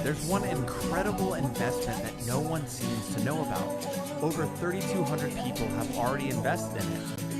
there's one incredible investment that no one seems to know about. Over 3,200 people have already invested in it.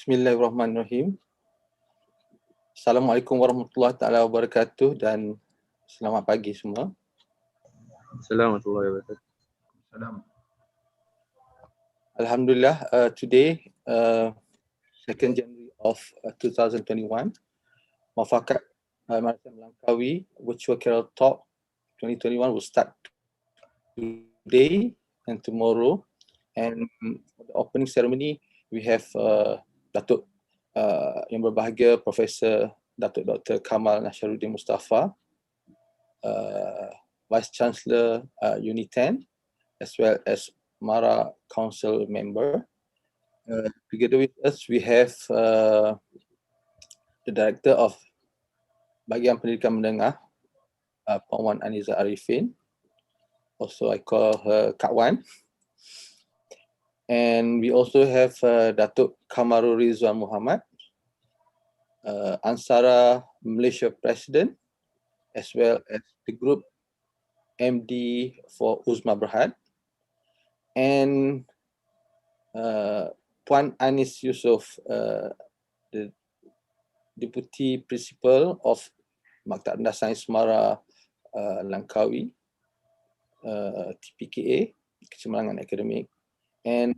Bismillahirrahmanirrahim. Assalamualaikum warahmatullahi taala wabarakatuh dan selamat pagi semua. Assalamualaikum warahmatullahi wabarakatuh. Alhamdulillah, today, 2nd January of 2021, MUAFAKAT MRSM Langkawi Virtual Carol Talk 2021 will start today and tomorrow. And for the opening ceremony, we have Datuk yang berbahagia Profesor Datuk Dr. Kamal Nasharuddin Mustafa, Vice Chancellor Unit 10, as well as MARA Council member. Together with us, we have the Director of Bahagian Pendidikan Menengah, Puan Wan Aniza Arifin. Also, I call her Kak Wan. And we also have Datuk Kamarul Rizwan Muhammad, Ansara Malaysia President, as well as the group MD for Uzma Berhad, and Puan Anis Yusof, the Deputy Principal of Maktab Rendah Sains Semara Langkawi, TPKA, Kecemerlangan Akademik. And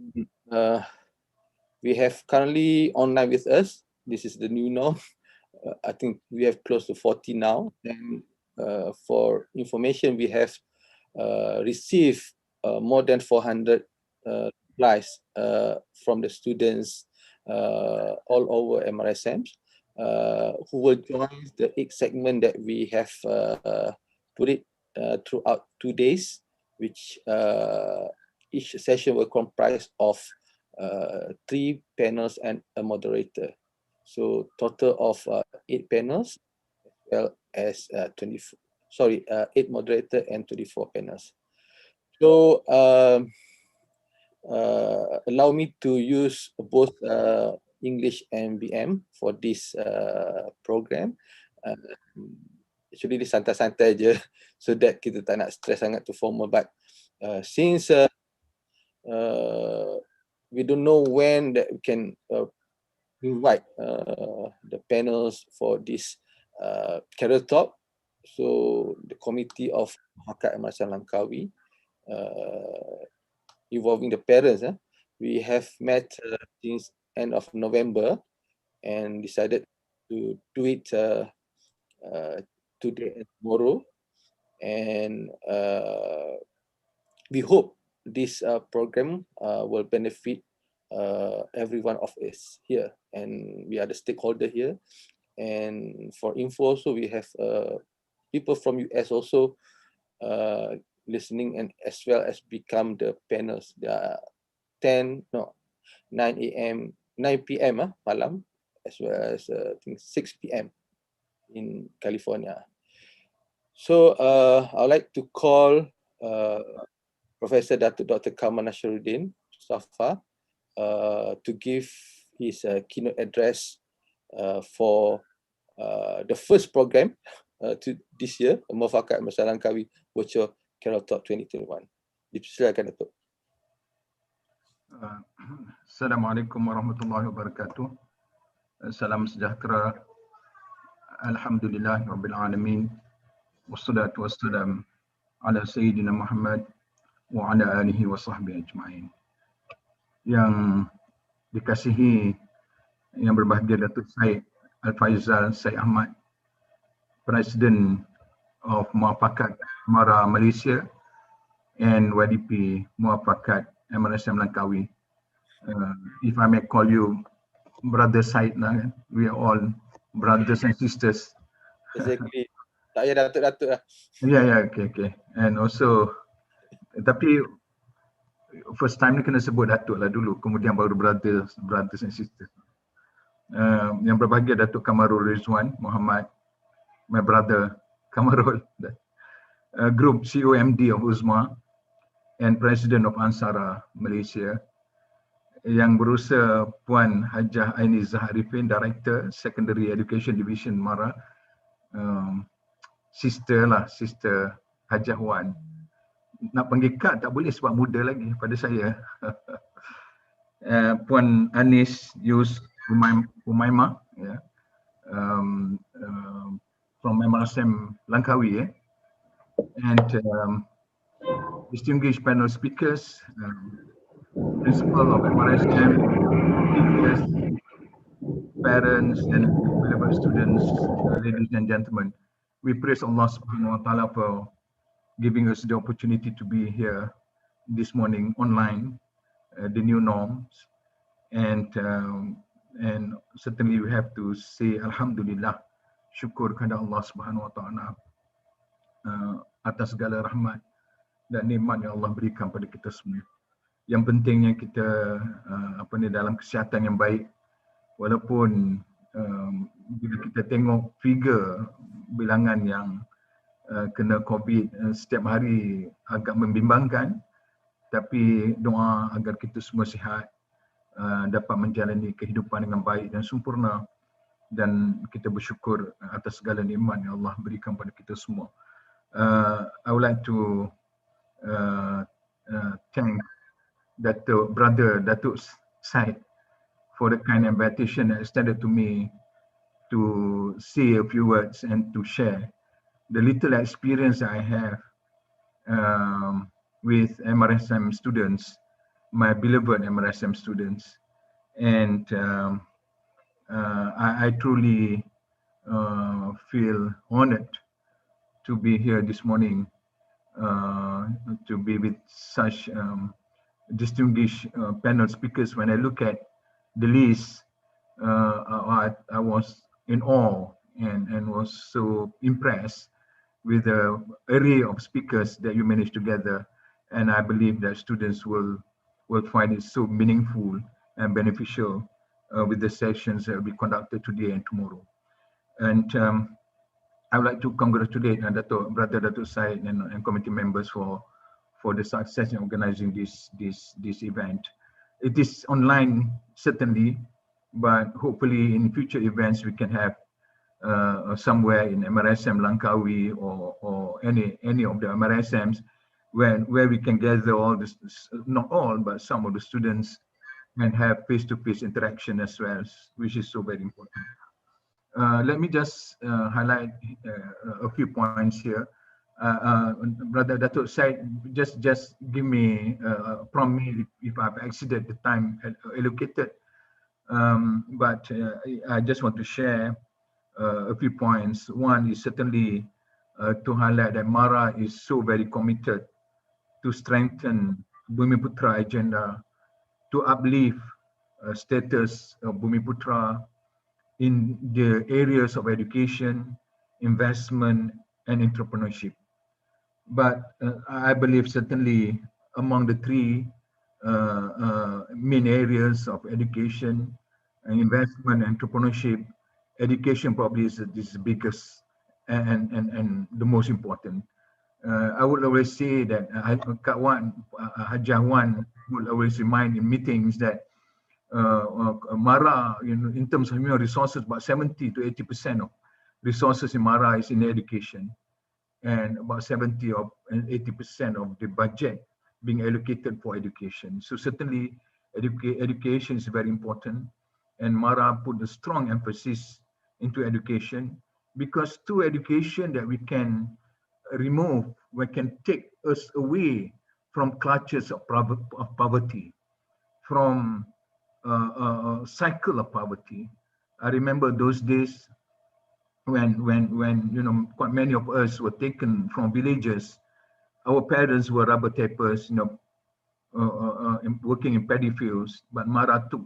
we have currently online with us. This is the new norm. I think we have close to 40 now. And for information, we have received more than 400 replies from the students all over MRSMs who will join the 8 segment that we have put it throughout 2 days, which each session will comprise of 3 panels and a moderator. So total of 8 panels, as well as 8 moderator and 24 panels. So allow me to use both English and BM for this program. Actually dia santai-santai je, so that kita tak nak stress sangat to formal, but since we don't know when that we can invite the panels for this Carol Talk, so the committee of MUAFAKAT MRSM Langkawi, involving the parents, we have met since end of November and decided to do it today and tomorrow, and we hope this program will benefit every one of us here, and we are the stakeholder here. And for info also, we have people from US also listening, and as well as become the panels. There are 9 p.m. malam, as well as I think 6 p.m. in California. So I would like to call Professor Dr. Kamal Nasruddin Safa to give his keynote address for the first program to this year, MUAFAKAT MRSM Langkawi Virtual Carol Talk 2021. Silakan, Datuk. Assalamualaikum warahmatullahi wabarakatuh. Salam sejahtera. Alhamdulillah Rabbil Alamin. Wassalatu wassalam ala Sayyidina Muhammad wa ala alihi wa sahbihi ajma'in. Yang dikasihi, yang berbahagia Datuk Syed Al-Faizal Syed Ahmad, President of MUAFAKAT Mara Malaysia and YDP MUAFAKAT MRSM Langkawi. If I may call you Brother Syed, we are all brothers and sisters. Exactly. Tak payah Datuk-Datuk lah. Yeah, okay. And also, tapi first time ni kena sebut Datuk lah dulu, kemudian baru brothers and sisters. Yang berbahagia Datuk Kamarul Rizwan Muhammad, my brother Kamarul, Group COMD of Uzma and President of Ansara Malaysia. Yang berusaha Puan Hajah Aini Zaharifin, Director Secondary Education Division Mara, Sister Hajah Wan. Nak panggil Kak tak boleh sebab muda lagi pada saya. Puan Anis Yus Umaima, from MRSM Langkawi, and distinguished panel speakers, principal of MRSM, teachers, parents, and relevant students, ladies and gentlemen. We praise Allah Subhanahu wa Taala for giving us the opportunity to be here this morning online, the new norms, and certainly we have to say Alhamdulillah, syukur kepada Allah Subhanahu wa Taala atas segala rahmat dan nikmat yang Allah berikan pada kita semua. Yang pentingnya kita dalam kesihatan yang baik, walaupun bila kita tengok figure bilangan yang kena COVID setiap hari agak membimbangkan, tapi doa agar kita semua sihat, dapat menjalani kehidupan dengan baik dan sempurna, dan kita bersyukur atas segala nikmat yang Allah berikan pada kita semua. I would like to thank Datuk Said for the kind invitation that extended to me to say a few words and to share the little experience I have with MRSM students, my beloved MRSM students. And I truly feel honored to be here this morning, to be with such distinguished panel speakers. When I look at the list, I was in awe and was so impressed with the array of speakers that you managed to gather. And I believe that students will find it so meaningful and beneficial with the sessions that will be conducted today and tomorrow. And I would like to congratulate Brother Datuk Said and committee members for the success in organizing this event. It is online, certainly, but hopefully in future events we can have somewhere in MRSM Langkawi or any of the MRSMs where we can gather all this, not all, but some of the students, and have face-to-face interaction as well, which is so very important. Let me just highlight a few points here. Brother Datuk Said, just give me, prompt me if I've exceeded the time allocated. But I just want to share a few points. One is certainly to highlight that MARA is so very committed to strengthen Bumiputra agenda, to uplift status of Bumiputra in the areas of education, investment, and entrepreneurship. But I believe certainly among the three main areas of education, investment, and entrepreneurship, education probably is the biggest and the most important. I would always say that Hajah Wan would always remind in meetings that MARA, in terms of human resources, about 70 to 80% of resources in MARA is in education, and about 70 or 80% of the budget being allocated for education. So certainly education is very important, and MARA put a strong emphasis into education, because through education that we can remove, we can take us away from clutches of poverty, from a cycle of poverty. I remember those days when quite many of us were taken from villages. Our parents were rubber tappers, working in paddy fields, but MARA took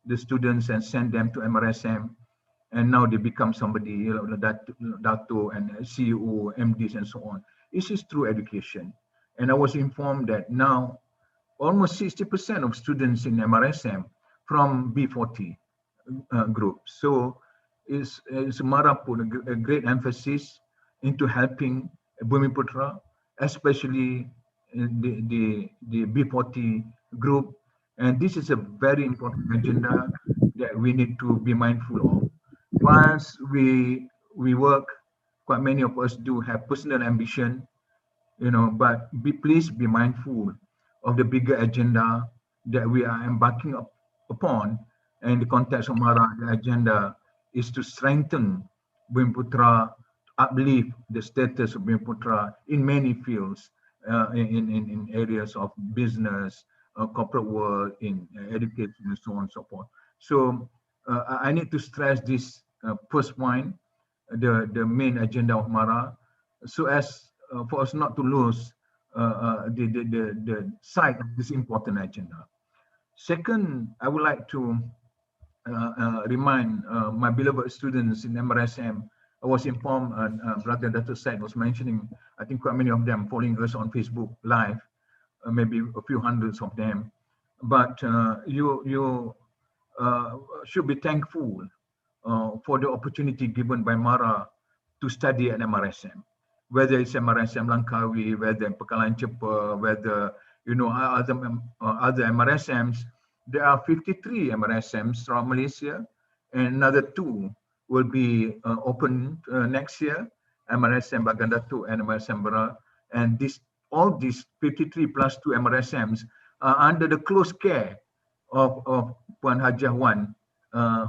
the students and sent them to MRSM, and now they become somebody, Dato and CEO, MDs, and so on. This is through education. And I was informed that now almost 60% of students in MRSM from B40 group. So MARA put a great emphasis into helping Bumiputra, especially the B40 group. And this is a very important agenda that we need to be mindful of. Once we work, quite many of us do have personal ambition, but please be mindful of the bigger agenda that we are embarking upon. And in the context of MARA, the agenda is to strengthen Bumiputra, uplift the status of Bumiputra in many fields, in areas of business, corporate world, in education, and so on and so forth. So I need to stress this first point, the main agenda of MARA, so as for us not to lose the sight of this important agenda. Second, I would like to remind my beloved students in MRSM. I was informed, Brother Datuk Said was mentioning, I think quite many of them following us on Facebook Live, maybe a few hundreds of them. But you should be thankful for the opportunity given by MARA to study at MRSM, whether it's MRSM Langkawi, whether Pekalan Cepa, whether other MRSMs. There are 53 MRSMs from Malaysia, and another 2 will be open next year, MRSM Bagandatu and MRSM Bara. And all these 53 plus 2 MRSMs are under the close care of Puan Hajah Wan,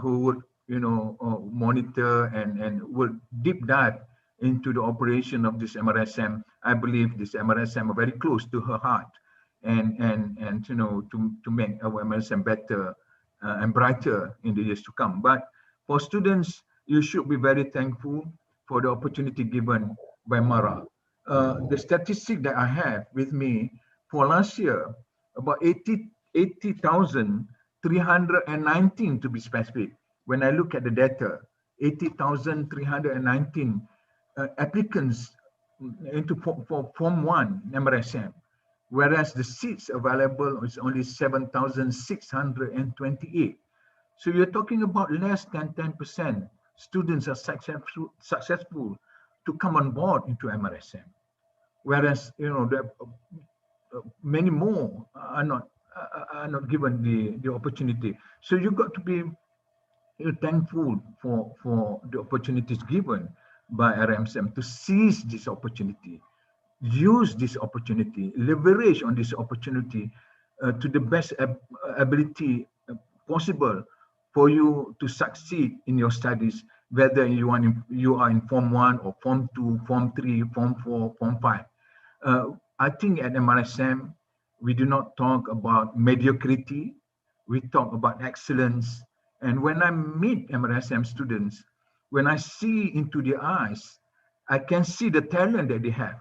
who would monitor and would deep dive into the operation of this MRSM. I believe this MRSM are very close to her heart, and to make our MRSM better and brighter in the years to come. But for students, you should be very thankful for the opportunity given by Mara. The statistic that I have with me for last year, about 80,319 to be specific. When I look at the data, 80,319 applicants into for Form 1 MRSM, whereas the seats available is only 7,628. So you're talking about less than 10% students are successful to come on board into MRSM, whereas many more are not given the opportunity. So you've got to be thankful for the opportunities given by RMSM to seize this opportunity, use this opportunity, leverage on this opportunity to the best ability possible for you to succeed in your studies, whether you are in Form 1 or Form 2, Form 3, Form 4, Form 5. I think at MRSM, we do not talk about mediocrity, we talk about excellence. And when I meet MRSM students, when I see into their eyes, I can see the talent that they have.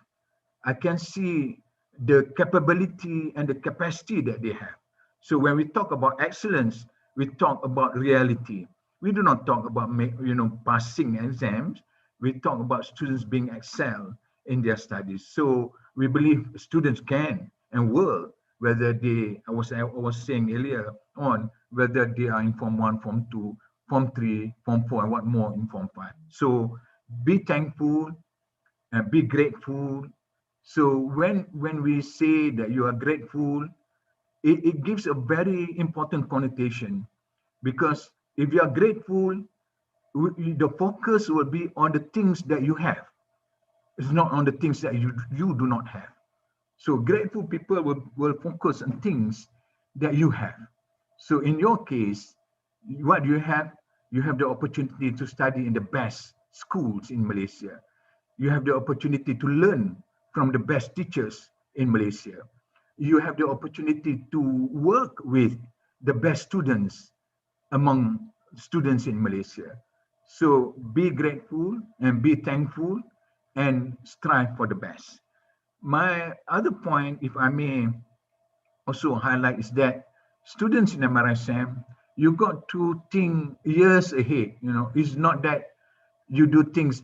I can see the capability and the capacity that they have. So when we talk about excellence, we talk about reality. We do not talk about passing exams. We talk about students being excelled in their studies. So we believe students can and will, whether I was saying earlier on, whether they are in Form 1, Form 2, Form 3, Form 4, and what more in Form 5. So be thankful and be grateful. So when we say that you are grateful, it gives a very important connotation, because if you are grateful, the focus will be on the things that you have. It's not on the things that you do not have. So grateful people will focus on things that you have. So in your case, what you have the opportunity to study in the best schools in Malaysia. You have the opportunity to learn from the best teachers in Malaysia. You have the opportunity to work with the best students among students in Malaysia. So be grateful and be thankful and strive for the best. My other point, if I may also highlight, is that students in MRSM, you got to think years ahead. It's not that you do things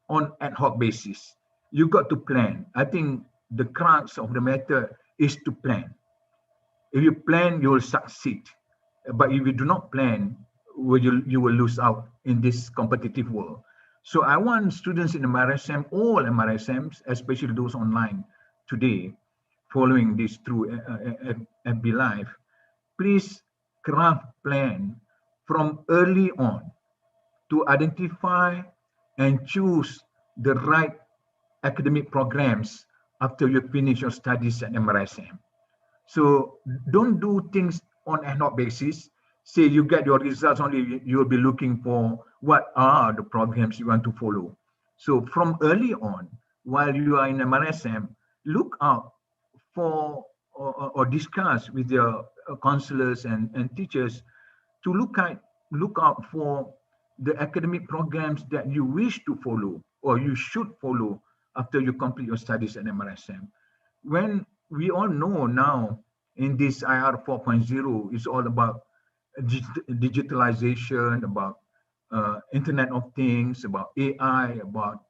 on ad hoc basis. You got to plan. I think the crux of the matter is to plan. If you plan, you will succeed. But if you do not plan, you will lose out in this competitive world. So I want students in MRSM, all MRSMs, especially those online today, following this through FB Live, please craft plan from early on to identify and choose the right academic programs after you finish your studies at MRSM. So don't do things on an ad hoc basis. Say you get your results only, you'll be looking for what are the programs you want to follow. So from early on, while you are in MRSM, look out for or discuss with your counselors and teachers to look out for the academic programs that you wish to follow or you should follow after you complete your studies at MRSM. When we all know now in this IR 4.0, it's all about digitalization, about Internet of Things, about AI, about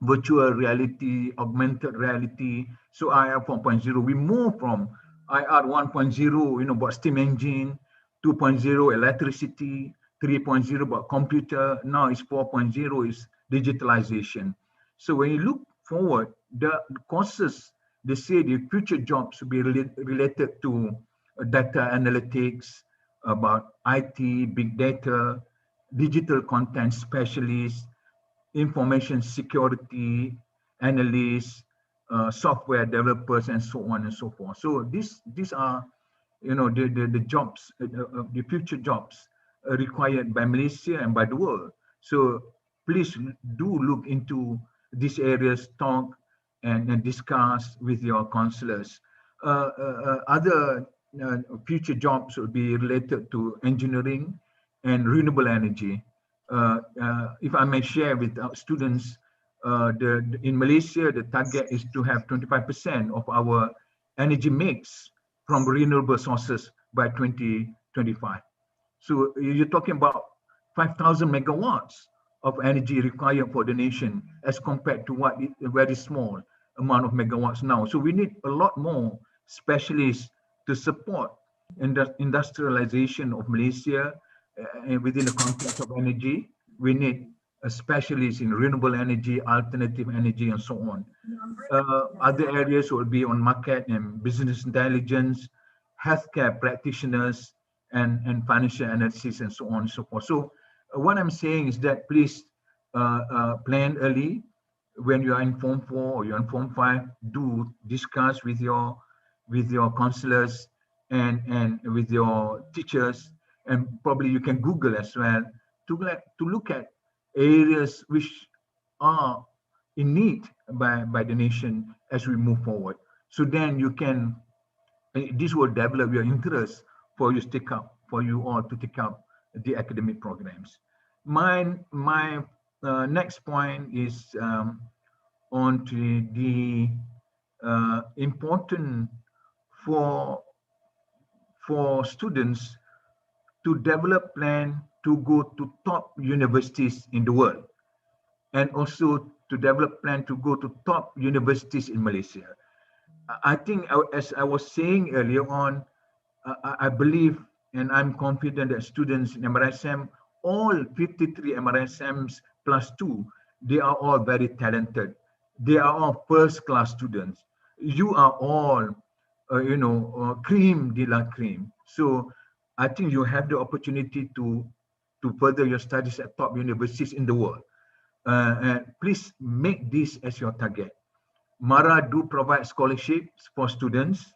virtual reality, augmented reality. So IR 4.0, we move from IR 1.0, about steam engine, 2.0 electricity, 3.0 about computer. Now it's 4.0 is digitalization. So when you look forward, the courses, they say the future jobs will be related to data analytics, about IT, big data, digital content specialists, information security analysts, software developers, and so on and so forth. So these are, the jobs, the future jobs required by Malaysia and by the world. So please do look into these areas, talk and discuss with your counselors. Other future jobs will be related to engineering and renewable energy. If I may share with our students, in Malaysia, the target is to have 25% of our energy mix from renewable sources by 2025. So you're talking about 5,000 megawatts of energy required for the nation as compared to what a very small amount of megawatts now. So we need a lot more specialists to support industrialization of Malaysia within the context of energy. We need a specialist in renewable energy, alternative energy, and so on. Other areas will be on market and business intelligence, healthcare practitioners, and financial analysis, and so on and so forth. So what I'm saying is that please plan early. When you are in Form 4 or you're in Form 5, do discuss with your counselors and with your teachers, and probably you can Google as well to look at areas which are in need by the nation as we move forward. So then you can, this will develop your interest for you all to take up the academic programs. My next point is on to the important for students to develop plan to go to top universities in the world, and also to develop plan to go to top universities in Malaysia. I think, as I was saying earlier on, I believe and I'm confident that students in MRSM, all 53 MRSMs plus 2, they are all very talented. They are all first-class students. You are all, cream de la cream. So I think you have the opportunity to further your studies at top universities in the world. And please make this as your target. MARA do provide scholarships for students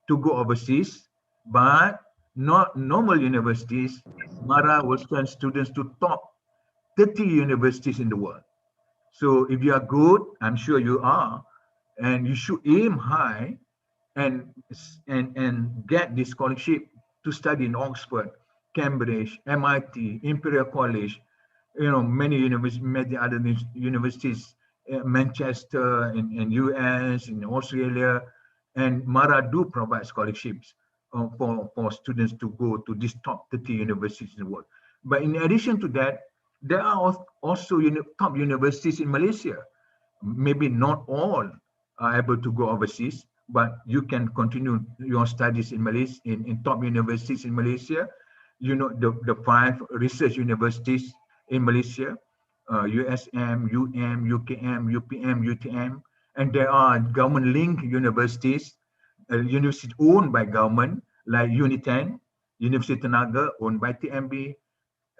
to go overseas, but not normal universities. MARA will send students to top 30 universities in the world. So if you are good, I'm sure you are, and you should aim high and get this scholarship to study in Oxford, Cambridge, MIT, Imperial College, many other universities, Manchester, in US, in Australia, and MARA do provide scholarships for students to go to these top 30 universities in the world. But in addition to that, there are also top universities in Malaysia. Maybe not all are able to go overseas, but you can continue your studies in Malaysia, in top universities in Malaysia. The 5 research universities in Malaysia, USM, UM, UKM, UPM, UTM, and there are government-linked universities, universities owned by government, like UNITEN, University Tenaga, owned by TMB,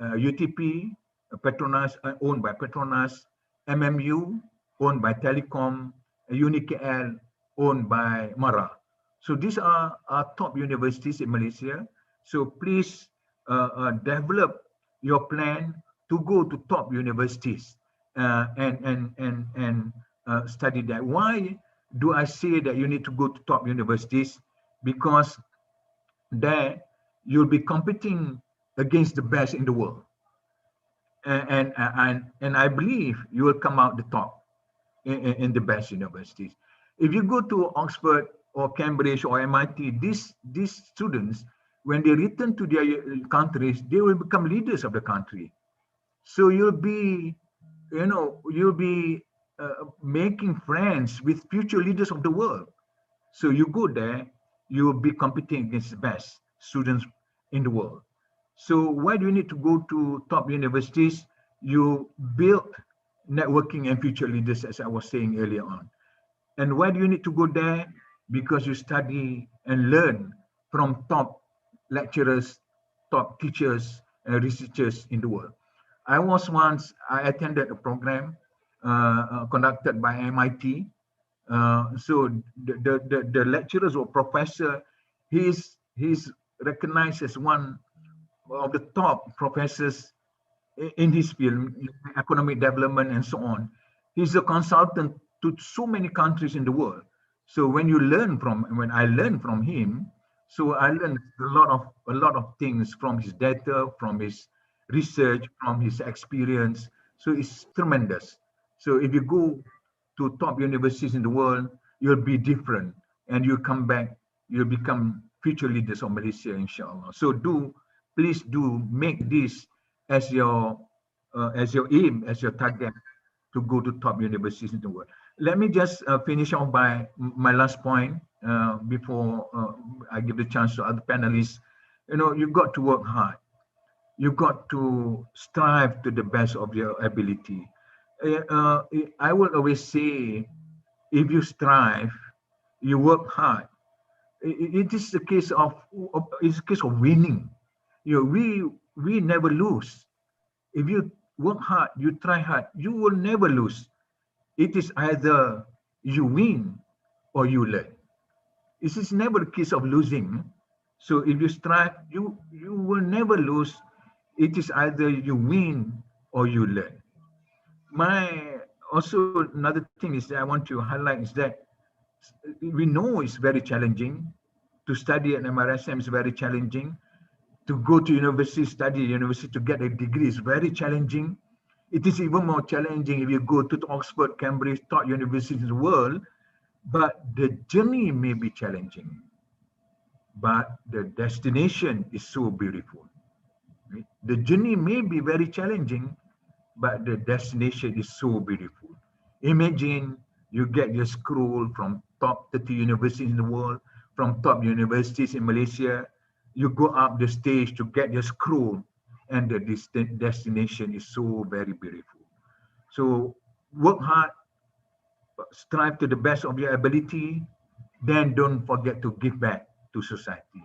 UTP, Petronas, owned by Petronas, MMU, owned by Telecom, UNIKL, owned by MARA. So these are top universities in Malaysia. So please develop your plan to go to top universities and study that. Why do I say that you need to go to top universities? Because there you'll be competing against the best in the world, and I believe you will come out the top in the best universities. If you go to Oxford or Cambridge or MIT, these students, when they return to their countries, they will become leaders of the country. So you'll be making friends with future leaders of the world. So you go there, you will be competing against the best students in the world. So why do you need to go to top universities? You build networking and future leaders, as I was saying earlier on. And why do you need to go there? Because you study and learn from top lecturers, top teachers, and researchers in the world. I attended a program conducted by MIT. So the lecturers or professor, he's recognized as one of the top professors in his field, economic development and so on. He's a consultant to so many countries in the world. So when I learned from him, so I learned a lot of things from his data, from his research, from his experience. So it's tremendous. So if you go to top universities in the world, you'll be different, and you come back, you'll become future leaders of Malaysia, inshallah. So please do make this as your aim, as your target to go to top universities in the world. Let me just finish off by my last point before I give the chance to other panelists. You've got to work hard. You've got to strive to the best of your ability. I will always say, if you strive, you work hard. It is a case of winning. We never lose. If you work hard, you try hard, you will never lose. It is either you win or you learn. This is never a case of losing. So if you strive, you will never lose. It is either you win or you learn. Also another thing is that I want to highlight is that we know it's very challenging to study at MRSM. Is very challenging. To go to university, study at university to get a degree is very challenging. It is even more challenging if you go to Oxford, Cambridge, top universities in the world, but the journey may be challenging, but the destination is so beautiful. Right? The journey may be very challenging, but the destination is so beautiful. Imagine you get your scroll from top 30 universities in the world, from top universities in Malaysia. You go up the stage to get your scroll, and the destination is so very beautiful. So work hard, strive to the best of your ability, then don't forget to give back to society.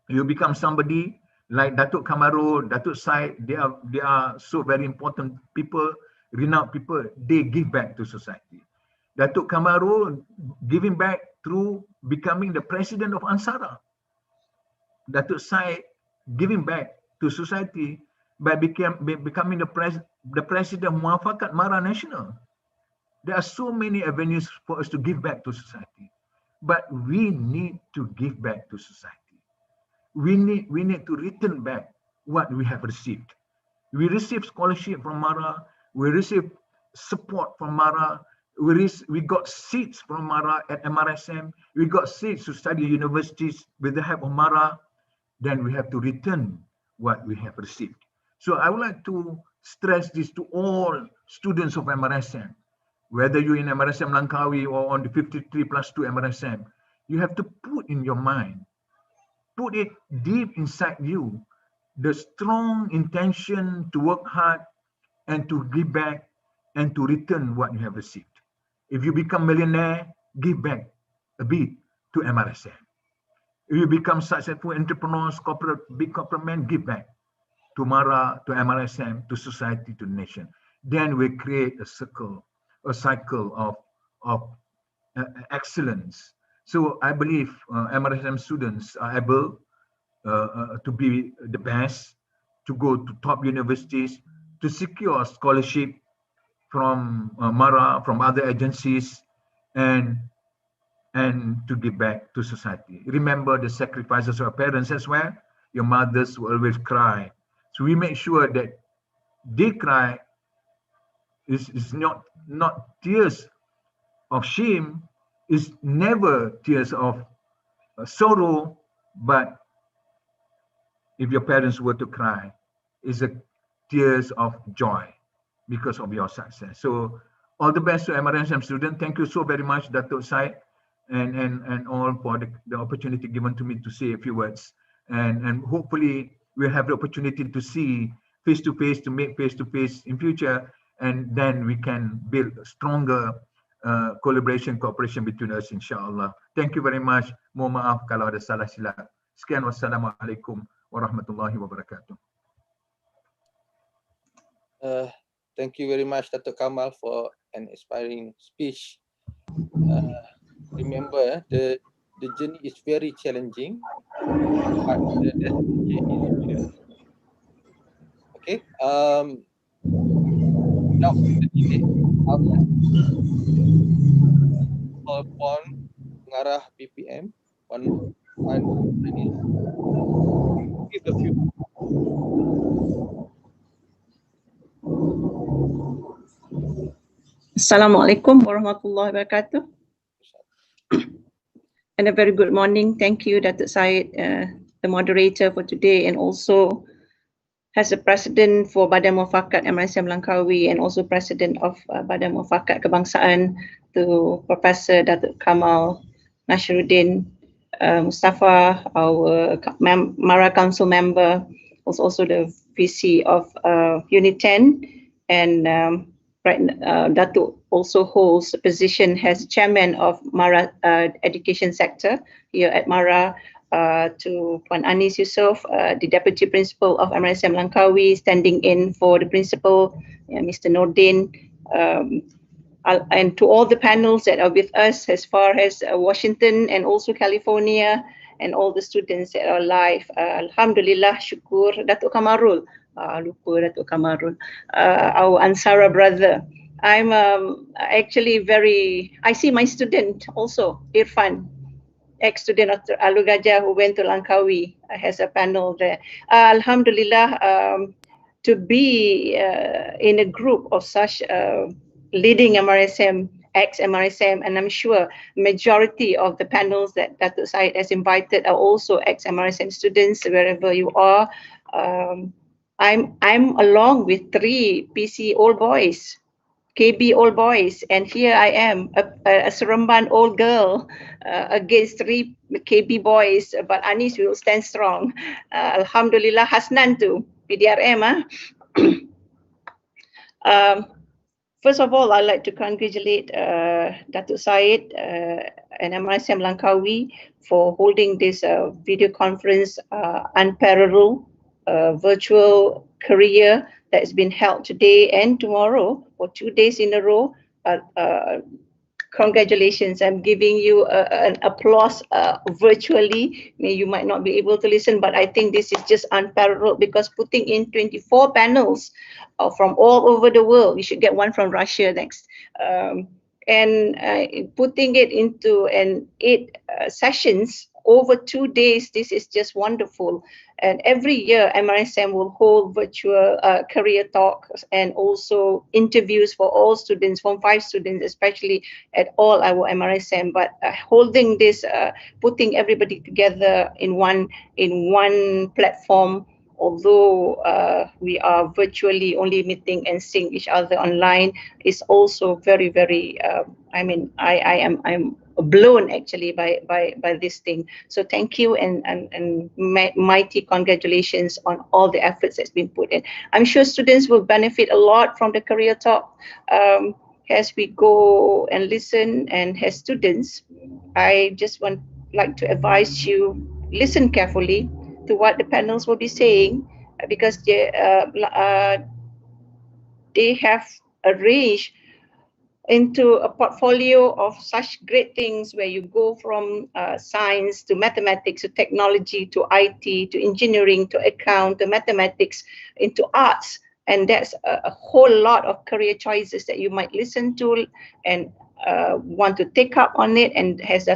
You become somebody like Datuk Kamaru, Datuk Said. They are so very important people, renowned people. They give back to society. Datuk Kamaru giving back through becoming the president of Ansara. Datuk Said giving back to society by becoming the president of MUAFAKAT MRSM National. There are so many avenues for us to give back to society, but we need to give back to society. We need to return back what we have received. We receive scholarship from MARA. We receive support from MARA. We got seats from MARA at MRSM. We got seats to study universities with the help of MARA. Then we have to return what we have received. So I would like to stress this to all students of MRSM, whether you're in MRSM Langkawi or on the 53+2 MRSM, you have to put in your mind, put it deep inside you, the strong intention to work hard and to give back and to return what you have received. If you become millionaire, give back a bit to MRSM. If you become successful entrepreneurs, big corporate men, give back to MARA, to MRSM, to society, to the nation. Then we create a cycle of excellence. So I believe MRSM students are able to be the best, to go to top universities, to secure scholarship from MARA, from other agencies, and to give back to society. Remember the sacrifices of our parents as well. Your mothers will always cry. So we make sure that they cry is not tears of shame, is never tears of sorrow, but if your parents were to cry, is a tears of joy because of your success. So all the best to MRSM student. Thank you so very much, Datuk Said, and all for the opportunity given to me to say a few words. And hopefully we'll have the opportunity to see face-to-face, to make face-to-face in future, and then we can build a stronger collaboration, cooperation between us, insyaAllah. Thank you very much. Mohon maaf kalau ada salah silap. Sekian, wassalamualaikum warahmatullahi wabarakatuh. Thank you very much, Dr. Kamal, for an inspiring speech. Remember, the journey is very challenging, but the destination is real. Okay. Without further delay, I'll call upon Pengarah BPM, one Anis. Give a few. Assalamualaikum warahmatullahi wabarakatuh. And a very good morning. Thank you, Datuk Syed, the moderator for today, and also as a president for Badan MUAFAKAT MRSM Langkawi and also president of Badan MUAFAKAT Kebangsaan, to Professor Datuk Kamal Nasruddin Mustafa, our MARA Council member, also the VC of Unit 10, and Datuk also holds a position as chairman of MARA education sector here at MARA. To Puan Anis Yusof, the deputy principal of MRSM Langkawi, standing in for the principal, Mr. Nordin, and to all the panels that are with us as far as Washington and also California, and all the students that are live. Alhamdulillah, syukur. Datuk Kamarul, lupa Datuk Kamarul, our Ansara brother. I'm actually I see my student also, Irfan, ex-student of Alu Gajah who went to Langkawi, has a panel there. Alhamdulillah, to be in a group of such leading MRSM, ex-MRSM, and I'm sure majority of the panels that Datuk Syed has invited are also ex-MRSM students, wherever you are. I'm along with 3 PC old boys, KB old boys, and here I am, a Seremban old girl against 3 KB boys, but Anis will stand strong. Alhamdulillah, Hasnan too, PDRM. First of all, I'd like to congratulate Datuk Syed and MRSM Langkawi for holding this video conference, unparalleled virtual career that has been held today and tomorrow for 2 days in a row. Congratulations. I'm giving you an applause virtually. You might not be able to listen, but I think this is just unparalleled, because putting in 24 panels from all over the world, you should get one from Russia next, and putting it into 8 sessions over 2 days, this is just wonderful. And every year MRSM will hold virtual career talks and also interviews for all students, Form 5 students especially, at all our MRSM. But holding this, putting everybody together in one platform, although we are virtually only meeting and seeing each other online, is also very, very, I'm blown actually by this thing. So thank you, and mighty congratulations on all the efforts that's been put in. I'm sure students will benefit a lot from the career talk as we go and listen. And as students, I just like to advise you, listen carefully to what the panels will be saying, because they have arranged into a portfolio of such great things, where you go from science to mathematics to technology to IT to engineering to account to mathematics into arts. And that's a whole lot of career choices that you might listen to and want to take up on it. And as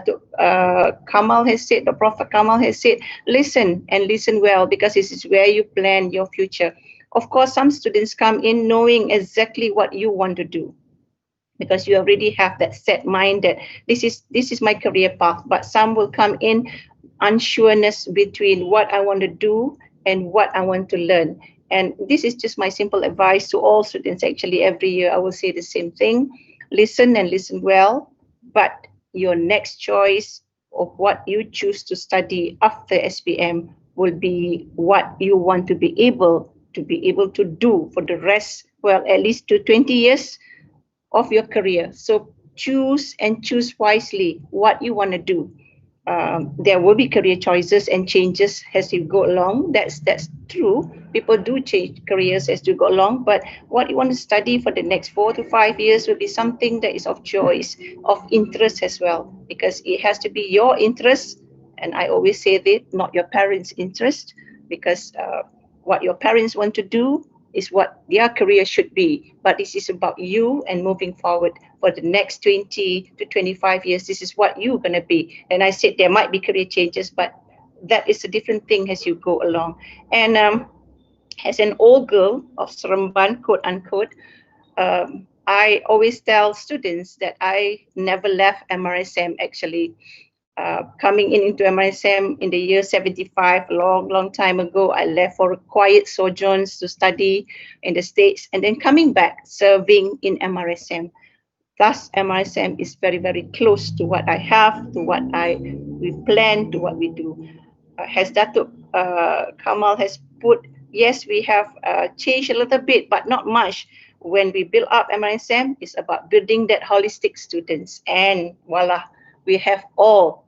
Kamal has said, the Prophet Kamal has said, listen, and listen well, because this is where you plan your future. Of course, some students come in knowing exactly what you want to do, because you already have that set mind that this is my career path. But some will come in unsureness between what I want to do and what I want to learn. And this is just my simple advice to all students. Actually, every year I will say the same thing: listen, and listen well. But your next choice of what you choose to study after SPM will be what you want to be able to do for the rest, well, at least to 20 years of your career. So choose, and choose wisely what you want to do. there will be career choices and changes as you go along. That's true. People do change careers as you go along, but what you want to study for the next 4 to 5 years will be something that is of choice, of interest as well, because it has to be your interest. And I always say that, not your parents' interest, because what your parents want to do is what their career should be. But this is about you and moving forward for the next 20 to 25 years. This is what you're going to be. And I said there might be career changes, but that is a different thing as you go along. And as an old girl of Seremban, quote unquote, I always tell students that I never left MRSM actually. Coming into MRSM in the year 75, long time ago, I left for quiet sojourns to study in the States and then coming back serving in MRSM. Thus, MRSM is very close to what I have, to what we plan, to what we do. As Datuk Kamal has put, yes, we have changed a little bit, but not much. When we build up MRSM, it's about building that holistic students, and voila, we have more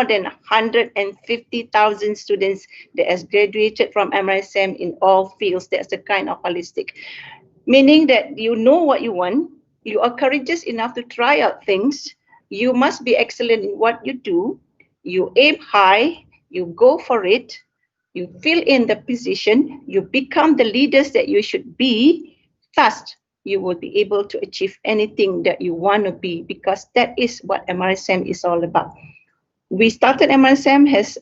than 150,000 students that has graduated from MRSM in all fields. That's the kind of holistic. Meaning that you know what you want, you are courageous enough to try out things, you must be excellent in what you do, you aim high, you go for it, you fill in the position, you become the leaders that you should be, thus you will be able to achieve anything that you want to be, because that is what MRSM is all about. We started MRSM as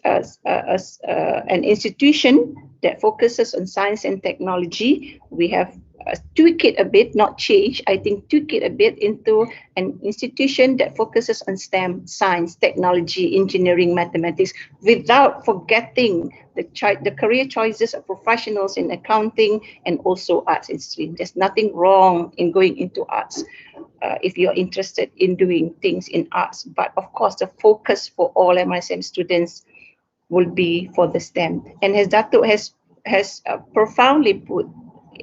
an institution that focuses on science and technology. We have tweak it a bit, not change, I think tweak it a bit into an institution that focuses on STEM, science, technology, engineering, mathematics, without forgetting the career choices of professionals in accounting and also arts and stream. There's nothing wrong in going into arts if you're interested in doing things in arts. But of course, the focus for all MRSM students will be for the STEM. And as Datuk has profoundly put,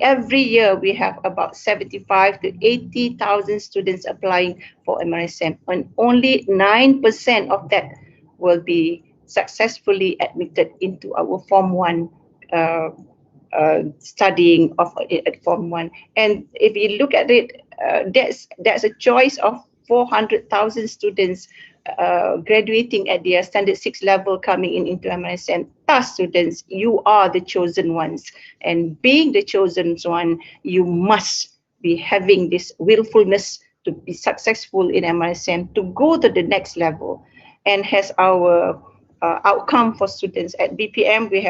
every year we have about 75 to 80,000 students applying for MRSM, and only 9% of that will be successfully admitted into our Form 1 studying of Form 1. And if you look at it, that's a choice of 400,000 students graduating at their standard 6 level coming into MRSM. Thus, students, you are the chosen ones. And being the chosen one, you must be having this willfulness to be successful in MRSM, to go to the next level. And has our outcome for students at BPM, we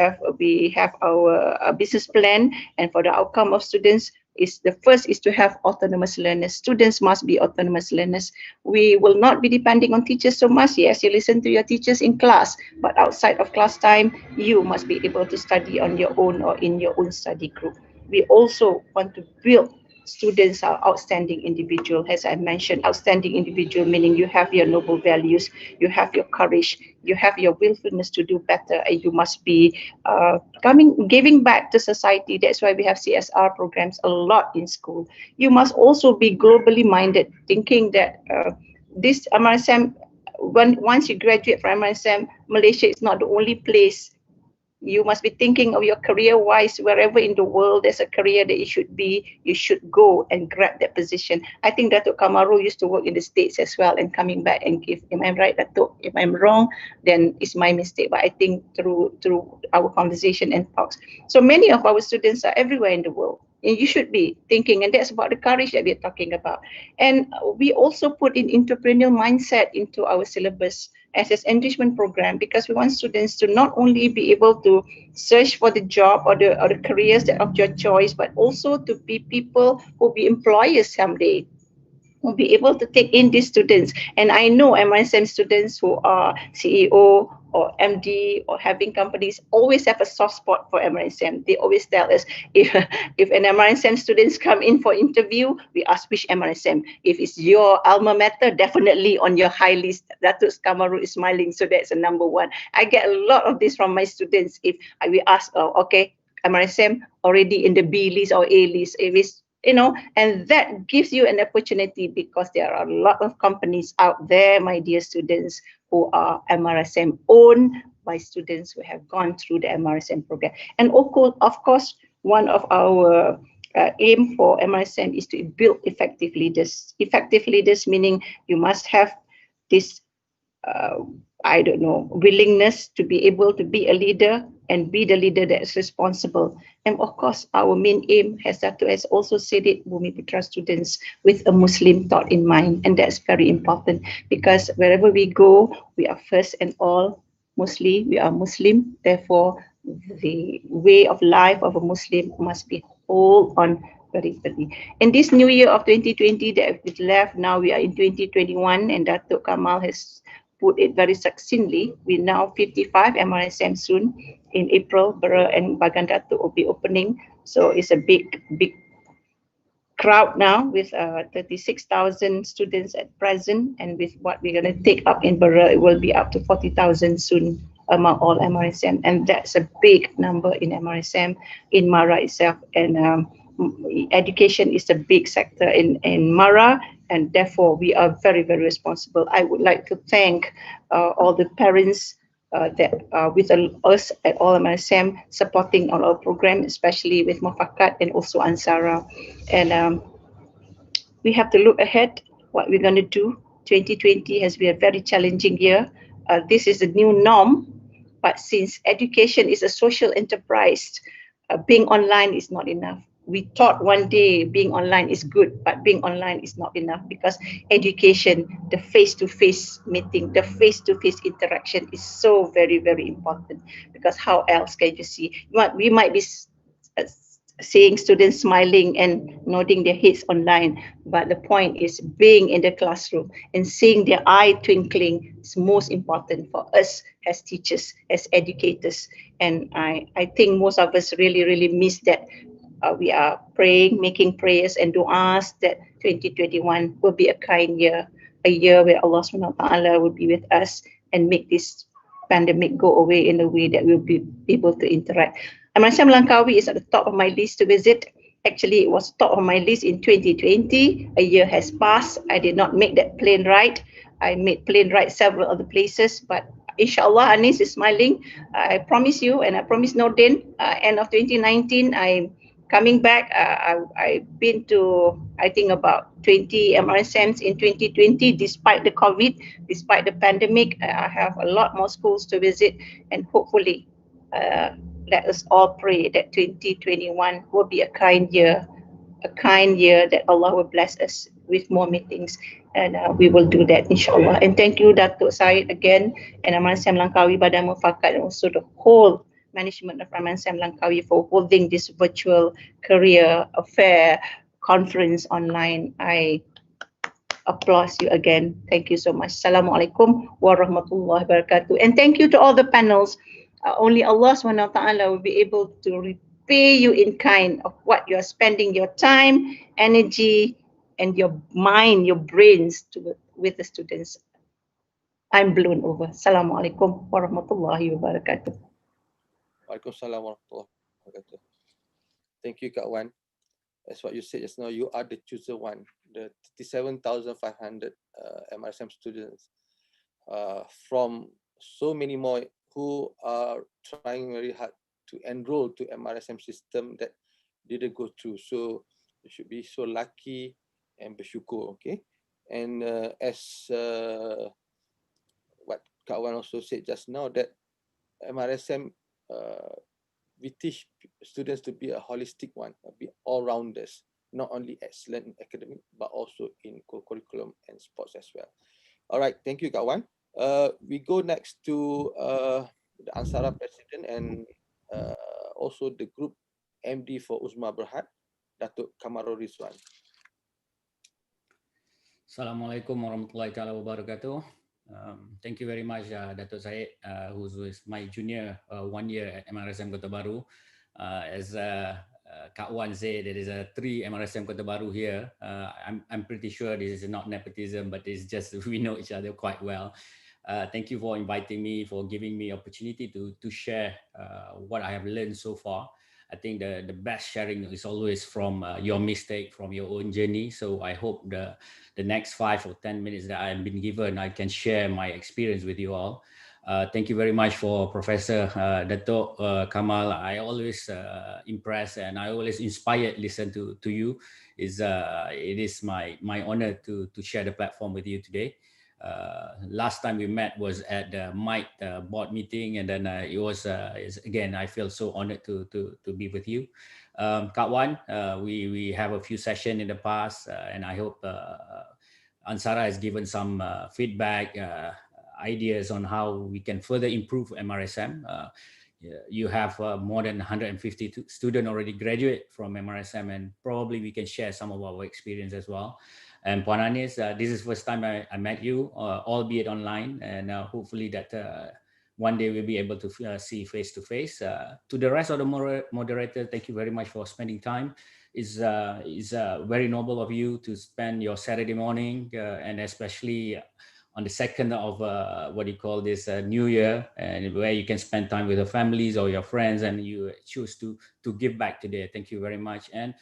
have our business plan, and for the outcome of students, the first is to have autonomous learners. Students must be autonomous learners. We will not be depending on teachers so much. Yes, you listen to your teachers in class, but outside of class time, you must be able to study on your own or in your own study group. We also want to build students are outstanding individual. As I mentioned, outstanding individual meaning you have your noble values, you have your courage, you have your willfulness to do better, and you must be giving back to society. That's why we have CSR programs a lot in school. You must also be globally minded, thinking that this MRSM, once you graduate from MRSM, Malaysia is not the only place. You must be thinking of your career-wise, wherever in the world there's a career that you should be, you should go and grab that position. I think Datuk Kamaru used to work in the States as well and coming back and give. Am I right, Datuk? If I'm wrong, then it's my mistake. But I think through our conversation and talks, so many of our students are everywhere in the world. And you should be thinking, and that's about the courage that we're talking about. And we also put in entrepreneurial mindset into our syllabus as an enrichment program, because we want students to not only be able to search for the job or the careers that of your choice, but also to be people who will be employers someday, will be able to take in these students. And I know MRSM students who are CEO or MD or having companies always have a soft spot for MRSM. They always tell us, if an MRSM students come in for interview, we ask which MRSM. If it's your alma mater, definitely on your high list. Datuk Kamaru is smiling, so that's a number one. I get a lot of this from my students. If we ask, okay, MRSM already in the B list or A list. If it's and that gives you an opportunity, because there are a lot of companies out there, my dear students, who are MRSM owned by students who have gone through the MRSM program. And of course, one of our aim for MRSM is to build effective leaders. Effective leaders meaning you must have this willingness to be able to be a leader and be the leader that is responsible. And of course, our main aim, as Dato has also said it, Bumiputra students with a Muslim thought in mind. And that's very important, because wherever we go, we are first and all Muslim. We are Muslim. Therefore, the way of life of a Muslim must be whole on very. In this new year of 2020 that we've left, now we are in 2021, and Dato Kamal has put it very succinctly. We now 55 MRSM soon. In April, Bera and Bagan Datuk will be opening. So it's a big crowd now with 36,000 students at present. And with what we're going to take up in Bera, it will be up to 40,000 soon among all MRSM. And that's a big number in MRSM, in Mara itself. And education is a big sector in Mara, and therefore we are very, very responsible. I would like to thank all the parents that are with us at all MRSM supporting on our program, especially with MUAFAKAT and also Ansara. And we have to look ahead what we're going to do. 2020 has been a very challenging year. This is the new norm, but since education is a social enterprise, being online is not enough. We thought one day being online is good, but being online is not enough, because education, the face-to-face meeting, the face-to-face interaction is so very, very important. Because how else can you see? We might be seeing students smiling and nodding their heads online, but the point is being in the classroom and seeing their eye twinkling is most important for us as teachers, as educators. And I think most of us really, really miss that. We are praying, making prayers and du'as that 2021 will be a kind year, a year where Allah subhanahu wa ta'ala will be with us and make this pandemic go away in a way that we'll be able to interact. MRSM Langkawi is at the top of my list to visit. Actually, it was top of my list in 2020. A year has passed. I did not make that plane ride. I made plane ride several other places, but inshallah, Anis is smiling. I promise you, and I promise Nordin, end of 2019, I'm coming back. I've been to, I think, about 20 MRSMs in 2020, despite the COVID, despite the pandemic. I have a lot more schools to visit, and hopefully, let us all pray that 2021 will be a kind year that Allah will bless us with more meetings, and we will do that, inshallah. And thank you, Datuk Syed, again, and MRSM Langkawi, Badan MUAFAKAT, and also the whole management of MRSM Langkawi for holding this virtual career affair conference online. I applaud you again. Thank you so much. Assalamualaikum warahmatullahi wabarakatuh. And thank you to all the panels. Only Allah subhanahu wa ta'ala will be able to repay you in kind of what you're spending your time, energy, and your mind, your brains with the students. I'm blown over. Assalamualaikum warahmatullahi wabarakatuh. Waalaikumsalam warahmatullahi wabarakatuh. Thank you, Kak Wan. As what you said just now, you are the chosen one, the 37,500 MRSM students from so many more who are trying very hard to enroll to MRSM system that didn't go through. So you should be so lucky and bersyukur, okay? And as what Kak Wan also said just now, that MRSM, we teach students to be a holistic one, be all-rounders, not only excellent in academic, but also in curriculum and sports as well. All right, thank you, Kak Wan. We go next to the Ansara President and also the Group MD for Uzma Berhad, Datuk Kamarul Rizwan. Assalamualaikum warahmatullahi wabarakatuh. Thank you very much, Datuk Syed, who is my junior 1 year at MRSM Kota Baru. As Kak Wan said, there is 3 MRSM Kota Baru here. I'm pretty sure this is not nepotism, but it's just we know each other quite well. Thank you for inviting me, for giving me opportunity to share what I have learned so far. I think the best sharing is always from your mistake, from your own journey. So I hope the next 5 or 10 minutes that I've been given, I can share my experience with you all. Thank you very much for Professor Dato Kamal. I always impressed and I always inspired listen to you. It is my honor to share the platform with you today. Last time we met was at the MIT board meeting, and then it was again I feel so honored to be with you. Kak Wan, we have a few sessions in the past, and I hope Ansara has given some feedback, ideas on how we can further improve MRSM. You have more than 150 students already graduate from MRSM, and probably we can share some of our experience as well. And Puan Anis, this is the first time I met you, albeit online, and hopefully that one day we'll be able to see face to face. To the rest of the moderator, thank you very much for spending time. It's very noble of you to spend your Saturday morning, and especially on the 2nd of what do you call this, New Year, and where you can spend time with your families or your friends, and you choose to give back today. Thank you very much. And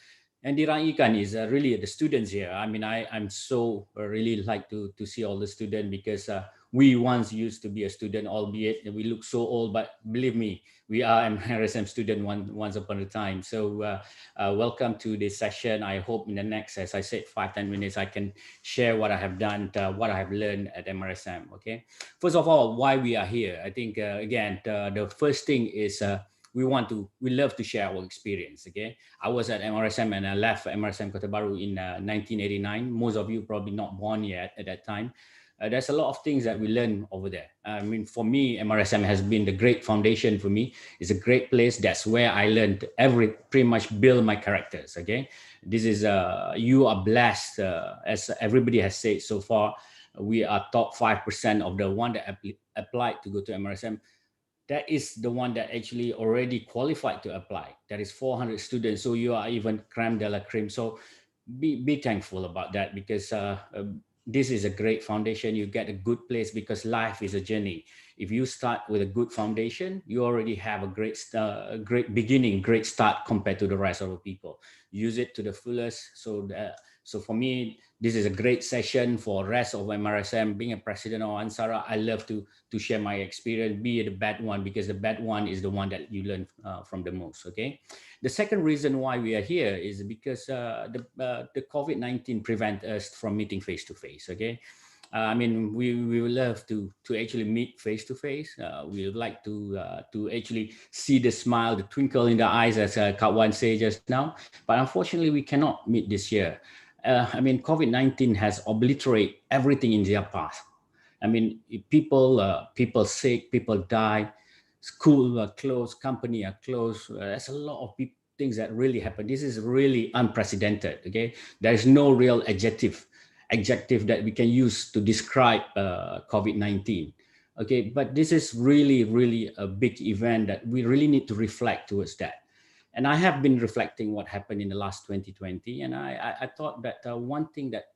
diraikan is really the students here. I mean, I'm so really like to see all the students, because we once used to be a student, albeit we look so old, but believe me, we are MRSM student once upon a time. So welcome to this session. I hope in the next, as I said, 5-10 minutes, I can share what I have done, what I have learned at MRSM. Okay. First of all, why we are here. I think again, the first thing is we love to share our experience. Okay. I was at MRSM and I left MRSM Kota Baru in 1989. Most of you probably not born yet at that time. There's a lot of things that we learn over there. I mean, for me, MRSM has been the great foundation for me. It's a great place. That's where I learned pretty much build my characters. Okay. This is, you are blessed, as everybody has said so far. We are top 5% of the one that applied to go to MRSM. That is the one that actually already qualified to apply. That is 400 students. So you are even creme de la creme. So be thankful about that, because this is a great foundation. You get a good place, because life is a journey. If you start with a good foundation, you already have a great beginning, great start compared to the rest of the people. Use it to the fullest. So for me, this is a great session for rest of MRSM. Being a president of Ansara, I love to share my experience, be it the bad one, because the bad one is the one that you learn from the most. Okay. The second reason why we are here is because the COVID-19 prevent us from meeting face to face. Okay. I mean, we would love to actually meet face to face. We would like to actually see the smile, the twinkle in the eyes, as Kak Wan said just now. But unfortunately, we cannot meet this year. I mean, COVID-19 has obliterated everything in their past. I mean, people sick, people die, school are closed, company are closed. There's a lot of things that really happen. This is really unprecedented. Okay, there is no real adjective that we can use to describe COVID-19. Okay, but this is really a big event that we really need to reflect towards that. And I have been reflecting what happened in the last 2020, and I thought that one thing that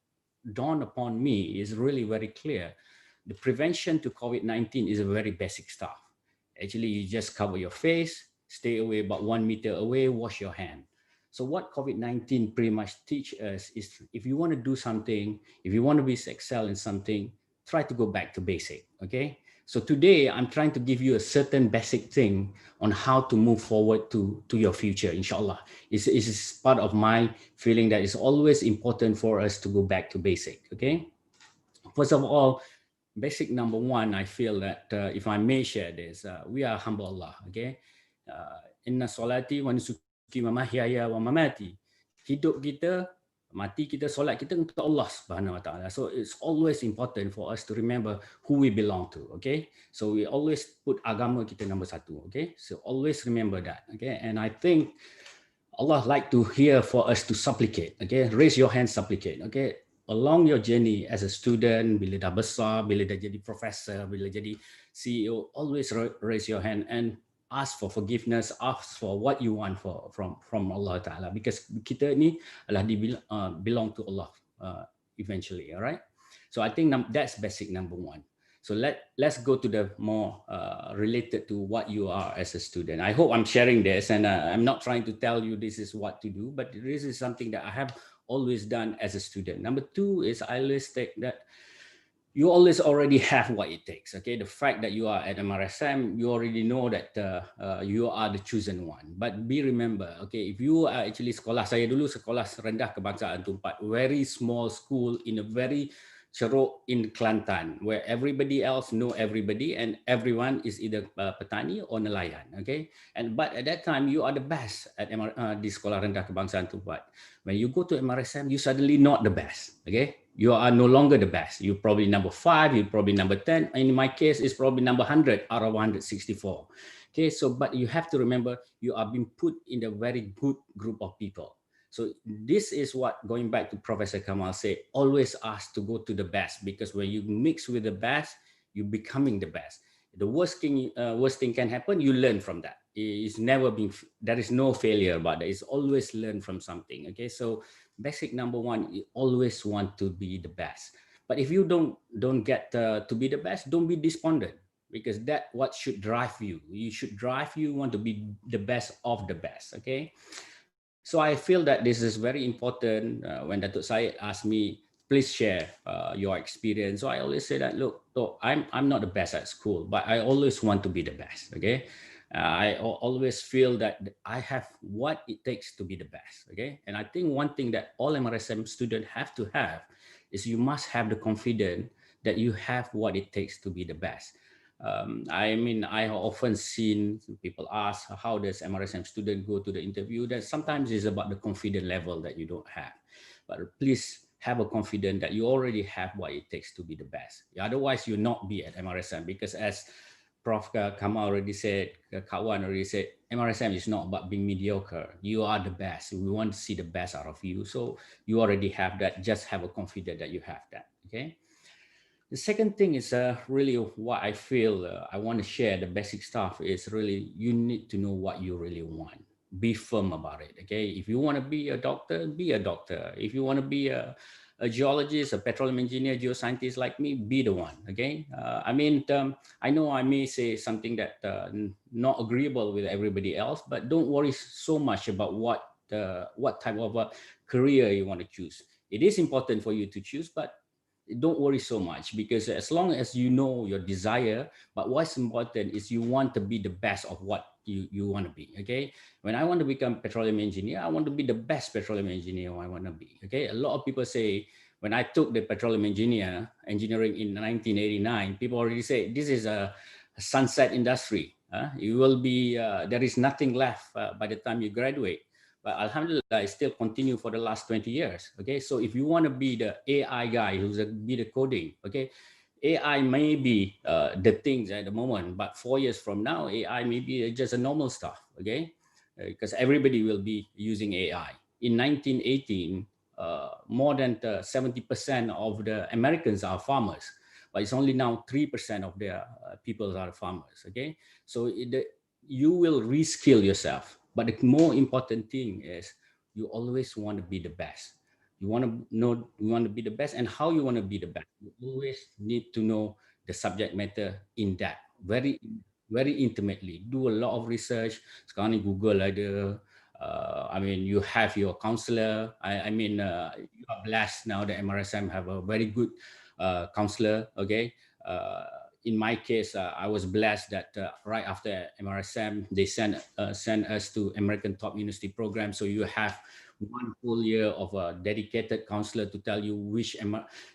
dawned upon me is really very clear. The prevention to COVID-19 is a very basic stuff. Actually, you just cover your face, stay away about 1 meter away, wash your hand. So what COVID-19 pretty much teach us is, if you want to do something, if you want to excel in something, try to go back to basic, okay? So today, I'm trying to give you a certain basic thing on how to move forward to your future, inshallah. It's part of my feeling that it's always important for us to go back to basic, okay? First of all, basic number one, I feel that if I may share this, we are humble Allah, okay? Inna solati wa nusuki wa mahyaya wa mamati. Hidup kita, mati kita, solat kita untuk Allah Subhanahu wa taala. So it's always important for us to remember who we belong to, okay? So we always put agama kita number satu, okay? So always remember that, okay? And I think Allah like to hear for us to supplicate, okay? Raise your hand, supplicate, okay? Along your journey as a student, bila dah besar, bila dah jadi professor, bila jadi CEO, always raise your hand and ask for forgiveness, ask for what you want from Allah Ta'ala, because kita ni adalah belong to Allah eventually, all right? So I think that's basic number one. So let's go to the more related to what you are as a student. I hope I'm sharing this, and I'm not trying to tell you this is what to do, but this is something that I have always done as a student. Number two is I always take that you always already have what it takes. Okay, the fact that you are at MRSM, you already know that you are the chosen one. But be remember, okay, if you are actually sekolah, saya dulu sekolah rendah kebangsaan Tumpat, very small school in a very ceruk in Kelantan, where everybody else know everybody and everyone is either petani or nelayan. Okay, but at that time you are the best at di sekolah rendah kebangsaan Tumpat. When you go to MRSM, you suddenly not the best. Okay, you are no longer the best. You're probably number 5, you're probably number 10. In my case, it's probably number 100 out of 164. Okay, so but you have to remember you are being put in a very good group of people. So this is what, going back to Professor Kamal said, always ask to go to the best, because when you mix with the best, you're becoming the best. The worst thing can happen, you learn from that. It's never been, there is no failure about that. It's always learn from something. Okay, so basic number one, you always want to be the best. But if you don't get to be the best, don't be despondent, because that what should drive you. You should drive you want to be the best of the best. Okay, so I feel that this is very important. When Datuk Syed asked me, please share your experience. So I always say that, look, I'm not the best at school, but I always want to be the best. Okay. I always feel that I have what it takes to be the best. Okay. And I think one thing that all MRSM students have to have is you must have the confidence that you have what it takes to be the best. I mean, I have often seen people ask, how does MRSM student go to the interview? That sometimes is about the confidence level that you don't have. But please have a confidence that you already have what it takes to be the best. Otherwise, you'll not be at MRSM, because as Prof. Kamal already said, Kawan already said, MRSM is not about being mediocre. You are the best. We want to see the best out of you. So you already have that. Just have a confidence that you have that. Okay. The second thing is really what I feel I want to share. The basic stuff is really you need to know what you really want. Be firm about it. Okay, if you want to be a doctor, be a doctor. If you want to be a geologist, a petroleum engineer, geoscientist like me, be the one. Okay, I mean, I know I may say something that not agreeable with everybody else, but don't worry so much about what type of a career you want to choose. It is important for you to choose, but don't worry so much, because as long as you know your desire, but what's important is you want to be the best of what you want to be. Okay, when I want to become petroleum engineer, I want to be the best petroleum engineer I want to be. Okay, a lot of people say, when I took the petroleum engineering in 1989, people already say this is a sunset industry. You will be there is nothing left by the time you graduate. But Alhamdulillah, I still continue for the last 20 years. Okay, so if you want to be the AI guy who's be the coding, okay, AI may be the things at the moment, but 4 years from now, AI may be just a normal stuff. Okay, because everybody will be using AI. In 1918, more than 70% of the Americans are farmers, but it's only now 3% of their people are farmers. Okay, so you will reskill yourself. But the more important thing is you always want to be the best. You want to know, you want to be the best, and how you want to be the best. You always need to know the subject matter in depth, very, very intimately. Do a lot of research. Sekarang ni Google ada. I mean, you have your counselor. I mean, you are blessed now that MRSM have a very good counselor. Okay. In my case, I was blessed that right after MRSM, they sent us to American Top University program. So you have 1 full year of a dedicated counselor to tell you which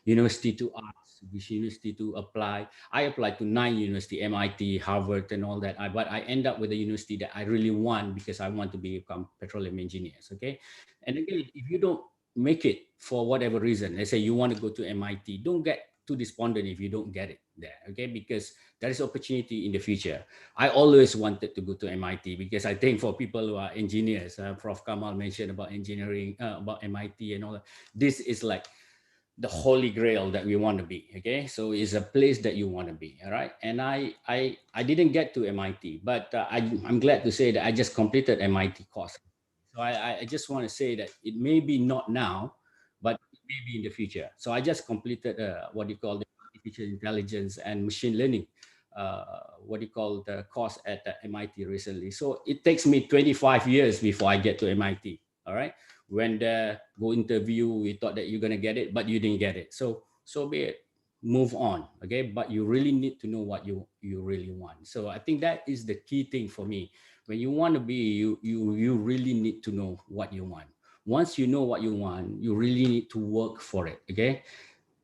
university to ask, which university to apply. I applied to 9 universities, MIT, Harvard, and all that. But I end up with a university that I really want, because I want to become petroleum engineers. Okay, and again, if you don't make it for whatever reason, let's say you want to go to MIT, don't get too despondent if you don't get it there. Okay, because there is opportunity in the future. I always wanted to go to MIT, because I think for people who are engineers, Prof. Kamal mentioned about engineering, about MIT and all that. This is like the holy grail that we want to be. Okay, so it's a place that you want to be. All right, and I didn't get to MIT, but I'm glad to say that I just completed MIT course. So I just want to say that it may be not now, but it may be in the future. So I just completed what you call the artificial intelligence and machine learning, what do you call the course at the MIT recently. So it takes me 25 years before I get to MIT. All right. When the go interview, we thought that you're going to get it, but you didn't get it. So be it. Move on. Okay. But you really need to know what you really want. So I think that is the key thing for me. When you want to be, you really need to know what you want. Once you know what you want, you really need to work for it. Okay.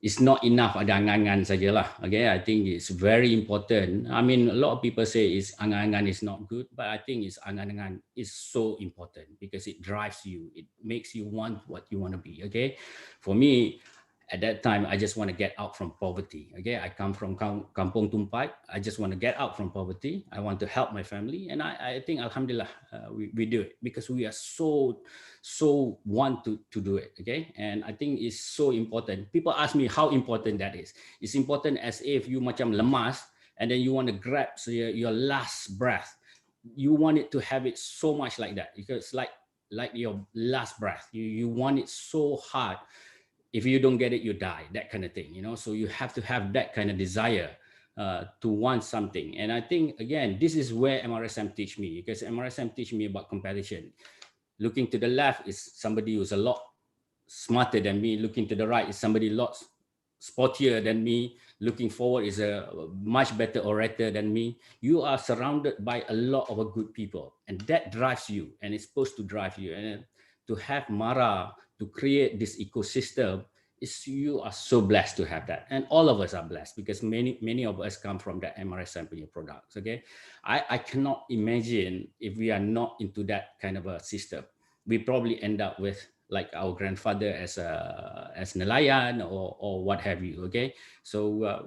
It's not enough ada angan-angan sajalah. Okay, I think it's very important. I mean, a lot of people say is angan-angan is not good, but I think it's angan-angan is so important because it drives you. It makes you want what you want to be. Okay, for me, at that time, I just want to get out from poverty. Okay, I come from Kampung Tumpai. I just want to get out from poverty. I want to help my family, and I think Alhamdulillah, we do it because we are so want to do it. Okay, and I think it's so important. People ask me how important that is. It's important as if you macam lemas and then you want to grab your last breath. You want it to have it so much like that because like your last breath. You want it so hard. If you don't get it, you die, that kind of thing, you know. So you have to have that kind of desire to want something. And I think, again, this is where MRSM teach me, because MRSM teach me about competition. Looking to the left is somebody who's a lot smarter than me. Looking to the right is somebody a lot sportier than me. Looking forward is a much better orator than me. You are surrounded by a lot of good people, and that drives you, and it's supposed to drive you. And to have Mara, to create this ecosystem, you are so blessed to have that. And all of us are blessed because many of us come from that MRSM products. Okay, I cannot imagine if we are not into that kind of a system. We probably end up with like our grandfather as nelayan or what have you. Okay, so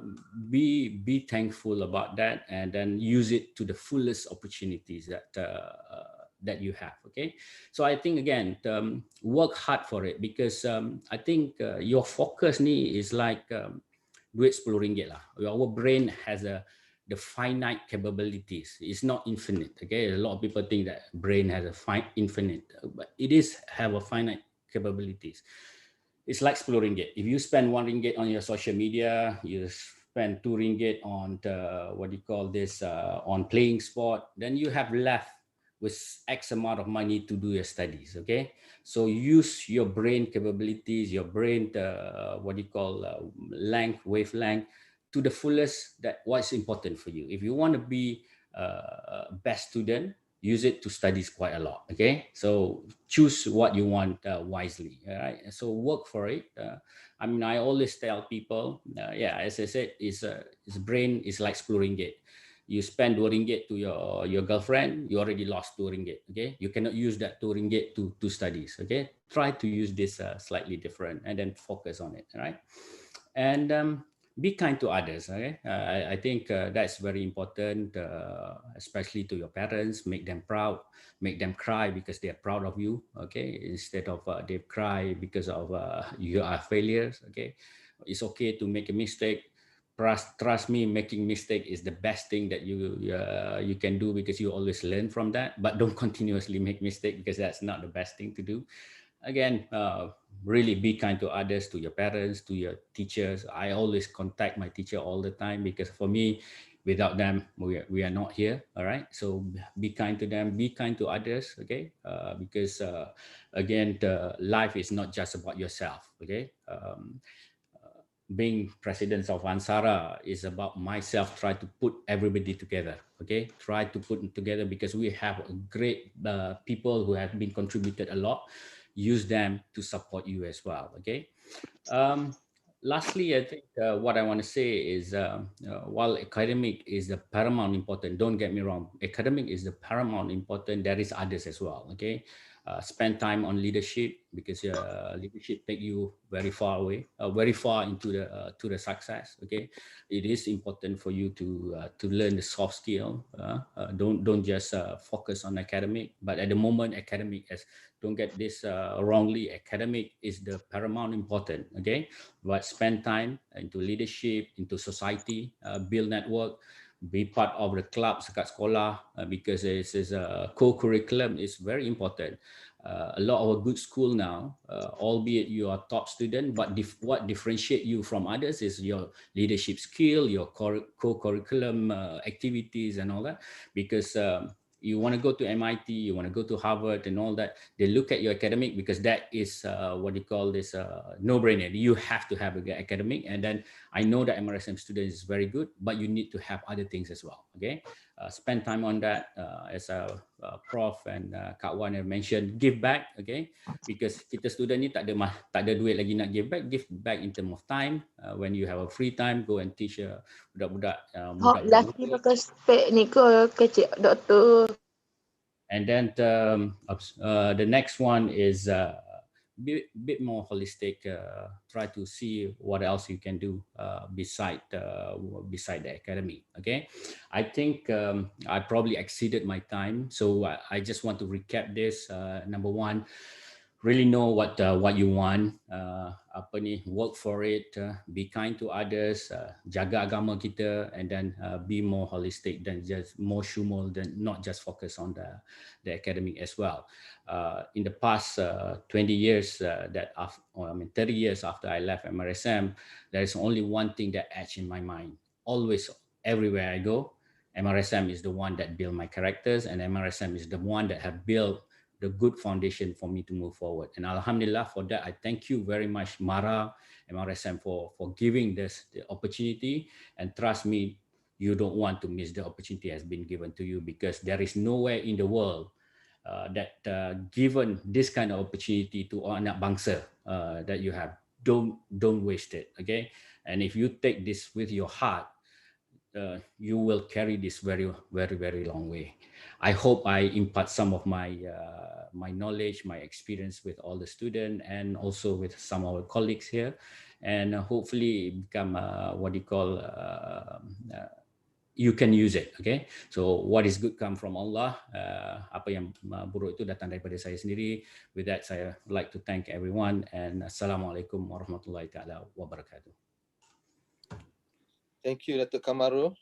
be thankful about that, and then use it to the fullest opportunities that you have. Okay, so I think again, work hard for it, because I think your focus is like duit RM10 lah. Our brain has the finite capabilities. It's not infinite. Okay, a lot of people think that brain has a infinite, but it is have a finite capabilities. It's like RM10. If you spend RM1 on your social media, you spend RM2 on the, what do you call this, on playing sport, then you have left with X amount of money to do your studies. Okay, so use your brain capabilities, your brain, what do you call, wavelength to the fullest. That what's important for you. If you want to be a best student, use it to study quite a lot. Okay, so choose what you want wisely. All right, so work for it. I mean, I always tell people, yeah, as I said, his brain is like RM10. You spend RM2 to your girlfriend, you already lost RM2. Okay, you cannot use that RM2 to studies. Okay, try to use this slightly different, and then focus on it. All right, and be kind to others. Okay, I think that's very important, especially to your parents. Make them proud, make them cry because they are proud of you. Okay, instead of they cry because of you are failures. Okay, it's okay to make a mistake. Trust me, making mistake is the best thing that you can do, because you always learn from that. But don't continuously make mistake, because that's not the best thing to do. Again, really be kind to others, to your parents, to your teachers. I always contact my teacher all the time, because for me, without them, we are not here. All right, so be kind to them, be kind to others. Okay, because again, the life is not just about yourself. Okay, being president of Ansara is about myself, try to put everybody together. Okay, try to put them together, because we have great people who have been contributed a lot. Use them to support you as well. Okay, lastly, I think what I want to say is, while academic is the paramount important, don't get me wrong, academic is the paramount important, there is others as well. Okay, spend time on leadership, because leadership take you very far away, very far into the to the success. Okay, it is important for you to learn the soft skill. Don't just focus on academic, but at the moment, academic, as don't get this wrongly, academic is the paramount important. Okay, but spend time into leadership, into society, build network, be part of the club dekat sekolah, because it's a co-curriculum is very important. a lot of a good school now, albeit you are top student, but what differentiate you from others is your leadership skill, your co-curriculum activities and all that. Because you want to go to MIT, you want to go to Harvard and all that, they look at your academic because that is what you call this no-brainer. You have to have a good academic. And then I know that MRSM student is very good, but you need to have other things as well. Okay, spend time on that. As a Prof and Kak Wan have mentioned, give back. Okay, because kita student ni tak ada duit lagi nak give back in terms of time. When you have a free time, go and teach budak-budak muda. Laki pakai spek ni ke kecil doktor. And then the next one is bit more holistic. Try to see what else you can do beside the academy. Okay, I think I probably exceeded my time, so I just want to recap this. Number one, really know what you want. Work for it. Be kind to others. Jaga agama kita, and then be more holistic than just more shumul, than not just focus on the academic as well. In the past 20 years, 30 years after I left MRSM, there is only one thing that etched in my mind. Always, everywhere I go, MRSM is the one that built my characters, and MRSM is the one that have built the good foundation for me to move forward. And Alhamdulillah for that, I thank you very much, Mara, MRSM, for giving this the opportunity. And trust me, you don't want to miss the opportunity has been given to you, because there is nowhere in the world that given this kind of opportunity to anak bangsa that you have. Don't waste it, okay? And if you take this with your heart, you will carry this very, very, very long way. I hope I impart some of my my knowledge, my experience with all the students, and also with some of our colleagues here, and hopefully become what you call you can use it. Okay, so what is good come from Allah. Apa yang buruk itu datang daripada saya sendiri. With that, saya like to thank everyone, and Assalamualaikum warahmatullahi taala wabarakatuh. Thank you, Datuk Kamaru.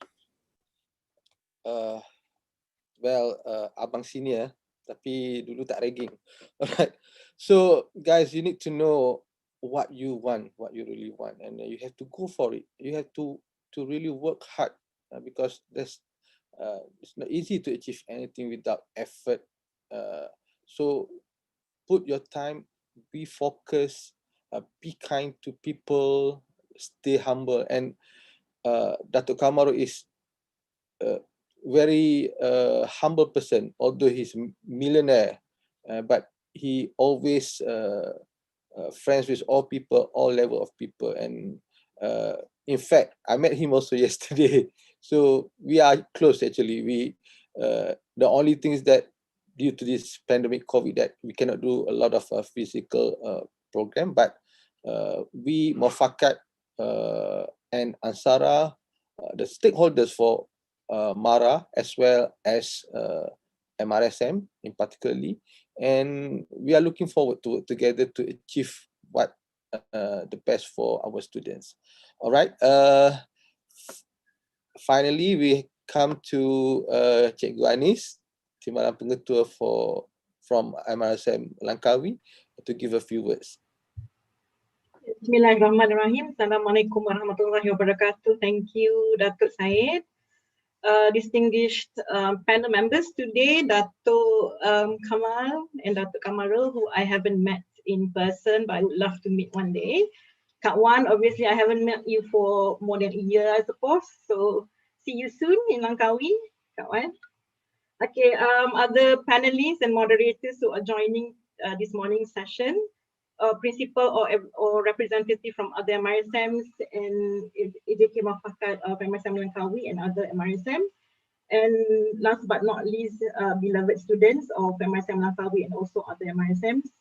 Abang senior, tapi dulu tak ragging. Alright. So guys, you need to know what you want, what you really want, and you have to go for it. You have to really work hard, because it's not easy to achieve anything without effort. So put your time, be focused, be kind to people, stay humble. And Datuk Kamaru is very humble person, although he's a millionaire, but he always friends with all people, all level of people. And in fact, I met him also yesterday, so we are close actually. We the only things that due to this pandemic COVID that we cannot do a lot of physical program, but we MUAFAKAT and Ansara, the stakeholders for Mara as well as MRSM in particularly, and we are looking forward to work together to achieve what the best for our students. All right. Finally, we come to Cikgu Anis, Timbalan Pengetua from MRSM Langkawi, to give a few words. Bismillahirrahmanirrahim. Assalamualaikum warahmatullahi wabarakatuh. Thank you, Datuk Syed. Distinguished panel members today, Datuk Kamal and Datuk Kamarul, who I haven't met in person, but I would love to meet one day. Kak Wan, obviously I haven't met you for more than a year, I suppose. So see you soon in Langkawi, Kak Wan. Okay, other panelists and moderators who are joining this morning's session, principal or representative from other MRSMs and EJK MUAFAKAT of MRSM Langkawi and other MRSMs. And last but not least, beloved students of MRSM Langkawi and also other MRSMs.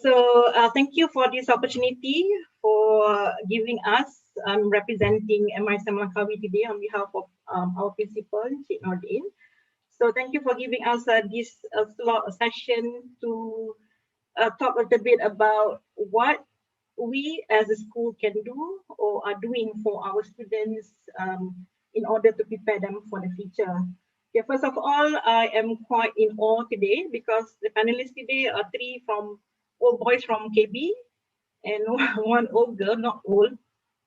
So thank you for this opportunity for giving us, representing MRSM Langkawi today on behalf of our principal, Cik Nordin. So thank you for giving us this session to talk a little bit about what we as a school can do or are doing for our students in order to prepare them for the future. Okay, first of all, I am quite in awe today because the panelists today are three from old boys from KB and one old girl, not old,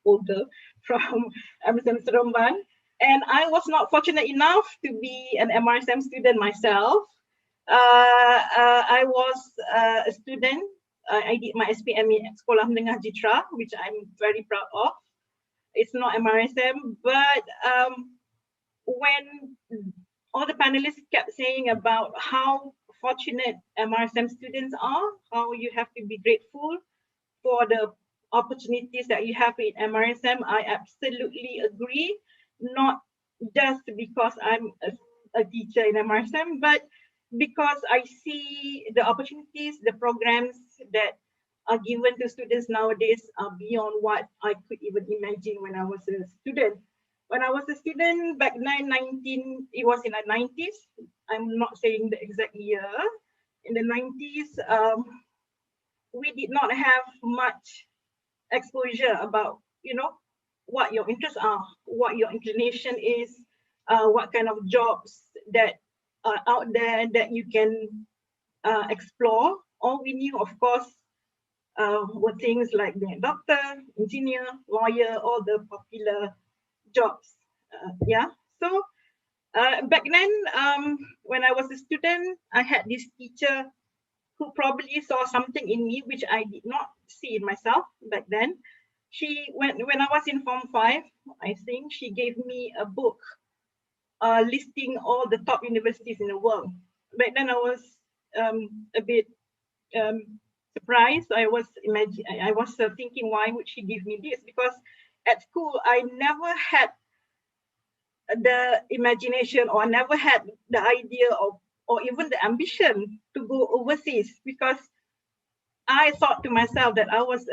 older from MSM Seremban. And I was not fortunate enough to be an MRSM student myself. I was a student. I did my SPM in Sekolah Menengah Jitra, which I'm very proud of. It's not MRSM, but when all the panelists kept saying about how fortunate MRSM students are, how you have to be grateful for the opportunities that you have in MRSM, I absolutely agree. Not just because I'm a teacher in MRSM, but because I see the opportunities, the programs that are given to students nowadays are beyond what I could even imagine when I was a student. When I was a student back then, it was in the 90s. I'm not saying the exact year. In the 90s, we did not have much exposure about, what your interests are, what your inclination is, what kind of jobs that are out there that you can explore. All we knew, of course, were things like being a doctor, engineer, lawyer, all the popular jobs. So back then, when I was a student, I had this teacher who probably saw something in me which I did not see in myself back then. When I was in Form 5, I think she gave me a book listing all the top universities in the world. Back then I was a bit surprised. I was thinking, why would she give me this? Because at school I never had the imagination, or never had the idea of, or even the ambition to go overseas, because I thought to myself that I was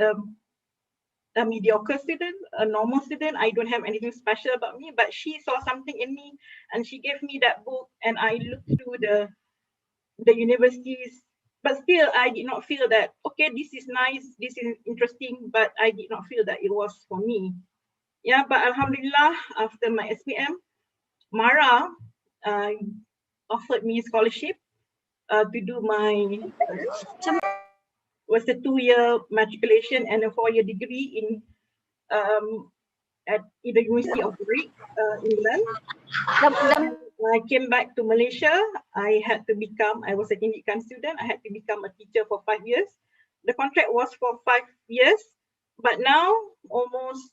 a mediocre student, a normal student. I don't have anything special about me, but she saw something in me and she gave me that book, and I looked through the universities, but still I did not feel that, okay, this is nice, this is interesting, but I did not feel that it was for me. Yeah, but Alhamdulillah, after my SPM, Mara offered me a scholarship to do my was a 2-year matriculation and a 4-year degree in at the University of Warwick, England. I came back to Malaysia. I was a Pendidikan student. I had to become a teacher for 5 years. The contract was for 5 years, but now, almost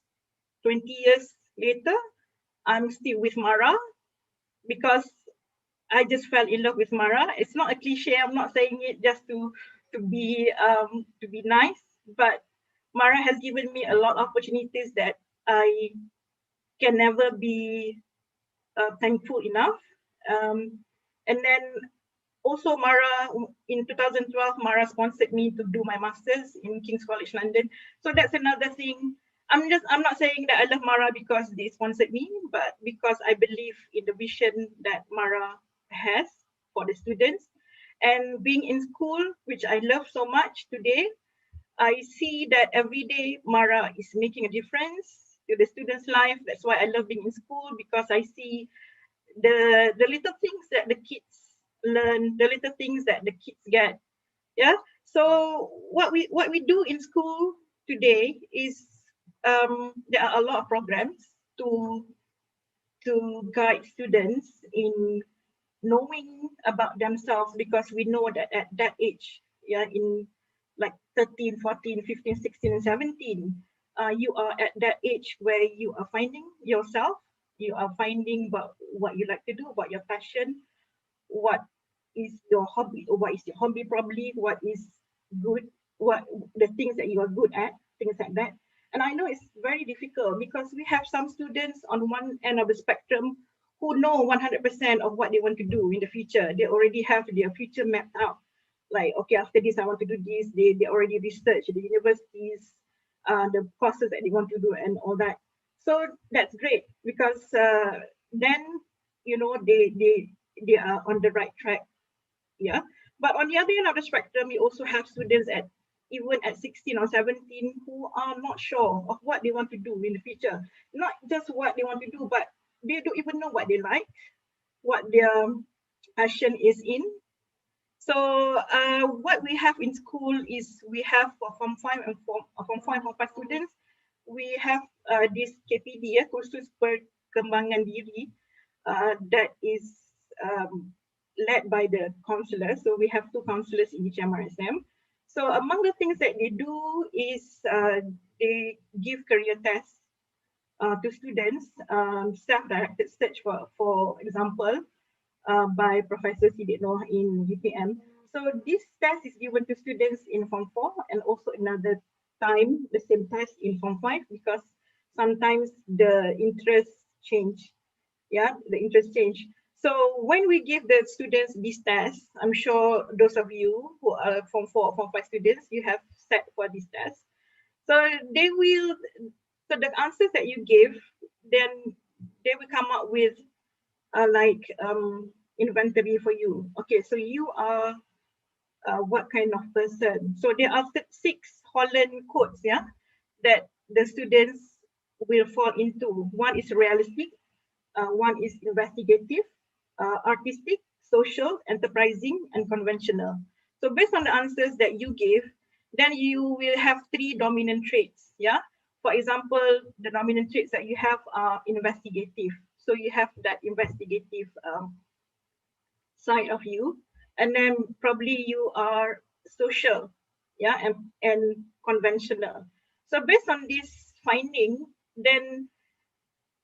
20 years later, I'm still with Mara because I just fell in love with Mara. It's not a cliche. I'm not saying it just to be nice, but Mara has given me a lot of opportunities that I can never be thankful enough. And then also Mara, in 2012, Mara sponsored me to do my master's in King's College London. So that's another thing. I'm not saying that I love Mara because they sponsored me, but because I believe in the vision that Mara has for the students. And being in school, which I love so much today, I see that every day Mara is making a difference to the students' life. That's why I love being in school, because I see the little things that the kids learn, the little things that the kids get. Yeah. So what we do in school today is there are a lot of programs to guide students in knowing about themselves, because we know that at that age, yeah, in like 13, 14, 15, 16, and 17, you are at that age where you are finding yourself, you are finding about what you like to do, what your passion, what is your hobby, or what is your hobby probably, what is good, what the things that you are good at, things like that. And I know it's very difficult because we have some students on one end of the spectrum who know 100% of what they want to do in the future. They already have their future mapped out. Like, okay, after this, I want to do this. They already research the universities, the courses that they want to do and all that. So that's great, because then, you know, they are on the right track. Yeah. But on the other end of the spectrum, we also have students even at 16 or 17 who are not sure of what they want to do in the future. Not just what they want to do, but they don't even know what they like. what their passion is in. So what we have in school is we have for Form 5 and Form 5 students, we have this KPD, Kursus Perkembangan Diri, that is led by the counselors. So we have 2 counselors in each MRSM. So among the things that they do is they give career tests to students, self-directed search, for example, by Professor Sidik Noor in UPM. So this test is given to students in Form 4 and also another time the same test in Form 5 because sometimes the interests change. Yeah, the interest change. So when we give the students these tests, I'm sure those of you who are Form 4 or Form 5 students, you have set for this test. So they will, so the answers that you give, then they will come up with like inventory for you. Okay, so you are what kind of person? So there are 6 Holland codes, yeah, that the students will fall into. One is realistic, one is investigative, artistic, social, enterprising, and conventional. So based on the answers that you give, then you will have 3 dominant traits, yeah. For example, the dominant traits that you have are investigative. So you have that investigative side of you, and then probably you are social, yeah, and conventional. So based on this finding, then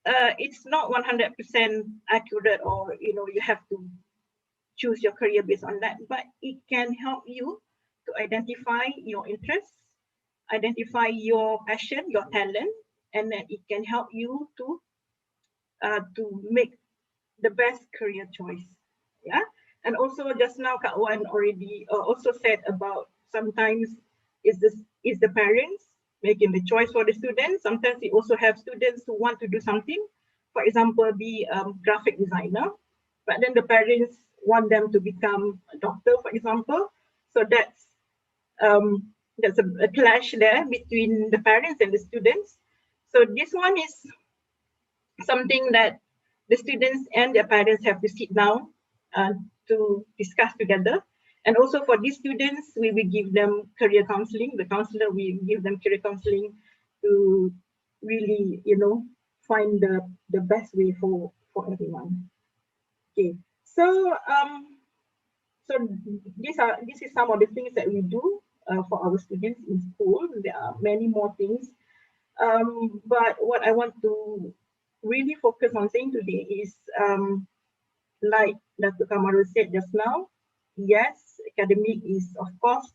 it's not 100% accurate, or you have to choose your career based on that, but it can help you to identify your interests, identify your passion, your talent, and then it can help you to make the best career choice. Yeah, and also just now Kak Wan already also said about sometimes is the parents making the choice for the students. Sometimes we also have students who want to do something, for example, be graphic designer, but then the parents want them to become a doctor, for example. So that's a clash there between the parents and the students. So this one is something that the students and their parents have to sit down to discuss together. And also for these students, we will give them career counseling. The counselor will give them career counseling to really, find the best way for everyone. Okay, so this is some of the things that we do for our students in school. There are many more things. But what I want to really focus on saying today is, like Dr. Kamaru said just now, yes, academic is of course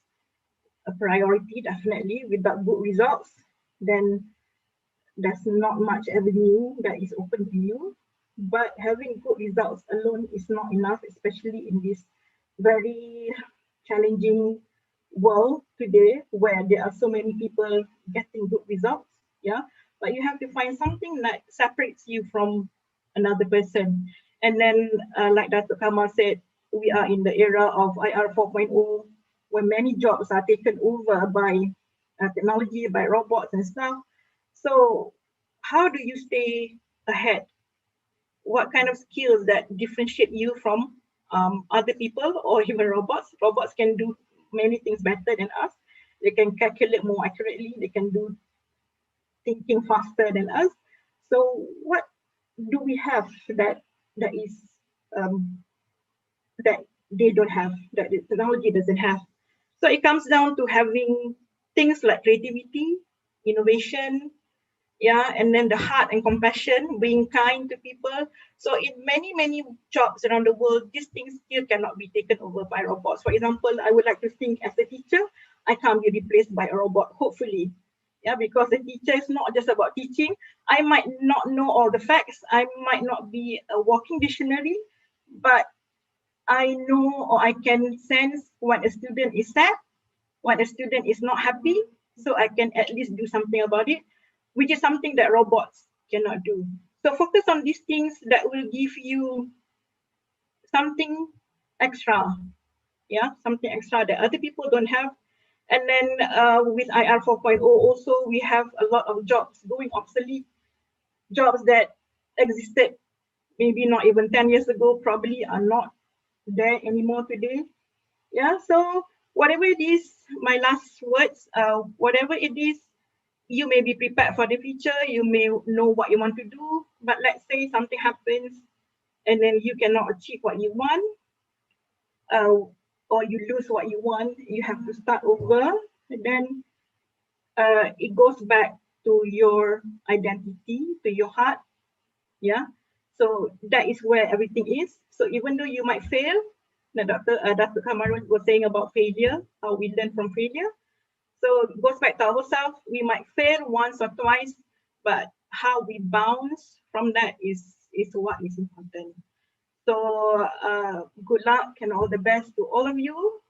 a priority, definitely. Without good results, then there's not much avenue that is open to you. But having good results alone is not enough, especially in this very challenging world today where there are so many people getting good results. Yeah, but you have to find something that separates you from another person. And then like Dr. Kamal said, we are in the era of IR 4.0 where many jobs are taken over by technology, by robots and stuff. So how do you stay ahead? What kind of skills that differentiate you from other people or even robots? Robots can do many things better than us. They can calculate more accurately. They can do thinking faster than us. So what do we have that is that they don't have, that the technology doesn't have? So it comes down to having things like creativity, innovation, yeah, and then the heart and compassion, being kind to people. So in many jobs around the world, these things still cannot be taken over by robots. For example, I would like to think as a teacher, I can't be replaced by a robot, hopefully. Yeah, because a teacher is not just about teaching. I might not know all the facts. I might not be a walking dictionary, but I know, or I can sense when a student is sad, when a student is not happy, so I can at least do something about it, which is something that robots cannot do. So focus on these things that will give you something extra, yeah, something extra that other people don't have. And then with IR 4.0 also, we have a lot of jobs going obsolete, jobs that existed maybe not even 10 years ago, probably are not there anymore today. Yeah, so whatever it is, my last words, whatever it is, you may be prepared for the future, you may know what you want to do, but let's say something happens and then you cannot achieve what you want, or you lose what you want, you have to start over, and then it goes back to your identity, to your heart. Yeah, so that is where everything is. So even though you might fail, the Dr. Kamarul was saying about failure, how we learn from failure. So it goes back to ourselves. We might fail once or twice, but how we bounce from that is what is important. So good luck and all the best to all of you.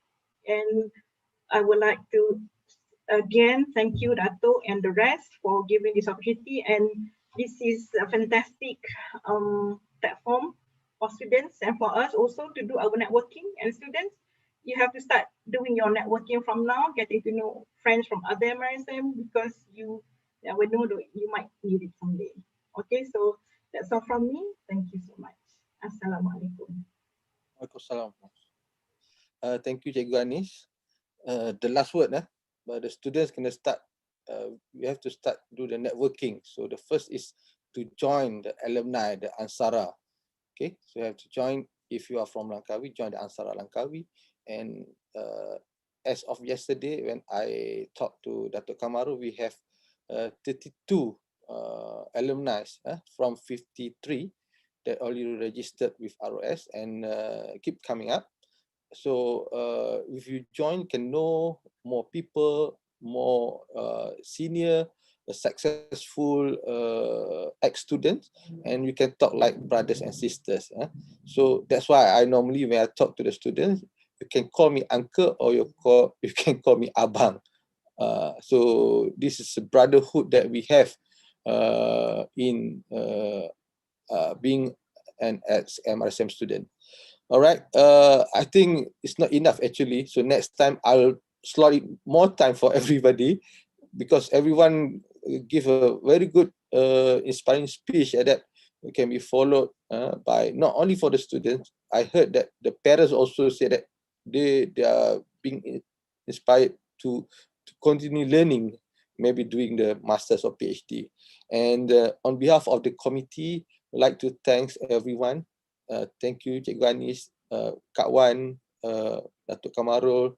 And I would like to again thank you, Dato, and the rest for giving this opportunity. And this is a fantastic platform for students and for us also to do our networking. And students, you have to start doing your networking from now, getting to know friends from other MRSM, because you never know that you might need it someday. Okay, so that's all from me. Thank you so much. Assalamualaikum. Waalaikumsalam. Thank you, Cikgu Anis. The last word, but the students can start. We have to start do the networking. So the first is to join the alumni, the Ansara. Okay, so you have to join. If you are from Langkawi, join the Ansara Langkawi. And as of yesterday, when I talked to Dr. Kamaru, we have 32 alumni from 53 that already registered with ROS and keep coming up. So if you join, you can know more people, more senior, successful ex-students, and you can talk like brothers and sisters. So that's why I normally, when I talk to the students, you can call me uncle or you can call me abang. So this is a brotherhood that we have in being an ex-MRSM student. All right, I think it's not enough actually. So next time I'll slot it more time for everybody, because everyone give a very good inspiring speech that can be followed by not only for the students. I heard that the parents also say that they are being inspired to continue learning, maybe doing the masters or PhD. And on behalf of the committee, I'd like to thank everyone. Thank you, Cikgu Anis, Kak Wan, Datuk Kamarul,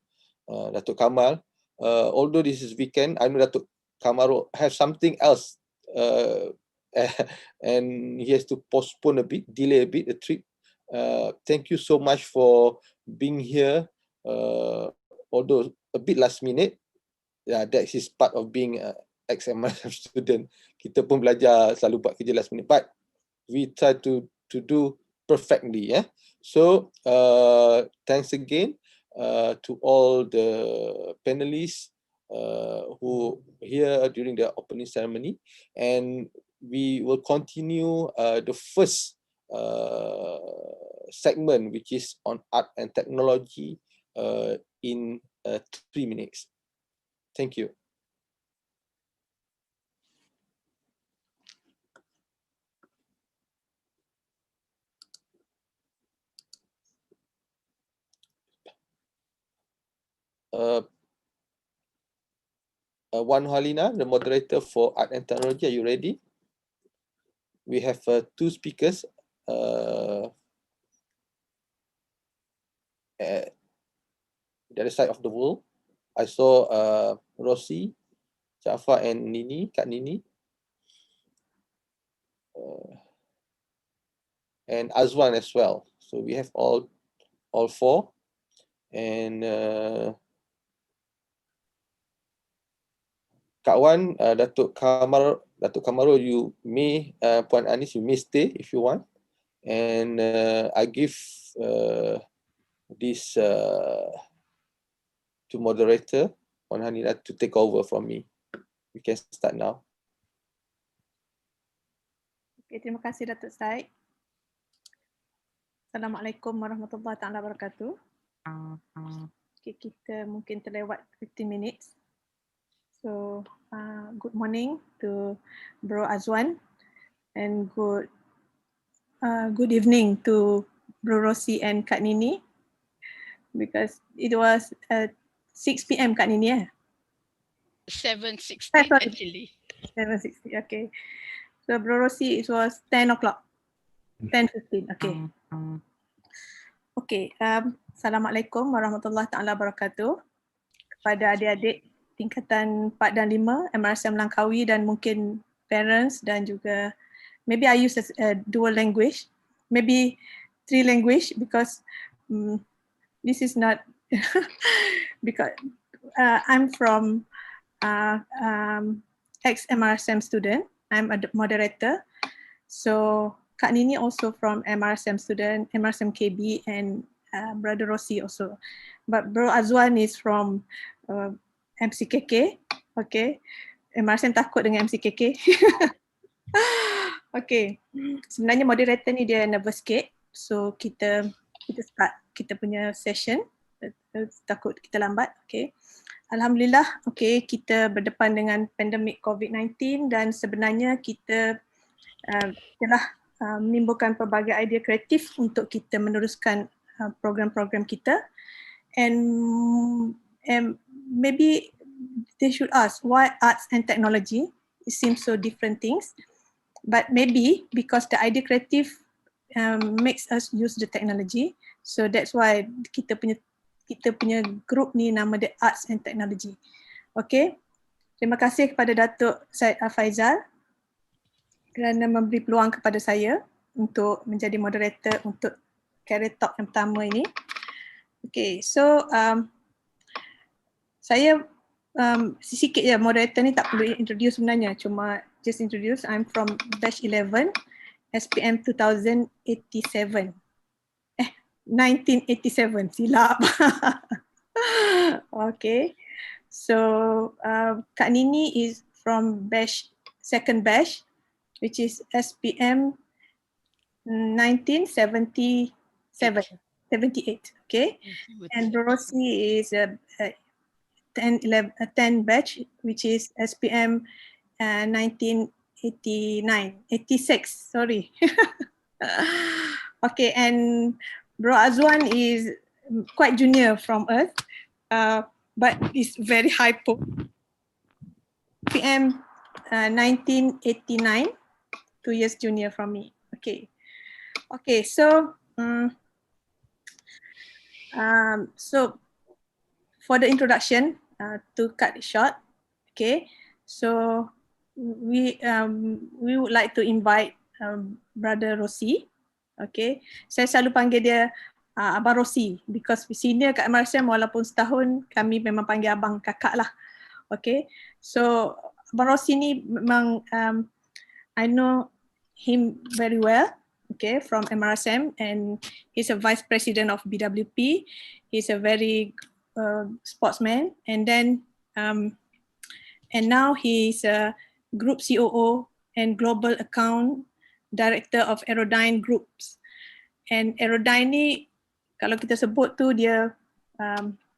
Datuk Kamal. Although this is weekend, I know Datuk Kamarul have something else, and he has to postpone a bit, delay a bit the trip. Thank you so much for being here, although a bit last minute. Yeah, that is part of being an ex-MRSM student. Kita pun belajar selalu buat kerja last minute, but we try to do perfectly. So thanks again to all the panelists who here during the opening ceremony, and we will continue the first segment, which is on art and technology, in 3 minutes. Thank you. Wan Halina, the moderator for Art and Technology, are you ready? We have 2 speakers at the other side of the world. I saw Rosie, Jafar, and Nini, Kak Nini, and Azwan as well. So we have all 4, and Kak Wan, Datuk Kamarul, you may, Puan Anis, you may stay if you want, and I give this to moderator Puan Hanila to take over from me. We can start now. Okay, terima kasih Datuk Said. Assalamualaikum warahmatullahi taala wabarakatuh. Okay, kita mungkin terlewat 15 minutes. So, good morning to Bro Azwan, and good good evening to Bro Rossi and Kak Nini, because it was 6 p.m. Kak Nini, eh? 7:16 actually. 7:60, okay. So Bro Rossi, it was 10 o'clock, 10:15, okay. Okay, Assalamualaikum warahmatullahi taala wabarakatuh kepada adik-adik tingkatan 4 dan 5 MRSM Langkawi dan mungkin parents dan juga maybe I use a dual language, maybe 3 language because this is not because I'm from ex-MRSM student. I'm a moderator. So Kak Nini also from MRSM student, MRSM KB, and Brother Rossi also. But Bro Azwan is from MCKK. Okay, MRSM takut dengan MCKK. Okay, sebenarnya moderator ni dia nervous sikit. So kita start kita punya session. Takut kita lambat. Okay. Alhamdulillah, okay, kita berdepan dengan pandemik COVID-19 dan sebenarnya kita telah menimbulkan pelbagai idea kreatif untuk kita meneruskan program-program kita, and maybe they should ask why arts and technology. It seems so different things, but maybe because the idea creative makes us use the technology, so that's why kita punya group ni nama dia Arts and Technology. Okay, terima kasih kepada Datuk Syed Faizal kerana memberi peluang kepada saya untuk menjadi moderator untuk career talk yang pertama ini. Okay, so saya sikit je, moderator ni tak perlu introduce sebenarnya, cuma just introduce. I'm from batch 11, SPM 2087. 1987, silap. Okay, so Kak Nini is from batch, second batch, which is SPM 1978, okay? And Rossi is a 10 batch, which is SPM 1986, sorry. Okay, and Bro Azwan is quite junior from us, but is very hypo. SPM 1989, 2 years junior from me. Okay, okay. So, so for the introduction, to cut it short, okay. So we would like to invite Brother Rossi. Okay, saya selalu panggil dia Abang Rossi because senior kat MRSM, walaupun setahun kami memang panggil abang, kakak lah. Okay, so Abang Rossi ni memang I know him very well, okay, from MRSM, and he's a vice president of BWP. He's a very sportsman, and then and now he's a group COO and global account director of Aerodyne Groups. And Aerodyne ni kalau kita sebut tu dia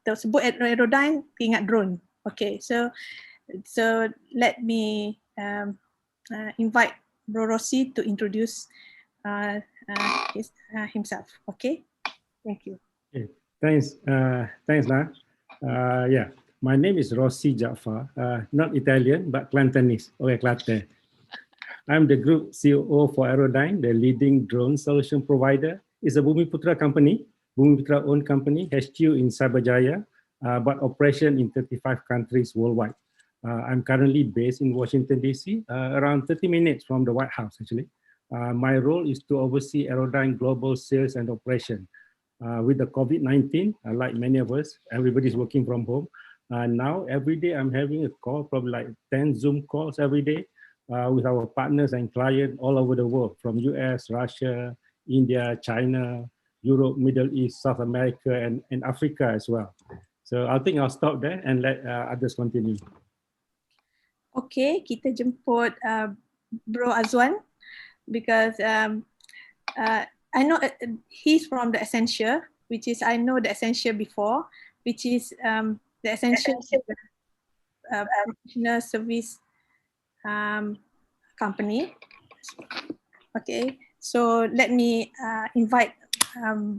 sebut Aerodyne ingat drone. Okay, so let me invite Bro Rossi to introduce himself. Okay, thank you. Okay. Thanks, Nah. Yeah, my name is Rossi Jaafar, not Italian but Clantonese. Okay, Clate. I'm the group COO for Aerodyne, the leading drone solution provider. It's a Bumiputra company, Bumiputra owned company, HQ in Cyberjaya, but operation in 35 countries worldwide. I'm currently based in Washington, DC, around 30 minutes from the White House, actually. My role is to oversee Aerodyne global sales and operation. With the COVID-19, like many of us, everybody's working from home. Now, every day I'm having a call, probably like 10 Zoom calls every day with our partners and clients all over the world, from US, Russia, India, China, Europe, Middle East, South America, and Africa as well. So I think I'll stop there and let others continue. Okay, kita jemput Bro Azwan because I know he's from the Essential, which is I know the Essential before, which is the Essential professional service company. Okay, So let me invite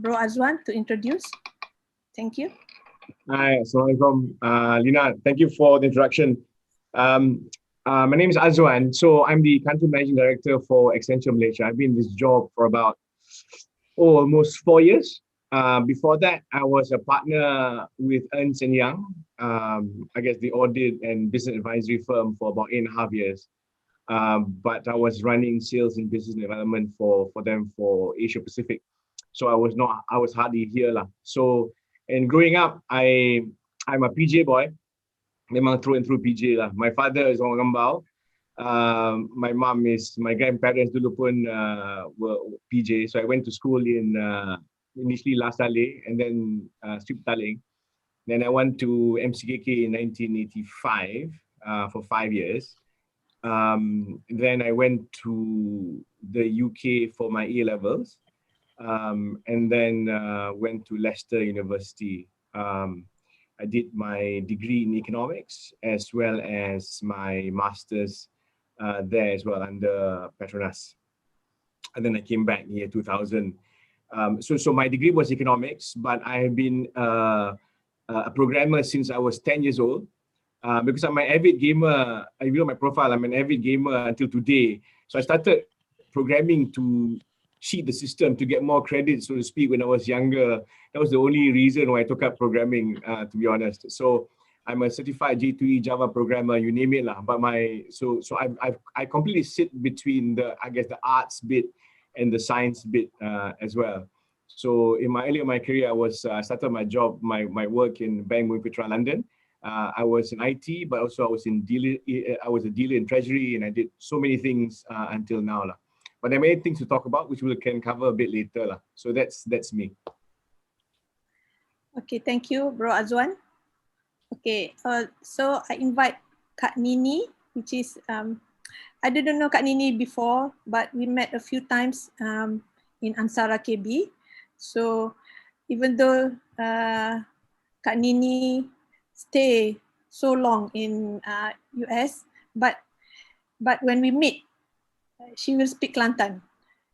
Bro Azwan to introduce. Thank you. Hi, Assalamualaikum. Lina, thank you for the introduction. My name is Azwan. So I'm the country managing director for Accenture Malaysia. I've been in this job for about almost 4 years. Before that, I was a partner with Ernst & Young, I guess the audit and business advisory firm for about 8.5 years. But I was running sales and business development for them for Asia Pacific. So I was hardly here lah. So, and growing up, I'm a PJ boy, memang through and through PJ lah. My father is orang Gambau. My grandparents dulu pun were PJ. So I went to school in initially La Salle and then Strip Taling. Then I went to MCKK in 1985 for 5 years. Then I went to the UK for my A-levels. And then went to Leicester University. I did my degree in economics as well as my master's there as well under Petronas. And then I came back in year 2000. So my degree was economics, but I have been a programmer since I was 10 years old. Because I'm an avid gamer, if you know my profile, I'm an avid gamer until today. So I started programming to cheat the system to get more credit, so to speak, when I was younger. That was the only reason why I took up programming, to be honest. So I'm a certified J2E Java programmer, you name it lah. But I completely sit between the arts bit and the science bit as well. So in my earlier my career, I started my job, my work in Bank Muir Petra London. I was in IT, but also I was a dealer in treasury, and I did so many things until now lah. But there are many things to talk about, which we can cover a bit later lah. So that's me. Okay, thank you, Bro Azwan. Okay, so I invite Kak Nini, which is I didn't know Kak Nini before, but we met a few times in Ansara KB. So even though Kak Nini stay so long in US, but when we meet, she will speak Kelantan.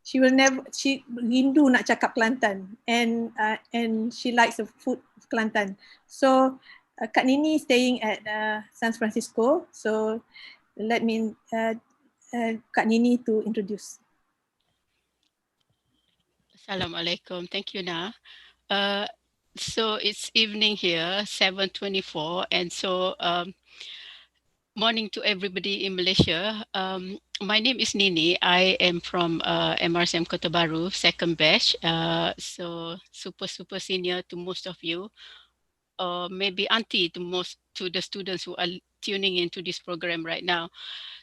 She rindu nak cakap Kelantan, and she likes the food of Kelantan. So Kak Nini staying at San Francisco. So let me Kak Nini to introduce. Assalamualaikum. Thank you, Na. So it's evening here, 7:24, and so morning to everybody in Malaysia. My name is Nini. I am from MRSM Kota Baru, second batch. So super senior to most of you, or maybe auntie to the students who are tuning into this program right now.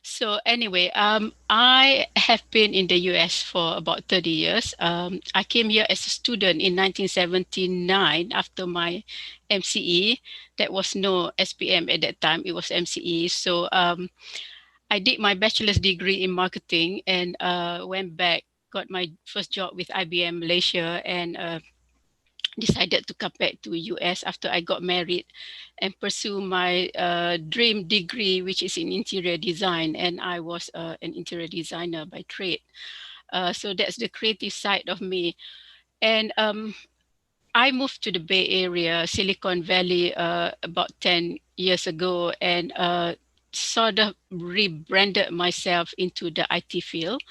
So anyway, I have been in the US for about 30 years. I came here as a student in 1979 after my MCE. That was no SPM at that time, it was MCE. So I did my bachelor's degree in marketing and went back, got my first job with IBM Malaysia, and decided to come back to US after I got married and pursue my dream degree, which is in interior design. And I was an interior designer by trade. So that's the creative side of me. And I moved to the Bay Area, Silicon Valley, about 10 years ago, and sort of rebranded myself into the IT field.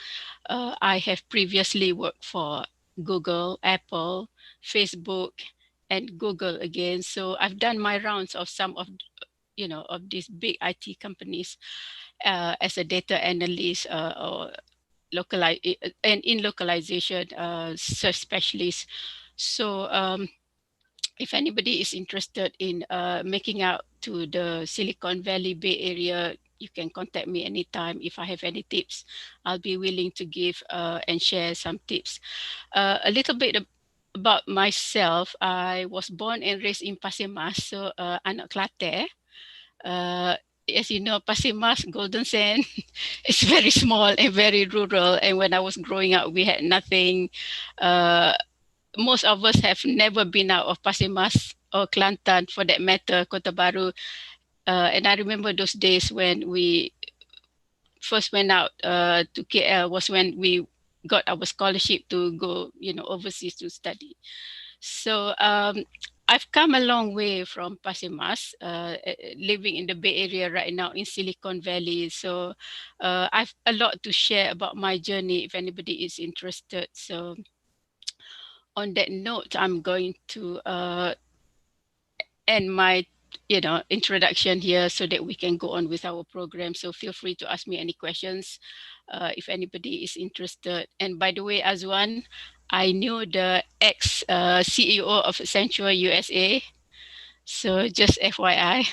I have previously worked for Google, Apple, Facebook, and Google again. So I've done my rounds of some of these big IT companies as a data analyst or in localization search specialist. So if anybody is interested in making out to the Silicon Valley Bay Area, you can contact me anytime. If I have any tips, I'll be willing to give and share some tips. A little bit about myself. I was born and raised in Pasir Mas, so anak Kelantan. As you know, Pasir Mas, Golden Sand, it's very small and very rural. And when I was growing up, we had nothing. Most of us have never been out of Pasir Mas or Kelantan, for that matter, Kota Baru. And I remember those days when we first went out to KL was when we got our scholarship to go, overseas to study. So I've come a long way from Pasir Mas, living in the Bay Area right now in Silicon Valley. So I've a lot to share about my journey if anybody is interested. So on that note, I'm going to end my introduction here so that we can go on with our program. So feel free to ask me any questions if anybody is interested. And by the way, Azwan, I knew the ex CEO of Accenture USA. So just FYI.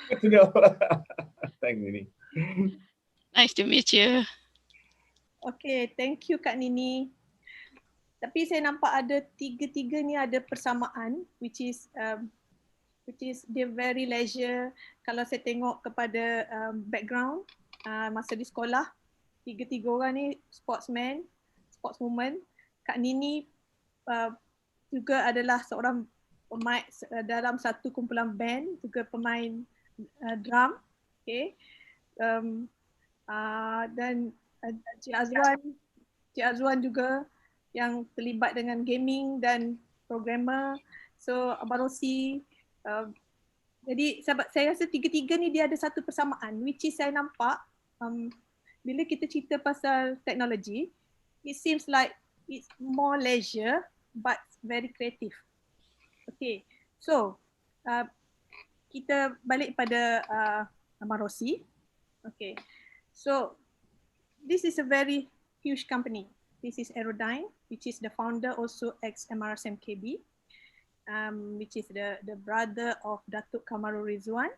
Good to know. Thanks, Nini. Nice to meet you. Okay, thank you Kak Nini. Tapi saya nampak ada tiga-tiga ni ada persamaan, which is dia very leisure. Kalau saya tengok kepada background masa di sekolah, tiga-tiga orang ni sportswoman. Kak Nini juga adalah seorang pemain dalam satu kumpulan band, juga pemain drum. Okay. Dan Cik Azwan juga yang terlibat dengan gaming dan programmer. So Abang Rosi, jadi saya rasa tiga-tiga ni dia ada satu persamaan, which is saya nampak bila kita cerita pasal teknologi, it seems like it's more leisure but very creative. Okay, so kita balik pada Abang Rosi. Okay, so this is a very huge company. This is Aerodyne, which is the founder also ex-MRSM KB, which is the brother of Datuk Kamarul Rizwan.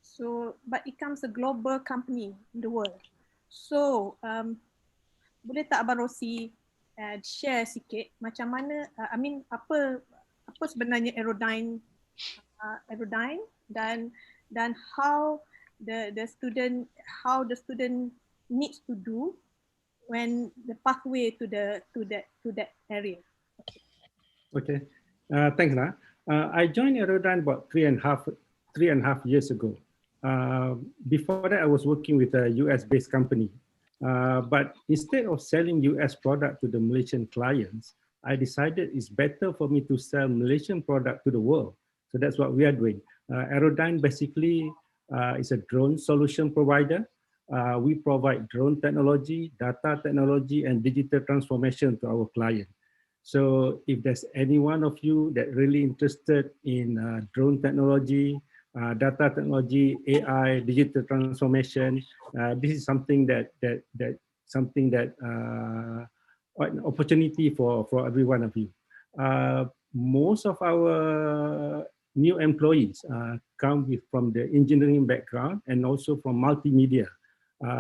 So, but it becomes a global company in the world. So, boleh tak Abang Rosi share sikit macam mana, apa sebenarnya Aerodyne dan how the student needs to do when the pathway to that area. Okay, thanks, Na. I joined Aerodyne about three and a half years ago. Before that, I was working with a US-based company. But instead of selling US product to the Malaysian clients, I decided it's better for me to sell Malaysian product to the world. So that's what we are doing. Aerodyne basically is a drone solution provider. We provide drone technology, data technology, and digital transformation to our client. So if there's any one of you that really interested in drone technology, data technology, AI, digital transformation, this is something an opportunity for every one of you. Most of our new employees come from the engineering background and also from multimedia.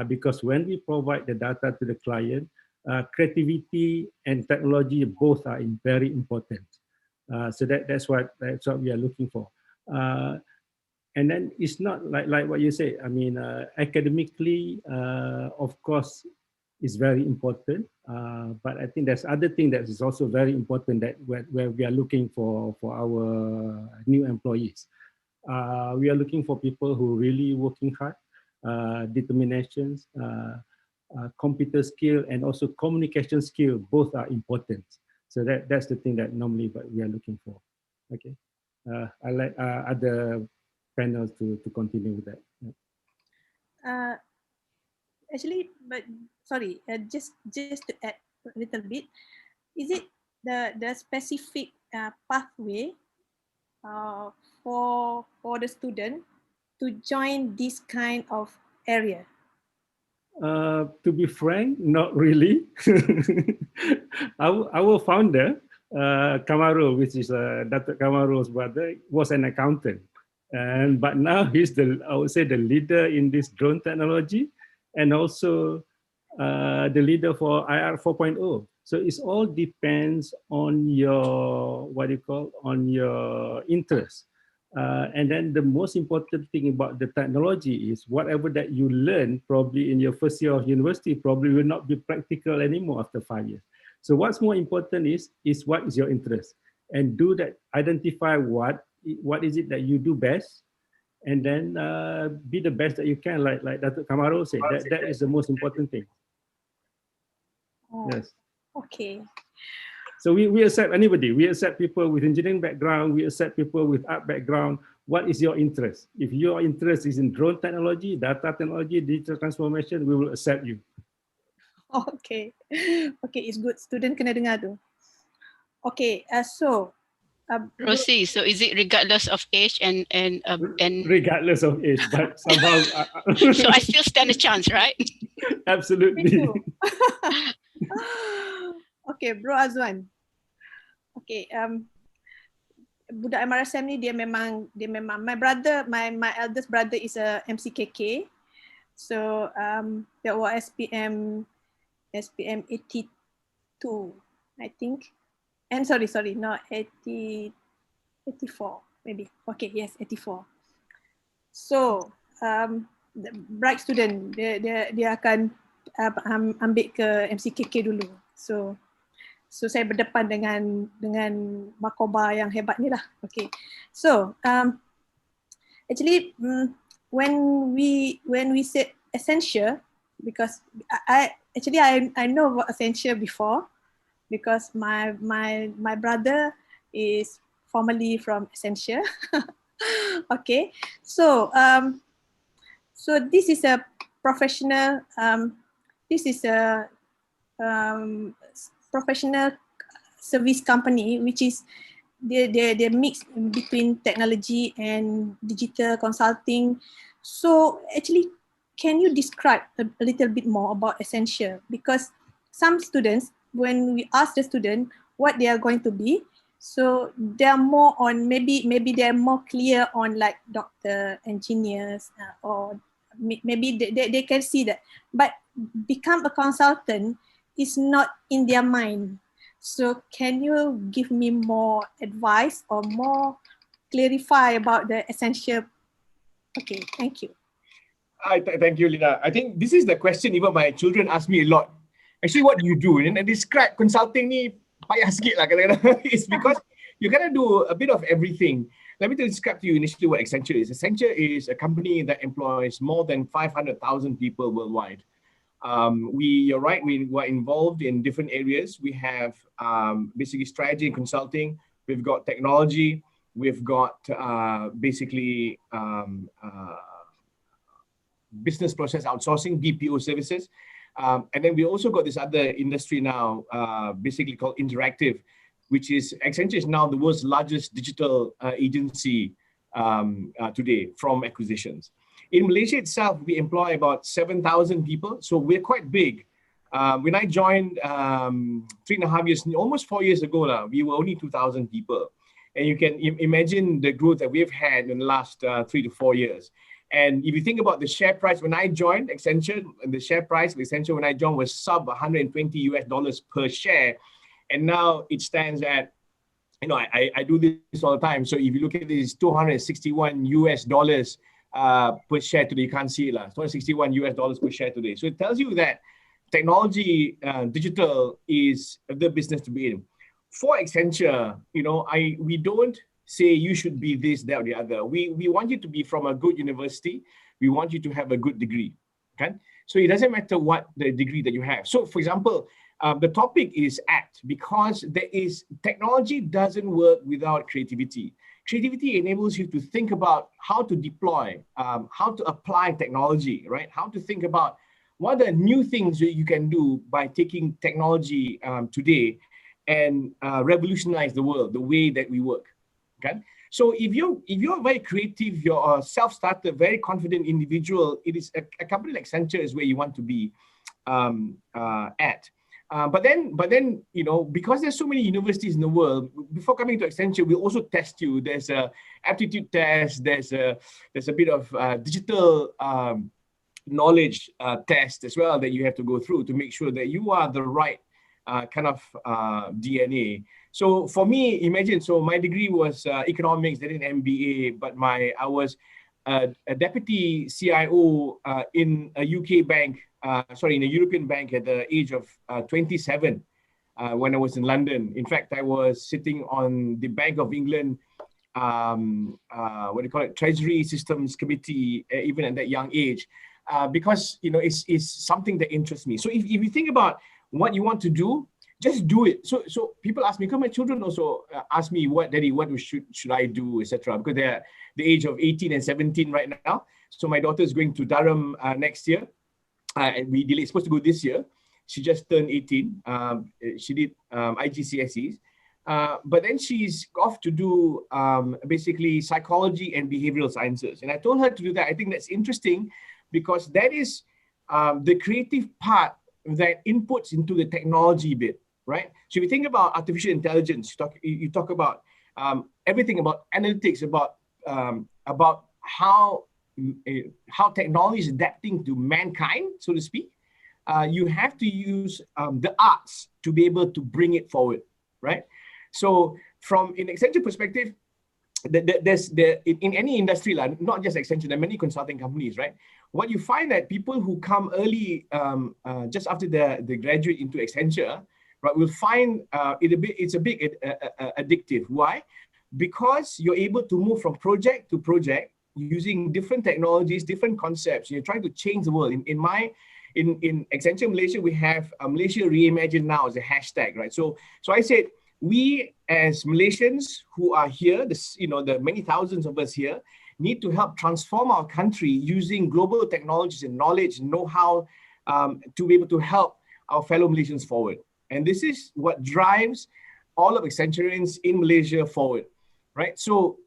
Because when we provide the data to the client, creativity and technology both are very important. So that's what we are looking for. And then it's not like what you say. I mean, academically, of course, is very important. But I think there's other thing that is also very important that where we are looking for our new employees. We are looking for people who really working hard. Determinations, computer skill, and also communication skill, both are important. So that's the thing that normally we are looking for. Okay, I like other panels to continue with that. Actually, but sorry, just to add a little bit, is it the specific pathway for the student to join this kind of area? To be frank, not really. Our founder, Kamarul, which is Datuk Kamarul's brother, was an accountant, but now he's I would say the leader in this drone technology, and also the leader for IR 4.0. So it all depends on your on your interest. And then the most important thing about the technology is whatever that you learn probably in your first year of university probably will not be practical anymore after 5 years. So what's more important is what is your interest, and do that, identify what is it that you do best, and then be the best that you can, like Datuk Kamaro said. That is the most important thing. Oh, Yes. okay. So we accept anybody. We accept people with engineering background. We accept people with art background. What is your interest? If your interest is in drone technology, data technology, digital transformation, we will accept you. Okay. Okay, it's good. Student kena dengar tu. Okay, Rosie, so is it regardless of age and regardless of age, but somehow so I still stand a chance, right? Absolutely. Okay, Bro Azwan. Okay, budak MRSM ni dia memang my brother, my eldest brother is a MCKK. So that was SPM 82, I think. And sorry, not 84 maybe. Okay, yes, 84. So the bright student, dia akan ambil ke MCKK dulu. So saya berdepan dengan Makoba yang hebat ni lah. Okay. So actually when we said essential, because I know about essential before, because my brother is formerly from Essential. Okay. So so this is a professional professional service company, which is they mix between technology and digital consulting. So actually, can you describe a little bit more about Essential? Because some students, when we ask the student what they are going to be, so they are more on maybe they are more clear on like doctor, engineers, or maybe they can see that, but become a consultant is not in their mind. So can you give me more advice or more clarify about the Essential? Okay, thank you. Thank you, Lina. I think this is the question even my children ask me a lot. Actually, what do you do? And describe consulting ni payah sikit lah kadang-kadang. It's because you gotta do a bit of everything. Let me describe to you initially what Accenture is. Accenture is a company that employs more than 500,000 people worldwide. You're right, we were involved in different areas. We have basically strategy and consulting. We've got technology. We've got basically business process outsourcing, BPO services. And then we also got this other industry now, basically called interactive, which is Accenture is now the world's largest digital agency today from acquisitions. In Malaysia itself, we employ about 7,000 people, so we're quite big. When I joined 3.5 years, almost 4 years ago, we were only 2,000 people. And you can imagine the growth that we've had in the last 3 to 4 years. And if you think about the share price, when I joined Accenture, the share price of Accenture when I joined was sub $120 per share. And now it stands at, you know, I do this all the time. So if you look at this, $261 per share today. You can't see it, $261 per share today. So it tells you that technology, digital is the business to be in. For Accenture, you know, we don't say you should be this, that, or the other. We want you to be from a good university. We want you to have a good degree. Okay, so it doesn't matter what the degree that you have. So, for example, the topic is ACT, because technology doesn't work without creativity. Creativity enables you to think about how to deploy, how to apply technology, right? How to think about what are the new things that you can do by taking technology today and revolutionize the world, the way that we work. Okay, so if you're very creative, you're a self-starter, very confident individual, it is a company like Accenture is where you want to be at. But then, you know, because there's so many universities in the world, before coming to Accenture, we'll also test you. There's a aptitude test. There's a bit of digital knowledge test as well that you have to go through to make sure that you are the right kind of DNA. So for me, imagine, so my degree was economics, then an MBA, but I was a deputy CIO in a UK bank, in a European bank at the age of 27 when I was in London. In fact, I was sitting on the Bank of England what do you call it, Treasury Systems Committee, even at that young age, because it's something that interests me. So if you think about what you want to do, just do it. So people ask me, because my children also ask me, Daddy, what should I do, etc. Because they're the age of 18 and 17 right now. So my daughter is going to Durham next year. And we supposed to go this year. She just turned 18. She did IGCSEs. But then she's off to do basically psychology and behavioral sciences. And I told her to do that. I think that's interesting because that is the creative part that inputs into the technology bit, right? So if you think about artificial intelligence, you talk about everything about analytics, about how technology is adapting to mankind, so to speak. You have to use the arts to be able to bring it forward, right? So from an Accenture perspective, in any industry, not just Accenture, there are many consulting companies, right? What you find that people who come early, just after they graduate into Accenture, right, will find it's a bit addictive. Why? Because you're able to move from project to project using different technologies, different concepts. You're trying to change the world. In Accenture Malaysia, we have Malaysia Reimagined Now as a hashtag, right? So I said, we as Malaysians who are here, the many thousands of us here, need to help transform our country using global technologies and knowledge, know-how to be able to help our fellow Malaysians forward. And this is what drives all of Accenturians in Malaysia forward, right? So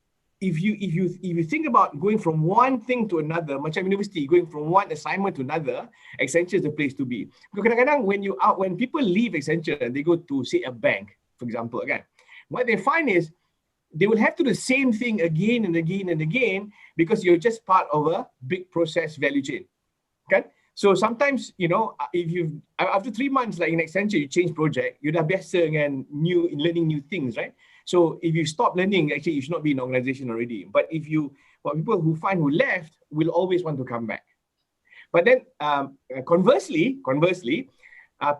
if you think about going from one thing to another, macam university, going from one assignment to another, Accenture is the place to be. Because kadang-kadang when people leave Accenture and they go to, say, a bank, for example, again, what they find is they will have to do the same thing again and again and again because you're just part of a big process value chain. Okay? So sometimes, if after 3 months, like in Accenture, you change project, you're biasa dengan learning new things, right? So if you stop learning, actually, you should not be in an organization already. But people who left will always want to come back. But then conversely,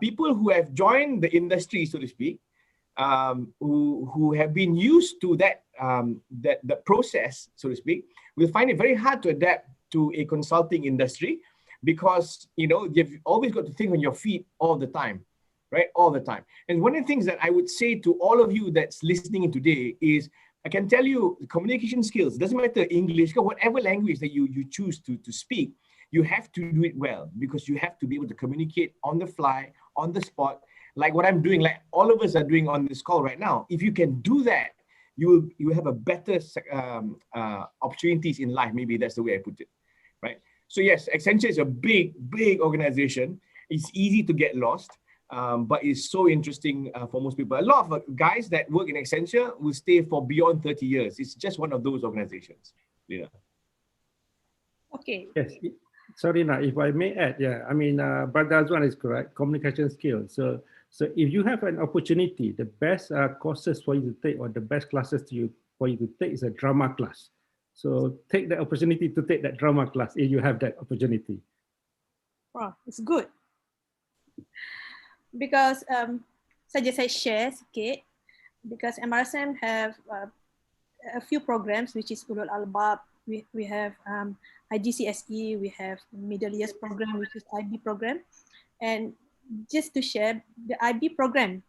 people who have joined the industry, so to speak, who have been used to that process, so to speak, will find it very hard to adapt to a consulting industry because you've always got to think on your feet all the time, right? All the time. And one of the things that I would say to all of you that's listening in today is, I can tell you communication skills, doesn't matter English, whatever language that you choose to speak, you have to do it well because you have to be able to communicate on the fly, on the spot, like what I'm doing, like all of us are doing on this call right now. If you can do that, you have a better opportunities in life. Maybe that's the way I put it, right? So yes, Accenture is a big organization. It's easy to get lost, but it's so interesting for most people. A lot of guys that work in Accenture will stay for beyond 30 years. It's just one of those organizations. Yeah. Okay. Yes. Sorry, if I may add, Brother Azwan is correct. Communication skills. So if you have an opportunity, the best courses for you to take or the best classes for you to take is a drama class. So take the opportunity to take that drama class if you have that opportunity. Wow, it's good. Because saya share sikit, because MRSM have a few programs, which is Ulul Albab. We have IGCSE, we have middle years program, which is IB program. And just to share, the IB program,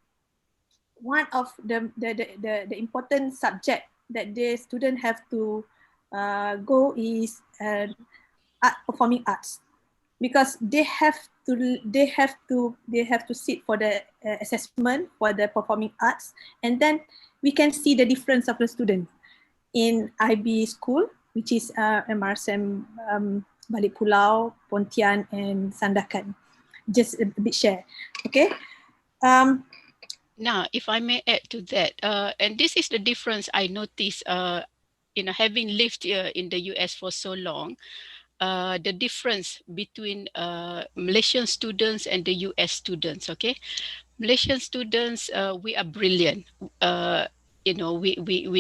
one of the important subject that the student have to go is performing arts, because they have to sit for the assessment for the performing arts, and then we can see the difference of the student in IB school, which is MRSM Balik Pulau, Pontian, and Sandakan. Just a bit share, okay? Now, if I may add to that, and this is the difference I noticed, having lived here in the US for so long, the difference between Malaysian students and the US students, okay? Malaysian students, we are brilliant. We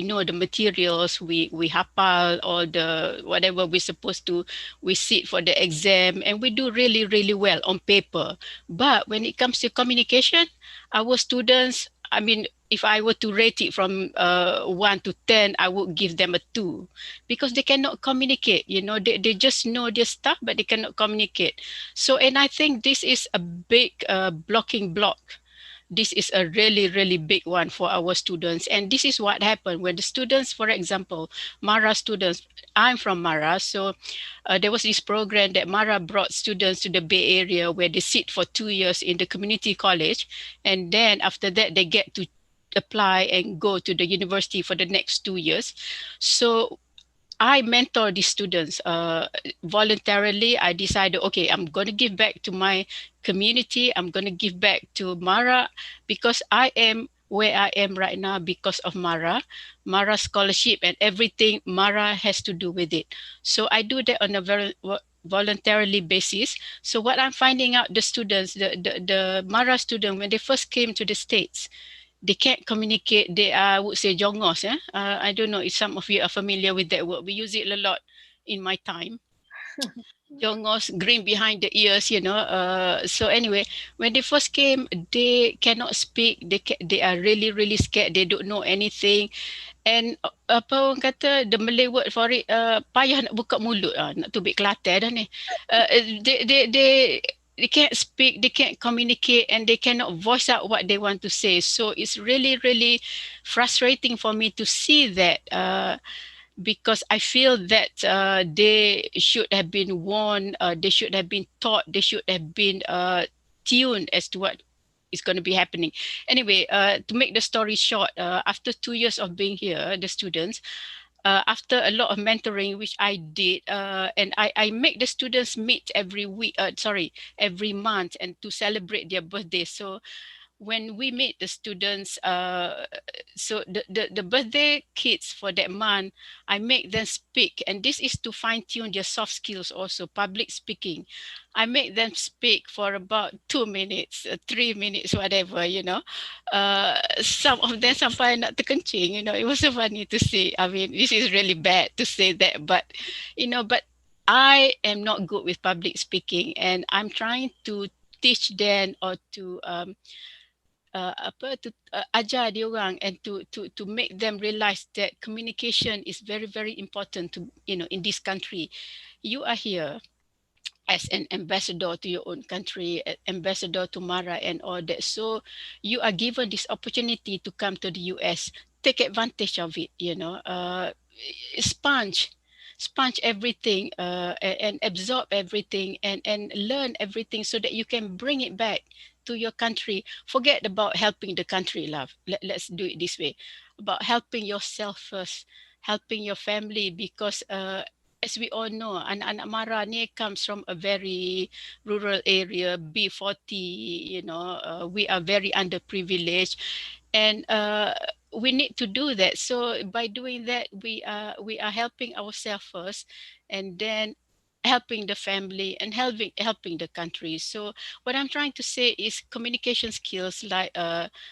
know the materials, we hafal all the whatever we're supposed to, we sit for the exam, and we do really, really well on paper. But when it comes to communication, our students I mean, if I were to rate it from 1 to 10, I would give them a 2 because they cannot communicate. You know, they just know their stuff, but they cannot communicate. So, and I think this is a big blocking block. This is a really, really big one for our students. And this is what happened when the students, for example, Mara students, I'm from Mara, so there was this program that Mara brought students to the Bay Area where they sit for 2 years in the community college. And then after that, they get to apply and go to the university for the next 2 years. So I mentor these students voluntarily. I decided, okay, I'm going to give back to my community. I'm going to give back to Mara because I am where I am right now because of Mara scholarship and everything Mara has to do with it. So I do that on a very voluntarily basis. So what I'm finding out, the students, the Mara student, when they first came to the States, they can't communicate. They are, I would say, jongos. I don't know if some of you are familiar with that word. We use it a lot in my time. Jongos, green behind the ears, you know. So anyway, when they first came, they cannot speak. They are really, really scared. They don't know anything. And apa orang kata, the Malay word for it, payah nak buka mulut, nak tubik Kelantan dah ni. They can't speak, they can't communicate, and they cannot voice out what they want to say. So it's really, really frustrating for me to see that because I feel that they should have been warned, they should have been taught, they should have been tuned as to what is going to be happening. Anyway, to make the story short, after 2 years of being here, the students, after a lot of mentoring, which I did, and I make the students meet every month and to celebrate their birthday. So when we meet the students, so the birthday kids for that month, I make them speak, and this is to fine tune their soft skills also, public speaking. I make them speak for about 2 minutes, 3 minutes, whatever, you know. Some of them sampai nak terkencing, you know. It was so funny to see. I mean, this is really bad to say that, but, you know, but I am not good with public speaking, and I'm trying to teach them or to ajar dia orang and to make them realize that communication is very, very important to, you know, in this country. You are here as an ambassador to your own country, ambassador to Mara and all that. So you are given this opportunity to come to the US. Take advantage of it, you know. Sponge everything and absorb everything and learn everything so that you can bring it back to your country. Forget about helping the country, love. Let's do it this way. About helping yourself first, helping your family, because as we all know, anak-anak Mara ni comes from a very rural area, B40, you know, we are very underprivileged, and we need to do that. So by doing that, we are helping ourselves first, and then helping the family and helping the country. So what I'm trying to say is communication skills, like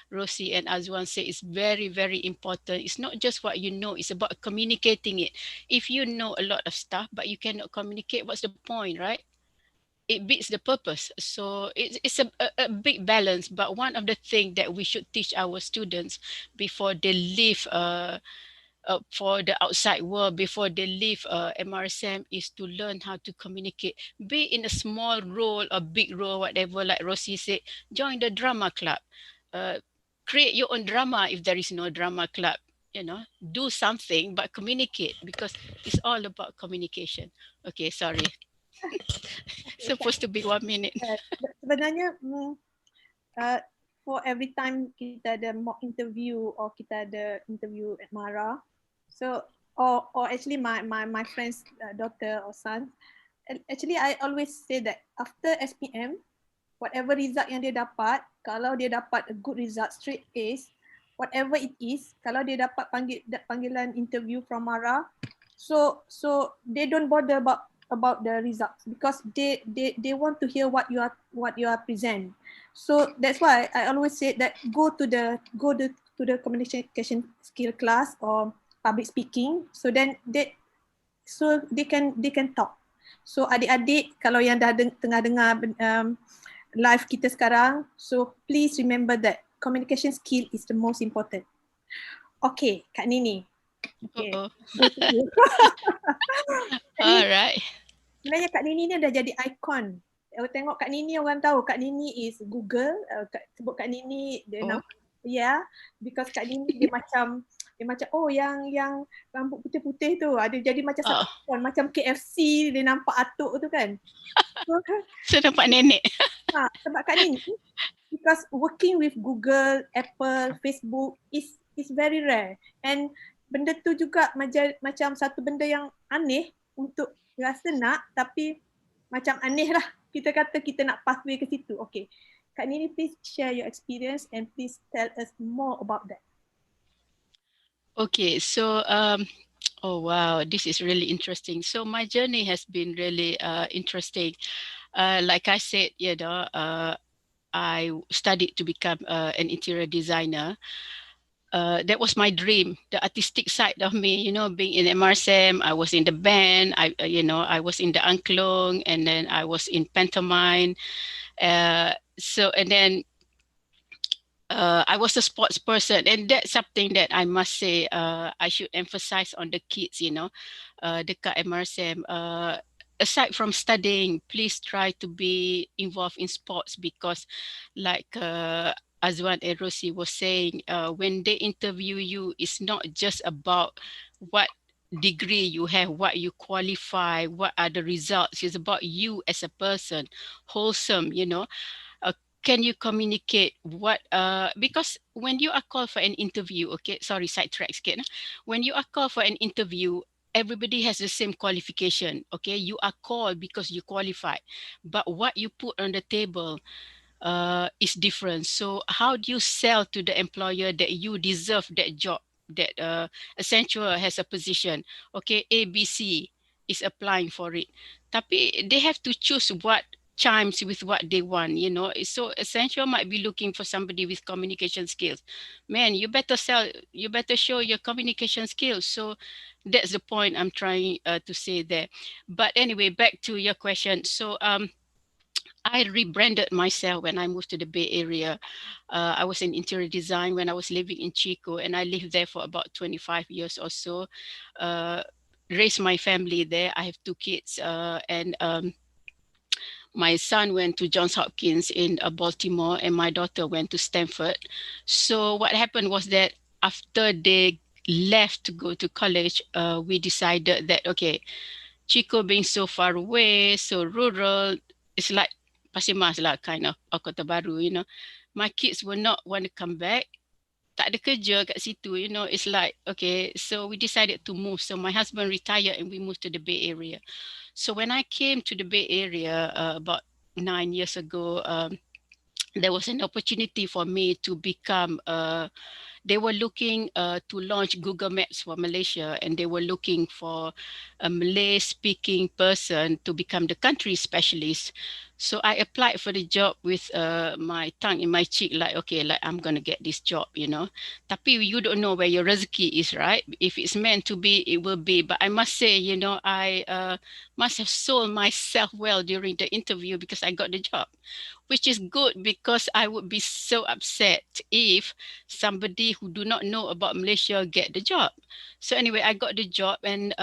Rosie and Azwan say, is very, very important. It's not just what you know, it's about communicating it. If you know a lot of stuff but you cannot communicate, what's the point, right? It beats the purpose. So it's a big balance. But one of the things that we should teach our students before they leave for the outside world, before they leave MRSM, is to learn how to communicate. Be in a small role or big role, whatever, like Rosie said, join the drama club. Create your own drama if there is no drama club. You know, do something, but communicate, because it's all about communication. Okay, sorry. Supposed to be 1 minute. Sebenarnya for every time kita ada mock interview or kita ada interview at Mara, so or actually my friend's daughter or son, actually I always say that after SPM, whatever result yang dia dapat, kalau dia dapat a good result, straight A's, whatever it is, kalau dia dapat panggilan interview from Mara, so they don't bother about the results, because they want to hear what you are present. So that's why I always say that go to the communication skill class or public speaking, so then they can talk. So adik-adik kalau yang dah tengah dengar live kita sekarang, so please remember that communication skill is the most important. Okay, Kak Nini. Okay. Alright. Sebenarnya Kak Nini ni dah jadi ikon. Tengok Kak Nini, orang tahu Kak Nini is Google. Sebut Kak Nini, dia nampak, because Kak Nini dia macam oh yang rambut putih-putih tu ada jadi macam satu ikon, macam KFC dia nampak atuk tu kan. So nampak nenek. Sebab Kak Nini, because working with Google, Apple, Facebook is very rare, and benda tu juga macam satu benda yang aneh untuk rasa nak, tapi macam aneh lah. Kita kata kita nak pathway ke situ. Okay. Kak Nini, please share your experience and please tell us more about that. Okay, so oh wow, this is really interesting. So my journey has been really interesting. Like I said, you know, I studied to become an interior designer. That was my dream, the artistic side of me, you know, being in MRSM, I was in the band, I was in the angklung, and then I was in pantomime. And then I was a sports person, and that's something that I must say I should emphasize on the kids, you know, dekat MRSM. Aside from studying, please try to be involved in sports, because like Azwan and Rosie was saying, when they interview you, it's not just about what degree you have, what you qualify, what are the results. It's about you as a person, wholesome, you know. Can you communicate what, because when you are called for an interview, okay, sorry, sidetrack sikit. When you are called for an interview, everybody has the same qualification, okay? You are called because you qualified, but what you put on the table is different. So how do you sell to the employer that you deserve that job, that Accenture has a position, okay, ABC is applying for it, tapi they have to choose what chimes with what they want, you know. So Accenture might be looking for somebody with communication skills. Man, you better show your communication skills. So that's the point I'm trying to say there. But anyway, back to your question. So I rebranded myself when I moved to the Bay Area. I was in interior design when I was living in Chico, and I lived there for about 25 years or so. Raised my family there. I have 2 kids, and my son went to Johns Hopkins in Baltimore, and my daughter went to Stanford. So what happened was that after they left to go to college, we decided that, okay, Chico being so far away, so rural, it's like Pasir Mas lah, kind of, or Kota Baru, you know. My kids will not want to come back. Tak ada kerja kat situ, you know. It's like, okay, so we decided to move. So my husband retired and we moved to the Bay Area. So when I came to the Bay Area about 9 years ago, there was an opportunity for me to become, they were looking to launch Google Maps for Malaysia, and they were looking for a Malay speaking person to become the country specialist. So I applied for the job with my tongue in my cheek, like, okay, like I'm going to get this job, you know. Tapi you don't know where your rezeki is, right? If it's meant to be, it will be. But I must say, you know, I must have sold myself well during the interview, because I got the job, which is good, because I would be so upset if somebody who do not know about Malaysia get the job. So anyway, I got the job, and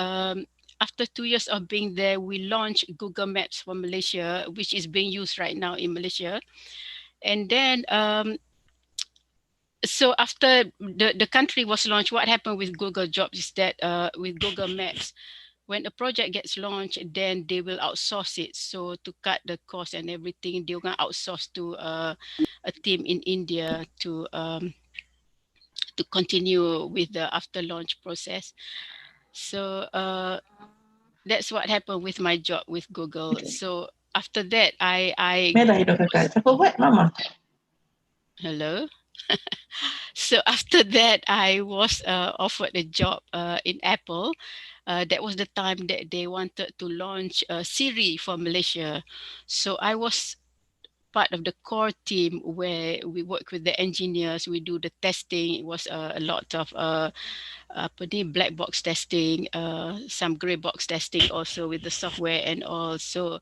after 2 years of being there, we launched Google Maps for Malaysia, which is being used right now in Malaysia. And then, so after the country was launched, what happened with Google Jobs is that with Google Maps, when a project gets launched, then they will outsource it. So to cut the cost and everything, they're going to outsource to a team in India to continue with the after launch process. So that's what happened with my job with Google. Okay. So after that, I hello. So after that, I was offered a job in Apple. That was the time that they wanted to launch Siri for Malaysia. So I was part of the core team where we work with the engineers, we do the testing. It was a lot of black box testing, some gray box testing also with the software and all. So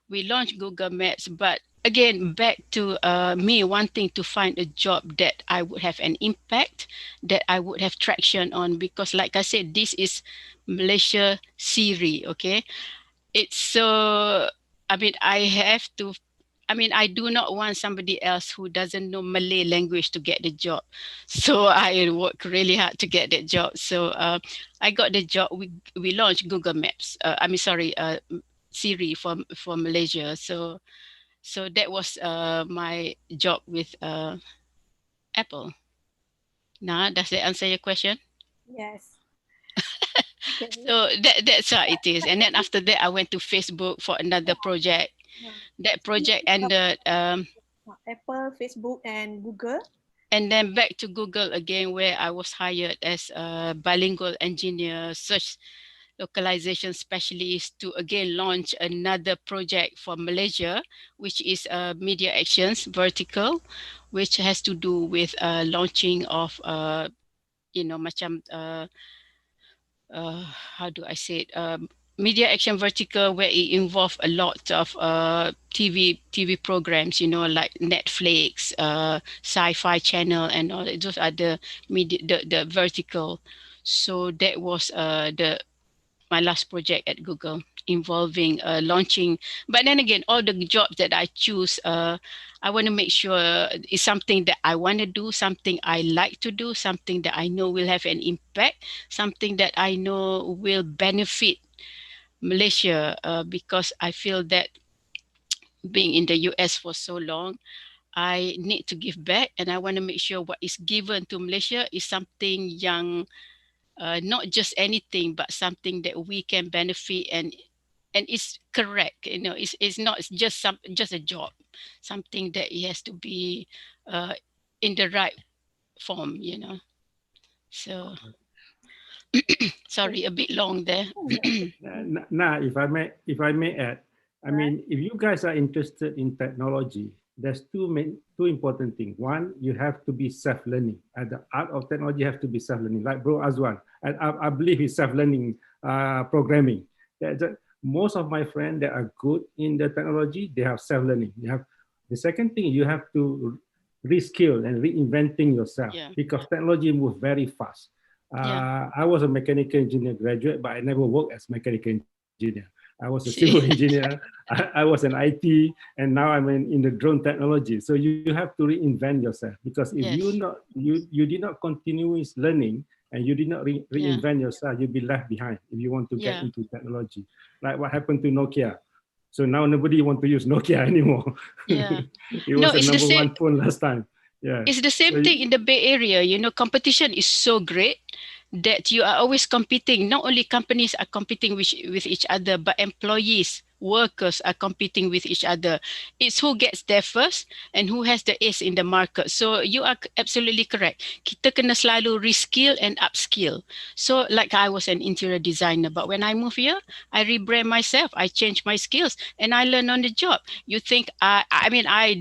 we launched Google Maps, but again, back to me wanting to find a job that I would have an impact, that I would have traction on, because like I said, this is Malaysia Siri, okay? It's so, I mean, I do not want somebody else who doesn't know Malay language to get the job. So I work really hard to get that job. So I got the job. We launched Google Maps. Siri for Malaysia. So that was my job with Apple. Now, does that answer your question? Yes. Okay. So that's how it is. And then after that, I went to Facebook for another project. That project ended. Apple, Facebook, and Google. And then back to Google again, where I was hired as a bilingual engineer, search localization specialist, to again launch another project for Malaysia, which is media actions vertical, which has to do with launching of macam how do I say it? Media action vertical, where it involved a lot of TV programs, like Netflix, Sci-Fi Channel, and all that. Those are the media, the vertical. So that was my last project at Google, involving launching. But then again, all the jobs that I choose, I want to make sure it's something that I want to do, something I like to do, something that I know will have an impact, something that I know will benefit Malaysia, because I feel that being in the US for so long, I need to give back, and I want to make sure what is given to Malaysia is something young, not just anything, but something that we can benefit, and it's correct. It's not just a job, something that it has to be in the right form. So sorry, a bit long there. Now, if I may add, I mean, if you guys are interested in technology, there's two important things. One, you have to be self-learning. And the art of technology have to be self-learning. Like Bro Azwan, and I believe he's self-learning programming. Most of my friends that are good in the technology, they have self-learning. The second thing, you have to reskill and reinventing yourself, because technology moves very fast. I was a mechanical engineer graduate, but I never worked as mechanical engineer. I was a civil engineer. I was an IT, and now I'm in the drone technology. So you have to reinvent yourself, because if you did not continue learning and you did not reinvent yourself, you'll be left behind if you want to get into technology. Like what happened to Nokia. So now nobody want to use Nokia anymore. It was the number one phone last time. Yeah. It's the same thing in the Bay Area. Competition is so great that you are always competing. Not only companies are competing with each other, but employees, workers are competing with each other. It's who gets there first and who has the ace in the market. So you are absolutely correct. Kita kena selalu reskill and upskill. So like I was an interior designer, but when I moved here, I rebrand myself. I changed my skills and I learned on the job. You think, I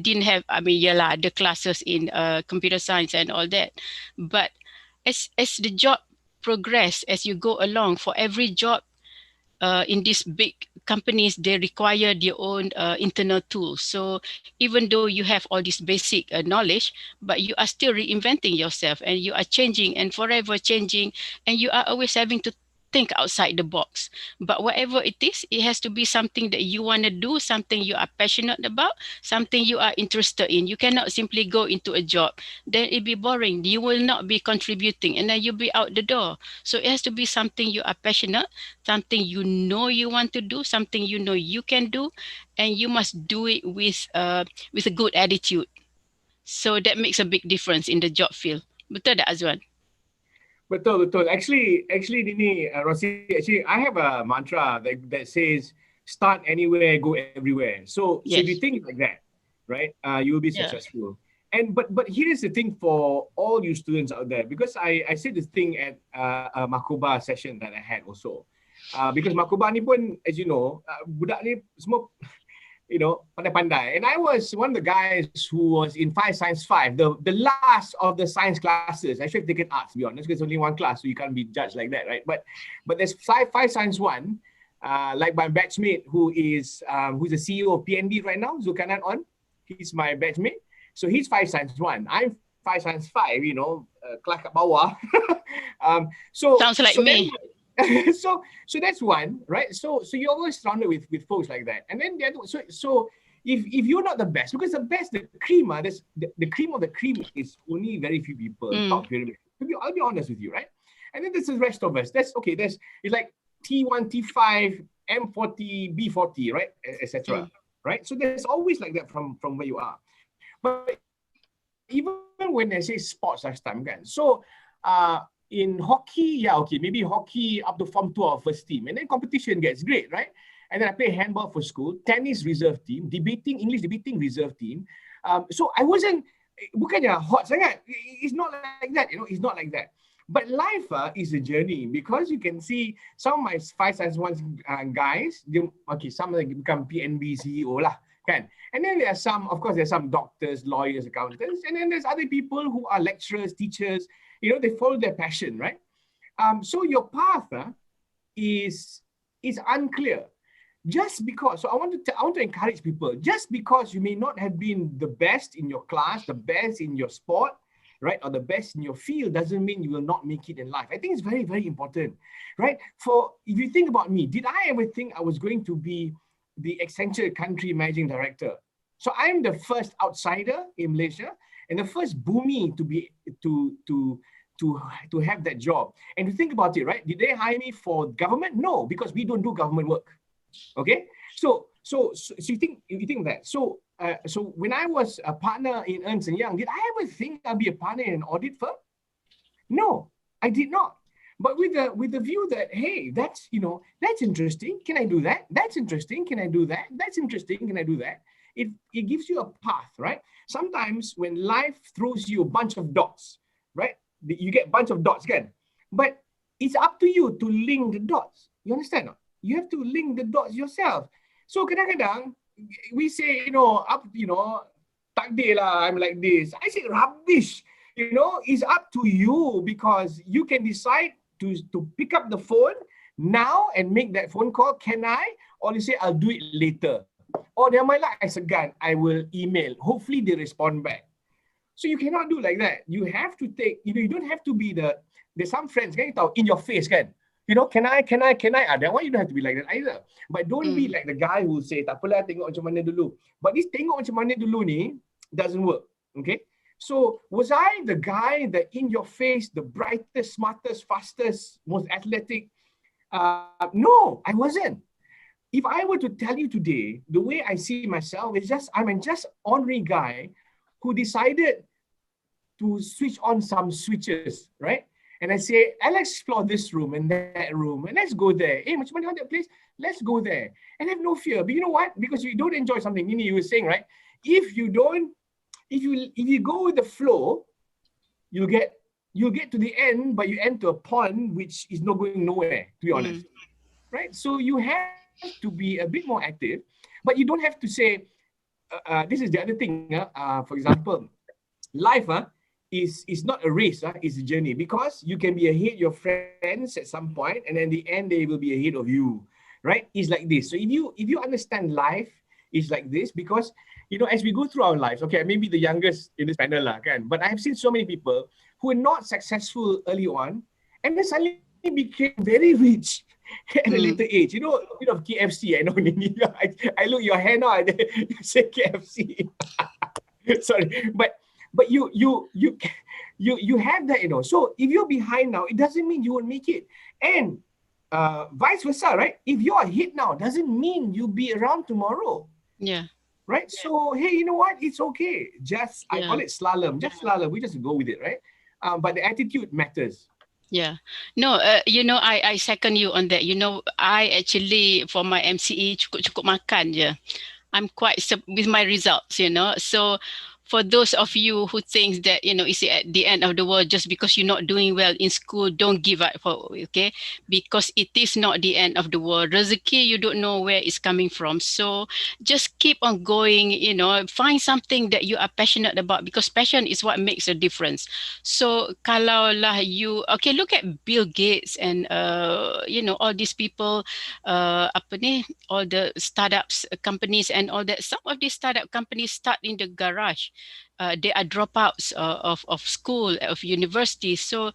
didn't have, the classes in computer science and all that. But as the job progress, as you go along, for every job in these big companies, they require their own internal tools. So even though you have all this basic knowledge, but you are still reinventing yourself, and you are changing and forever changing, and you are always having to think outside the box. But whatever it is, it has to be something that you want to do, something you are passionate about, something you are interested in. You cannot simply go into a job, then it'll be boring. You will not be contributing, and then you'll be out the door. So it has to be something you are passionate, something you know you want to do, something you know you can do, and you must do it with a good attitude. So that makes a big difference in the job field. Betul tak, Azwan? Betul. Actually, Dini, Rossi, I have a mantra that says, start anywhere, go everywhere. So if you think like that, right, you will be successful. And but here's the thing for all you students out there, because I said this thing at a Makoba session that I had also. Because Makoba ni pun, as you know, budak ni semua, pandai-pandai. And I was one of the guys who was in 5 Science 5, the last of the science classes. I should have taken arts, to be honest, because it's only one class, so you can't be judged like that, right? But there's 5 Science 1, like my batchmate who's the CEO of PNB right now, Zulkarnain On. he's my batchmate. So he's 5 science 1. I'm 5 science 5. You know, kelak kat bawah. Sounds like me. So that's one, right? So you're always surrounded with folks like that. And then the other, so if you're not the best, because the best, the cream, the cream of the cream is only very few people. Top pyramid. I'll be honest with you, right? And then there's the rest of us. That's okay. It's like T1, T5, M40, B40, right, etc. Right? So there's always like that from where you are. But even when I say sports last time, kan, so in hockey, yeah, okay, maybe hockey up to Form 2 or first team, and then competition gets great, right? And then I play handball for school, tennis reserve team, English debating reserve team. So I wasn't, bukannya hot sangat. It's not like that, you know. It's not like that. But life is a journey, because you can see some of my 5 science 1 guys, some of them become PNB CEO lah, kan? And then there are some, of course, there's some doctors, lawyers, accountants, and then there's other people who are lecturers, teachers. You know, they follow their passion, right? So your path is unclear. Just because, so I want to encourage people, just because you may not have been the best in your class, the best in your sport, right, or the best in your field, doesn't mean you will not make it in life. I think it's very, very important, right? If you think about me, did I ever think I was going to be the Accenture country managing director? So I'm the first outsider in Malaysia and the first boomy to have that job. And to think about it, right? Did they hire me for government? No, because we don't do government work. Okay, so you think that. So when I was a partner in Ernst & Young, did I ever think I'd be a partner in an audit firm? No, I did not. But with the view that, hey, that's interesting. Can I do that? That's interesting. Can I do that? That's interesting. Can I do that? It gives you a path, right? Sometimes when life throws you a bunch of dots, right? You get a bunch of dots, kan? But it's up to you to link the dots. You understand? No? You have to link the dots yourself. So kadang-kadang we say, takdir lah, I'm like this. I say rubbish. It's up to you, because you can decide to pick up the phone now and make that phone call. Can I? Or you say, I'll do it later. Or they might like, I said, I will email. Hopefully they respond back. So you cannot do like that. You have to take, you don't have to be there's some friends, kan, in your face, kan? Can I? That one you don't have to be like that either. But don't be like the guy who say, tak apalah, tengok macam mana dulu. But this tengok macam mana dulu ni doesn't work. Okay? So was I the guy that in your face, the brightest, smartest, fastest, most athletic? No, I wasn't. If I were to tell you today, the way I see myself is I'm just ordinary guy who decided to switch on some switches, right? And I say, let's explore this room and that room, and let's go there. Hey, macam mana that place? Let's go there. And have no fear. But you know what? Because you don't enjoy something, you were saying, right? If you go with the flow, you'll get to the end, but you end to a pond which is not going nowhere, to be honest. Right? So you have to be a bit more active, but you don't have to say, this is the other thing. For example, life is not a race, it's a journey, because you can be ahead of your friends at some point, and then the end they will be ahead of you, right? It's like this. So if you understand life is like this, because as we go through our lives, okay, maybe the youngest in this panel lah, kan, but I have seen so many people who were not successful early on, and then suddenly became very rich at a later age. A bit of KFC, I know. I look your hair now, you say KFC. Sorry, but you have that, So if you're behind now, it doesn't mean you won't make it. And vice versa, right? If you're ahead now, doesn't mean you'll be around tomorrow. Yeah. Right? Yeah. So, hey, you know what? It's okay. I call it slalom. Just slalom. We just go with it, right? But the attitude matters. Yeah. No, I second you on that. I actually, for my MCE, cukup makan je. I'm quite with my results, So for those of you who think that, you know, it's at the end of the world just because you're not doing well in school, don't give up, okay? Because it is not the end of the world. Rezeki, you don't know where it's coming from. So just keep on going, you know, find something that you are passionate about, because passion is what makes a difference. So kalau lah you, okay, look at Bill Gates and, you know, all these people, apa ni, all the startups, companies and all that. Some of these startup companies start in the garage. They are dropouts of school, of university. So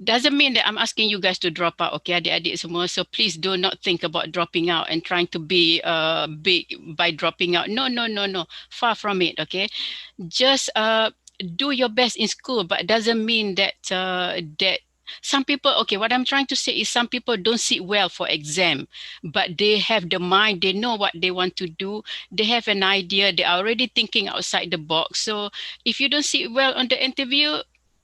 doesn't mean that I'm asking you guys to drop out, okay, adik-adik semua. So please do not think about dropping out and trying to be big by dropping out. No, no, no, no. Far from it, okay? Just do your best in school, but doesn't mean that that some people, okay, what I'm trying to say is some people don't sit well for exam, but they have the mind, they know what they want to do, they have an idea, they are already thinking outside the box. So if you don't sit well on the interview,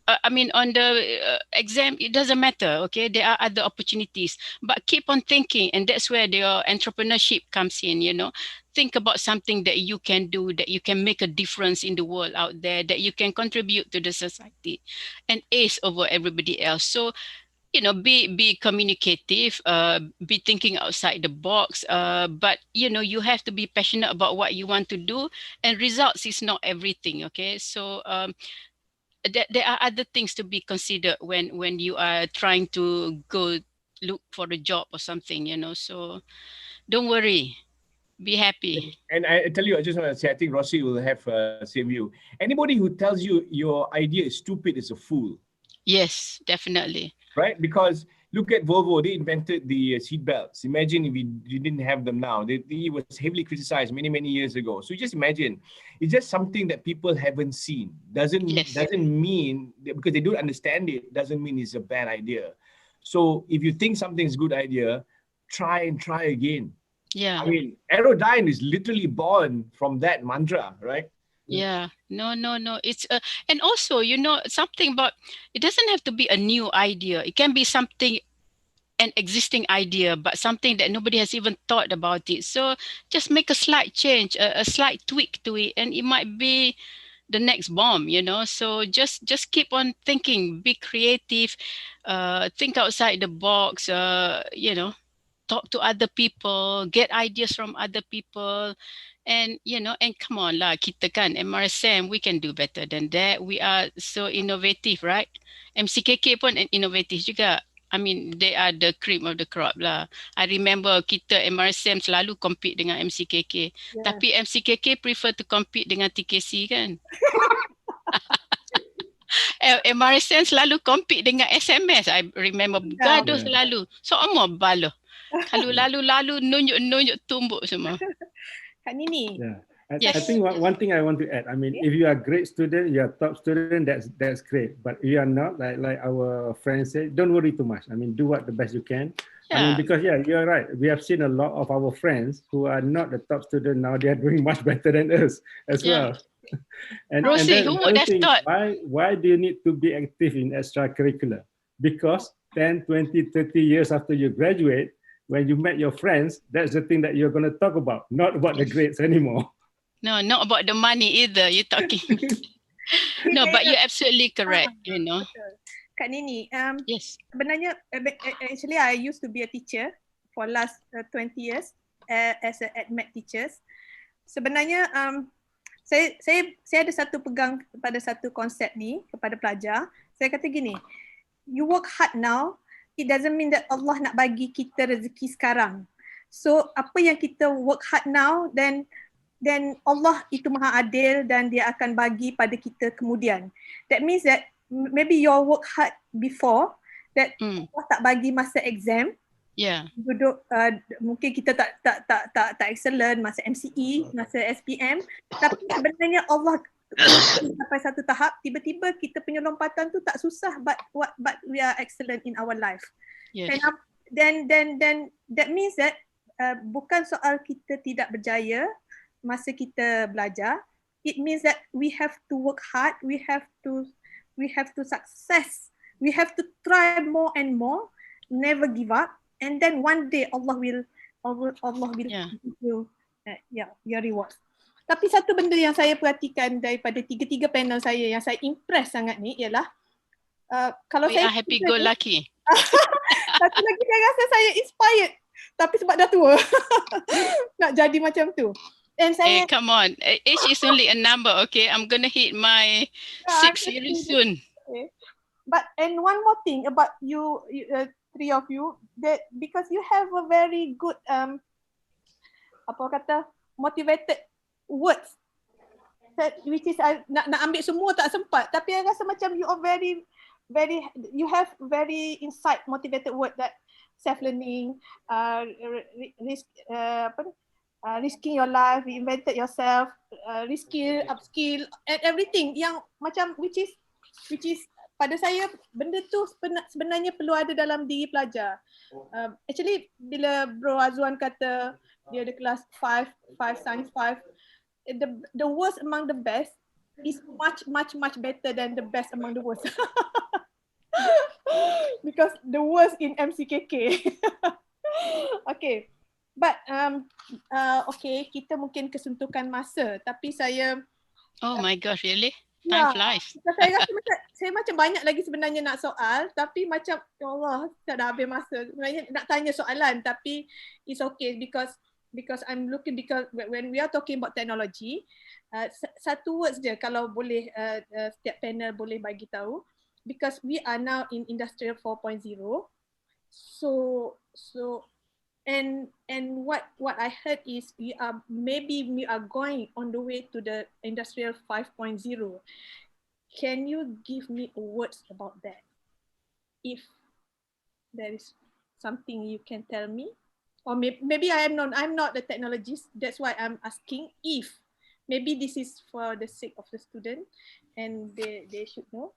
I mean, on the exam, it doesn't matter, okay? There are other opportunities, but keep on thinking, and that's where your entrepreneurship comes in, you know? Think about something that you can do, that you can make a difference in the world out there, that you can contribute to the society and ace over everybody else. So, you know, be communicative, be thinking outside the box, but, you know, you have to be passionate about what you want to do, and results is not everything, okay? So, there are other things to be considered when you are trying to go look for a job or something, you know. So don't worry, be happy. And I tell you, I just want to say, I think Rossi will have same view. Anybody who tells you your idea is stupid is a fool. Yes, definitely. Right? Because look at Volvo, they invented the seat belts. Imagine if you didn't have them now. It was heavily criticized many, many years ago. So just imagine, it's just something that people haven't seen. Doesn't mean, because they don't understand it, doesn't mean it's a bad idea. So if you think something's a good idea, try again. Yeah. I mean, Aerodyne is literally born from that mantra, right? Yeah, no. It's and also, you know, something about, it doesn't have to be a new idea. It can be something, an existing idea, but something that nobody has even thought about it. So just make a slight change, a slight tweak to it, and it might be the next bomb, you know. So just keep on thinking, be creative, think outside the box, you know, talk to other people, get ideas from other people. And, you know, and come on lah, kita kan MRSM, we can do better than that. We are so innovative, right? MCKK pun innovative juga. I mean, they are the cream of the crop lah. I remember kita MRSM selalu compete dengan MCKK. Yeah. Tapi MCKK prefer to compete dengan TKC kan? MRSM selalu compete dengan SMS. I remember gaduh selalu. So, balo. Kalau lalu nunjuk tumbuk semua. Kak Nini. Yeah. I think one thing I want to add, I mean, if you are a great student, you are a top student, that's great. But if you are not, like our friends said, don't worry too much. I mean, do what the best you can. Yeah. I mean, because you're right. We have seen a lot of our friends who are not the top student now. They are doing much better than us as well. And Rosie, then who would have thought? Why do you need to be active in extracurricular? Because 10, 20, 30 years after you graduate, when you met your friends, that's the thing that you're going to talk about, not about the grades anymore. No, not about the money either. You're talking. No, but you're absolutely correct, you know. Kak Nini, yes. Sebenarnya, actually I used to be a teacher for last 20 years as an admat teachers. Sebenarnya, saya ada satu pegang pada satu konsep ni kepada pelajar. Saya kata gini, you work hard now, it doesn't mean that Allah nak bagi kita rezeki sekarang. So apa yang kita work hard now, then Allah itu maha adil dan dia akan bagi pada kita kemudian. That means that maybe your work hard before, that Allah tak bagi masa exam. Yeah. Duduk mungkin kita tak excellent masa MCE, masa SPM, tapi sebenarnya Allah sampai satu tahap tiba-tiba kita punya lompatan tu tak susah, but we are excellent in our life. Yes. And then that means that bukan soal kita tidak berjaya masa kita belajar. It means that we have to work hard, we have to success, we have to try more and more, never give up, and then one day Allah will give you your reward. Tapi satu benda yang saya perhatikan daripada tiga-tiga panel saya yang saya impress sangat ni ialah kalau We saya are happy go lucky. satu lagi saya rasa saya inspired tapi sebab dah tua nak jadi macam tu. And Hey, saya come on. Age is only a number, okay? I'm gonna hit my 6 years soon. Okay. But and one more thing about you, three of you, that because you have a very good motivated words, that which is nak ambil semua tak sempat, tapi I rasa macam you are very you have very insight motivated word that self-learning, risking your life, reinvented yourself, reskill, upskill, and everything yang macam which is pada saya benda tu sebenarnya perlu ada dalam diri pelajar. Actually bila Bro Azwan kata dia ada kelas 5 science 5, the worst among the best is much better than the best among the worst. Because the worst in MCKK. Okay. But okay, kita mungkin kesuntukan masa, tapi saya Oh my gosh, really? Time flies. Saya rasa saya macam banyak lagi sebenarnya nak soal, tapi macam ya Allah, tak dah habis masa. Sebenarnya nak tanya soalan, tapi it's okay because I'm looking, because when we are talking about technology, satu words je kalau boleh setiap panel boleh bagi tahu, because we are now in Industrial 4.0. So and what I heard is we are going on the way to the Industrial 5.0. Can you give me words about that? If there is something you can tell me, or maybe I'm not the technologist. That's why I'm asking if maybe this is for the sake of the student and they should know.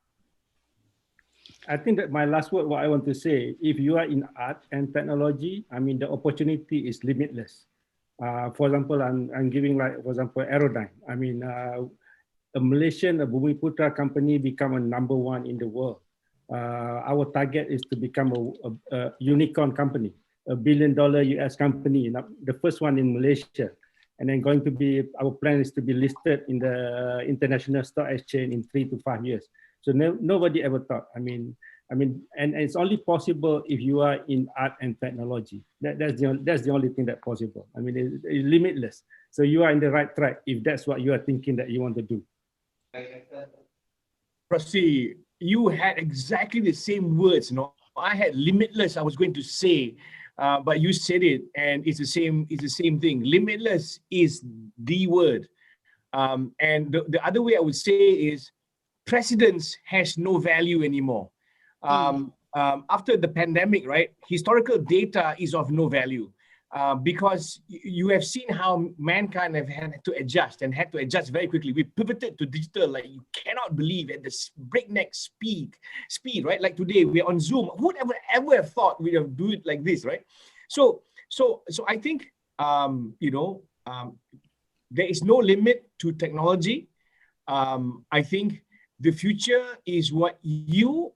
I think that my last word, what I want to say, if you are in art and technology, I mean, the opportunity is limitless. For example, I'm giving for example, Aerodyne. I mean, a Malaysian Bumiputra company become a #1 in the world. Our target is to become a unicorn company, $1 billion US company, the first one in Malaysia. And then our plan is to be listed in the International Stock Exchange in 3 to 5 years. So nobody ever thought. I mean, and it's only possible if you are in art and technology. That's the only thing that's possible. I mean, it's limitless. So you are in the right track if that's what you are thinking that you want to do. Rossi, you had exactly the same words. You know, I had limitless. I was going to say, but you said it, and it's the same. It's the same thing. Limitless is the word, and the other way I would say is, precedence has no value anymore. After the pandemic, right, historical data is of no value because you have seen how mankind have had to adjust very quickly. We pivoted to digital, like you cannot believe, at this breakneck speed, right? Like today we're on Zoom. Who would ever have thought we'd have do it like this, right? So I think there is no limit to technology. I think the future is what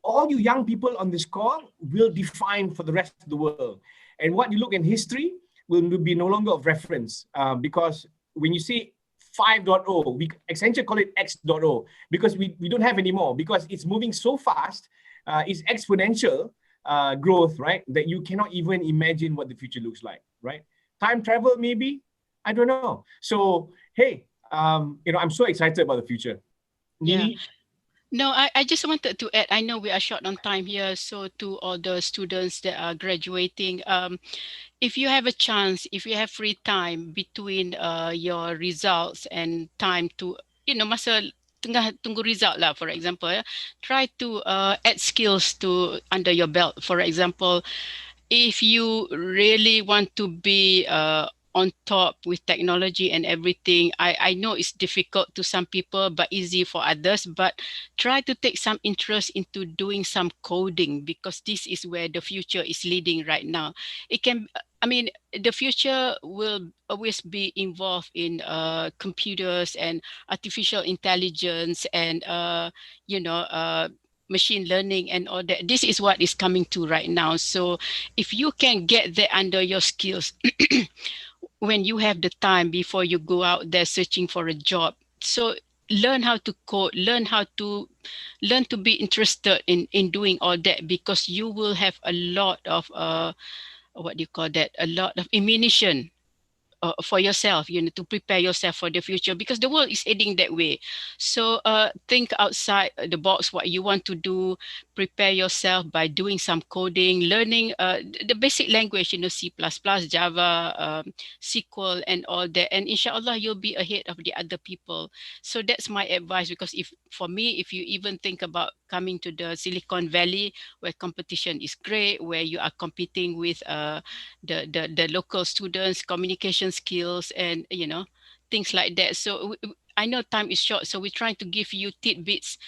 all you young people on this call will define for the rest of the world. And what you look in history will be no longer of reference because when you say 5.0, we Accenture call it X.0 because we don't have anymore because it's moving so fast, it's exponential growth, right? That you cannot even imagine what the future looks like, right? Time travel, maybe, I don't know. So, hey, I'm so excited about the future. Nili? No, I just wanted to add, I know we are short on time here, so to all the students that are graduating, if you have a chance, if you have free time between your results and time to, masa tengah tunggu result lah, for example, try to add skills to under your belt. For example, if you really want to be on top with technology and everything, I know it's difficult to some people but easy for others, but try to take some interest into doing some coding because this is where the future is leading right now. The future will always be involved in computers and artificial intelligence and machine learning and all that. This is what is coming to right now. So if you can get that under your skills, when you have the time before you go out there searching for a job. So learn how to code, learn to be interested in doing all that, because you will have a lot of what do you call that, a lot of ammunition for yourself, to prepare yourself for the future, because the world is heading that way. So think outside the box what you want to do. Prepare yourself by doing some coding, learning the basic language, C++, Java, SQL and all that, and inshallah you'll be ahead of the other people. So that's my advice, because for me, if you even think about coming to the Silicon Valley, where competition is great, where you are competing with the local students, communication skills, and things like that. So I know time is short, so we're trying to give you tidbits,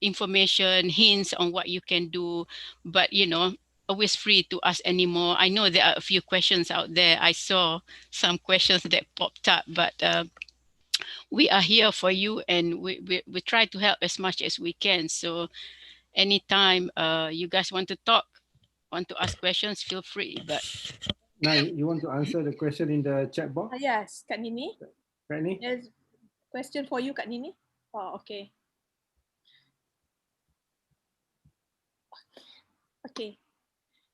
information, hints on what you can do, but always free to ask anymore. I know there are a few questions out there. I saw some questions that popped up, but we are here for you, and we try to help as much as we can. So anytime you guys want to talk, want to ask questions, feel free. But Now, you want to answer the question in the chat box? Yes, Kak Nini. Kak Nini? There's question for you, Kak Nini. Oh, okay. Okay.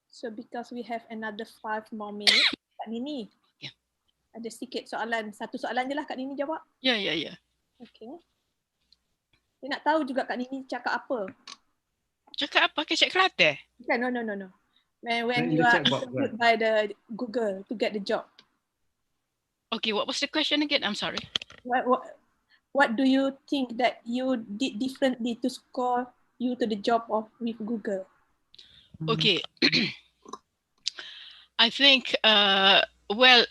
So because we have another 5 more minutes, Kak Nini. Yeah. Ada sikit soalan. Satu soalan je lah Kak Nini jawab. Ya. Okay. Saya nak tahu juga Kak Nini cakap apa. Cakap apa? Cakap Kelantan? No. When you are interviewed by the Google to get the job. Okay, what was the question again? I'm sorry. What do you think that you did differently to score you to the job with Google? Okay. I think, well,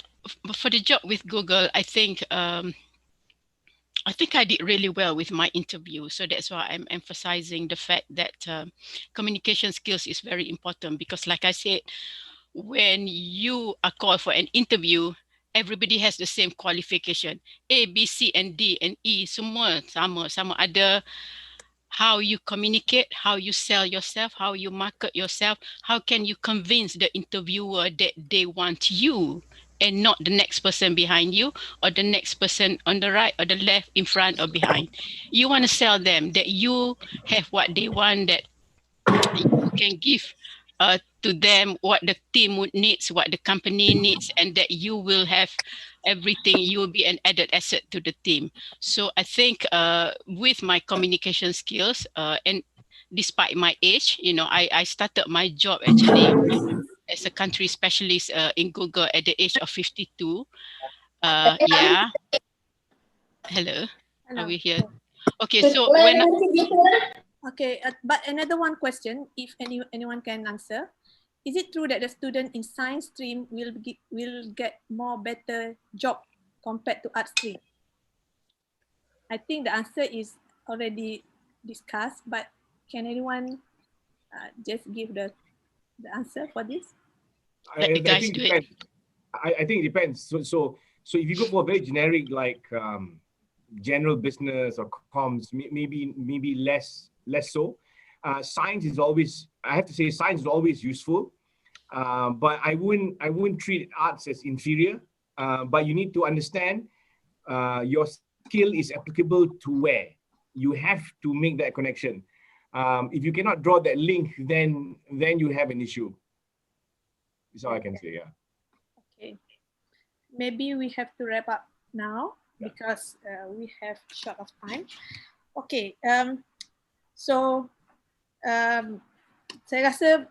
for the job with Google, I think I did really well with my interview. So that's why I'm emphasizing the fact that communication skills is very important, because like I said, when you are called for an interview, everybody has the same qualification. A, B, C, and D, and E, semua sama ada. How you communicate, how you sell yourself, how you market yourself, how can you convince the interviewer that they want you and not the next person behind you, or the next person on the right or the left, in front or behind. You want to sell them that you have what they want, that you can give to them what the team needs, what the company needs, and that you will have everything. You will be an added asset to the team. So I think with my communication skills, and despite my age, I started my job actually as a country specialist in Google at the age of 52. Yeah. Hello. Are we here? Okay, so when Okay, but another one question, if anyone can answer. Is it true that the student in science stream will get more better job compared to art stream? I think the answer is already discussed, but can anyone just give the answer for this? I think it depends. I think it depends. So if you go for a very generic, like general business or comms, maybe less so. Science is always, I have to say, science is always useful, but I wouldn't treat arts as inferior. But you need to understand your skill is applicable to where. You have to make that connection. If you cannot draw that link, then you have an issue. That's all I can say. Yeah. Okay. Maybe we have to wrap up now because we have short of time. Okay. So saya rasa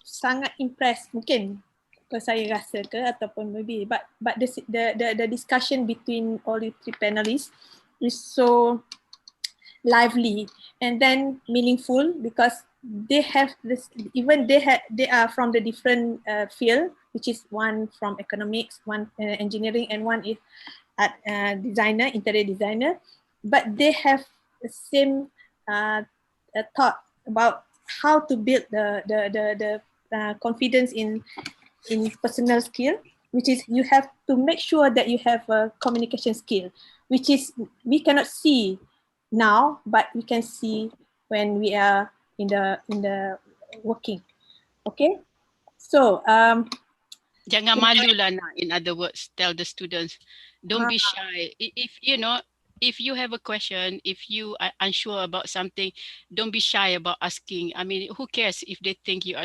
sangat impressed, mungkin saya rasa ke, ataupun maybe, but the discussion between all the 3 panelists is so lively and then meaningful, because they have this, even they are from the different field, which is one from economics, one engineering, and one is art designer, interior designer, but they have the same thought about how to build the confidence in personal skill, which is you have to make sure that you have a communication skill, which is we cannot see now, but we can see when we are in the working. Okay, so Jangan malu lah nak. In other words, tell the students, don't be shy. If you know, if you have a question, if you are unsure about something, don't be shy about asking. I mean, who cares if they think you are,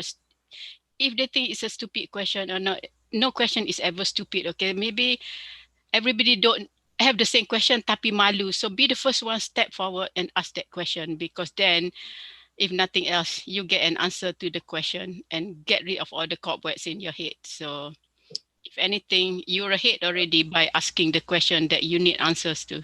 if they think it's a stupid question or not. No question is ever stupid. Okay, maybe everybody don't have the same question tapi malu. So be the first one, step forward and ask that question, because then, if nothing else, you get an answer to the question and get rid of all the cobwebs in your head. So if anything, you're ahead already by asking the question that you need answers to.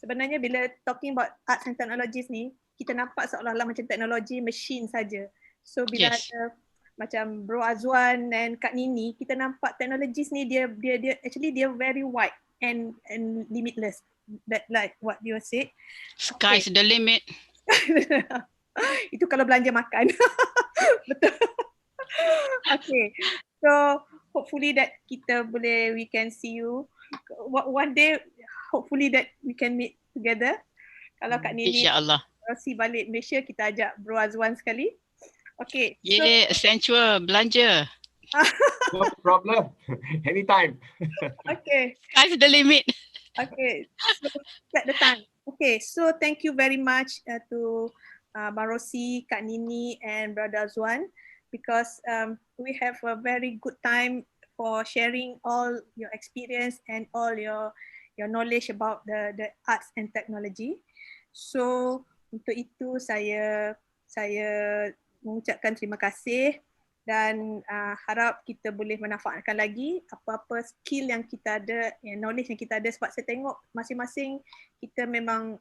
Sebenarnya bila talking about arts and technologies ni, kita nampak seolah-olah macam teknologi machine saja. So bila Yes. ada macam Bro Azwan dan Kak Nini, kita nampak teknologis ni dia actually dia very wide and limitless. That like what you said. Sky's the limit. Itu kalau belanja makan. Betul. Okay. So hopefully that we can see you one day, hopefully that we can meet together. Kalau Kak Nini InsyaAllah. si balik Malaysia, kita ajak Bro Azwan sekali. Okay. Yeah, Accenture, belanja. No problem. Anytime. Okay. Sky's the limit. Okay. So set the time. Okay. So thank you very much to Marosi, Kak Nini and Brother Azwan, because we have a very good time for sharing all your experience and all your knowledge about the arts and technology. So untuk itu saya mengucapkan terima kasih dan harap kita boleh manfaatkan lagi apa-apa skill yang kita ada, knowledge yang kita ada, sebab saya tengok masing-masing kita memang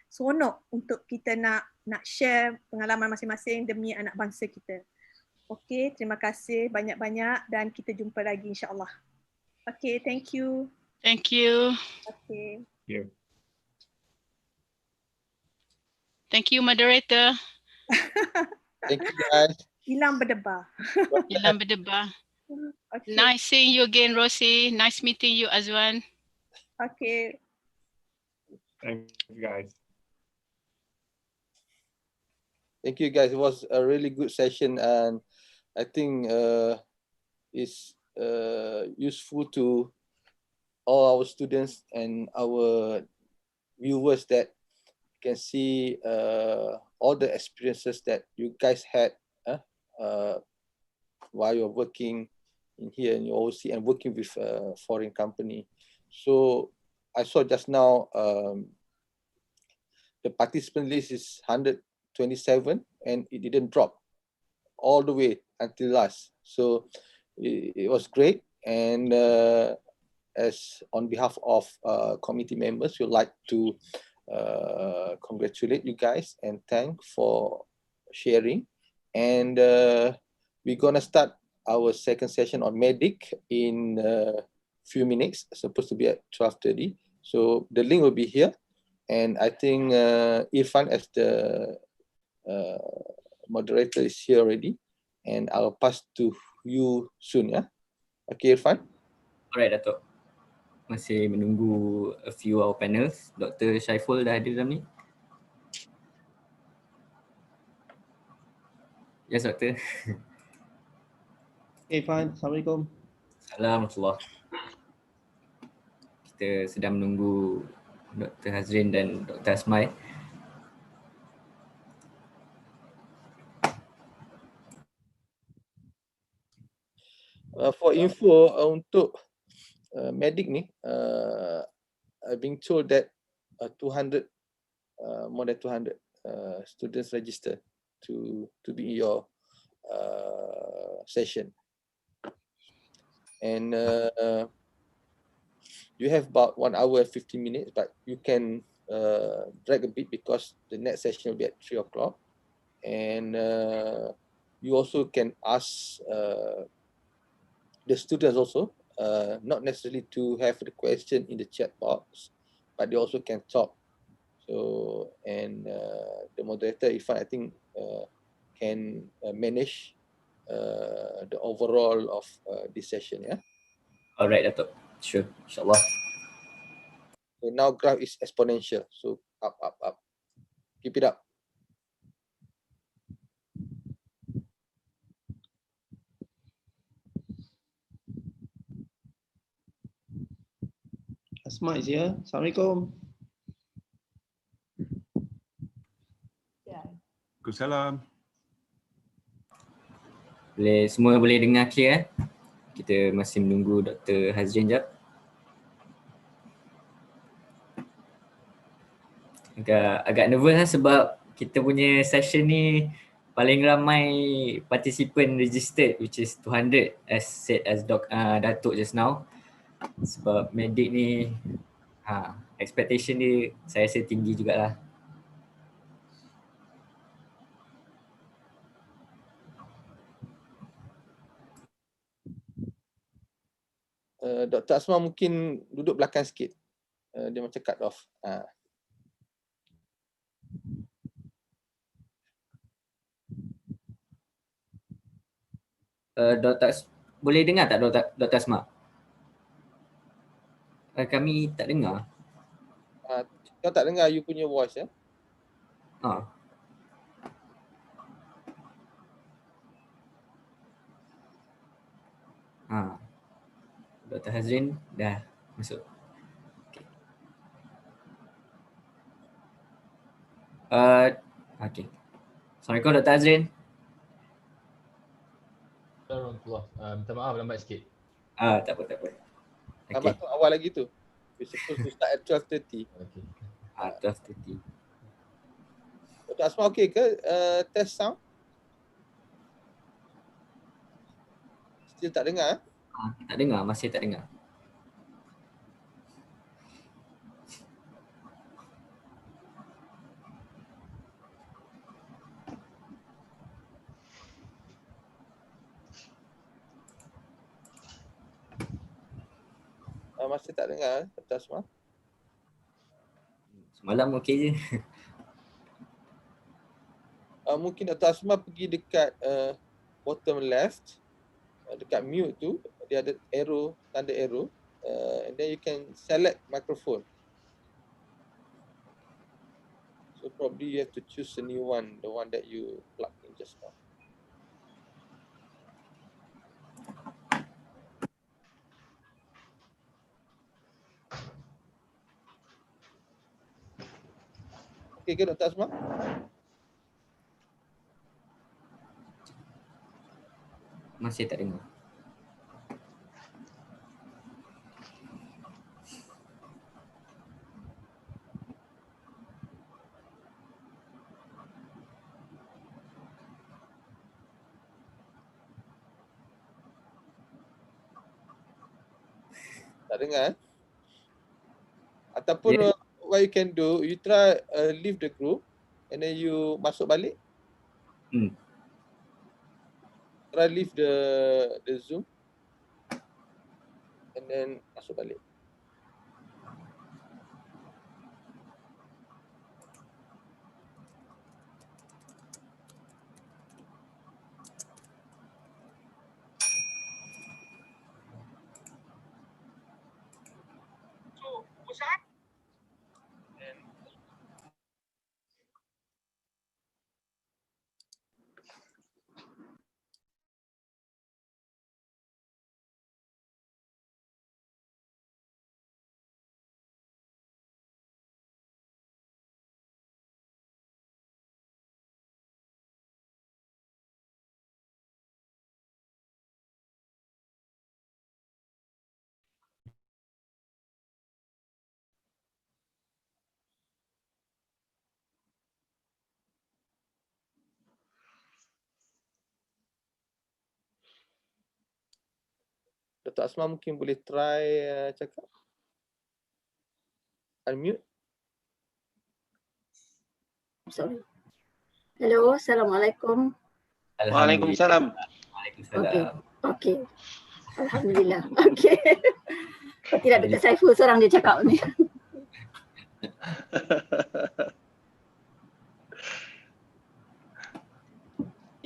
seronok untuk kita nak share pengalaman masing-masing demi anak bangsa kita. Okey, terima kasih banyak-banyak dan kita jumpa lagi insya-Allah. Okey, thank you. Thank you. Okay. Yeah. Thank you, moderator. Thank you guys. Hilang berdebar. Hilang berdebar. Okay. Nice seeing you again, Rosie. Nice meeting you, Azwan. Okay. Thank you, guys. Thank you guys. It was a really good session, and I think it's useful to all our students and our viewers that can see all the experiences that you guys had while you're working in here in your OC and working with a foreign company. So I saw just now the participant list is 127 and it didn't drop all the way until last. So it was great, and as on behalf of committee members, we'd like to congratulate you guys and thank for sharing. And we're gonna start our second session on medic in a few minutes. It's supposed to be at 12:30. So the link will be here, and I think Irfan as the moderator is here already, and I'll pass to you soon. Yeah. Okay, Irfan. Alright, Datuk. Masih menunggu a few our panels. Dr. Syaiful dah hadir dalam ni? Yes, Doktor. Okay, fine. Assalamualaikum. Assalamualaikum. Kita sedang menunggu Dr. Hazrin dan Dr. Asmai. For info untuk medic ni, I've been told that 200 more than 200 students register to be in your session, and you have about 1 hour and 15 minutes, but you can drag a bit because the next session will be at 3 o'clock, and you also can ask the students also, not necessarily to have the question in the chat box, but they also can talk. So, and the moderator, Irfan, I think can manage the overall of this session. Yeah. Alright, Datuk. Sure, insyaAllah. So now graph is exponential. So up, up, up. Keep it up. Asma is here. Assalamualaikum. Waalaikumsalam. Semua boleh dengar clear? Kita masih menunggu Dr. Hazrin jap. Agak nervous lah sebab kita punya session ni paling ramai participant registered, which is 200 as said as Datuk just now. Sebab medik ni expectation dia saya rasa tinggi jugalah. Dr. Asma mungkin duduk belakang sikit. Dia macam cut off. Boleh dengar tak Dr. Asma? Kami tak dengar. Kau tak dengar you punya voice ya? Dr. Hazrin dah masuk. Okay. Assalamualaikum Dr. Hazrin. Minta maaf lambat sikit. Tak apa. Lambat tu awal lagi tu. We're supposed to start at 12:30. Okay. 12:30. Dr. Asma okey ke? Test sound? Still tak dengar? Tak dengar, masih tak dengar. Masih tak dengar Dr. Asma? Semalam okey je. Mungkin Dr. Asma pergi dekat bottom left, dekat mute tu, dia ada arrow, tanda arrow, and then you can select microphone. So probably you have to choose a new one, the one that you plugged in just now. Okay ke Dr. Asma? Masih tak dengar. Tak dengar? Ataupun what you can do, you try leave the group and then you masuk balik. Try leave the Zoom and then masuk balik. Dr. Asma mungkin boleh try cakap. Unmute. Sorry. Hello, Assalamualaikum. Waalaikumsalam. Okey. Alhamdulillah. Okey. Tidak Dr. Saiful seorang dia cakap ni.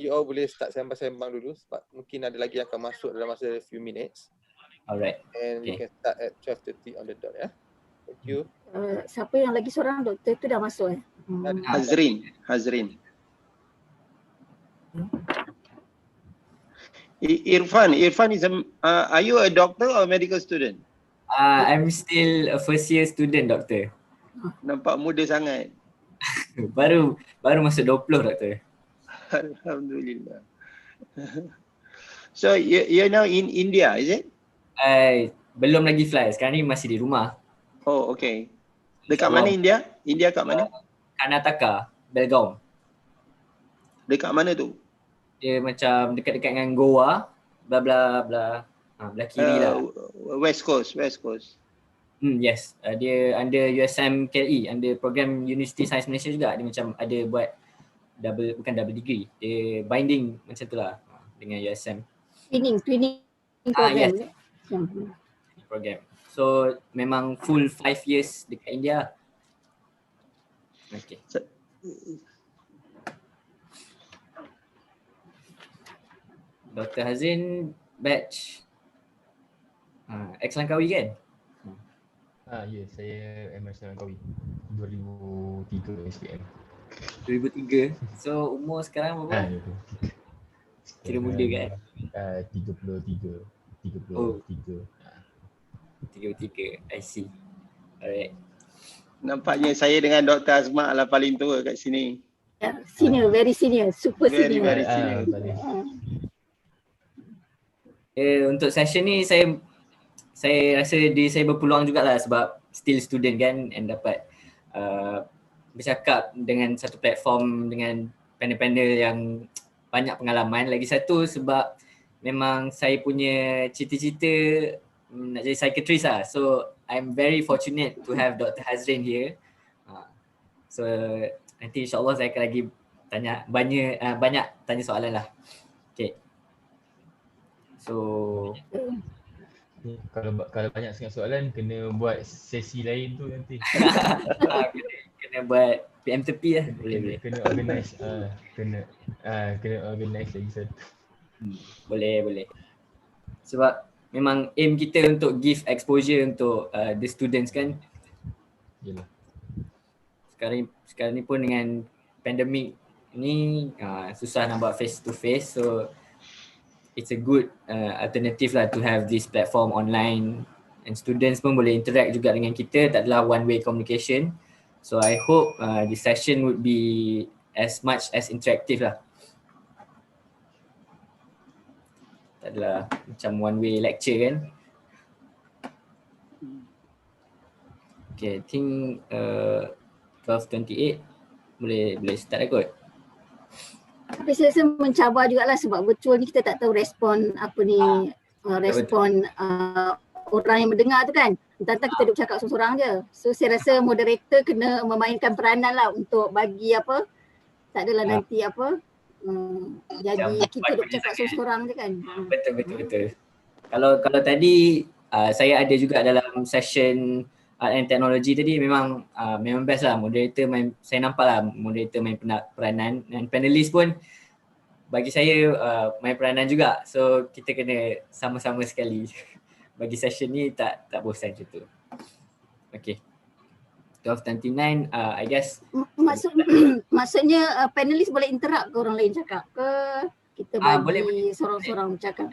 You all boleh start sembang-sembang dulu sebab mungkin ada lagi yang akan masuk dalam masa few minutes. Alright. And we can start at 12:30 on the dot ya. Thank you. Siapa yang lagi seorang doktor tu dah masuk Hazrin. Irfan is are you a doctor or a medical student? I'm still a first year student, doktor. Nampak muda sangat. baru masuk 20, doktor. Alhamdulillah. So you're now in India, is it? Belum lagi fly. Sekarang ni masih di rumah. Oh, okay. Dekat mana India? India kat mana? Karnataka, Belgaum. Dekat mana tu? Dia macam dekat-dekat dengan Goa, bla bla bla. Belah kiri lah. West Coast. Yes. Dia under USM KLE, under program University Science Malaysia juga. Dia macam ada buat bukan double degree. Dia binding macam tu lah dengan USM. Twinning program. Yes. Program. So memang full 5 years dekat India. Okay. Dr. Hazrin batch ex Langkawi kan? Ya, saya MRSM Langkawi 2003 SPM. 2003. So umur sekarang berapa? Kira muda kan? 33. 33. I see. Alright. Nampaknya saya dengan Dr. Azma lah paling tua kat sini. Senior, very senior, super senior. Very senior. Untuk session ni saya rasa diri saya berpeluang jugalah sebab still student kan, and dapat bercakap dengan satu platform dengan panel-panel yang banyak pengalaman. Lagi satu sebab memang saya punya cita-cita nak jadi psychiatrist lah. So I'm very fortunate to have Dr. Hazrin here. So nanti insyaAllah saya akan lagi tanya banyak tanya soalan lah. Okay. So kalau banyak sangat soalan kena buat sesi lain tu nanti. kena buat PM tepi lah. Kena organize kena organize lagi satu. Boleh. Sebab memang aim kita untuk give exposure untuk the students kan. Yalah. Sekarang ni pun dengan pandemik ni susah nak buat face to face, so it's a good alternative lah to have this platform online, and students pun boleh interact juga dengan kita, tak adalah one way communication. So I hope this session would be as much as interactive lah. Tak adalah macam one way lecture kan. Okay, I think 12:28 boleh start lah kot. Tapi saya rasa mencabar jugalah sebab virtual ni kita tak tahu respon respon orang yang mendengar tu kan. Entah-entah kita duduk cakap seorang-seorang je. So saya rasa moderator kena memainkan peranan lah untuk bagi tak adalah nanti jadi kita duduk cakap seorang-seorang je kan. Betul. Kalau tadi saya ada juga dalam session Art and Technology tadi, memang best lah moderator main. Saya nampak lah moderator main peranan, dan panelis pun bagi saya main peranan juga. So kita kena sama-sama sekali bagi session ni tak bosan macam tu. Okay, 12:29 I guess. Maksudnya panelis boleh interrupt ke orang lain cakap ke? Kita bagi boleh. Seorang-seorang bercakap.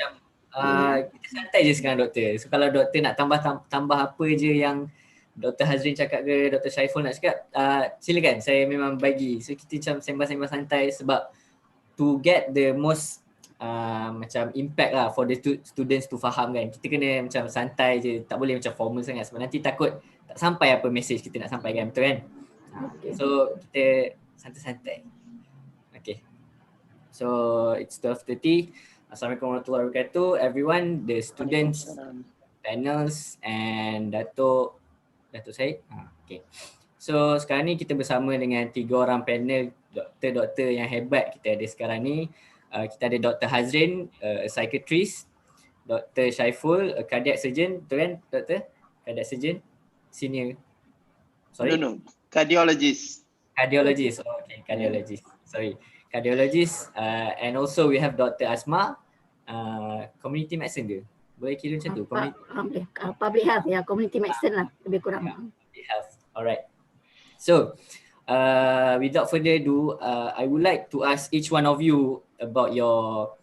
Kita santai je sekarang doktor. So kalau doktor nak tambah apa je yang Dr. Hazrin cakap ke, Dr. Syaiful nak cakap, silakan, saya memang bagi. So kita macam sembang-sembang santai sebab to get the most macam impact lah for the students to faham kan. Kita kena macam santai je, tak boleh macam formal sangat sebab nanti takut tak sampai apa message kita nak sampaikan, betul kan? So kita santai-santai. Okay. So it's 12:30. Assalamualaikum warahmatullahi wabarakatuh everyone, the students, panels and Datuk Syed. Okay. So sekarang ni kita bersama dengan 3 orang panel doktor-doktor yang hebat kita ada sekarang ni. Kita ada Dr. Hazrin, a psychiatrist, Dr. Syaiful, a cardiac surgeon, betul kan doktor? Cardiac surgeon, senior. Sorry? No. Cardiologist. Cardiologist, okay, cardiologist. Sorry. Cardiologist, and also we have Dr. Asma, community medicine ke? Boleh kira macam tu? Public health, community medicine lah lebih kurang. Public health, alright. So, without further ado, I would like to ask each one of you about your,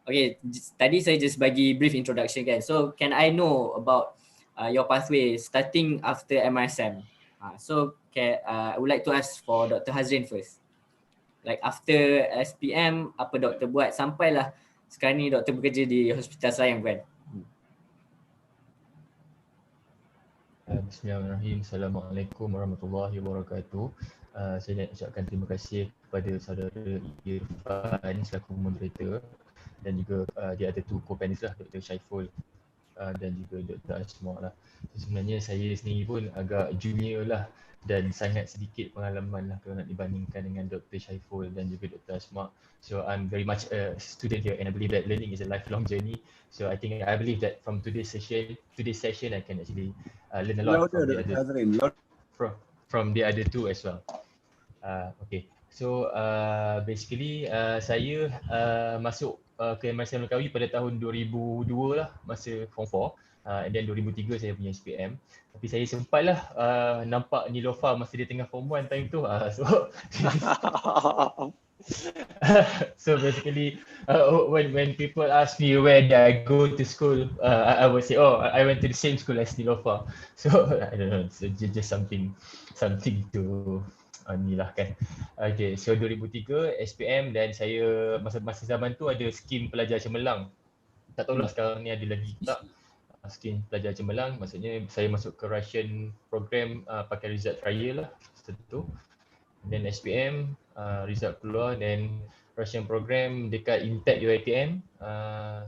okay, tadi saya just bagi brief introduction kan. So, can I know about your pathway starting after MRSM. So I would like to ask for Dr. Hazrin first. Like after SPM, apa doktor buat sampailah sekarang ni doktor bekerja di Hospital Selayang kan? Bismillahirrahmanirrahim. Assalamualaikum warahmatullahi wabarakatuh. Saya nak ucapkan terima kasih kepada saudara Irfan selaku moderator dan juga dia ada two co-panelists lah, Dr. Syaiful dan juga Dr. Asma lah. Sebenarnya saya sendiri pun agak junior lah dan sangat sedikit pengalaman lah kalau nak dibandingkan dengan Dr. Syaiful dan juga Dr. Asma. So I'm very much a student here and I believe that learning is a lifelong journey. So I believe that from today's session I can actually learn a lot from the other two as well. Okay, so basically saya masuk ke MRSM Langkawi pada tahun 2002 lah, masa form 4, and then 2003 saya punya SPM. Tapi saya sempatlah nampak Nilofa masa dia tengah form 1 time tu. So basically when people ask me where did I go to school, I would say, oh, I went to the same school as Nilofa. So I don't know, so just something to ni lah kan. Okay, so 2003 SPM dan saya masa zaman tu ada skim pelajar cemerlang. Tak tahulah sekarang ni ada lagi tak skim pelajar cemerlang. Maksudnya saya masuk ke Russian program pakai result trial lah tentu. Then SPM result keluar dan Russian program dekat Intek UiTM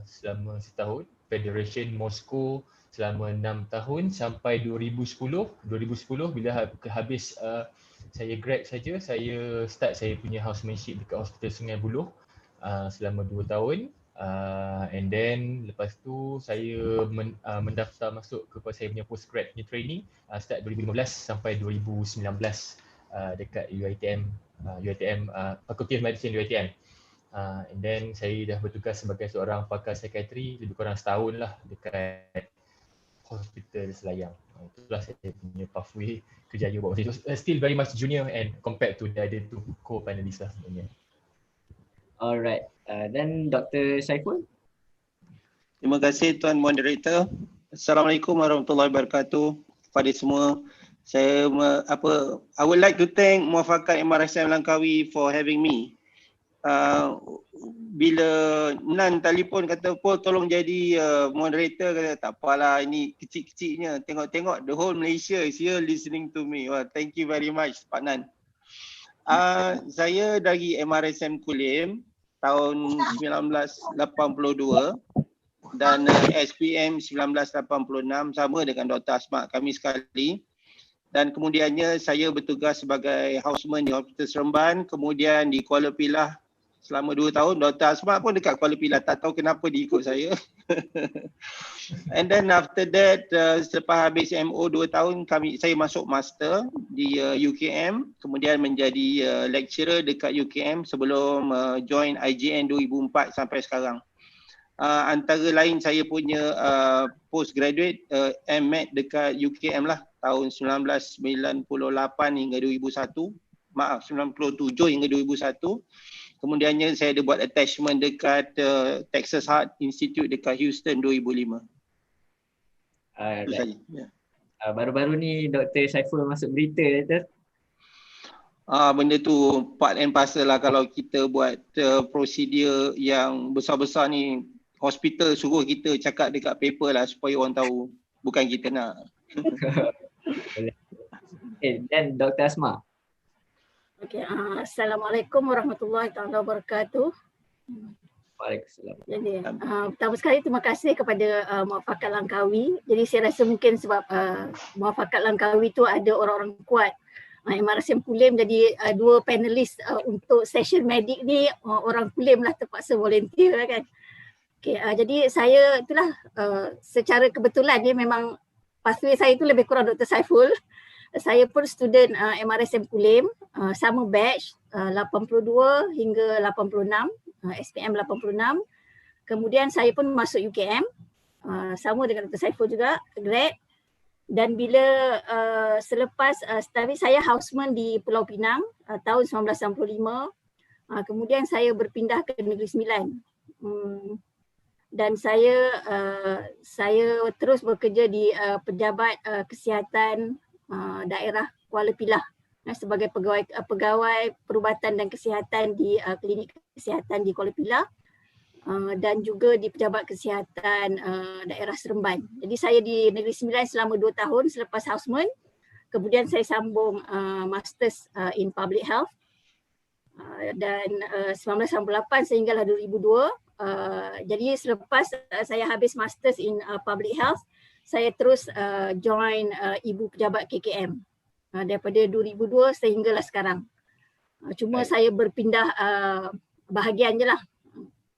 selama setahun. Federation Moscow selama 6 tahun sampai 2010 bila habis saya grad saja, saya start saya punya housemanship dekat Hospital Sungai Buloh selama 2 tahun. And then lepas tu saya mendaftar masuk kepada saya punya postgrad punya training start 2015 sampai 2019 dekat UiTM Faculty of Medicine UiTM. And then saya dah bertugas sebagai seorang pakar psikiatri lebih kurang setahun lah dekat Hospital Selayang. Itulah saya punya pathway kerjaya buat masa itu. Still very much junior and compared to the other two co-panelists lah sebenarnya. Alright, then Dr. Syaiful. Terima kasih Tuan Moderator. Assalamualaikum warahmatullahi wabarakatuh kepada semua. I would like to thank MUAFAKAT MRSM Langkawi for having me. Bila Nan telefon kata Paul tolong jadi moderator, kata tak apalah, ini kecil-kecilnya, tengok-tengok the whole Malaysia is here listening to me. Well, thank you very much Pak Nan. Saya dari MRSM Kulim tahun 1982 dan SPM 1986 sama dengan Dr. Asma kami sekali. Dan kemudiannya saya bertugas sebagai houseman di Hospital Seremban, kemudian di Kuala Pilah selama 2 tahun. Dr. Asma pun dekat Kuala Pilah, tak tahu kenapa dia ikut saya. And then after that, selepas habis MO 2 tahun, saya masuk master di UKM, kemudian menjadi lecturer dekat UKM sebelum join IJN 2004 sampai sekarang. Antara lain saya punya postgraduate MMed dekat UKM lah tahun 1998 hingga 2001. Maaf, 97 hingga 2001. Kemudiannya saya ada buat attachment dekat Texas Heart Institute dekat Houston 2005. Baru-baru ni Dr. Syaiful masuk berita, Dr. Benda tu part and parcel lah kalau kita buat prosedur yang besar-besar ni. Hospital suruh kita cakap dekat paper lah supaya orang tahu, bukan kita nak. Dan Dr. Asma. Okay, Assalamualaikum warahmatullahi wabarakatuh. Waalaikumsalam. Jadi pertama sekali terima kasih kepada MUAFAKAT Langkawi. Jadi saya rasa mungkin sebab MUAFAKAT Langkawi tu ada orang-orang kuat. MRSM Kulim jadi 2 panelis untuk session medik ni orang Kulim lah terpaksa volunteer lah kan. Okay, jadi saya itulah secara kebetulan dia memang pathway saya tu lebih kurang Dr. Syaiful. Saya pun student MRSM Kulim, sama batch 82 hingga 86, SPM 86. Kemudian saya pun masuk UKM, sama dengan Dr. Syaiful juga, grad. Dan bila selepas tapi saya houseman di Pulau Pinang tahun 1995, kemudian saya berpindah ke Negeri Sembilan. dan saya terus bekerja di Pejabat Kesihatan Daerah Kuala Pilah sebagai pegawai perubatan dan kesihatan di Klinik Kesihatan di Kuala Pilah dan juga di Pejabat Kesihatan Daerah Seremban. Jadi saya di Negeri Sembilan selama 2 tahun selepas houseman. Kemudian saya sambung Masters in Public Health dan 1998 sehinggalah 2002. Jadi selepas saya habis Masters in Public Health, saya terus join Ibu Pejabat KKM daripada 2002 sehinggalah sekarang. Cuma saya berpindah bahagian je lah.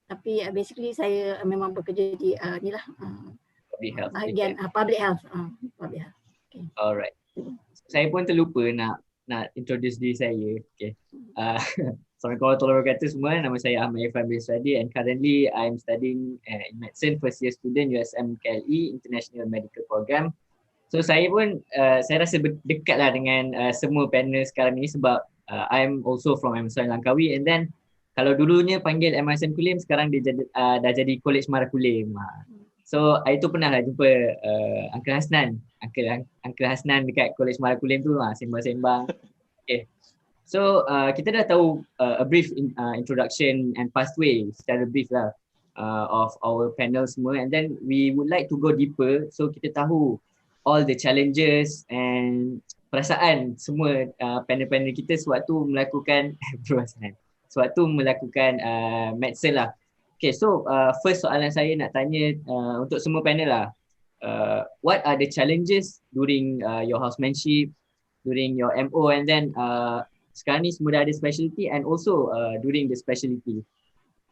Tapi basically saya memang bekerja di Public health. bahagian public health. Public health. Okay. Alright. Saya pun terlupa nak introduce diri saya. Okay. Assalamualaikum warahmatullahi wabarakatuh semua. Nama saya Ahmad Irfan bin Suadi and currently I'm studying in medicine, first year student USM KLE International Medical Program. So saya pun saya rasa dekat lah dengan semua panel sekarang ni sebab I'm also from MSM Langkawi and then kalau dulunya panggil MRSM Kulim, sekarang dia dah jadi College Mara Kulim. So hari tu pernah lah jumpa Uncle Hasnan. Uncle Hasnan dekat College Mara Kulim tu sembang-sembang. Okay. So kita dah tahu a brief introduction and pathway secara brief lah of our panel semua and then we would like to go deeper so kita tahu all the challenges and perasaan semua panel-panel kita sewaktu melakukan medicine lah. Okay, so first soalan saya nak tanya untuk semua panel lah. What are the challenges during your housemanship, during your MO and then sekarang ni semua dah ada specialty and also during the specialty.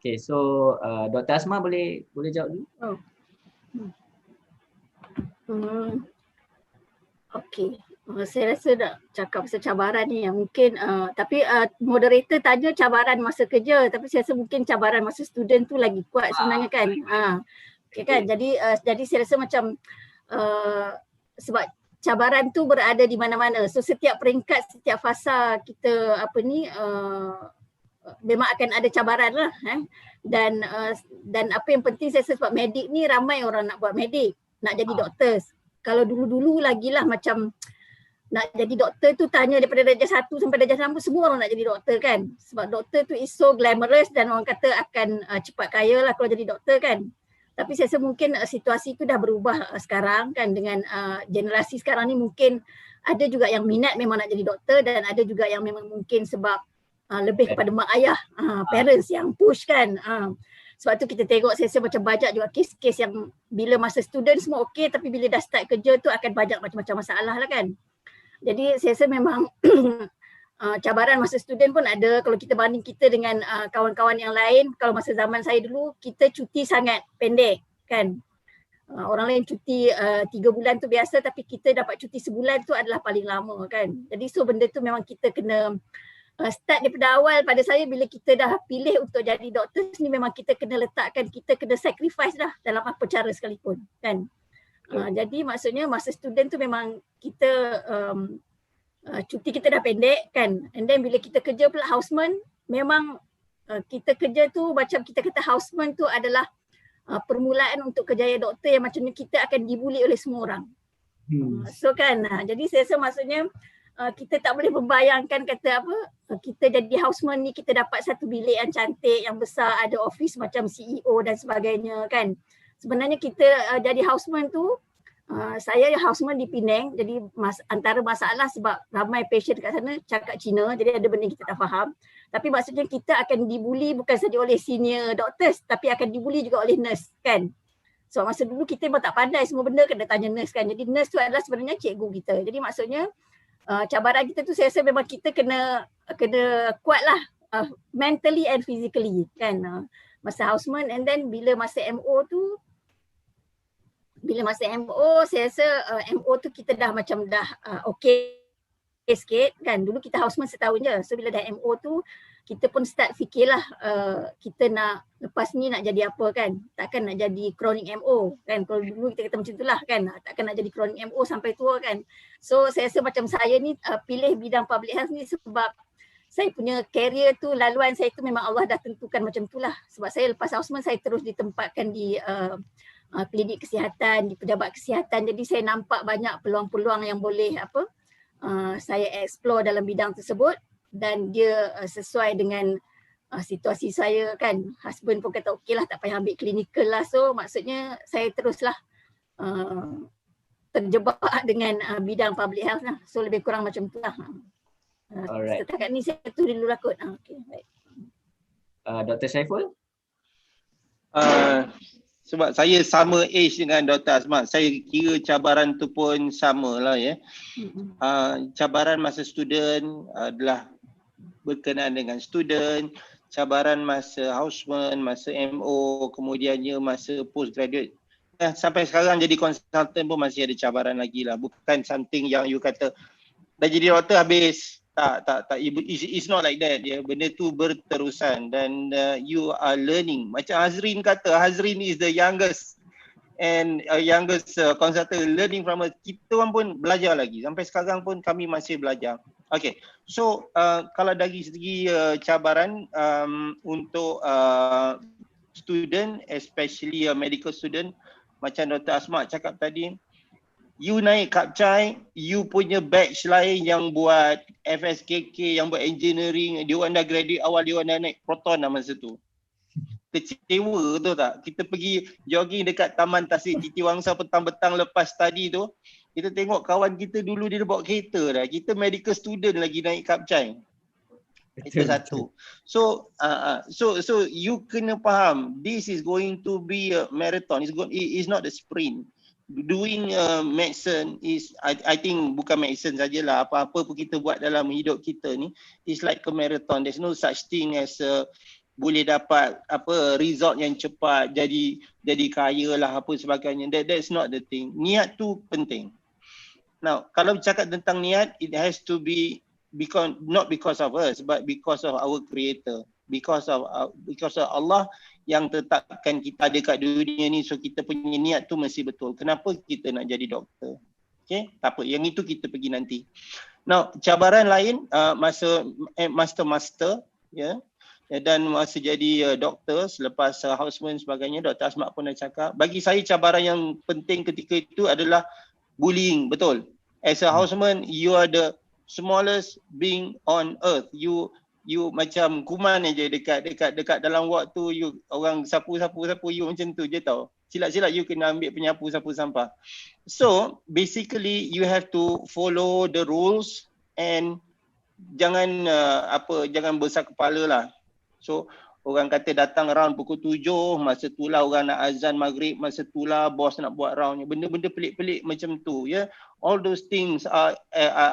Okay, so Dr. Asma boleh jawab dulu? Okay. Saya rasa nak cakap pasal cabaran ni yang mungkin tapi moderator tanya cabaran masa kerja tapi saya rasa mungkin cabaran masa student tu lagi kuat sebenarnya kan. Okay kan. Jadi saya rasa macam sebab cabaran tu berada di mana-mana. So setiap peringkat, setiap fasa kita memang akan ada cabaran lah. Dan apa yang penting saya rasa sebab medik ni ramai orang nak buat medik, nak jadi doktor. Kalau dulu-dulu lagi lah macam nak jadi doktor tu tanya daripada darjah 1 sampai darjah 6 semua orang nak jadi doktor kan. Sebab doktor tu is so glamorous dan orang kata akan cepat kaya lah kalau jadi doktor kan. Tapi saya rasa mungkin situasi tu dah berubah sekarang kan dengan generasi sekarang ni mungkin ada juga yang minat memang nak jadi doktor dan ada juga yang memang mungkin sebab lebih kepada mak ayah, parents yang push kan. Sebab tu kita tengok saya rasa macam banyak juga kes-kes yang bila masa student semua okey tapi bila dah start kerja tu akan banyak macam-macam masalah lah kan. Jadi saya rasa memang cabaran masa student pun ada. Kalau kita banding kita dengan kawan-kawan yang lain, kalau masa zaman saya dulu kita cuti sangat pendek kan. Orang lain cuti 3 bulan tu biasa tapi kita dapat cuti sebulan tu adalah paling lama kan. Jadi so benda tu memang kita kena start daripada awal pada saya bila kita dah pilih untuk jadi doktor ni memang kita kena letakkan, kita kena sacrifice dah dalam apa cara sekalipun kan. Jadi maksudnya masa student tu memang kita cuti kita dah pendek kan and then bila kita kerja pula houseman memang kita kerja tu macam kita kata houseman tu adalah permulaan untuk kerjaya doktor yang macamnya kita akan dibuli oleh semua orang. So kan jadi saya rasa maksudnya kita tak boleh membayangkan kata apa kita jadi houseman ni kita dapat satu bilik yang cantik yang besar ada office macam CEO dan sebagainya kan. Sebenarnya kita jadi houseman tu saya houseman di Penang jadi antara masalah sebab ramai patient kat sana cakap Cina jadi ada benda kita tak faham tapi maksudnya kita akan dibuli bukan saja oleh senior doctors tapi akan dibuli juga oleh nurse kan. So masa dulu kita memang tak pandai semua benda kena tanya nurse kan. Jadi nurse tu adalah sebenarnya cikgu kita. Jadi maksudnya cabaran kita tu saya rasa memang kita kena kuat lah mentally and physically kan masa houseman and then bila masa MO tu saya rasa MO tu kita dah macam dah okey sikit kan. Dulu kita houseman setahun je so bila dah MO tu kita pun start fikirlah kita nak lepas ni nak jadi apa kan, takkan nak jadi chronic MO kan. Kalau dulu kita kata macam itulah kan, takkan nak jadi chronic MO sampai tua kan. So saya rasa macam saya ni pilih bidang public health ni sebab saya punya career tu, laluan saya tu memang Allah dah tentukan macam itulah. Sebab saya lepas houseman saya terus ditempatkan di klinik kesihatan, di pejabat kesihatan. Jadi saya nampak banyak peluang-peluang yang boleh saya explore dalam bidang tersebut, dan dia sesuai dengan situasi saya kan. Husband pun kata okey lah, tak payah ambil clinical lah. So maksudnya saya teruslah terjebak dengan bidang public health lah. So lebih kurang macam tu lah. Alright. Setakat ni saya tu dulu lah kot. Okay, baik. Dr. Syaiful? Sebab saya sama age dengan Dr. Asmat, saya kira cabaran tu pun sama lah ya. Cabaran masa student adalah berkenaan dengan student, cabaran masa houseman, masa MO, kemudiannya masa postgraduate. Sampai sekarang jadi consultant pun masih ada cabaran lagi lah. Bukan something yang you kata dah jadi doktor habis. Tak. It's not like that. Ya. Benda tu berterusan dan you are learning. Macam Hazrin kata, Hazrin is the youngest and youngest consultant learning from us. Kita orang pun belajar lagi. Sampai sekarang pun kami masih belajar. Okay, so kalau dari segi cabaran untuk student, especially medical student, macam Dr. Asmat cakap tadi, you naik kapcai, you punya batch lain yang buat FSKK, yang buat engineering, dia orang dah graduate awal, dia orang dah naik proton lah masa tu. Kecewa tu tak? Kita pergi jogging dekat Taman Tasik Titiwangsa petang-petang lepas study tu, kita tengok kawan kita dulu dia bawa kereta dah. Kita medical student lagi naik kapcai. Itu satu. So you kena faham, this is going to be a marathon. It's not a sprint. Doing medicine is, I think bukan medicine sajalah, apa-apa pun kita buat dalam hidup kita ni is like a marathon. There's no such thing as boleh dapat result yang cepat, jadi kaya lah apa sebagainya. That's not the thing. Niat tu penting. Now kalau cakap tentang niat, it has to be not because of us, but because of our creator, because of Allah yang tetapkan kita ada kat dunia ni. So kita punya niat tu mesti betul. Kenapa kita nak jadi doktor? Okay, tak apa, yang itu kita pergi nanti. Now cabaran lain masa master ya, dan masa jadi doktor selepas houseman sebagainya, Dr. Asmat pun dah cakap, bagi saya cabaran yang penting ketika itu adalah bullying. Betul, as a houseman you are the smallest being on earth. You macam kuman aja dekat dalam ward tu, you orang sapu you macam tu je tau. Silap-silap you kena ambil penyapu sapu sampah. So basically you have to follow the rules and jangan besar kepala lah. So orang kata datang round pukul 7, masa tu lah orang nak azan maghrib, masa tu lah bos nak buat round. Benda-benda pelik-pelik macam tu ya. All those things are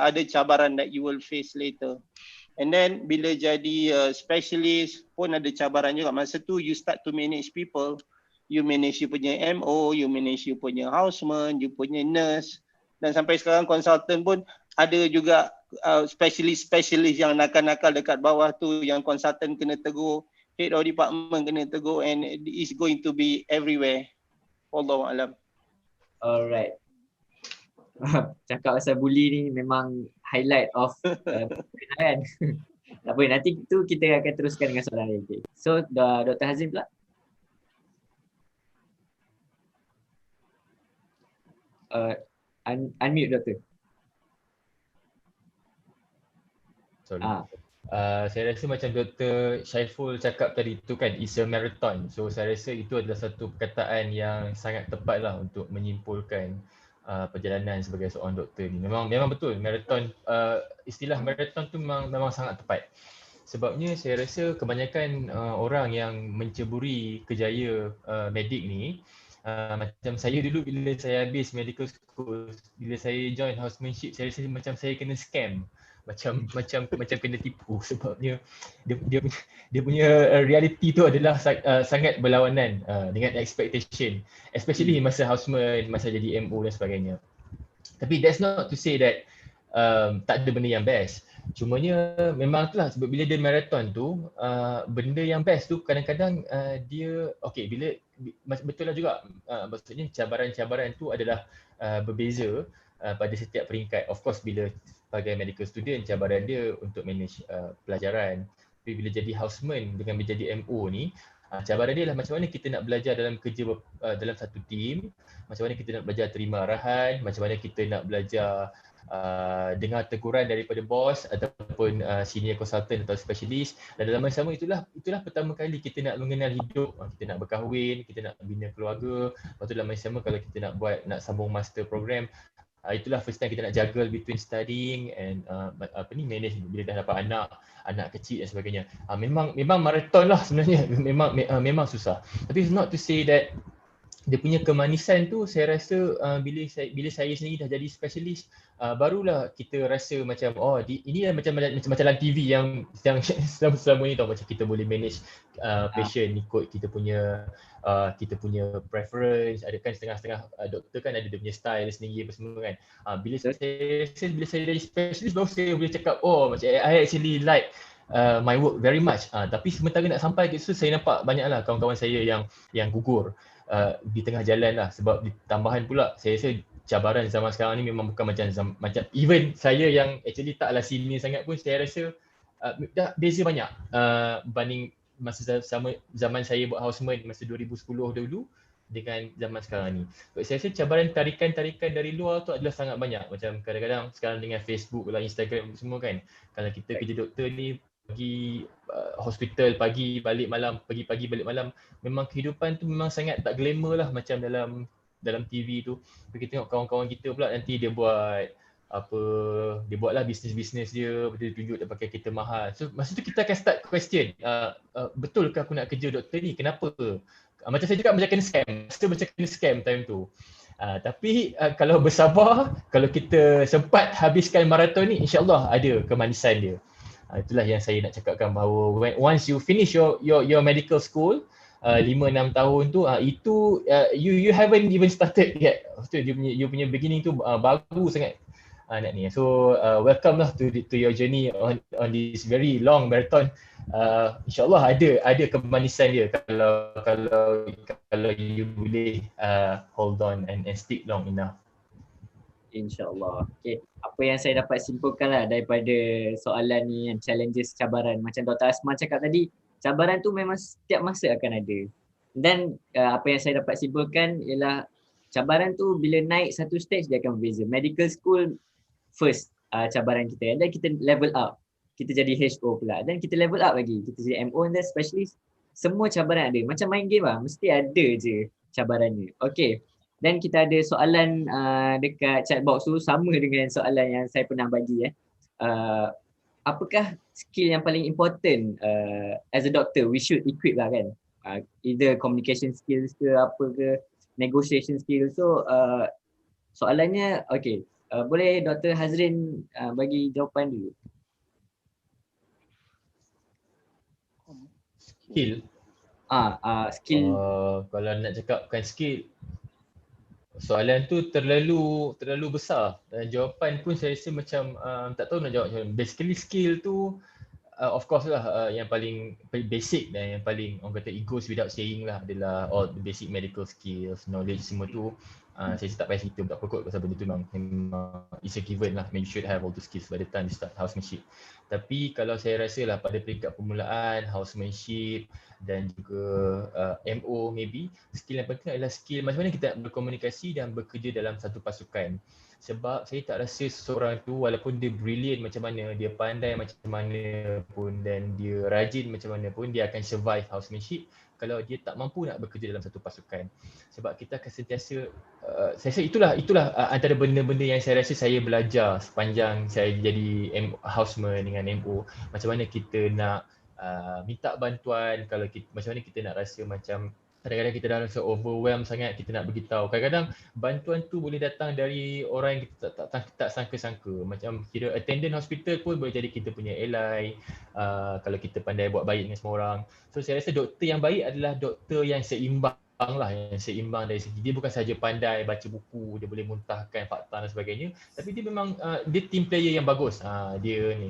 ada cabaran that you will face later. And then bila jadi specialist pun ada cabaran juga. Masa tu you start to manage people. You manage you punya MO, you manage you punya houseman, you punya nurse. Dan sampai sekarang consultant pun ada juga specialist yang nakal-nakal dekat bawah tu, yang consultant kena tegur, head of department kena tegur, and it's going to be everywhere. Wallahu alam. Alright. Cakap pasal bully ni memang highlight of perkenaan. Tak apa, nanti tu kita akan teruskan dengan soalan lain. Okay. So Dr. Hazim pula. Unmute doktor. Sorry. Saya rasa macam Dr. Syaiful cakap tadi tu kan, it's a marathon. So saya rasa itu adalah satu perkataan yang sangat tepat lah untuk menyimpulkan perjalanan sebagai seorang doktor ni. Memang betul marathon, istilah marathon tu memang sangat tepat. Sebabnya saya rasa kebanyakan orang yang menceburi kerjaya medik ni, macam saya dulu bila saya habis medical school, bila saya join housemanship, saya rasa macam saya kena scam. Macam kena tipu, sebabnya dia punya reality tu adalah sangat berlawanan dengan expectation, especially masa houseman, masa jadi MO dan sebagainya. Tapi that's not to say that tak ada benda yang best. Cumanya memang itulah, sebab bila dia marathon tu, benda yang best tu kadang-kadang dia bila betul lah juga, maksudnya cabaran-cabaran tu adalah berbeza pada setiap peringkat. Of course bila sebagai medical student, cabaran dia untuk manage pelajaran. Tapi bila jadi houseman dengan menjadi MO ni, cabaran dia lah macam mana kita nak belajar dalam kerja dalam satu team, macam mana kita nak belajar terima arahan, macam mana kita nak belajar dengar teguran daripada bos ataupun senior consultant atau specialist. Dan dalam masa sama itulah pertama kali kita nak mengenal hidup, kita nak berkahwin, kita nak bina keluarga. Lepas tu dalam masa sama kalau kita nak sambung master program, itulah first time kita nak juggle between studying and manage bila dah dapat anak kecil dan sebagainya. Memang marathon lah sebenarnya. Memang susah. Tapi it's not to say that dia punya kemanisan tu saya rasa bila saya sendiri dah jadi specialist, barulah kita rasa macam ini macam dalam TV yang selama ni tau, macam kita boleh manage patient ikut kita punya preference. Ada kan setengah-setengah doktor kan ada dia punya style sendiri apa semua kan. Bila saya jadi specialist baru saya boleh cakap macam I actually like my work very much. Tapi sementara nak sampai ke situ saya nampak banyaklah kawan-kawan saya yang gugur di tengah jalan lah. Sebab tambahan pula saya rasa cabaran zaman sekarang ni memang bukan macam even saya yang actually taklah senior sangat pun saya rasa dah beza banyak berbanding masa zaman saya buat houseman masa 2010 dulu dengan zaman sekarang ni. Saya rasa cabaran tarikan dari luar tu adalah sangat banyak. Macam kadang-kadang sekarang dengan Facebook lah, Instagram semua kan, kalau kita kerja doktor ni pergi hospital pagi balik malam, pergi pagi balik malam, memang kehidupan tu memang sangat tak glamour lah macam dalam TV tu. Kita tengok kawan-kawan kita pula nanti dia buatlah bisnes dia, betul tunjuk dia pakai kereta mahal. So masa tu kita akan start question, betulkah aku nak kerja doktor ni, kenapa? Macam saya cakap macam kena scam time tu. Tapi kalau bersabar, kalau kita sempat habiskan maraton ni, insyaAllah ada kemanisan dia. Itulah yang saya nak cakapkan, bahawa once you finish your medical school 5-6 tahun tu, itu you haven't even started yet. You punya beginning tu baru sangat nak ni. So welcome lah to your journey on this very long marathon. InsyaAllah ada kemanisan dia kalau you boleh hold on and stick long enough. InsyaAllah. Okay. Apa yang saya dapat simpulkan lah daripada soalan ni, yang challenges, cabaran. Macam Dr. Asma cakap tadi, cabaran tu memang setiap masa akan ada. Dan apa yang saya dapat simpulkan ialah cabaran tu bila naik satu stage dia akan berbeza. Medical school first cabaran kita, dan kita level up. Kita jadi HO pula, dan kita level up lagi. Kita jadi MO dan specialist. Semua cabaran ada. Macam main game lah, mesti ada je cabarannya. Okay. Dan kita ada soalan dekat chat box tu sama dengan soalan yang saya pernah bagi. Apakah skill yang paling important as a doctor we should equip lah kan? Either communication skills ke apa ke, negotiation skills. So soalannya okay, boleh Dr. Hazrin bagi jawapan dulu. Skill? Skill. Kalau nak cakapkan skill, soalan tu terlalu besar, dan jawapan pun saya rasa macam tak tahu nak jawab macam mana. Basically skill tu of course lah yang paling basic dan yang paling orang kata it goes without saying lah adalah all the basic medical skills, knowledge semua tu. Saya tak payah cerita tak pokok pasal benda tu, memang it's a given lah. You should have all the skills by the time you start housemanship. Tapi kalau saya rasa lah pada peringkat permulaan housemanship dan juga MO, maybe skill yang penting adalah skill macam mana kita berkomunikasi dan bekerja dalam satu pasukan. Sebab saya tak rasa seseorang tu walaupun dia brilliant macam mana, dia pandai macam mana pun dan dia rajin macam mana pun, dia akan survive housemanship kalau dia tak mampu nak bekerja dalam satu pasukan. Sebab kita akan sentiasa saya rasa itulah antara benda-benda yang saya rasa saya belajar sepanjang saya jadi houseman dengan MO. Macam mana kita nak minta bantuan, kalau kita, macam mana kita nak rasa macam kadang-kadang kita dah rasa overwhelmed sangat, kita nak beritahu. Kadang-kadang bantuan tu boleh datang dari orang yang kita tak sangka-sangka. Macam kira attendant hospital pun boleh jadi kita punya ally kalau kita pandai buat baik dengan semua orang. So saya rasa doktor yang baik adalah doktor yang seimbang lah, yang seimbang dari segi dia bukan sahaja pandai baca buku, dia boleh muntahkan fakta dan sebagainya, tapi dia memang dia team player yang bagus. Dia ni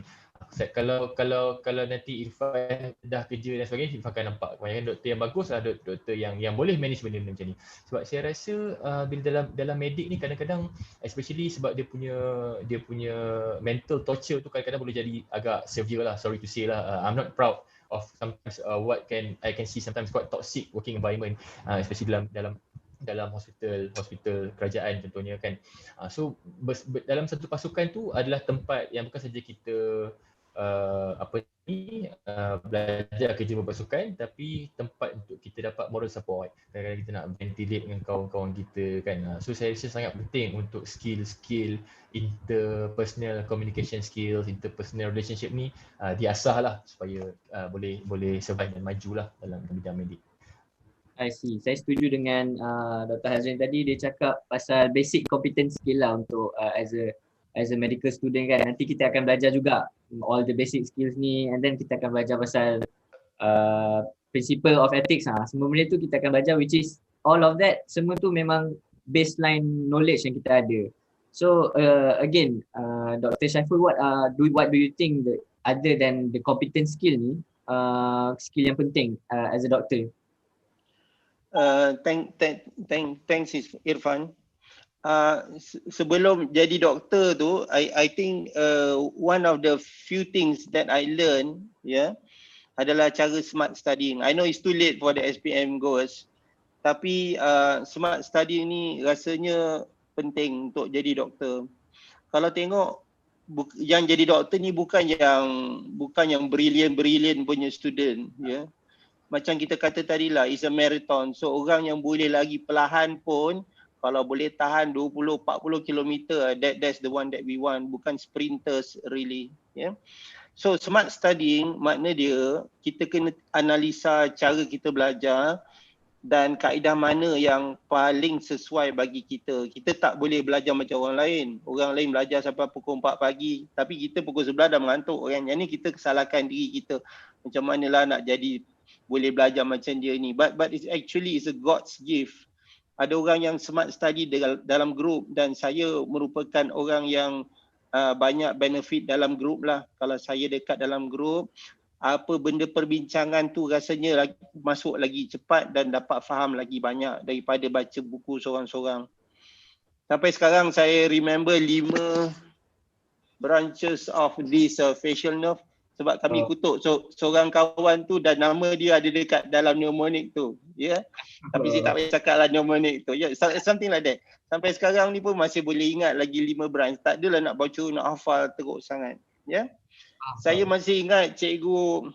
Kalau nanti Irfan dah kerja dan sebagainya, Irfan akan nampak kebanyakan doktor yang bagus lah, doktor yang boleh manage benda macam ni. Sebab saya rasa bila dalam medik ni kadang-kadang, especially sebab dia punya mental torture tu kadang-kadang boleh jadi agak severe lah, sorry to say lah. I'm not proud of sometimes what I can see sometimes quite toxic working environment, especially dalam hospital kerajaan contohnya kan. So dalam satu pasukan tu adalah tempat yang bukan saja kita belajar kerja berpasukan, tapi tempat untuk kita dapat moral support. Kadang-kadang kita nak ventilate dengan kawan-kawan kita kan. So saya rasa sangat penting untuk skill interpersonal communication skills, interpersonal relationship ni diasah lah supaya boleh survive dan maju lah dalam bidang medik. I see. Saya setuju dengan Dr. Hazrin tadi, dia cakap pasal basic competence skill lah untuk as a medical student kan. Nanti kita akan belajar juga all the basic skills ni, and then kita akan belajar pasal principle of ethics. Semua benda tu kita akan belajar, which is all of that, semua tu memang baseline knowledge yang kita ada. So again, Dr. Syaiful, what do you think that other than the competence skill ni, skill yang penting as a doctor? Thanks Irfan. Sebelum jadi doktor tu, I think one of the few things that I learned adalah cara smart studying. I know it's too late for the SPM goers, tapi smart studying ni rasanya penting untuk jadi doktor. Kalau tengok yang jadi doktor ni bukan yang brilliant punya student, Macam kita kata tadi lah, it's a marathon. So orang yang boleh lagi perlahan pun, kalau boleh tahan 20-40 km, that's the one that we want. Bukan sprinters really. So smart studying makna dia, kita kena analisa cara kita belajar dan kaedah mana yang paling sesuai bagi kita. Kita tak boleh belajar macam orang lain. Orang lain belajar sampai pukul 4 pagi, tapi kita pukul 11 dah mengantuk. Yang ni kita kesalahkan diri kita. Macam manalah nak jadi boleh belajar macam dia ni, but it's actually is a God's gift. Ada orang yang smart study dalam grup, dan saya merupakan orang yang banyak benefit dalam grup lah. Kalau saya dekat dalam grup, apa benda perbincangan tu rasanya masuk lagi cepat dan dapat faham lagi banyak daripada baca buku seorang-seorang. Sampai sekarang saya remember 5 branches of this facial nerve. Sebab kami kutuk seorang kawan tu dan nama dia ada dekat dalam mnemonic tu. Tapi saya tak payah cakap lah mnemonic tu. Something like that. Sampai sekarang ni pun masih boleh ingat lagi 5 branch. Tak adalah nak baca, nak hafal teruk sangat. Saya masih ingat cikgu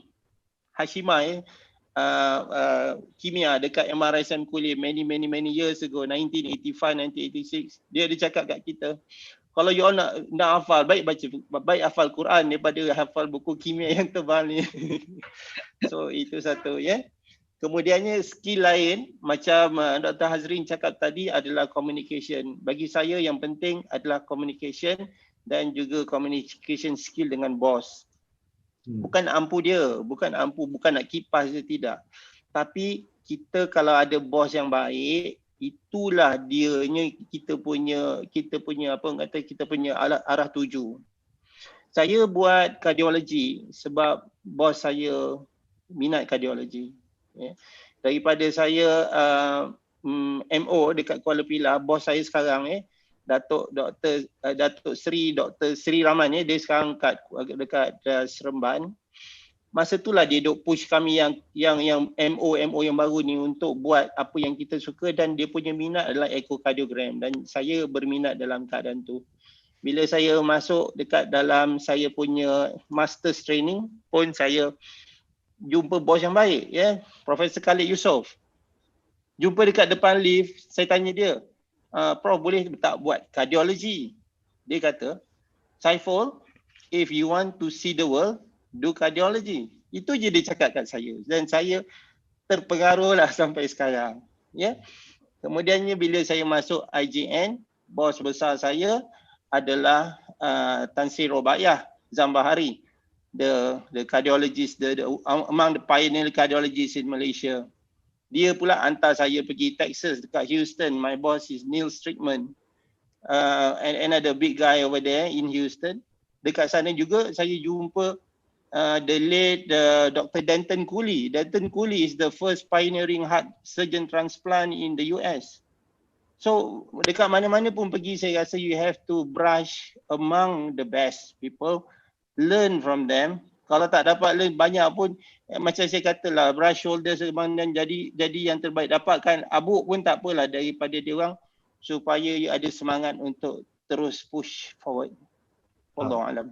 Hashimah kimia dekat MRSM Kulim many years ago, 1985, 1986. Dia ada cakap kat kita, kalau you all nak hafal, baik hafal Quran daripada hafal buku kimia yang tebal ni. So itu satu Kemudiannya skill lain macam Dr. Hazrin cakap tadi adalah communication. Bagi saya yang penting adalah communication dan juga communication skill dengan bos. Bukan ampu dia, bukan nak kipas dia, tidak. Tapi kita kalau ada bos yang baik, itulah dianya kita punya arah tuju. Saya buat kardiologi sebab bos saya minat kardiologi. Daripada saya MO dekat Kuala Pilah, bos saya sekarang Datuk Sri Rahman, dia sekarang dekat Seremban. Masa itulah dia duk push kami yang MO yang baru ni untuk buat apa yang kita suka, dan dia punya minat adalah echocardiogram, dan saya berminat dalam keadaan tu. Bila saya masuk dekat dalam saya punya master's training pun saya jumpa bos yang baik, Profesor Khalid Yusof. Jumpa dekat depan lift, saya tanya dia, Prof boleh tak buat kardiologi? Dia kata, Saiful, if you want to see the world, do cardiology. Itu je dia cakap kat saya, dan saya terpengaruh lah sampai sekarang. Kemudiannya bila saya masuk IJN, bos besar saya adalah Tan Sri Robayah Zambahari, the cardiologist, among the pioneer cardiologists in Malaysia. Dia pula hantar saya pergi Texas dekat Houston. My boss is Neil Strickman, and another big guy over there in Houston. dekat sana juga saya jumpa the late Dr. Denton Cooley. Denton Cooley is the first pioneering heart surgeon transplant in the US. So dekat mana-mana pun pergi, saya rasa you have to brush among the best people, learn from them. Kalau tak dapat learn banyak pun, macam saya katalah, brush shoulders dan jadi yang terbaik. Dapatkan abuk pun tak apalah daripada dia orang, supaya you ada semangat untuk terus push forward. Wallahu alam.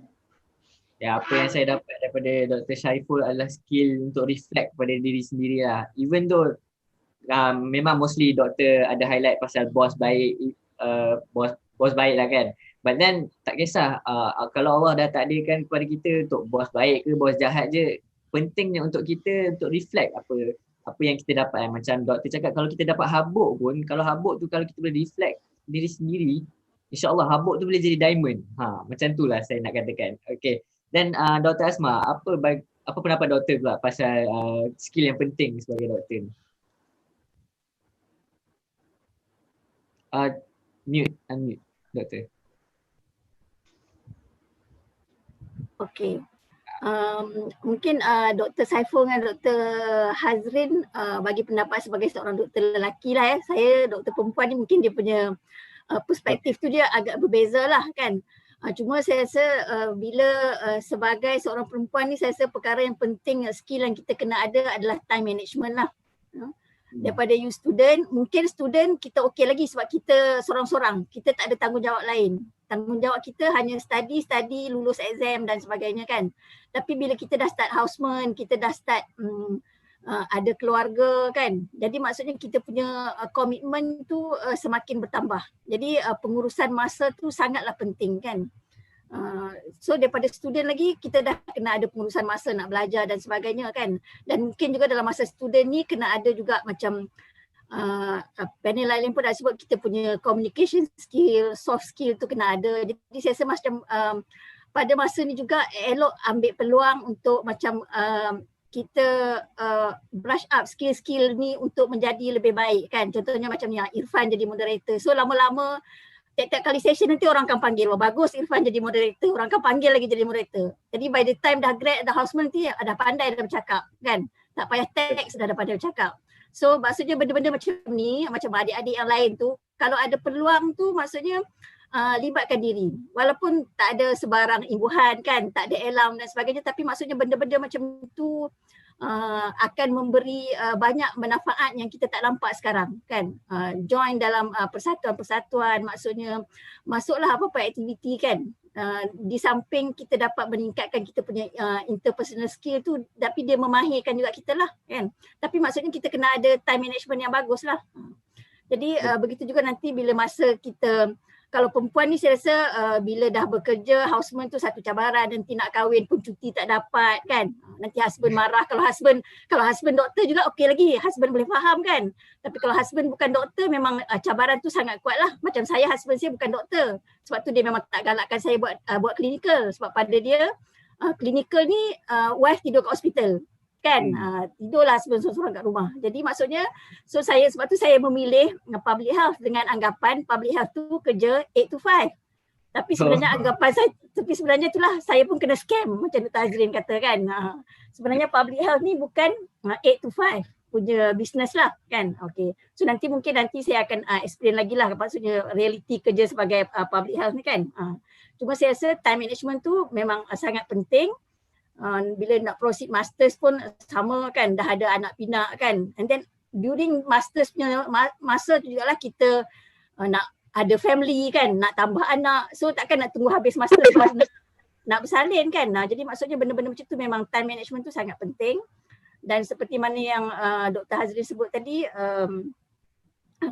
Ya, apa yang saya dapat daripada Dr. Syaiful adalah skill untuk reflect pada diri sendiri lah. Even though memang mostly doktor ada highlight pasal bos baik, bos baik lah kan. But then tak kisah, kalau Allah dah takdirkan kepada kita untuk bos baik ke bos jahat je, pentingnya untuk kita untuk reflect apa yang kita dapat. Macam doktor cakap, kalau kita dapat habuk pun, kalau habuk tu kalau kita boleh reflect diri sendiri, insyaAllah habuk tu boleh jadi diamond. Macam tu lah saya nak katakan. Okay. Dan Dr. Asma, apa pendapat doktor pula pasal skill yang penting sebagai doktor ni? Unmute doktor. Okay. Mungkin Dr. Saiful dengan Dr. Hazrin bagi pendapat sebagai seorang doktor lelaki lah. Saya doktor perempuan ni mungkin dia punya perspektif tu dia agak berbeza lah kan. Cuma saya rasa bila sebagai seorang perempuan ni, saya rasa perkara yang penting, skill yang kita kena ada adalah time management lah. Daripada you student, mungkin student kita okey lagi sebab kita sorang-sorang, kita tak ada tanggungjawab lain. Tanggungjawab kita hanya study, lulus exam dan sebagainya kan. Tapi bila kita dah start houseman, kita dah start ada keluarga kan. Jadi maksudnya kita punya komitmen tu semakin bertambah. Jadi pengurusan masa tu sangatlah penting kan. So daripada student lagi kita dah kena ada pengurusan masa nak belajar dan sebagainya kan. Dan mungkin juga dalam masa student ni kena ada juga macam panel lain pun dah sebut kita punya communication skill, soft skill tu kena ada. Jadi saya rasa macam pada masa ni juga elok ambil peluang untuk macam kita brush up skill-skill ni untuk menjadi lebih baik kan. Contohnya macam yang Irfan jadi moderator. So lama-lama tiap-tiap kali session nanti orang akan panggil, bagus Irfan jadi moderator, orang akan panggil lagi jadi moderator. Jadi by the time dah grad, dah houseman nanti dah pandai dah bercakap kan. Tak payah teks dah pandai bercakap. So maksudnya benda-benda macam ni, macam adik-adik yang lain tu, kalau ada peluang tu maksudnya libatkan diri. Walaupun tak ada sebarang imbuhan kan, tak ada alarm dan sebagainya, tapi maksudnya benda-benda macam tu akan memberi banyak manfaat yang kita tak nampak sekarang kan. Join dalam persatuan-persatuan, maksudnya masuklah apa-apa aktiviti kan. Di samping kita dapat meningkatkan kita punya interpersonal skill tu, tapi dia memahirkan juga kita lah kan. Tapi maksudnya kita kena ada time management yang bagus lah. Jadi begitu juga nanti bila masa kita, kalau perempuan ni saya rasa bila dah bekerja, houseman tu satu cabaran, nanti nak kahwin pun cuti tak dapat kan. Nanti husband marah. Kalau husband doktor juga okey lagi, husband boleh faham kan. Tapi kalau husband bukan doktor, memang cabaran tu sangat kuat lah. Macam saya, husband saya bukan doktor. Sebab tu dia memang tak galakkan saya buat klinikal. Sebab pada dia klinikal ni wife tidur kat hospital kan, tidurlah seorang-seorang kat rumah. Jadi maksudnya, so sebab tu saya memilih public health dengan anggapan public health tu kerja 8 to 5. Tapi sebenarnya anggapan saya, tapi sebenarnya itulah saya pun kena scam macam Dr. Hazrin kata kan. Sebenarnya public health ni bukan 8 to 5 punya business lah kan. Okay. So nanti saya akan explain lagi lah maksudnya realiti kerja sebagai public health ni kan. Cuma saya rasa time management tu memang sangat penting. Bila nak proceed masters pun sama kan, dah ada anak pinak kan. And then during masters punya masa tu jugalah kita nak ada family kan, nak tambah anak. So takkan nak tunggu habis masters nak bersalin kan. Jadi maksudnya benda-benda macam tu memang time management tu sangat penting. Dan seperti mana yang Dr. Hazrin sebut tadi,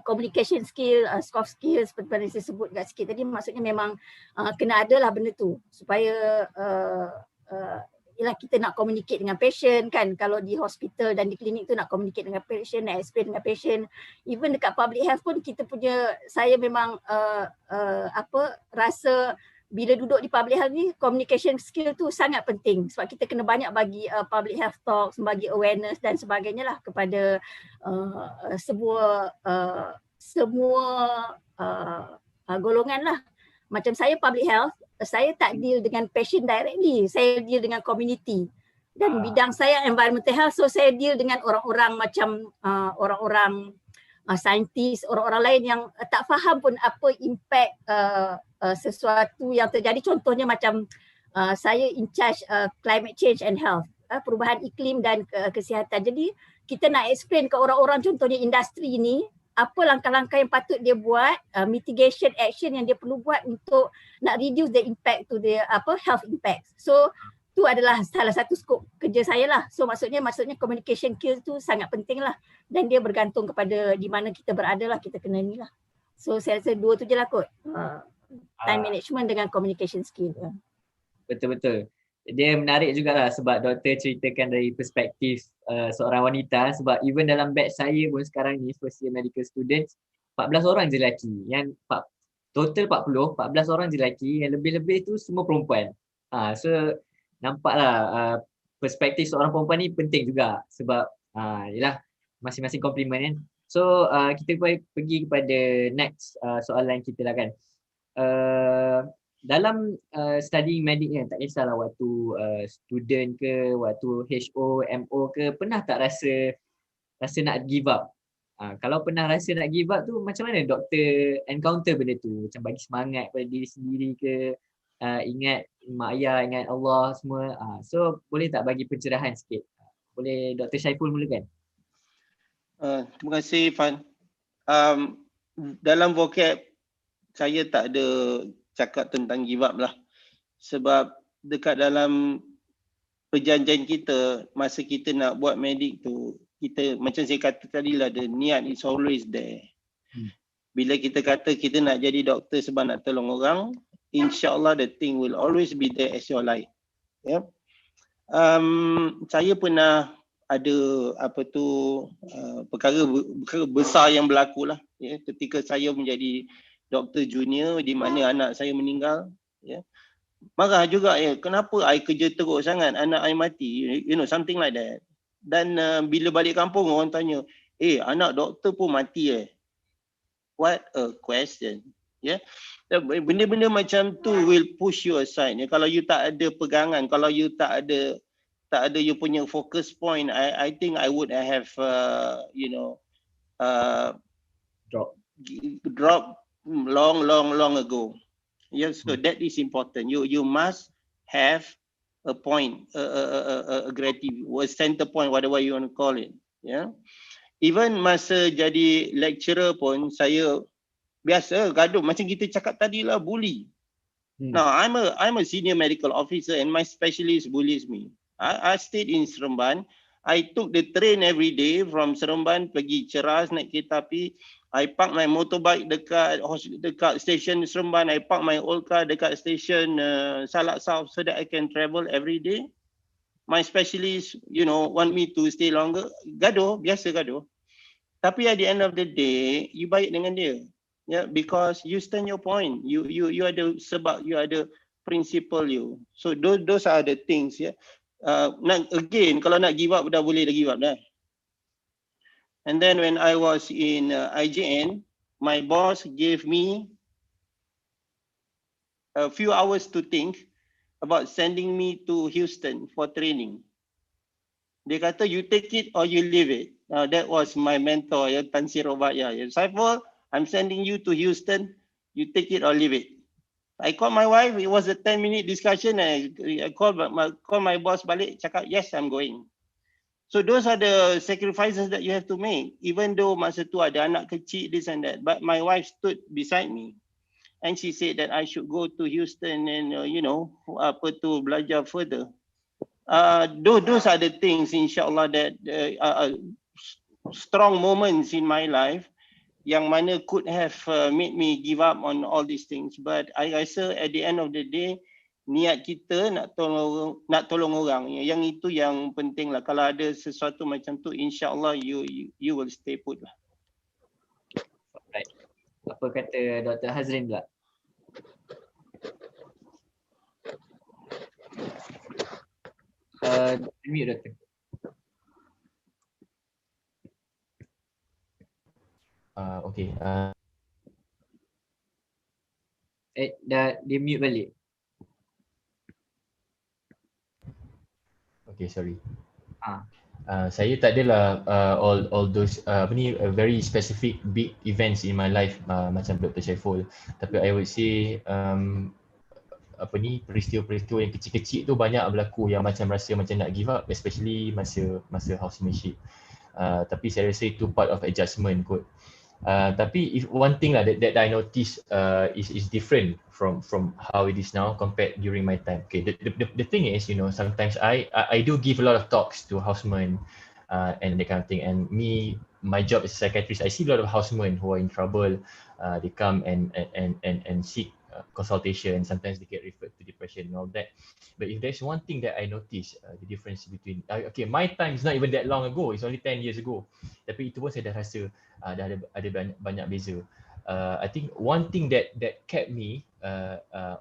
communication skill, soft skill seperti mana saya sebut kat sikit tadi, maksudnya memang kena ada lah benda tu supaya ialah kita nak communicate dengan patient kan. Kalau di hospital dan di klinik tu nak communicate dengan patient, nak explain dengan patient. Even dekat public health pun kita punya, saya memang rasa bila duduk di public health ni communication skill tu sangat penting. Sebab kita kena banyak bagi public health talks, bagi awareness dan sebagainya lah kepada semua golongan lah. Macam saya public health, saya tak deal dengan patient directly, saya deal dengan community. Dan bidang saya environmental health, so saya deal dengan orang-orang macam orang-orang saintis, orang-orang lain yang tak faham pun apa impact sesuatu yang terjadi. Contohnya macam saya in charge climate change and health, perubahan iklim dan kesihatan. Jadi kita nak explain ke orang-orang, contohnya industri ni, apa langkah-langkah yang patut dia buat, mitigation action yang dia perlu buat untuk nak reduce the impact to the health impact. So tu adalah salah satu skop kerja saya lah. So maksudnya communication skills tu sangat penting lah, dan dia bergantung kepada di mana kita berada lah, kita kena ni lah. So saya rasa dua tu je lah kot, time management dengan communication skill. Betul-betul. Dia menarik jugalah sebab doktor ceritakan dari perspektif seorang wanita, sebab even dalam batch saya pun sekarang ni first year medical students 14 orang je lelaki, yang total 40, 14 orang je lelaki, yang lebih-lebih tu semua perempuan. So nampaklah perspektif seorang perempuan ni penting juga sebab yalah masing-masing komplimen kan. So kita pergi kepada next soalan kita lah kan. Dalam studying medik kan, tak kisahlah waktu student ke, waktu HO, MO ke, pernah tak rasa nak give up? Kalau pernah rasa nak give up tu, macam mana doktor encounter benda tu? Macam bagi semangat pada diri sendiri ke, ingat mak ayah, ingat Allah semua. So boleh tak bagi pencerahan sikit? Boleh Dr. Syaiful mulakan? Terima kasih Fan. Dalam vocab saya tak ada cakap tentang give up lah. Sebab dekat dalam perjanjian kita, masa kita nak buat medik tu, kita macam saya kata tadi lah, the niat is always there. Bila kita kata kita nak jadi doktor sebab nak tolong orang, insyaAllah the thing will always be there as your light. Yeah. Saya pernah ada perkara besar yang berlaku lah, ya, ketika saya menjadi doktor junior di mana anak saya meninggal. Ya. Marah juga, ya, kenapa I kerja teruk sangat, anak I mati, you know, something like that. Dan bila balik kampung orang tanya, anak doktor pun mati . What a question. Ya. Benda-benda macam tu will push you aside. Ya. Kalau you tak ada pegangan, kalau you tak ada you punya focus point, I think I would have drop long ago. Yeah, so that is important. You must have a point, a gratitude, a center point, whatever you want to call it. Yeah. Even masa jadi lecturer pun saya biasa gaduh macam kita cakap tadi lah, bully. Now I'm a senior medical officer and my specialist bullies me. I stayed in Seremban. I took the train every day from Seremban pergi Ceras naik kereta api. I park my motorbike dekat station Seremban. I park my old car dekat station Salak South so that I can travel every day. My specialist, want me to stay longer. Gaduh, biasa gaduh. Tapi at the end of the day, you baik dengan dia. Yeah, because you stand your point. You ada sebab, you ada principle you. So those are the things, yeah. Kalau nak give up, dah boleh dah give up dah. And then when I was in IJN, my boss gave me a few hours to think about sending me to Houston for training. Dia kata, you take it or you leave it. That was my mentor, Tan Sri Robaya. Saiful, I'm sending you to Houston. You take it or leave it. I called my wife. It was a 10-minute discussion. I called my boss balik, cakap, yes, I'm going. So those are the sacrifices that you have to make. Even though masa tu ada anak kecil, this and that. But my wife stood beside me. And she said that I should go to Houston and, belajar further. Those are the things, insyaAllah, that strong moments in my life yang mana could have made me give up on all these things. But I rasa at the end of the day, niat kita nak tolong orang. Yang itu yang penting lah. Kalau ada sesuatu macam tu, insyaAllah you will stay put lah. Right. Apa kata Dr. Hazrin pula? Mute Dr. Okay. Dah dia mute balik. Okay, sorry. Saya tak adalah all those very specific big events in my life macam Dr. Syaiful. Tapi I would say peristiwa-peristiwa yang kecil-kecil tu banyak berlaku yang macam rasa macam nak give up, especially masa housemanship. Tapi saya rasa itu part of adjustment kot. Tapi if one thing lah that I notice is different from how it is now compared during my time. Okay, the thing is, you know, sometimes I do give a lot of talks to housemen and that kind of thing. And my job as a psychiatrist, I see a lot of housemen who are in trouble. They come and seek consultation. Sometimes they get referred to depression and all that. But if there's one thing that I notice, the difference between okay, my time is not even that long ago, it's only 10 years ago. Tapi itu pun saya dah rasa dah ada banyak beza. I think one thing that kept me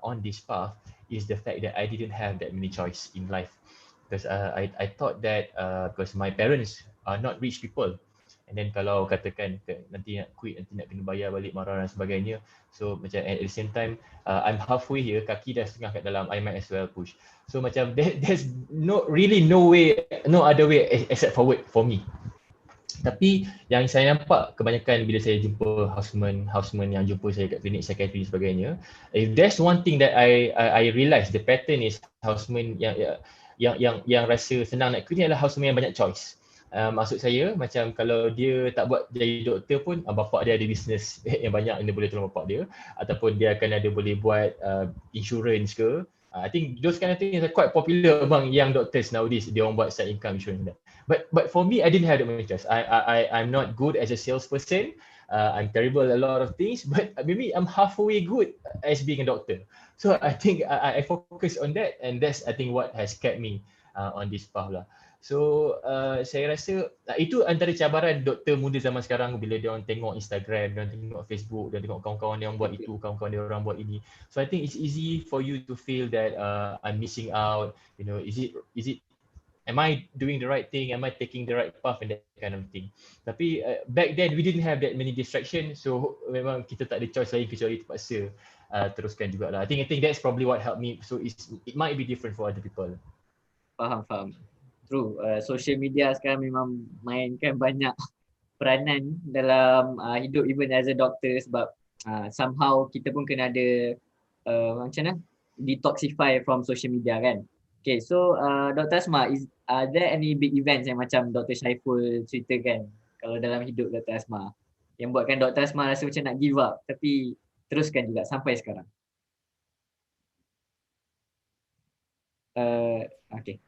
on this path is the fact that I didn't have that many choice in life. Because I thought that because my parents are not rich people, and then kalau katakan nanti nak quit, nanti nak kena bayar balik marah dan sebagainya. So macam at the same time I'm halfway here, kaki dah setengah kat dalam, I might as well push. So macam there's no other way except forward for me. Tapi yang saya nampak kebanyakan bila saya jumpa houseman yang jumpa saya kat klinik psikiatri dan sebagainya, if there's one thing that I realise the pattern is houseman yang rasa senang nak quit ni adalah houseman yang banyak choice. Maksud saya macam kalau dia tak buat jadi doktor pun, bapak dia ada bisnes yang banyak yang dia boleh tolong bapak dia, ataupun dia akan boleh buat insurance ke. I think those kind of things are quite popular among young doctors nowadays. Dia orang buat side income insurance. But for me, I didn't have that many choice. I'm not good as a salesperson. I'm terrible at a lot of things, but maybe I'm halfway good as being a doctor. So I think I focus on that, and that's I think what has kept me on this path lah. So saya rasa itu antara cabaran doktor muda zaman sekarang bila dia orang tengok Instagram, dia orang tengok Facebook, dia tengok kawan-kawan dia orang buat itu, kawan-kawan dia orang buat ini. So I think it's easy for you to feel that I'm missing out, you know, is it am I doing the right thing, am I taking the right path and that kind of thing. Tapi back then we didn't have that many distractions, so memang kita tak ada choice lain kecuali terpaksa teruskan jugalah. I think that's probably what helped me. So it might be different for other people. Faham. True, social media sekarang memang mainkan banyak peranan dalam hidup even as a doctor, sebab somehow kita pun kena ada macam mana detoxify from social media kan. Okay, so Dr. Asma, are there any big events yang macam Dr. Syaiful ceritakan kalau dalam hidup Dr. Asma yang buatkan Dr. Asma rasa macam nak give up tapi teruskan juga sampai sekarang? Okay.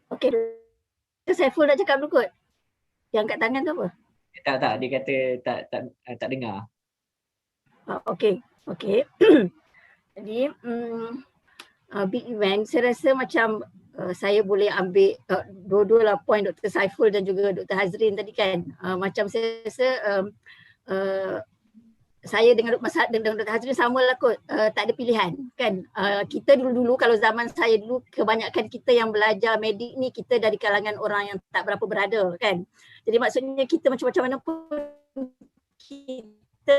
Okay, Saiful nak cakap dulu kot. Yang angkat tangan tu apa? Tak, dia kata tak dengar. Okay. Jadi big event, saya rasa macam saya boleh ambil dua-dua lah point Dr. Saiful dan juga Dr. Hazrin tadi kan. Macam saya rasa saya dengan Dr. Hazrin samalah kot, tak ada pilihan kan. Kita dulu kalau zaman saya dulu, kebanyakan kita yang belajar medik ni kita dari kalangan orang yang tak berapa berada kan. Jadi maksudnya kita macam mana pun kita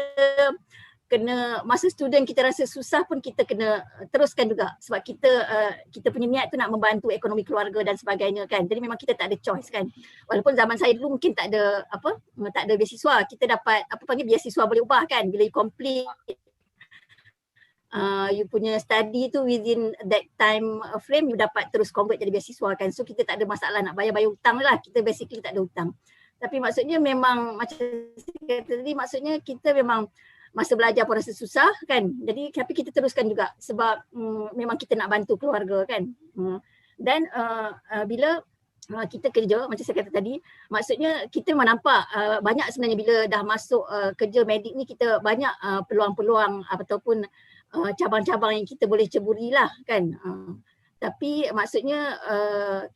kena, masa student kita rasa susah pun kita kena teruskan juga sebab kita punya niat tu nak membantu ekonomi keluarga dan sebagainya kan. Jadi memang kita tak ada choice kan. Walaupun zaman saya dulu mungkin tak ada beasiswa, kita dapat beasiswa boleh ubah kan. Bila you complete you punya study tu within that time frame, you dapat terus convert jadi beasiswa kan. So kita tak ada masalah nak bayar hutang lah. Kita basically tak ada hutang. Tapi maksudnya memang macam saya kata tadi, maksudnya kita memang masa belajar pun rasa susah kan. Jadi tapi kita teruskan juga sebab memang kita nak bantu keluarga kan. Dan bila kita kerja macam saya kata tadi, maksudnya kita memang nampak banyak sebenarnya bila dah masuk kerja medik ni, kita banyak peluang-peluang ataupun cabang-cabang yang kita boleh ceburi lah kan. Tapi maksudnya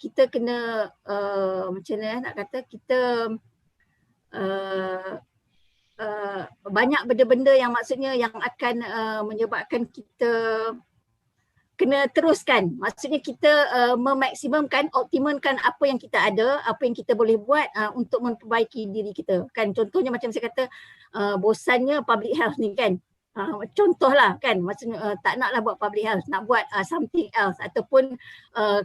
kita kena macam mana nak kata, kita banyak benda-benda yang maksudnya yang akan menyebabkan kita kena teruskan. Maksudnya kita memaksimumkan, optimumkan apa yang kita ada, apa yang kita boleh buat untuk memperbaiki diri kita kan. Contohnya macam saya kata bosannya public health ni kan. contohlah kan, maksudnya tak naklah buat public health, nak buat something else ataupun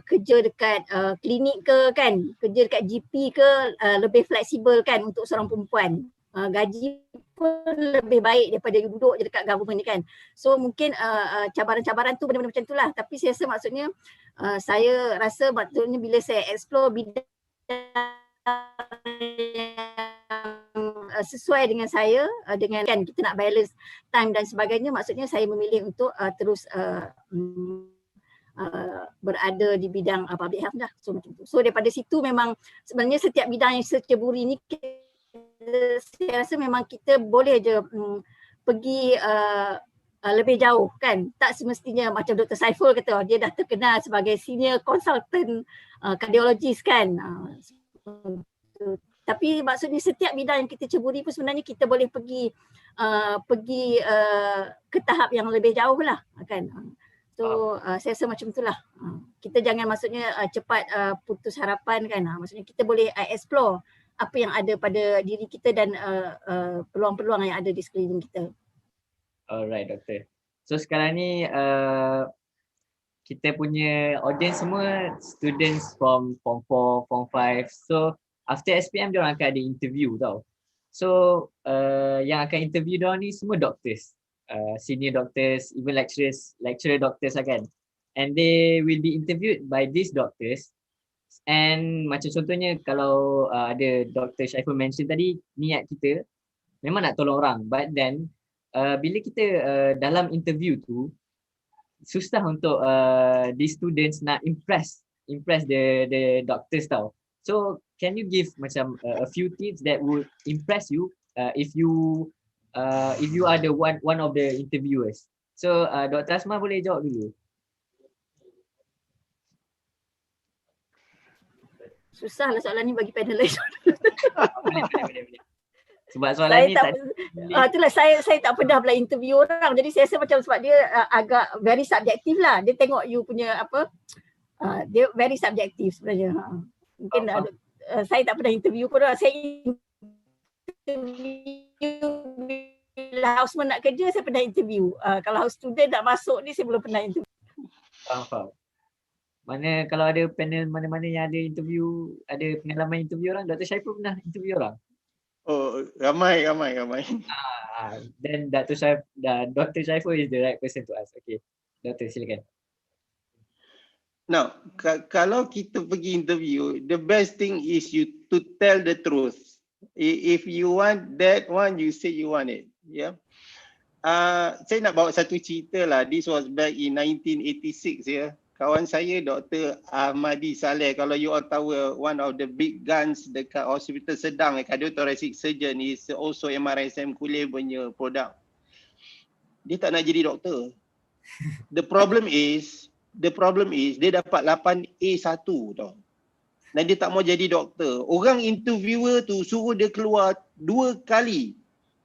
kerja dekat klinik ke kan, kerja dekat GP ke, lebih fleksibel kan untuk seorang perempuan. Gaji pun lebih baik daripada you duduk je dekat government ni kan. So mungkin cabaran-cabaran tu benda-benda macam tu lah. Tapi saya rasa maksudnya saya rasa maksudnya bila saya explore bidang sesuai dengan saya, dengan kan kita nak balance time dan sebagainya, maksudnya saya memilih untuk terus berada di bidang public health dah. So macam tu. So daripada situ memang sebenarnya setiap bidang yang saya ceburi ni saya rasa memang kita boleh je pergi lebih jauh kan. Tak semestinya macam Dr. Saiful kata dia dah terkenal sebagai senior consultant cardiologist kan. Tapi maksudnya setiap bidang yang kita ceburi pun sebenarnya kita boleh pergi ke tahap yang lebih jauh lah kan. So saya rasa macam itulah. Kita jangan maksudnya cepat putus harapan kan. Maksudnya kita boleh explore apa yang ada pada diri kita dan peluang-peluang yang ada di sekeliling kita. Alright, Doktor. So sekarang ni kita punya audience semua students from Form 4, Form 5. So after SPM diorang akan ada interview tau. So yang akan interview diorang ni semua doctors, senior doctors, even lecturer doctors lah kan. And they will be interviewed by these doctors. And macam contohnya kalau ada Dr. Syaiful mention tadi, niat kita memang nak tolong orang. But then bila kita dalam interview tu susah untuk the students nak impress the doctors tau. So can you give macam a few tips that would impress you if you are the one of the interviewers? So Dr. Asma boleh jawab dulu. Susah lah soalan ni bagi panelists. Boleh. Sebab soalan ni itulah saya tak pernah pula interview orang. Jadi saya rasa macam sebab dia agak very subjektif lah. Dia tengok you punya apa, dia very subjektif sebenarnya. Mungkin saya tak pernah interview pun. Saya interview bila houseman nak kerja, saya pernah interview. Kalau student nak masuk ni, saya belum pernah interview. Faham. Mana kalau ada panel mana-mana yang ada interview, ada pengalaman interview orang, Dr. Syaiful pernah interview orang? Oh, ramai. Then Dr. Syaiful is the right person to ask. Okay, Doktor silakan. Now, kalau kita pergi interview, the best thing is you to tell the truth. If you want that one, you say you want it. Yeah. Saya nak bawa satu cerita lah. This was back in 1986 ya. Kawan saya Dr. Ahmadi Saleh, kalau you all tahu, one of the big guns dekat hospital Sedang, cardiothoracic surgeon, is also MRSM Kulim punya produk. Dia tak nak jadi doktor. The problem is dia dapat 8A1 tau. Dan dia tak mau jadi doktor. Orang interviewer tu suruh dia keluar 2 kali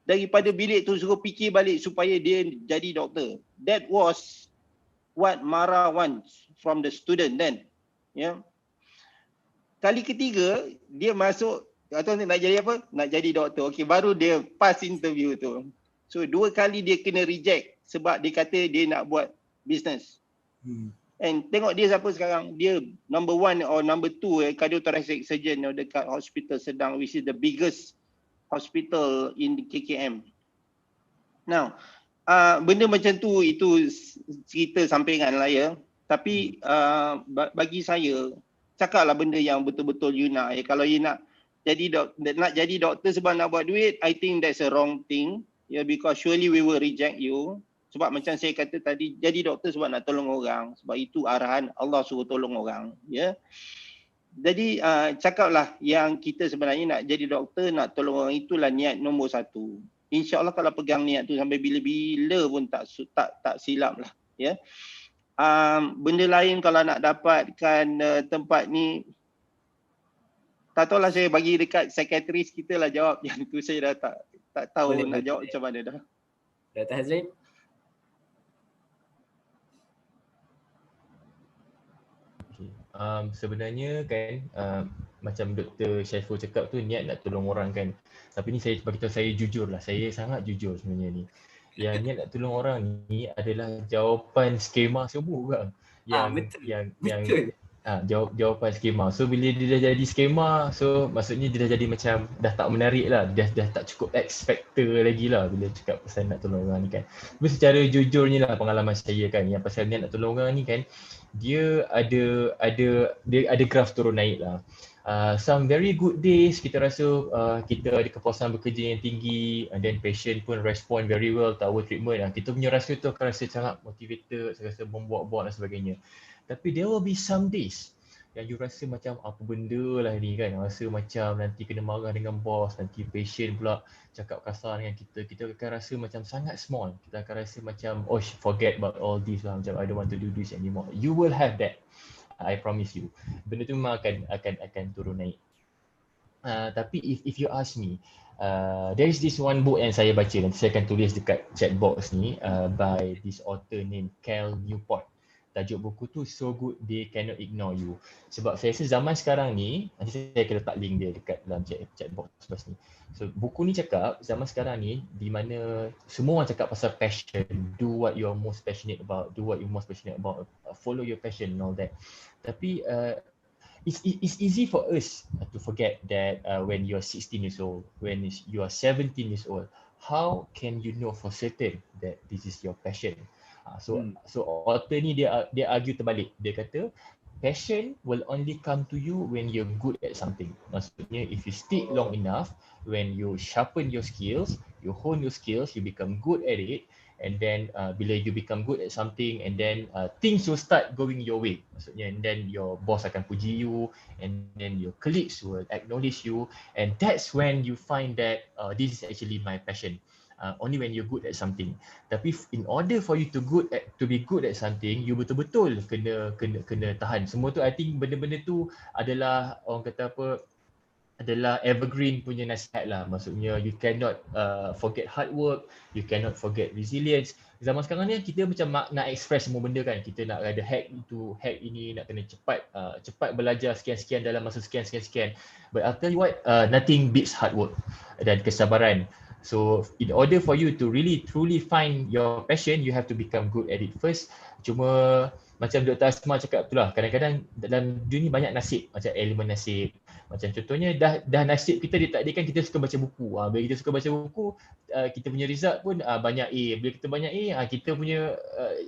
daripada bilik tu, suruh fikir balik supaya dia jadi doktor. That was what Mara wants from the student then. Yeah. Kali ketiga dia masuk atau nak jadi apa? Nak jadi doktor. Okey, baru dia pass interview tu. So 2 kali dia kena reject sebab dia kata dia nak buat business. And tengok dia siapa sekarang. Dia number 1 or number 2 cardiothoracic surgeon dekat hospital Sedang, which is the biggest hospital in KKM. Now, benda macam tu itu cerita sampingan lah ya. Tapi bagi saya, cakaplah benda yang betul-betul you nak. Kalau you nak jadi doktor sebab nak buat duit, I think that's a wrong thing. Because surely we will reject you. Sebab macam saya kata tadi, jadi doktor sebab nak tolong orang. Sebab itu arahan Allah suruh tolong orang. Jadi cakaplah yang kita sebenarnya nak jadi doktor, nak tolong orang, itulah niat nombor 1. InsyaAllah kalau pegang niat tu sampai bila-bila pun tak silap lah. Benda lain kalau nak dapatkan tempat ni, tak tahulah, saya bagi dekat sekretaris kita lah jawab yang tu. Saya dah tak tahu nak jawab macam mana dah. Dr. Hazrin? Sebenarnya kan macam Dr. Syaiful cakap tu, niat nak tolong orang kan. Tapi ni saya bagi tahu, saya jujur lah, saya sangat jujur sebenarnya ni. yang niat nak tolong orang ni adalah jawapan skema semua orang. Yang jawapan skema. So bila dia dah jadi skema, so maksudnya dia dah jadi macam dah tak menarik lah, dah tak cukup X factor lagi lah bila cakap pasal nak tolong orang ni kan. Tapi secara jujurnya lah pengalaman saya kan, yang pasal niat nak tolong orang ni kan, dia ada graf turun naik lah. Some very good days kita rasa kita ada kepuasan bekerja yang tinggi, and then patient pun respond very well to our treatment. Kita punya rasa tu akan rasa sangat motivated, rasa membuat-buat dan sebagainya. Tapi there will be some days yang you rasa macam apa benda lah ni kan, rasa macam nanti kena marah dengan bos, nanti patient pula cakap kasar dengan kita akan rasa macam sangat small. Kita akan rasa macam oh forget about all this lah, macam I don't want to do this anymore. You will have that, I promise you. Benda tu memang akan turun naik. Tapi if you ask me, there is this one book yang saya baca, nanti saya akan tulis dekat chat box ni, by this author named Cal Newport. Tajuk buku tu So Good They Cannot Ignore You. Sebab saya rasa zaman sekarang ni, nanti saya akan letak link dia dekat dalam chat box lepas ni. So buku ni cakap zaman sekarang ni di mana semua orang cakap pasal passion, do what you're most passionate about, follow your passion and all that. Tapi it's easy for us to forget that when you're 16 years old, when you are 17 years old, how can you know for certain that this is your passion? So author ni dia argue terbalik. Dia kata passion will only come to you when you're good at something. Maksudnya if you stick long enough, when you sharpen your skills, you hone your skills, you become good at it, and then bila you become good at something, and then things will start going your way. Maksudnya and then your boss akan puji you, and then your colleagues will acknowledge you, and that's when you find that this is actually my passion. Only when you're good at something. Tapi in order for you to be good at something, you betul-betul kena tahan. Semua tu I think benda-benda tu adalah orang kata apa, adalah evergreen punya nasihat lah. Maksudnya you cannot forget hard work, you cannot forget resilience. Zaman sekarang ni kita macam nak express semua benda kan. Kita nak ada hack itu, hack ini, nak kena cepat belajar sekian-sekian dalam masa sekian. But I'll tell you what, nothing beats hard work dan kesabaran. So in order for you to really truly find your passion, you have to become good at it first. Cuma macam Dr. Asma cakap tu lah, kadang-kadang dalam dunia ni banyak nasib, macam elemen nasib. Macam contohnya dah nasib kita ditakdirkan kita suka baca buku. Bila kita suka baca buku, kita punya result pun banyak A. Bila kita banyak A, kita punya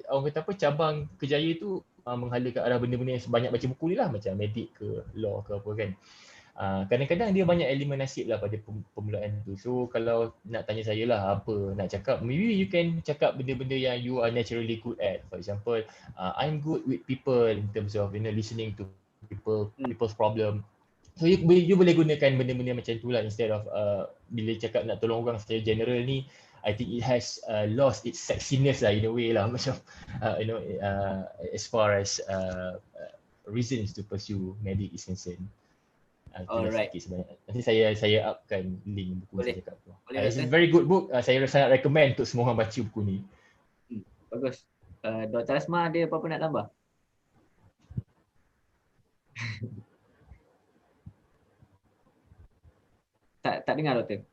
orang kata apa, cabang kejaya tu menghala ke arah benda-benda yang banyak baca buku ni lah, macam medik ke law ke apa kan. Kadang-kadang dia banyak elemen nasib lah pada permulaan tu. So kalau nak tanya saya lah apa nak cakap, maybe you can cakap benda-benda yang you are naturally good at. For example, I'm good with people in terms of listening to people's problem. So you boleh gunakan benda-benda macam tu lah instead of bila cakap nak tolong orang secara general ni, I think it has lost its sexiness lah in a way lah, macam as far as reasons to pursue medic is concerned. Alright. Nanti saya upkan link buku saya cakap tu. It's a Dr. very good book. Saya sangat recommend untuk semua orang baca buku ni. Bagus. Dr. Asma ada apa-apa nak tambah? tak dengar Doktor.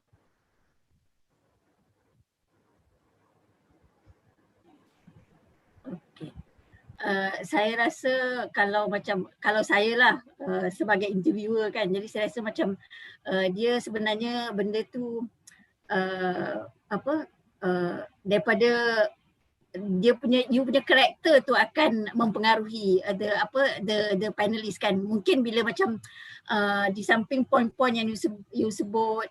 Saya rasa kalau saya lah sebagai interviewer kan, jadi saya rasa macam dia sebenarnya benda tu daripada you punya karakter tu akan mempengaruhi the panelist kan. Mungkin bila macam di samping poin-poin yang you sebut,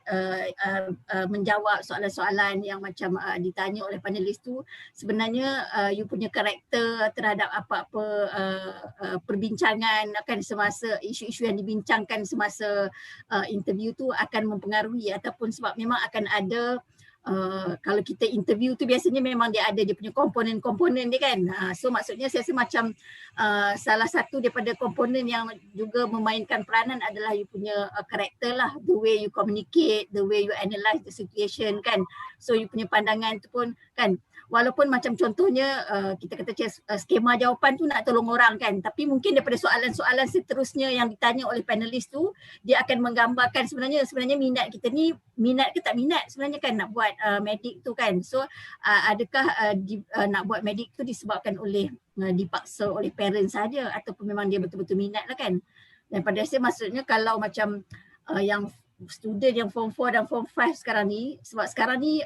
menjawab soalan-soalan yang macam ditanya oleh panelis tu, sebenarnya you punya karakter terhadap apa-apa perbincangan kan semasa isu-isu yang dibincangkan semasa interview tu akan mempengaruhi, ataupun sebab memang akan ada kalau kita interview tu biasanya memang dia ada dia punya komponen-komponen dia kan. So maksudnya saya rasa macam salah satu daripada komponen yang juga memainkan peranan adalah you punya karakter lah, the way you communicate, the way you analyse the situation kan. So you punya pandangan tu pun kan, walaupun macam contohnya kita kata skema jawapan tu nak tolong orang kan, tapi mungkin daripada soalan-soalan seterusnya yang ditanya oleh panelis tu, dia akan menggambarkan sebenarnya minat kita ni minat ke tak minat sebenarnya kan nak buat medik tu kan. So adakah nak buat medik tu disebabkan oleh dipaksa oleh parents saja ataupun memang dia betul-betul minat lah kan. Dan pada saya maksudnya kalau macam yang student yang form 4 dan form 5 sekarang ni, sebab sekarang ni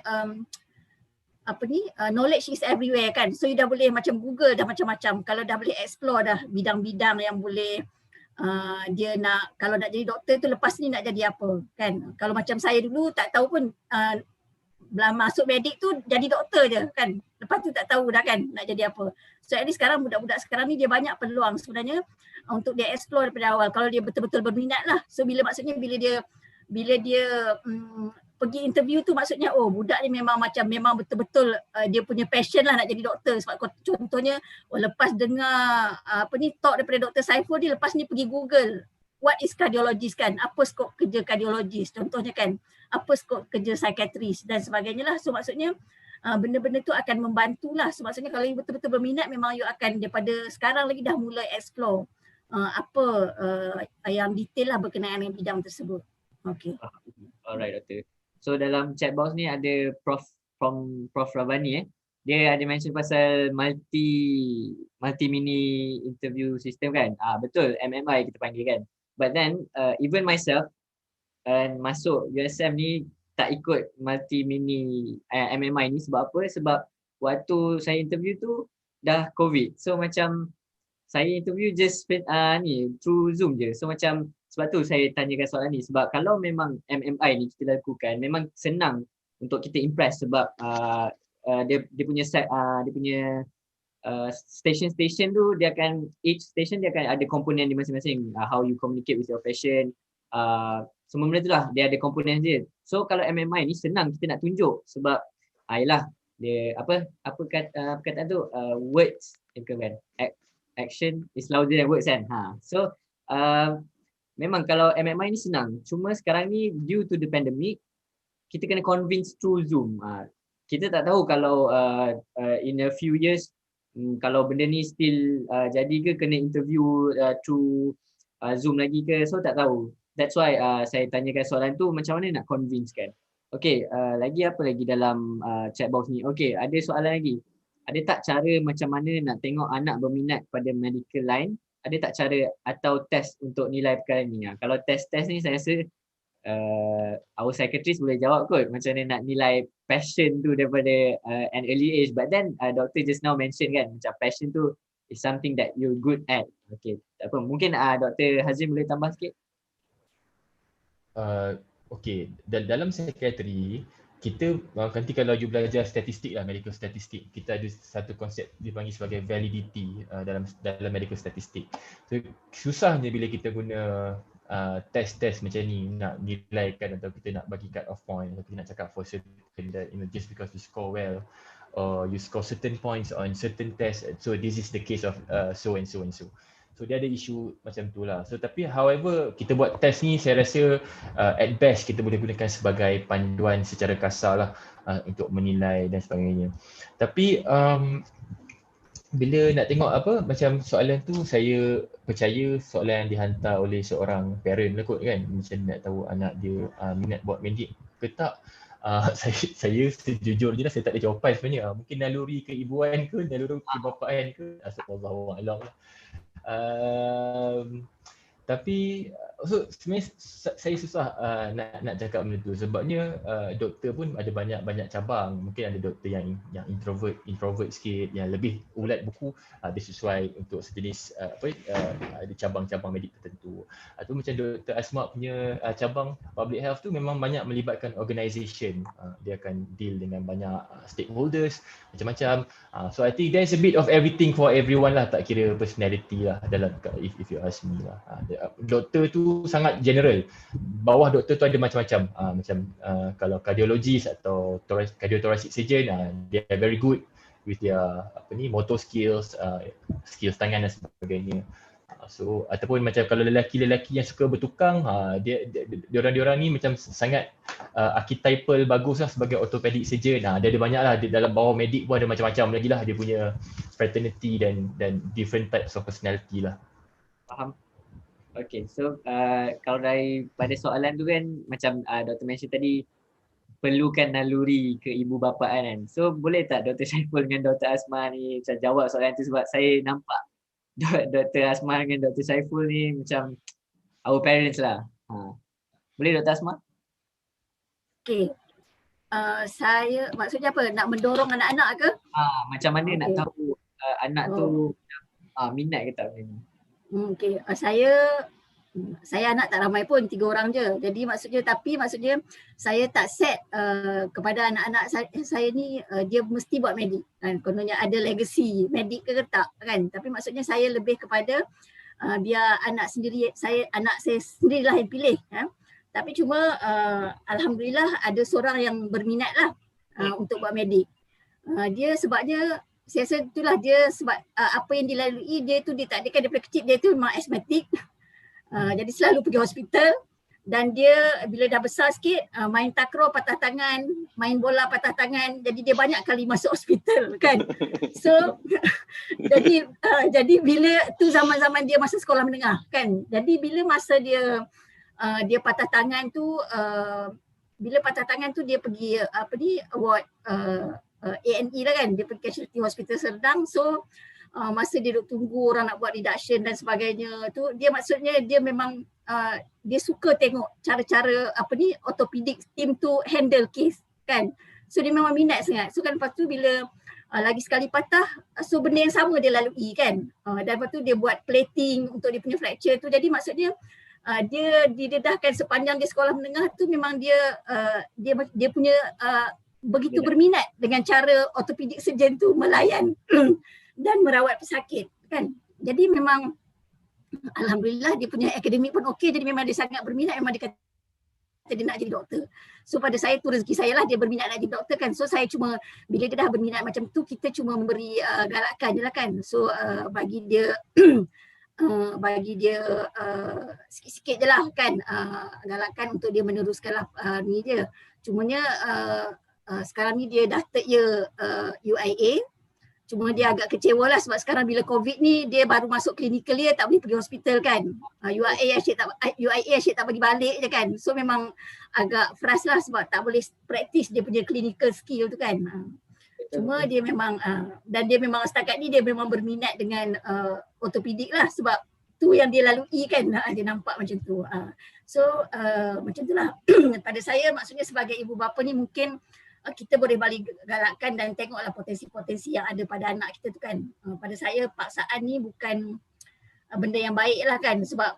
knowledge is everywhere kan. So you dah boleh macam Google dah macam-macam. Kalau dah boleh explore dah bidang-bidang yang boleh dia nak, kalau nak jadi doktor tu lepas ni nak jadi apa kan. Kalau macam saya dulu tak tahu pun masuk medik tu jadi doktor je kan. Lepas tu tak tahu dah kan nak jadi apa. So at least sekarang budak-budak sekarang ni dia banyak peluang sebenarnya untuk dia explore daripada awal kalau dia betul-betul berminat lah. So bila dia pergi interview tu maksudnya budak ni memang betul-betul dia punya passion lah nak jadi doktor. Sebab contohnya lepas dengar talk daripada Dr. Saiful ni, lepas ni pergi Google what is cardiologist kan, apa skop kerja cardiologist contohnya kan, apa skop kerja psychiatrist dan sebagainya lah. So maksudnya benda-benda tu akan membantulah. So maksudnya kalau you betul-betul berminat memang you akan daripada sekarang lagi dah mulai explore apa yang detail lah berkenaan dengan bidang tersebut. Okay. Alright, Doktor. So dalam chat box ni ada Prof Rabani dia ada mention pasal multi mini interview system kan. Betul, MMI kita panggil kan. But then even myself masuk USM ni tak ikut multi mini MMI ni sebab apa? Sebab waktu saya interview tu dah COVID. So macam saya interview just through Zoom je. So macam sebab tu saya tanyakan soalan ni, sebab kalau memang MMI ni kita lakukan memang senang untuk kita impress sebab dia punya station tu each station dia akan ada komponen di masing-masing, how you communicate with your patient, semua benda tu lah dia ada komponen dia. So kalau MMI ni senang kita nak tunjuk sebab yalah dia perkataan tu words kan, action is louder than words kan. So memang kalau MMI ni senang, cuma sekarang ni due to the pandemic kita kena convince through Zoom. Kita tak tahu kalau in a few years kalau benda ni still jadi ke kena interview through Zoom lagi ke, so tak tahu. That's why saya tanyakan soalan tu macam mana nak convince kan. Okay, lagi apa lagi dalam chat box ni? Okay, ada soalan lagi. Ada tak cara macam mana nak tengok anak berminat pada medical line? Ada tak cara atau test untuk nilai perkara ni? Kalau test ni saya rasa our psychiatrist boleh jawab kot macam mana nak nilai passion tu daripada an early age. But then doctor just now mention kan macam passion tu is something that you're good at. Okay, tak apa. Mungkin Dr. Hazim boleh tambah sikit? Okay, dalam psikiatri kita nanti kalau you belajar statistik lah, medical statistik, kita ada satu konsep dipanggil sebagai validity dalam medical statistik. So susahnya bila kita guna test macam ni nak nilaikan atau kita nak bagi cut off point atau kita nak cakap for certain that just because you score well or you score certain points on certain tests, so this is the case of so and so and so. So dia ada isu macam tu lah. So tapi however kita buat test ni saya rasa at best kita boleh gunakan sebagai panduan secara kasar lah untuk menilai dan sebagainya. Tapi bila nak tengok macam soalan tu, saya percaya soalan yang dihantar oleh seorang parent lah kot kan, macam nak tahu anak dia minat buat medik ke tak. Saya sejujurnya lah, saya tak ada jawapan sebenarnya. Mungkin naluri keibuan ke, naluri kebapaan ke, Astaghfirullahaladzim lah. Tapi so sebenarnya saya susah nak cakap benda tu sebabnya doktor pun ada banyak cabang. Mungkin ada doktor yang introvert sikit, yang lebih ulat buku, dia sesuai untuk sejenis ada cabang-cabang medik tertentu. Atau macam Dr. Asma punya cabang public health tu memang banyak melibatkan organisation. Dia akan deal dengan banyak stakeholders macam-macam. So I think there's a bit of everything for everyone lah, tak kira personality lah dalam if you ask me lah. Doktor tu sangat general. Bawah doktor tu ada macam-macam. Kalau cardiologist atau cardiothoracic surgeon, they are very good with their motor skills, skills tangan dan sebagainya. So ataupun macam kalau lelaki-lelaki yang suka bertukang, diorang ni macam sangat archetypal bagus lah sebagai orthopedic surgeon. Dia ada banyak lah, dalam bawah medik pun ada macam-macam lagi lah. Dia punya fraternity dan different types of personality lah. Faham. Okay, so kalau daripada soalan tu kan macam Dr. mention tadi, perlukan naluri ke ibu bapaan kan. So boleh tak Dr. Syaiful dengan Dr. Asma ni macam jawab soalan tu, sebab saya nampak Dr. Asma dengan Dr. Syaiful ni macam our parents lah. Boleh Dr. Asma? Okay. Saya maksudnya apa? Nak mendorong anak-anak ke? Macam mana nak tahu anak tu minat ke tak macam ni? Okay. Saya anak tak ramai pun, 3 orang je. Jadi maksudnya saya tak set kepada anak-anak saya ni dia mesti buat medik kan. Kononnya ada legacy medik ke tak kan. Tapi maksudnya saya lebih kepada biar anak saya sendirilah yang pilih kan. Tapi cuma alhamdulillah ada seorang yang berminat lah untuk buat medik. Dia sebabnya saya rasa itulah dia sebab apa yang dilalui dia tu dia tak ada kan daripada kecil dia tu memang asmatik. Jadi selalu pergi hospital dan dia bila dah besar sikit main takraw patah tangan, main bola patah tangan, jadi dia banyak kali masuk hospital kan. So jadi bila tu zaman-zaman dia masa sekolah menengah kan. Jadi bila masa dia patah tangan tu bila patah tangan tu dia pergi ward A&E lah kan, dia pergi Casualty Hospital Serdang. So masa dia duduk tunggu orang nak buat reduction dan sebagainya tu, dia maksudnya dia memang dia suka tengok cara-cara orthopedic team tu handle case kan. So dia memang minat sangat. So kan lepas tu bila lagi sekali patah, so benda yang sama dia lalui kan. Dan lepas tu dia buat plating untuk dia punya fracture tu. Jadi maksudnya dia didedahkan sepanjang dia sekolah menengah tu memang dia punya begitu berminat dengan cara orthopedic surgeon tu melayan dan merawat pesakit kan. Jadi memang alhamdulillah dia punya akademik pun okey, jadi memang dia sangat berminat, memang dia kata dia nak jadi doktor. So pada saya tu rezeki saya lah dia berminat nak jadi doktor kan. So saya cuma bila dia dah berminat macam tu kita cuma memberi galakan je lah kan. So bagi dia sikit-sikit je lah kan galakan untuk dia meneruskan lah ni je. Cumanya sekarang ni dia dah third year UIA. Cuma dia agak kecewa lah sebab sekarang bila COVID ni dia baru masuk clinical dia tak boleh pergi hospital kan. UIA asyik tak bagi balik je kan. So memang agak frust lah sebab tak boleh practice dia punya clinical skill tu kan. Cuma dia memang dan dia memang setakat ni dia memang berminat dengan ortopedik lah sebab tu yang dia lalui kan. Dia nampak macam tu. So macam tu lah. Pada saya maksudnya sebagai ibu bapa ni mungkin kita boleh balik galakkan dan tengoklah potensi-potensi yang ada pada anak kita tu kan. Pada saya paksaan ni bukan benda yang baik lah kan sebab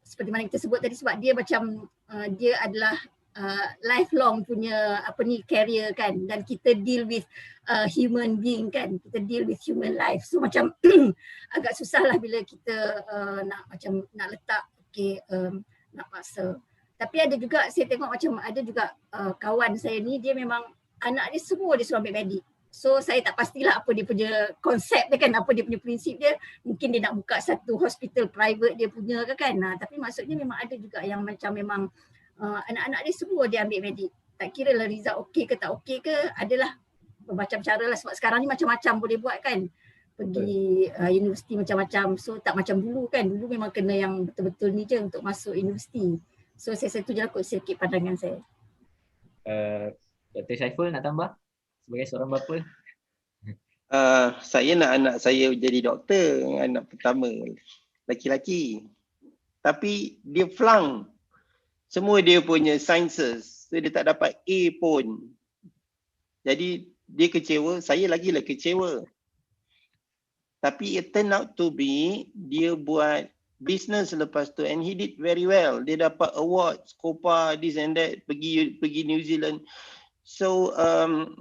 seperti mana kita sebut tadi sebab dia macam dia adalah lifelong punya career kan dan kita deal with human being kan, kita deal with human life. So macam agak susah lah bila kita nak letak nak paksa. Tapi ada juga saya tengok macam ada juga kawan saya ni dia memang anak dia semua dia suruh ambil medik. So saya tak pastilah apa dia punya konsep dia kan, apa dia punya prinsip dia. Mungkin dia nak buka satu hospital private dia punya ke kan. Tapi maksudnya memang ada juga yang macam memang anak-anak dia semua dia ambil medik. Tak kira lah result okey ke tak okey ke, adalah bermacam cara lah sebab sekarang ni macam-macam boleh buat kan. Pergi universiti macam-macam. So tak macam dulu kan, dulu memang kena yang betul-betul ni je untuk masuk universiti. So saya satu je kot sedikit pandangan saya. Dr. Syaiful nak tambah sebagai seorang bapa? Saya nak anak saya jadi doktor, anak pertama laki-laki. Tapi dia flunk semua dia punya sciences. So dia tak dapat A pun. Jadi dia kecewa, saya lagilah kecewa. Tapi it turned out to be dia buat business lepas tu and he did very well. Dia dapat award, Scopa, this and that, pergi New Zealand. So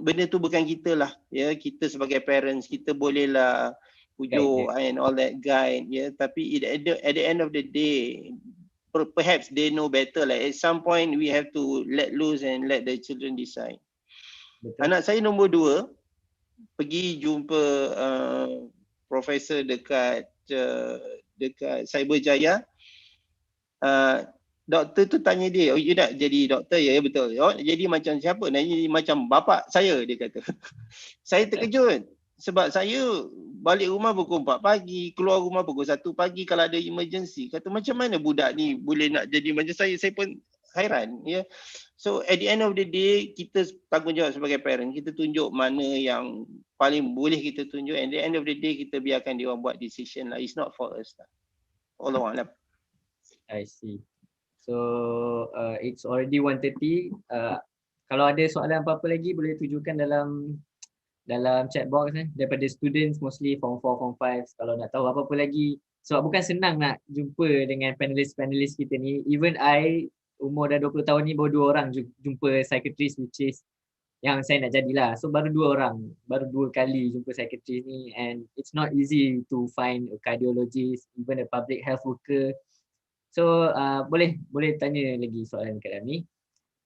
benda tu bukan kita lah, ya. Kita sebagai parents kita bolehlah pujuk and all that guide, ya. Tapi at the end of the day, perhaps they know better. Like at some point we have to let loose and let the children decide. Betul. Anak saya nombor 2 pergi jumpa profesor dekat Cyberjaya. Doktor tu tanya dia, oh you nak jadi doktor? Ya betul. Oh, jadi macam siapa? Nak jadi macam bapak saya, dia kata. Saya terkejut sebab saya balik rumah pukul 4 pagi, keluar rumah pukul 1 pagi kalau ada emergency. Kata macam mana budak ni boleh nak jadi macam saya? Saya pun hairan ya. So at the end of the day, kita tanggungjawab sebagai parent, kita tunjuk mana yang paling boleh kita tunjuk, and at the end of the day kita biarkan dia orang buat decision lah. It's not for us lah. Allahuakbar. I see. So it's already 1:30. Kalau ada soalan apa-apa lagi boleh tujukan dalam chat box daripada students, mostly form 4, form 5. Kalau nak tahu apa-apa lagi, sebab bukan senang nak jumpa dengan panelis kita ni. Even I umur dah 20 tahun ni baru 2 orang jumpa psychiatrist, which is yang saya nak jadilah. So baru 2 orang, baru 2 kali jumpa psychiatrist ni, and it's not easy to find a cardiologist, even a public health worker. So boleh tanya lagi soalan kat dalam ni.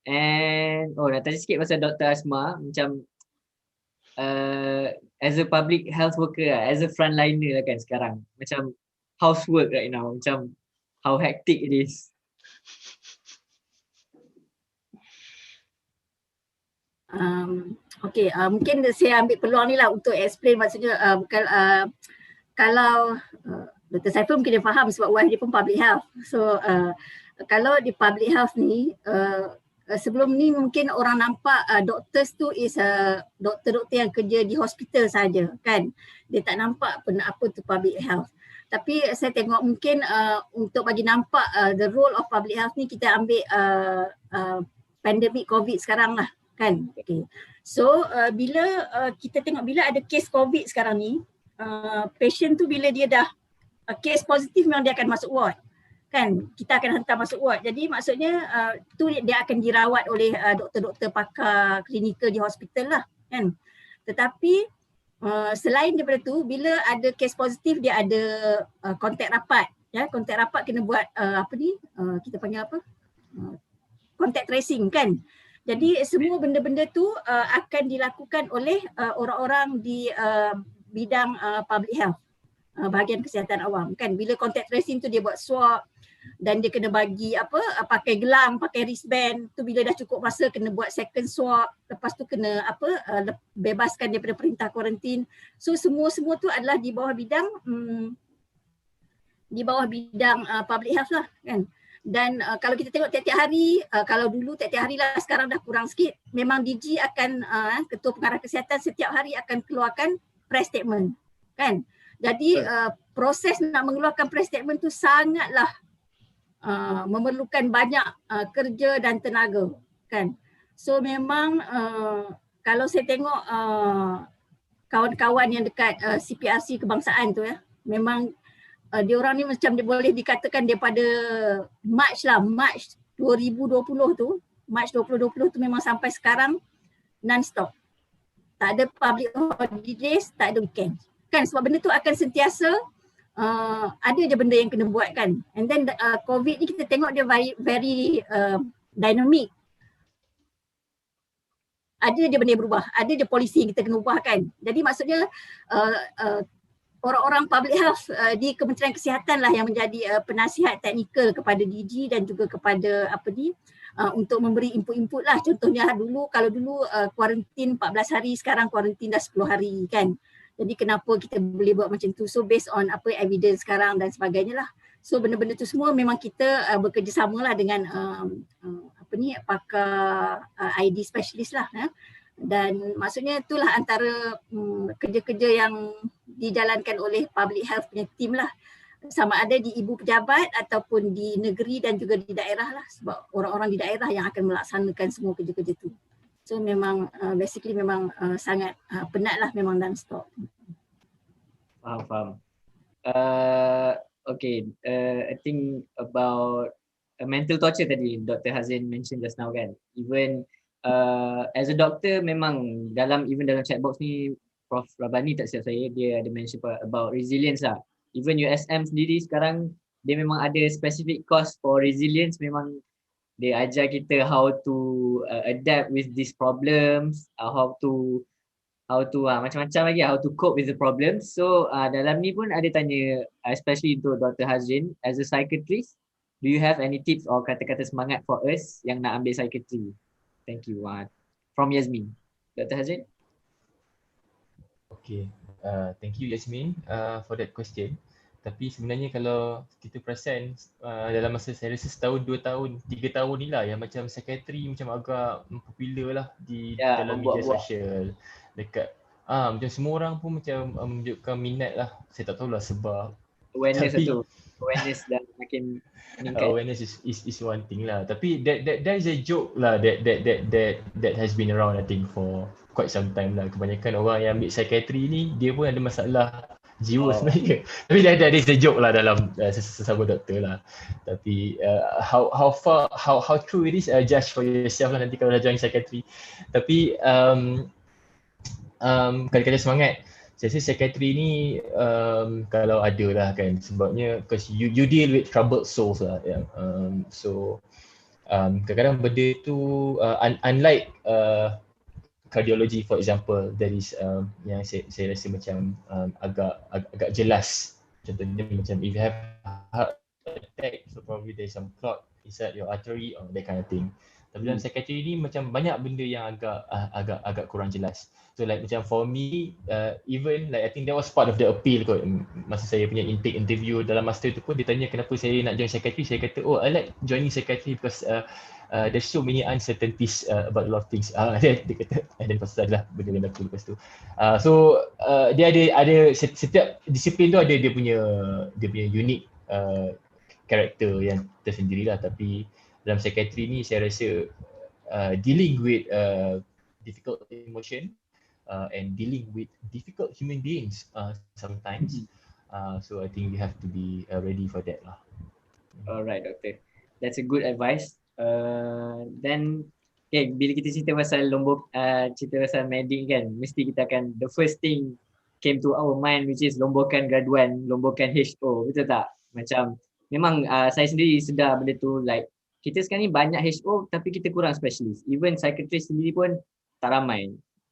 And nak tanya sikit pasal Dr. Asma, macam as a public health worker, as a frontliner lah kan sekarang, macam housework right now, macam how hectic it is. Okay, mungkin saya ambil peluang ni lah untuk explain, maksudnya bukan kalau Dr. Saiful mungkin dia faham sebab wife dia pun public health. So kalau di public health ni, sebelum ni mungkin orang nampak doctors tu is doktor-doktor yang kerja di hospital saja kan. Dia tak nampak pun apa tu public health. Tapi saya tengok mungkin untuk bagi nampak the role of public health ni, kita ambil pandemic COVID sekarang lah kan. Okay. So bila kita tengok bila ada kes COVID sekarang ni, patient tu bila dia dah kes positif memang dia akan masuk ward kan, kita akan hantar masuk ward. Jadi maksudnya tu dia akan dirawat oleh doktor-doktor pakar klinikal di hospital lah kan. Tetapi selain daripada tu, bila ada kes positif dia ada kontak rapat ya, kontak rapat kena buat kita panggil apa, contact tracing kan. Jadi semua benda-benda tu akan dilakukan oleh orang-orang di bidang public health, bahagian kesihatan awam kan. Bila contact tracing tu dia buat swab dan dia kena bagi pakai gelang, pakai wristband tu, bila dah cukup masa kena buat second swab, lepas tu kena bebaskan daripada perintah kuarantin. So semua tu adalah di bawah bidang public health lah kan. Dan kalau kita tengok tiap-tiap hari, kalau dulu tiap-tiap hari lah, sekarang dah kurang sikit. Memang DG akan, Ketua Pengarah Kesihatan setiap hari akan keluarkan press statement kan. Jadi proses nak mengeluarkan press statement tu sangatlah memerlukan banyak kerja dan tenaga kan. So memang kalau saya tengok kawan-kawan yang dekat CPRC kebangsaan tu ya, memang diorang ni macam dia boleh dikatakan daripada March 2020 tu, March 2020 tu memang sampai sekarang non-stop. Tak ada public holidays, tak ada weekend. Kan sebab benda tu akan sentiasa ada je benda yang kena buat kan. And then COVID ni kita tengok dia very dynamic. Ada je benda yang berubah, ada je polisi yang kita kena ubah kan. Jadi maksudnya orang-orang public health di Kementerian Kesihatan lah yang menjadi penasihat teknikal kepada DG dan juga kepada untuk memberi input-input lah. Contohnya kalau dulu kuarantin 14 hari, sekarang kuarantin dah 10 hari kan. Jadi kenapa kita boleh buat macam tu? So based on evidence sekarang dan sebagainya lah. So benda-benda tu semua memang kita bekerjasama lah dengan pakar ID specialist lah. Dan maksudnya itulah antara kerja-kerja yang dijalankan oleh public health punya team lah, sama ada di ibu pejabat ataupun di negeri dan juga di daerah lah, sebab orang-orang di daerah yang akan melaksanakan semua kerja-kerja tu. So memang basically memang sangat penat lah, memang non-stop. Faham. Okay, I think about mental torture tadi Dr. Hazin mention just now kan. Even as a doctor, memang dalam chat box ni Prof Rabani tak silap saya, dia ada mention about resilience lah. Even USM sendiri sekarang dia memang ada specific course for resilience. Memang dia ajar kita how to adapt with these problems, how to macam-macam lagi, how to cope with the problems. So dalam ni pun ada tanya, especially untuk Dr. Hazin as a psychiatrist, do you have any tips or kata-kata semangat for us yang nak ambil psychiatry? Thank you. From Yasmin. Dr. Hazin? Okay, thank you Yasmin for that question. Tapi sebenarnya kalau kita perasan dalam masa saya rasa setahun, 2 tahun, 3 tahun ni lah yang macam psychiatry macam agak popular lah di Ya, dalam media membuat-buat. sosial dekat macam semua orang pun macam menunjukkan minat lah. Saya tak tahulah sebab. Awareness Tapi tu. Awareness dah makin meningkat. awareness is one thing lah. Tapi that is a joke lah that has been around I think for quite some time lah. Kebanyakan orang yang ambil psychiatry ni dia pun ada masalah jiwa sebenarnya. Tapi that is a joke lah dalam sesama doktor lah. Tapi how true it is, judge for yourself lah nanti kalau dah join psychiatry. Tapi kali-kali semangat. Saya rasa psychiatry ni kalau ada lah kan, sebabnya because you deal with troubled souls lah. So kadang-kadang benda tu unlike cardiology for example, there is yang saya rasa macam agak jelas. Contohnya macam if you have heart attack, so probably there is some clot inside your artery or that kind of thing. Tapi dalam psychiatry ni macam banyak benda yang agak kurang jelas. So like macam for me, even like I think that was part of the appeal kot. Masa saya punya intake interview dalam master tu pun dia tanya kenapa saya nak join psychiatry. Saya kata I like joining psychiatry because there's so many uncertainties about a lot of things. Dia kata, dan pasal lah benda yang berlaku lepas tu. Dia ada setiap disiplin tu ada dia punya unique karakter yang tersendiri lah. Tapi dalam psychiatry ni saya rasa dealing with difficult emotion and dealing with difficult human beings sometimes. So I think we have to be ready for that lah. Alright, doktor. That's a good advice. Then bila kita cerita pasal cerita pasal medik kan, mesti kita akan the first thing came to our mind which is lombokan graduan, lombokan HO, betul tak? Macam memang saya sendiri sedar benda tu, like kita sekarang ni banyak HO tapi kita kurang specialist. Even psychiatrist sendiri pun tak ramai.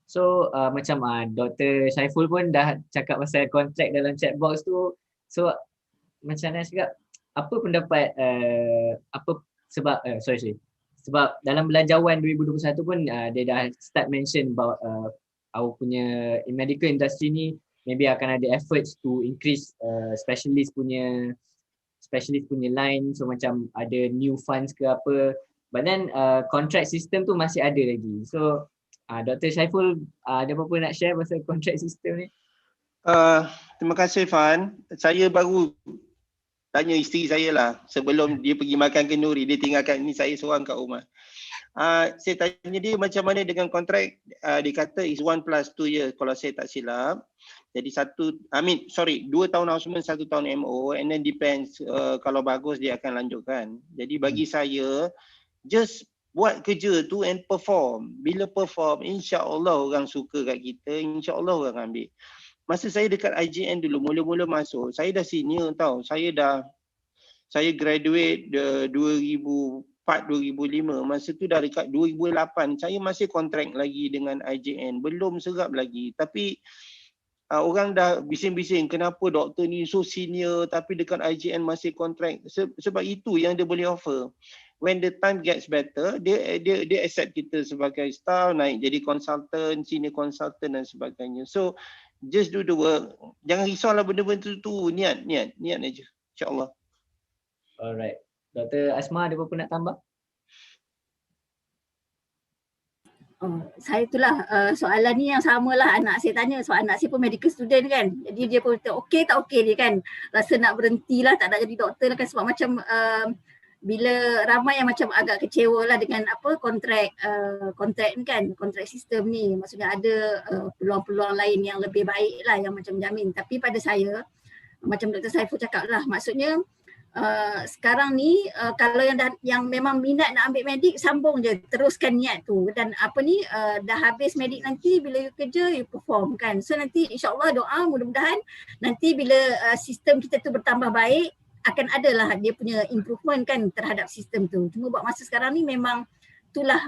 So macam Dr. Syaiful pun dah cakap pasal kontrak dalam chat box tu. So macam mana cakap, apa pendapat sebab dalam belanjawan 2021 pun dia dah start mention about our punya in medical industry ni maybe akan ada efforts to increase specialist punya line, so macam ada new funds ke apa, but then contract system tu masih ada lagi. So Dr. Syaiful ada apa-apa nak share pasal contract system ni? Terima kasih Fan. Saya baru tanya isteri saya lah sebelum dia pergi makan kenduri, dia tinggalkan ni saya seorang kat rumah. Saya tanya dia macam mana dengan kontrak, dia kata is 1 + 2 years kalau saya tak silap. Jadi 2 tahun houseman, 1 tahun MO, and then depends kalau bagus dia akan lanjutkan. Jadi bagi saya just buat kerja tu and perform. Bila perform insya-Allah orang suka kat kita, insya-Allah orang ambil. Masa saya dekat IJN dulu mula-mula masuk, saya dah senior tau. Saya graduate 2004-2005, masa tu dah dekat 2008 saya masih kontrak lagi dengan IJN, belum serap lagi. Tapi orang dah bising-bising kenapa doktor ni so senior tapi dekat IJN masih kontrak. Sebab itu yang dia boleh offer. When the time gets better, dia accept kita sebagai staff, naik jadi consultant, senior consultant dan sebagainya. So just do the work. Jangan risaulah benda-benda tu, niat aja, insya-Allah. Alright. Dr. Asma ada apa-apa nak tambah? Saya itulah soalan ni yang samalah anak saya tanya. So anak saya pun medical student kan. Jadi dia pun kata okey tak okey dia kan. Rasa nak berhentilah, tak nak jadi doktor lah kan, sebab macam bila ramai yang macam agak kecewa lah dengan kontrak ni kan, kontrak sistem ni. Maksudnya ada peluang-peluang lain yang lebih baik lah yang macam jamin. Tapi pada saya macam Dr. Saiful cakap lah, maksudnya sekarang ni kalau yang memang minat nak ambil medik, sambung je, teruskan niat tu. Dan dah habis medik nanti bila you kerja you perform kan. So nanti insya-Allah doa mudah-mudahan nanti bila sistem kita tu bertambah baik, akan adalah dia punya improvement kan terhadap sistem tu. Cuma buat masa sekarang ni memang itulah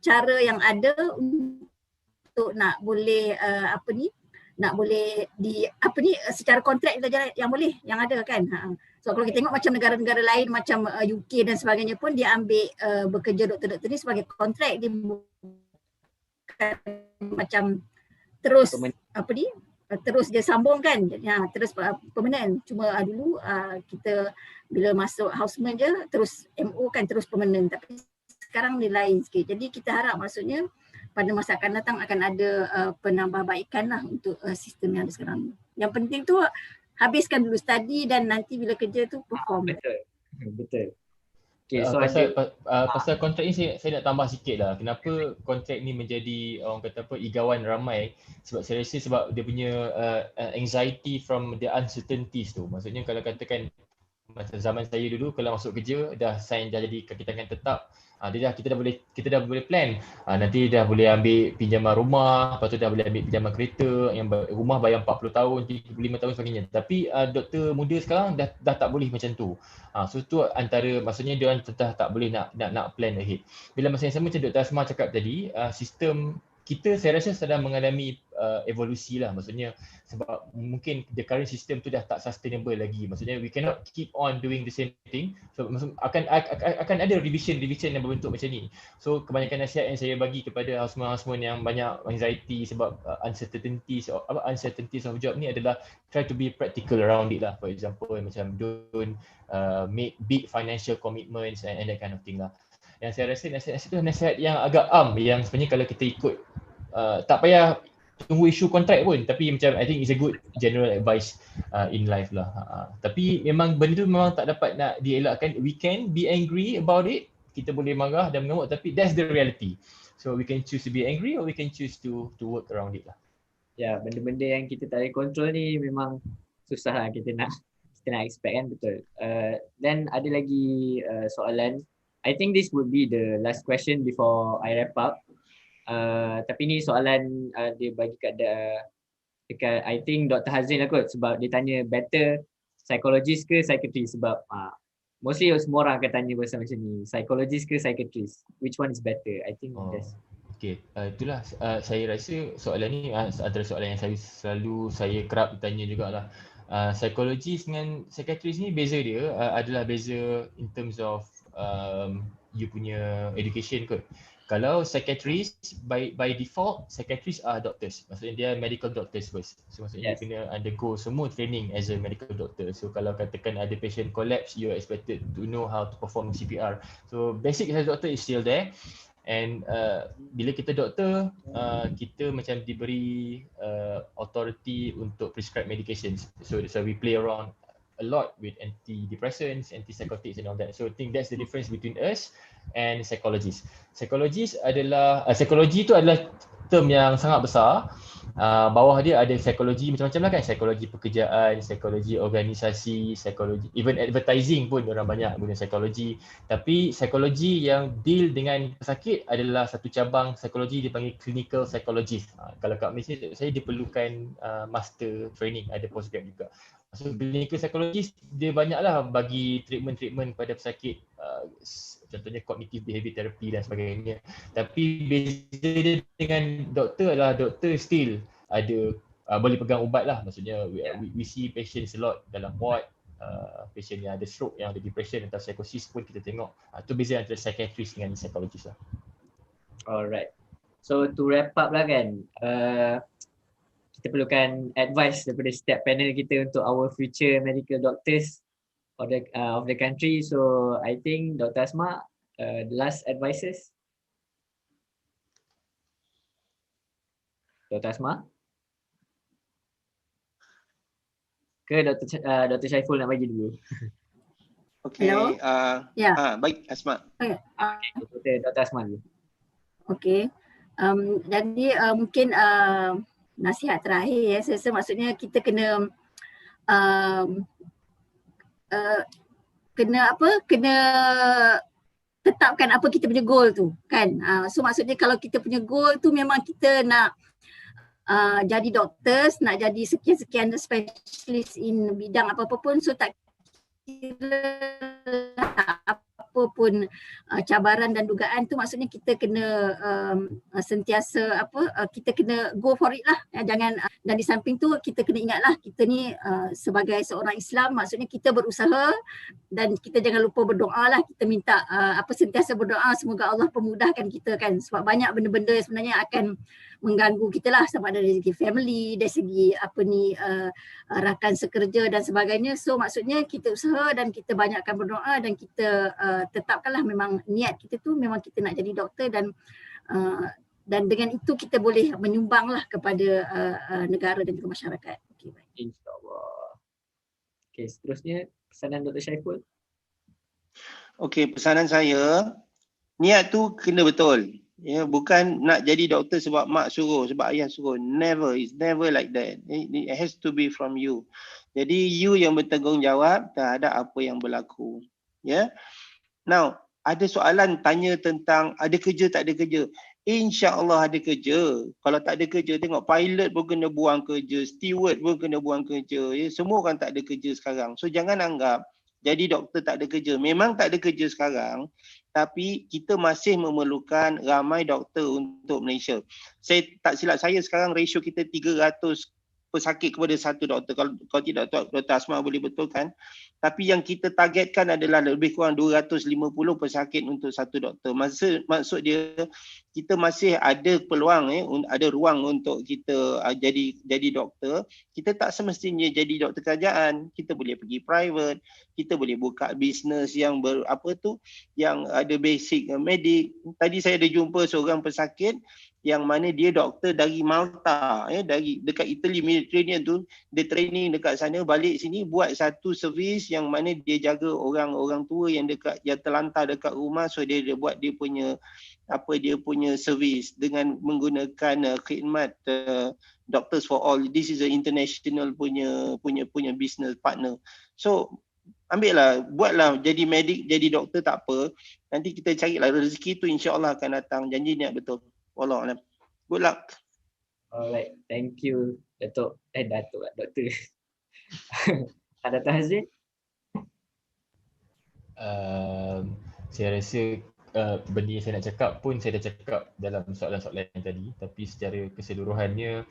cara yang ada untuk nak boleh nak boleh secara kontrak yang boleh yang ada kan. So kalau kita tengok macam negara-negara lain macam UK dan sebagainya pun dia ambil bekerja doktor-doktor ni sebagai kontrak, dia bukan macam terus terus dia sambung kan, terus permanent. Cuma dulu kita bila masuk houseman je terus MO kan terus permanent, tapi sekarang ni lain sikit. Jadi kita harap maksudnya pada masa akan datang akan ada penambahbaikan lah untuk sistem yang ada sekarang. Yang penting tu habiskan dulu study dan nanti bila kerja tu perform. Betul. Okay, so pasal kontrak ni saya nak tambah sikit lah. Kenapa kontrak ni menjadi orang kata apa igawan ramai? Sebab saya rasa sebab dia punya anxiety from the uncertainties tu. Maksudnya kalau katakan macam zaman saya dulu kalau masuk kerja dah sign dah jadi kaki tangan tetap. Kita dah boleh plan. Nanti dah boleh ambil pinjaman rumah, lepas tu dah boleh ambil pinjaman kereta, yang rumah bayar 40 tahun, 35 tahun sebagainya. Tapi doktor muda sekarang dah tak boleh macam tu. So tu antara maksudnya dia orang tak boleh nak plan ahead. Bila masa yang sama macam Dr. Asma cakap tadi, sistem kita saya rasa sedang mengalami evolusi lah. Maksudnya sebab mungkin the current system tu dah tak sustainable lagi. Maksudnya we cannot keep on doing the same thing. So akan ada revision yang berbentuk macam ni. So kebanyakan nasihat yang saya bagi kepada houseman yang banyak anxiety sebab uncertainties of job ni adalah try to be practical around it lah. For example macam don't make big financial commitments and that kind of thing lah. Yang saya rasa nasihat yang agak yang sebenarnya kalau kita ikut tak payah tunggu isu kontrak pun, tapi macam I think it's a good general advice in life lah. Tapi memang benda tu memang tak dapat nak dielakkan. We can be angry about it, kita boleh marah dan mengamuk, tapi that's the reality. So we can choose to be angry or we can choose to work around it lah. Ya, benda-benda yang kita tak boleh control ni memang susah lah kita nak expect kan, betul. Dan ada lagi soalan. I think this would be the last question before I wrap up. Tapi ni soalan dia bagi dekat I think Dr. Hazrin lah kot, sebab dia tanya better psychologist ke psychiatrist, sebab mostly semua orang akan tanya pasal macam ni, psychologist ke psychiatrist, which one is better? I think that's Okay, itulah saya rasa soalan ni antara soalan yang saya kerap ditanya jugalah. Psychologist dengan psychiatrist ni beza dia adalah beza in terms of you punya education kot. Kalau psychiatrist by default, psychiatrist are doctors. Maksudnya dia medical doctors first. So maksudnya dia kena undergo semua training as a medical doctor. So kalau katakan ada patient collapse, you are expected to know how to perform CPR. So basic as a doctor is still there. And bila kita doktor, kita macam diberi authority untuk prescribe medications. So we play around a lot with antidepressants, antipsychotics and all that. So I think that's the difference between us and psychologists. Psychologist adalah psikologi itu adalah term yang sangat besar. Bawah dia ada psikologi macam-macam lah kan, psikologi pekerjaan, psikologi organisasi, psikologi even advertising pun orang banyak guna psikologi. Tapi psikologi yang deal dengan pesakit adalah satu cabang psikologi dipanggil clinical psychologist. Kalau kat Malaysia saya diperlukan master training, ada postgrad juga. So clinical psychologist dia banyaklah bagi treatment pada pesakit, contohnya cognitive behavior therapy dan sebagainya. Tapi beza dia dengan doktor adalah doktor still ada boleh pegang ubat lah. Maksudnya we see patients a lot dalam ward, patient yang ada stroke, yang ada depression atau psychosis pun kita tengok. Itu beza antara psychiatrist dengan psychologist lah. Alright. So to wrap up lah kan, kita perlukan advice daripada setiap panel kita untuk our future medical doctors of the country. So I think Dr. Asma, the last advices. Dr. Asma? Ke Dr. Syaiful nak bagi dulu? Okay. Baik Asma. Dr. Asma dulu. Okay. Jadi mungkin nasihat terakhir saya rasa maksudnya kita kena kena tetapkan apa kita punya goal tu kan. So maksudnya kalau kita punya goal tu memang kita nak jadi doktor, nak jadi sekian-sekian specialist in bidang apa-apa pun, so tak kira apa apapun cabaran dan dugaan tu, maksudnya kita kena sentiasa kita kena go for it lah. Jangan, dan di samping tu kita kena ingatlah kita ni sebagai seorang Islam, maksudnya kita berusaha dan kita jangan lupa berdoa lah. Kita minta sentiasa berdoa semoga Allah pemudahkan kita kan, sebab banyak benda-benda sebenarnya akan mengganggu kita lah, sama ada dari segi family, dari segi rakan sekerja dan sebagainya. So maksudnya kita usaha dan kita banyakkan berdoa dan kita tetapkanlah memang niat kita tu memang kita nak jadi doktor, dan dengan itu kita boleh menyumbanglah kepada negara dan juga masyarakat. Okay, baik. InsyaAllah. Okay, seterusnya pesanan Dr. Syaiful. Okey, pesanan saya, niat tu kena betul. Ya, bukan nak jadi doktor sebab mak suruh, sebab ayah suruh. Never, it's never like that. It has to be from you. Jadi you yang bertanggungjawab terhadap apa yang berlaku. Ya. Now, ada soalan tanya tentang ada kerja tak ada kerja. InsyaAllah ada kerja. Kalau tak ada kerja, tengok pilot pun kena buang kerja, steward pun kena buang kerja. Ya. Semua orang tak ada kerja sekarang. So jangan anggap jadi doktor tak ada kerja. Memang tak ada kerja sekarang, tapi kita masih memerlukan ramai doktor untuk Malaysia. Saya tak silap saya sekarang ratio kita 300 pesakit kepada satu doktor. Kalau tidak Dr. Asma boleh betulkan. Tapi yang kita targetkan adalah lebih kurang 250 pesakit untuk satu doktor. Maksud dia kita masih ada peluang, ada ruang untuk kita jadi doktor. Kita tak semestinya jadi doktor kerajaan. Kita boleh pergi private, kita boleh buka bisnes yang yang ada basic medik. Tadi saya ada jumpa seorang pesakit yang mana dia doktor dari Malta, dari dekat Italy Mediterranean tu, dia training dekat sana, balik sini buat satu servis yang mana dia jaga orang-orang tua yang terlantar dekat rumah. So dia buat dia punya servis dengan menggunakan khidmat Doctors for All. This is a international punya business partner. So ambillah, buatlah jadi medik, jadi doktor tak apa. Nanti kita carilah rezeki tu, insya-Allah akan datang. Janji niat betul. Wallahualam. Good luck. Alright, thank you Datuk. Datuk lah, doktor. Datuk Hazrin. Saya rasa benda yang saya nak cakap pun saya dah cakap dalam soalan-soalan yang tadi, tapi secara keseluruhannya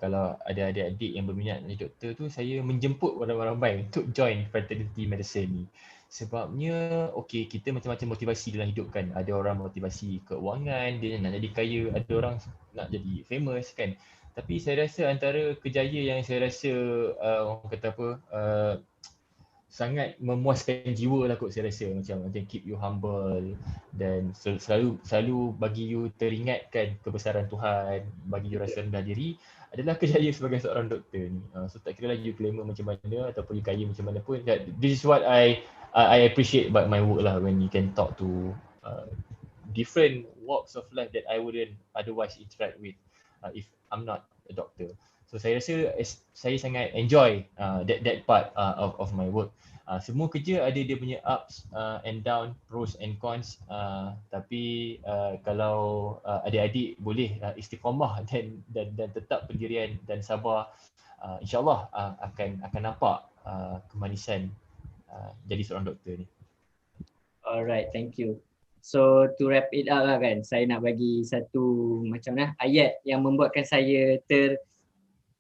kalau ada adik-adik yang berminat menjadi doktor tu, saya menjemput ramai-ramai untuk join fraternity medicine ni. Sebabnya okey, kita macam-macam motivasi dalam hidup kan. Ada orang motivasi keuangan, dia nak jadi kaya, ada orang nak jadi famous kan. Tapi saya rasa antara kejayaan yang saya rasa orang kata sangat memuaskan jiwa lah kot, saya rasa macam keep you humble dan selalu bagi you teringatkan kebesaran Tuhan, bagi you rasa rendah diri, adalah kejayaan sebagai seorang doktor ni. So tak kira lah you glamour macam mana ataupun you kaya macam mana pun, this is what I appreciate about my work lah, when you can talk to different walks of life that I wouldn't otherwise interact with if I'm not a doctor. So saya rasa saya sangat enjoy that part of my work. Semua kerja ada dia punya ups and down, pros and cons. Tapi kalau adik-adik boleh istiqamah dan tetap pendirian dan sabar, insyaAllah akan nampak kemanisan jadi seorang doktor ni. Alright, thank you. So to wrap it up lah kan, saya nak bagi satu macam ayat yang membuatkan saya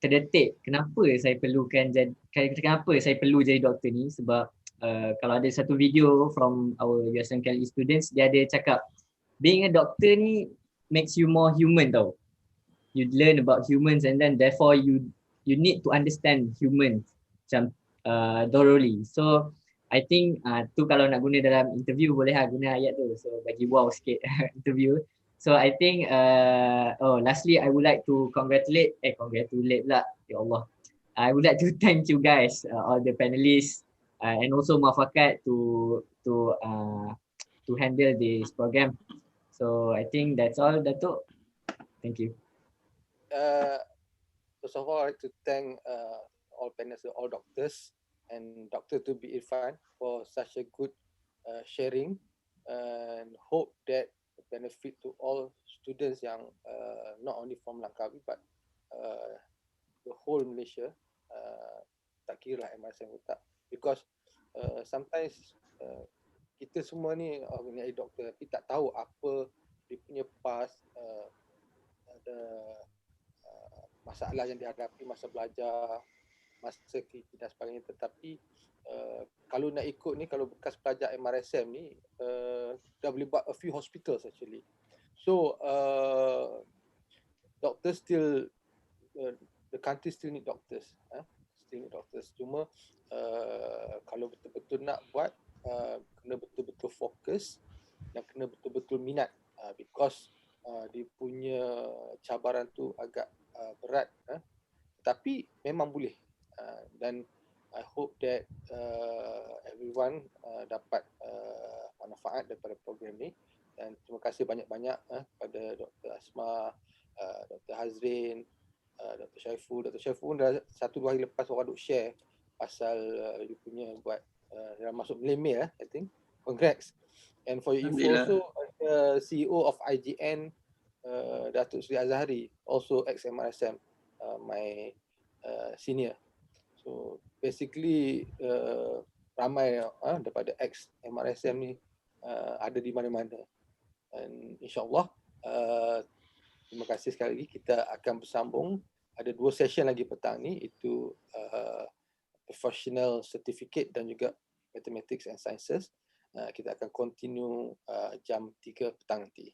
terdetik kenapa saya perlu jadi doktor ni. Sebab kalau ada satu video from our USMKLE students, dia ada cakap being a doctor ni makes you more human tau. You learn about humans and then therefore you need to understand humans macam thoroughly. So I think tu kalau nak guna dalam interview boleh guna ayat tu. So bagi wow sikit interview. So I think lastly I would like to congratulate pula, ya Allah. I would like to thank you guys, all the panelists and also MUAFAKAT to handle this program. So I think that's all, Datuk. Thank you. First of all, I'd like to thank all panelists, all doctors, and Dr. Tubi Irfan for such a good sharing, and hope that benefit to all students yang not only from Langkawi but the whole Malaysia, tak kira lah MRSM ke tak, because sometimes kita semua ni ni doktor tapi tak tahu apa dia punya past, ada masalah yang dihadapi masa belajar, masa kritik dan sebagainya. Tetapi kalau nak ikut ni, kalau bekas pelajar MRSM ni dah boleh buat a few hospitals actually. So doctors still the country still need doctors, still need doctors. Cuma kalau betul-betul nak buat, kena betul-betul fokus dan kena betul-betul minat, because dia punya cabaran tu agak berat, tetapi memang boleh, dan I hope that everyone dapat manfaat daripada program ni. Dan terima kasih banyak-banyak kepada Dr. Asma, Dr. Hazrin, Dr. Syaiful. Dr. Syaiful dah 1-2 hari lepas orang duk share pasal you punya buat dalam masuk email, I think. Congrats. And for your info also, the CEO of IGN, Datuk Sri Azhari, also ex-MRSM, my senior. So basically ramai daripada ex-MRSM ni ada di mana-mana. Dan insyaAllah terima kasih sekali lagi. Kita akan bersambung. Ada 2 session lagi petang ni, itu professional certificate dan juga mathematics and sciences. Kita akan continue jam 3 petang nanti.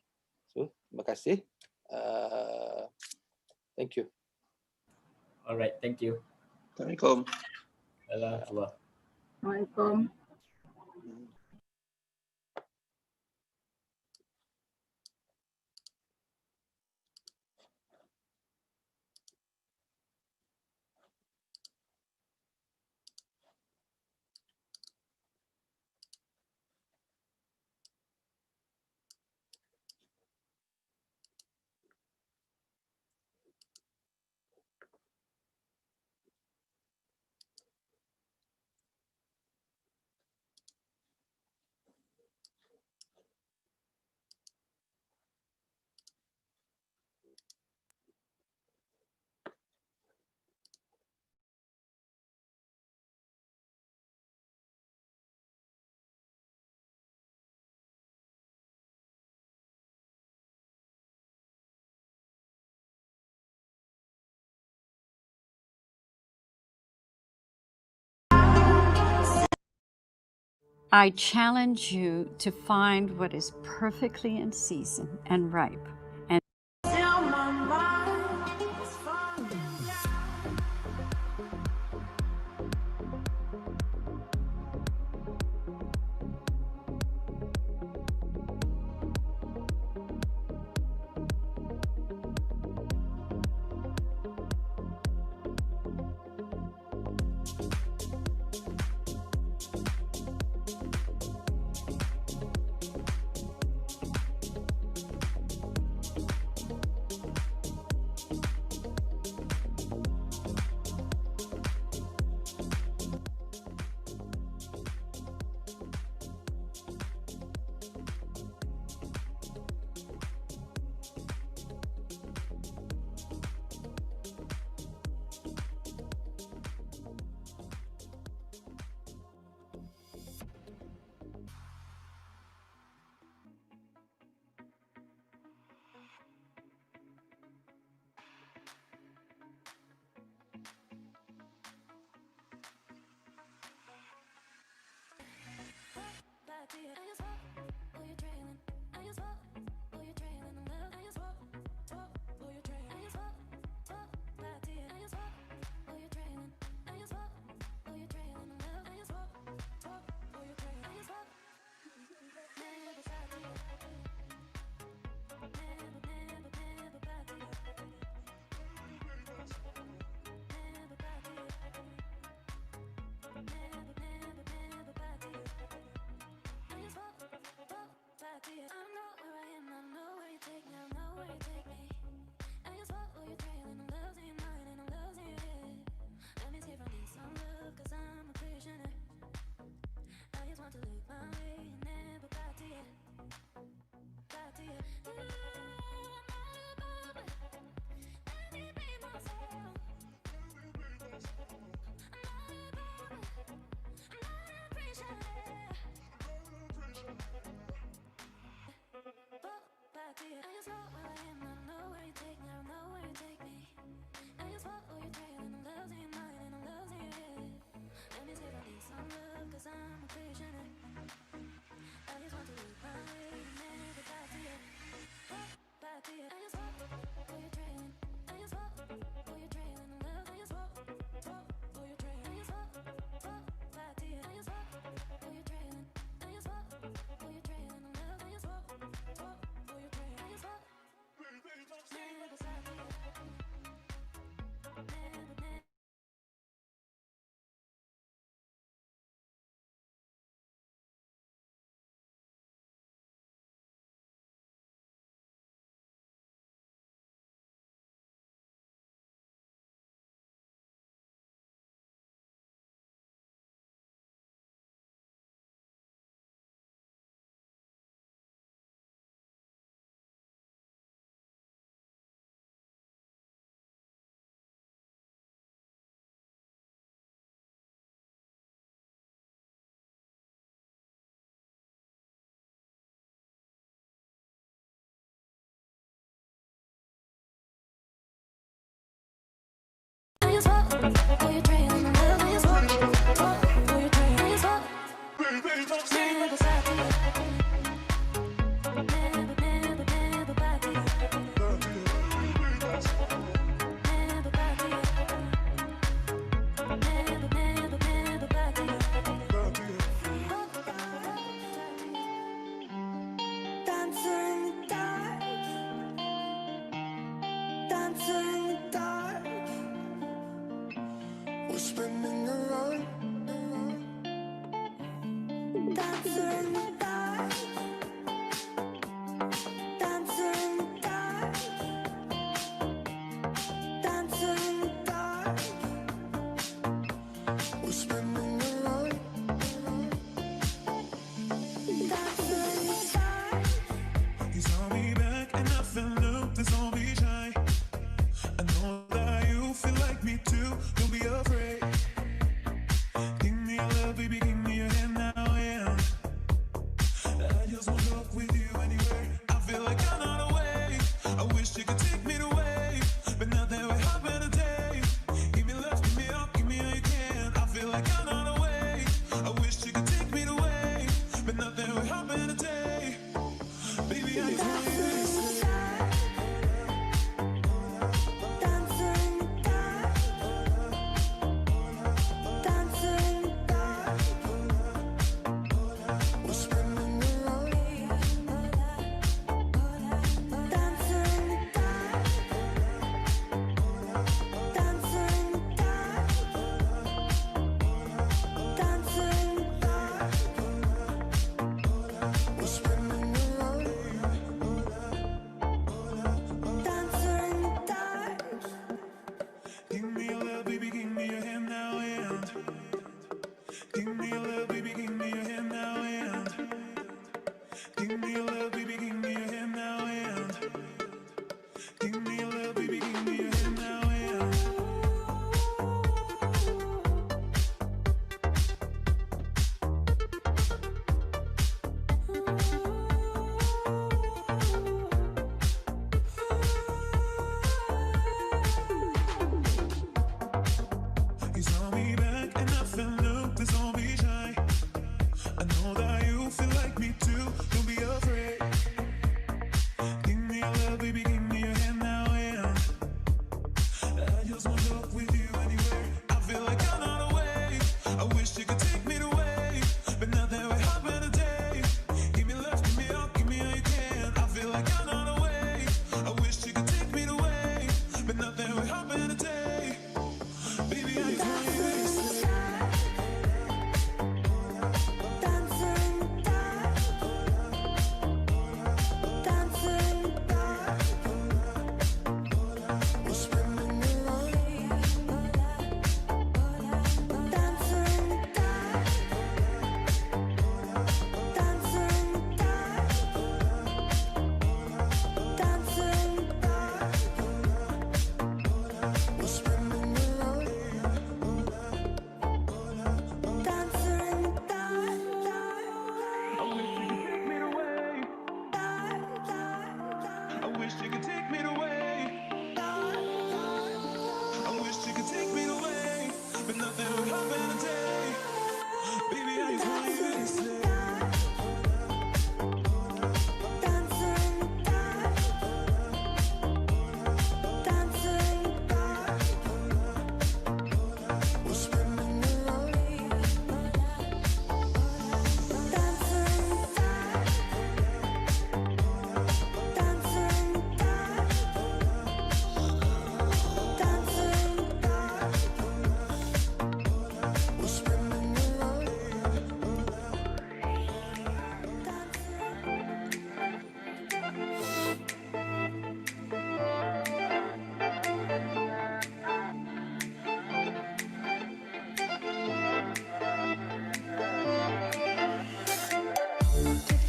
So terima kasih. Thank you. Alright, thank you. Assalamualaikum. Assalamualaikum. I challenge you to find what is perfectly in season and ripe. And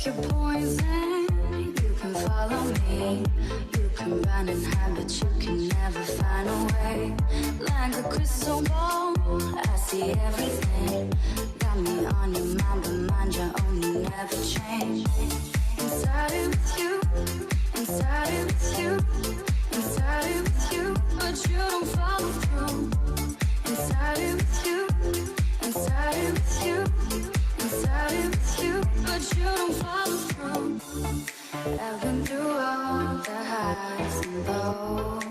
Your poison, you can follow me. You can run and hide, but you can never find a way. Like a crystal ball, I see everything. Got me on your mind, but mind your own, you never change. Inside it with you, inside it with you, inside it with you, but you don't follow through. I've been through all the highs and lows,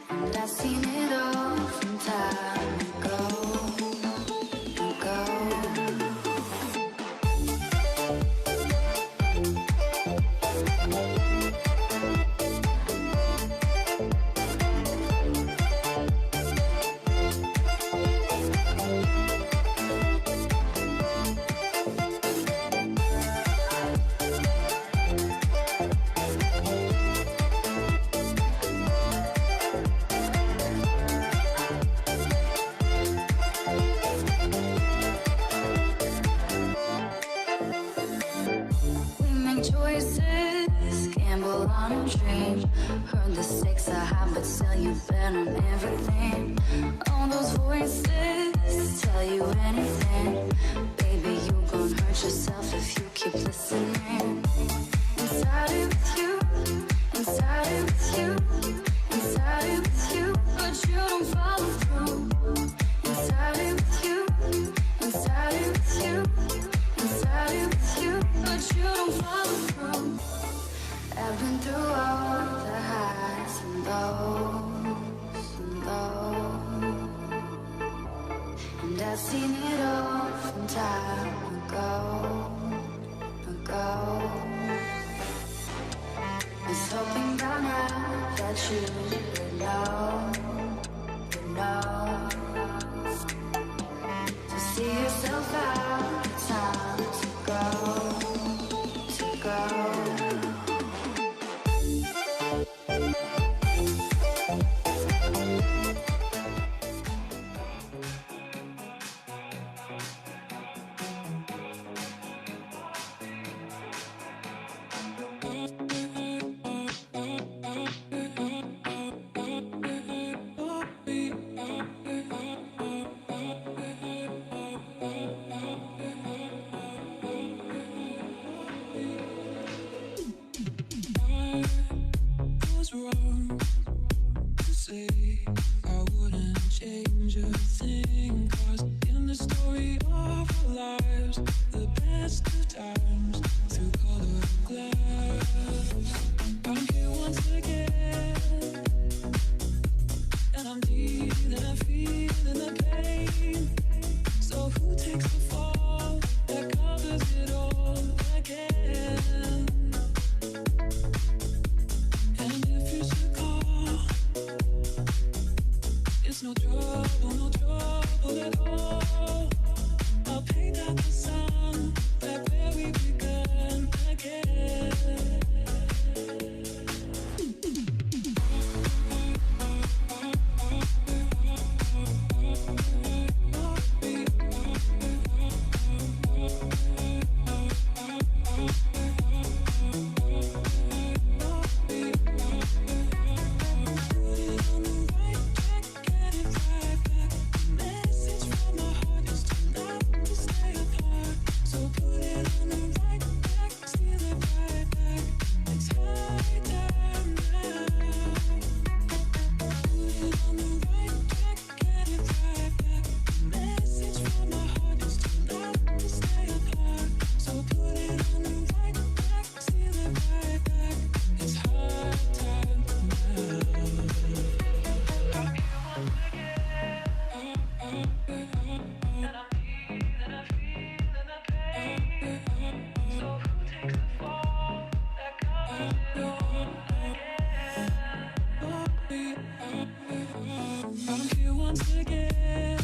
and I've seen it all from time ago. We make choices, gamble on a dream. Heard the stakes are high, but still you bet on everything. All those voices tell you anything. Baby, you gon' hurt yourself if you keep listening. Inside it with you, inside it with you, inside it with you, but you don't follow through. Inside it with you, inside it with you, inside it with you, but you don't follow through. I've been through all the highs and lows, and I've seen it all from time ago. Was hoping by now that you would know, to see yourself out, it's time to go. Was wrong to say I wouldn't change a thing, 'cause in the story of our lives, the best of times through colored glass. I'm here once again, and I'm dealing, I'm feeling the pain. So who takes the fall that covers it all again? And if you should call, it's no trouble at all. I'll paint out the sun back where we began again. I'm here once again,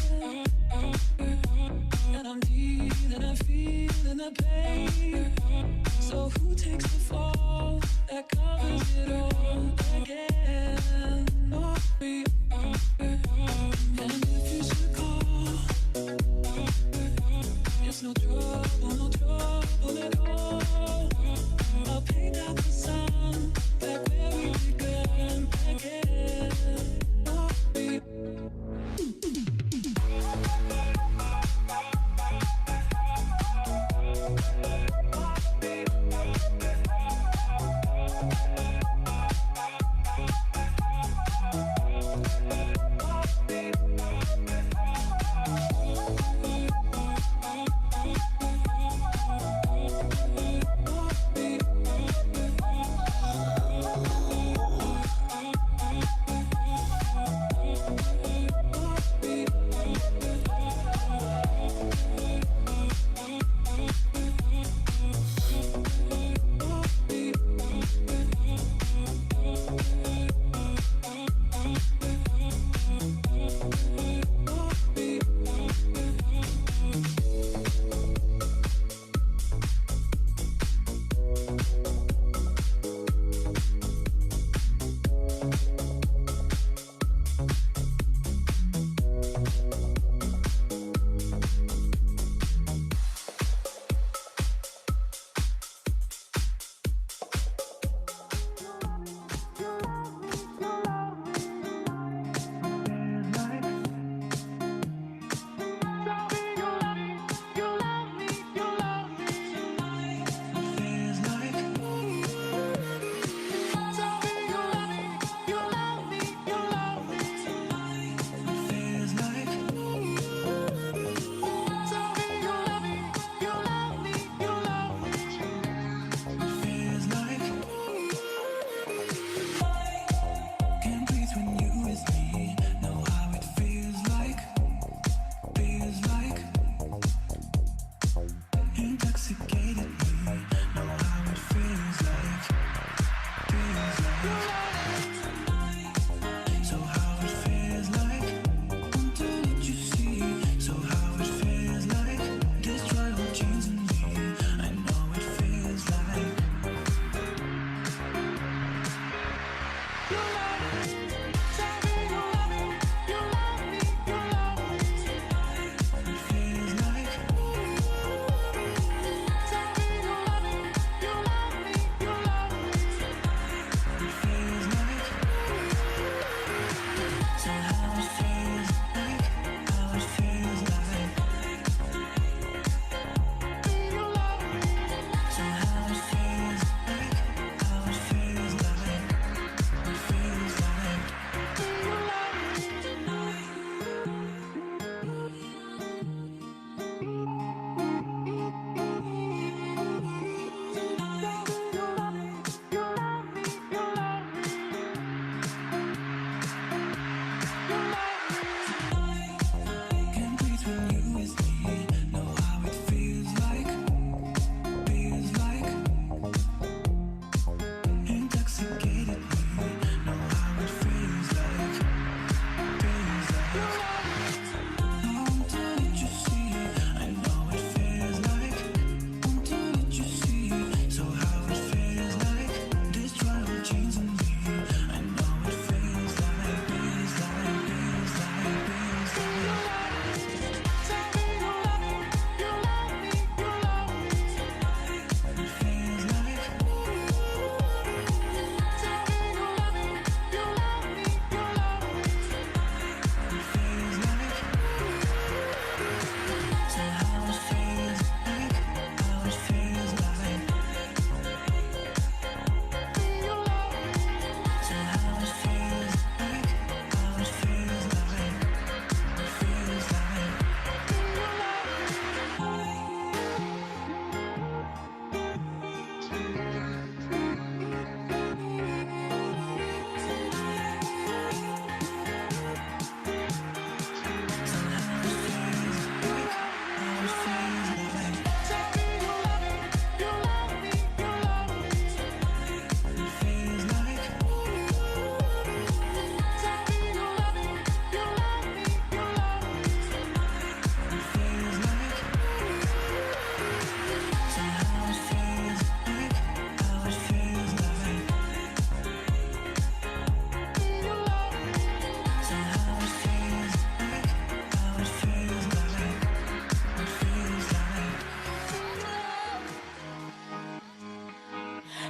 and I'm dealing, I'm feeling the pain. So who takes the fall that covers it all again? And if you should call, it's no trouble at all. I'll paint out the sun back where we began again.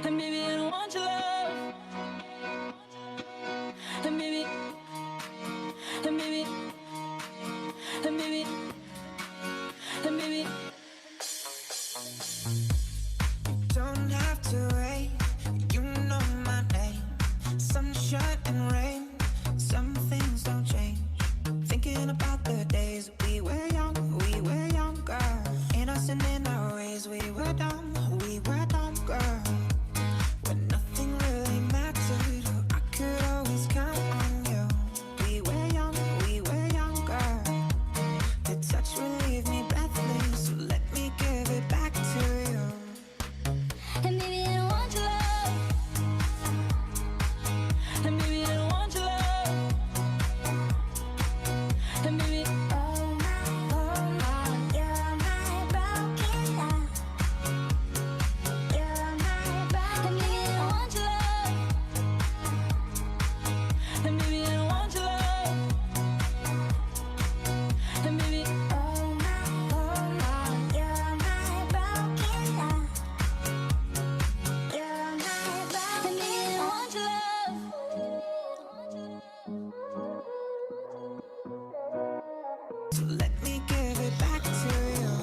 And maybe I don't want your love. And maybe, and maybe, and maybe, and maybe. You don't have to wait, you know my name. Sunshine and rain, some things don't change. Thinking about the days we were young, we were younger. Innocent in our ways, we were dumb, girl. When nothing really mattered, I could always count on you. We were young, we were younger. The touch will leave me breathless, so let me give it back to you. And maybe I don't want your love. And maybe I don't want your love. And maybe, oh my, you're my broken heart. You're my broken. And maybe I don't want your love. And maybe I don't want your love. And maybe, oh my, you're my broken heart. You're my broken. And maybe I don't want your love. So let me give it back to you.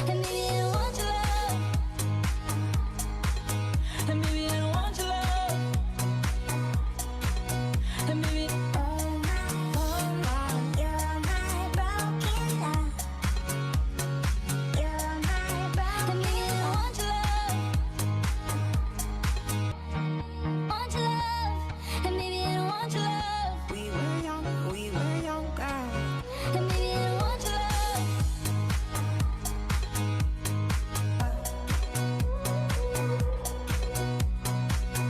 And maybe I don't want your love. And maybe I don't want your love. And maybe, oh my, you're my broken heart. You're my broken. And maybe I don't want your love. Want your love. And maybe I don't want your love. We were young, we were younger. And maybe I don't want your love.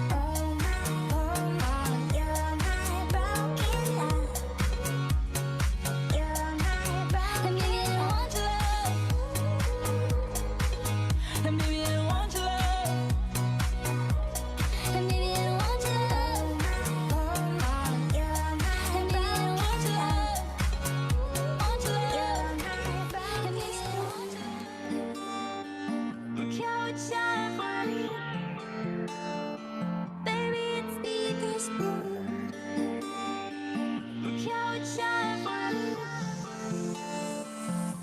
You're my broken heart. You're my broken. And maybe I don't want your love. And maybe I don't want your love. And maybe I don't want your love. You're my and maybe I don't want your love. Want your love. And maybe I don't want your love. Look how it shine for me. Baby, it's deepest blue. Look how it shine for me.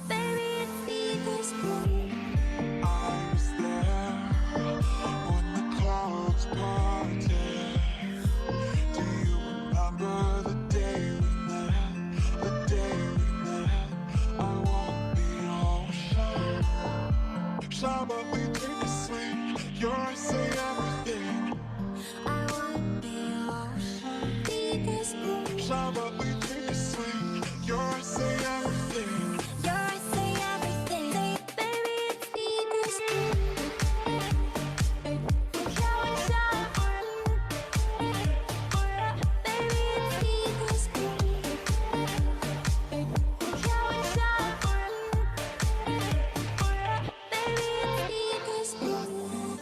Baby, it's deepest blue. I was there when the clouds parted. Do you remember the day we met? The day we met. I won't be ocean. Shy, but we take it sweet. Yours say everything. I want the ocean. Deepest blue. Shy, but we take it sweet. Yours say everything. Yours say everything. Baby, it's deepest blue. Look how it shine for me. Baby, it's deepest blue. Look how it shine for me. Baby, it's deepest blue.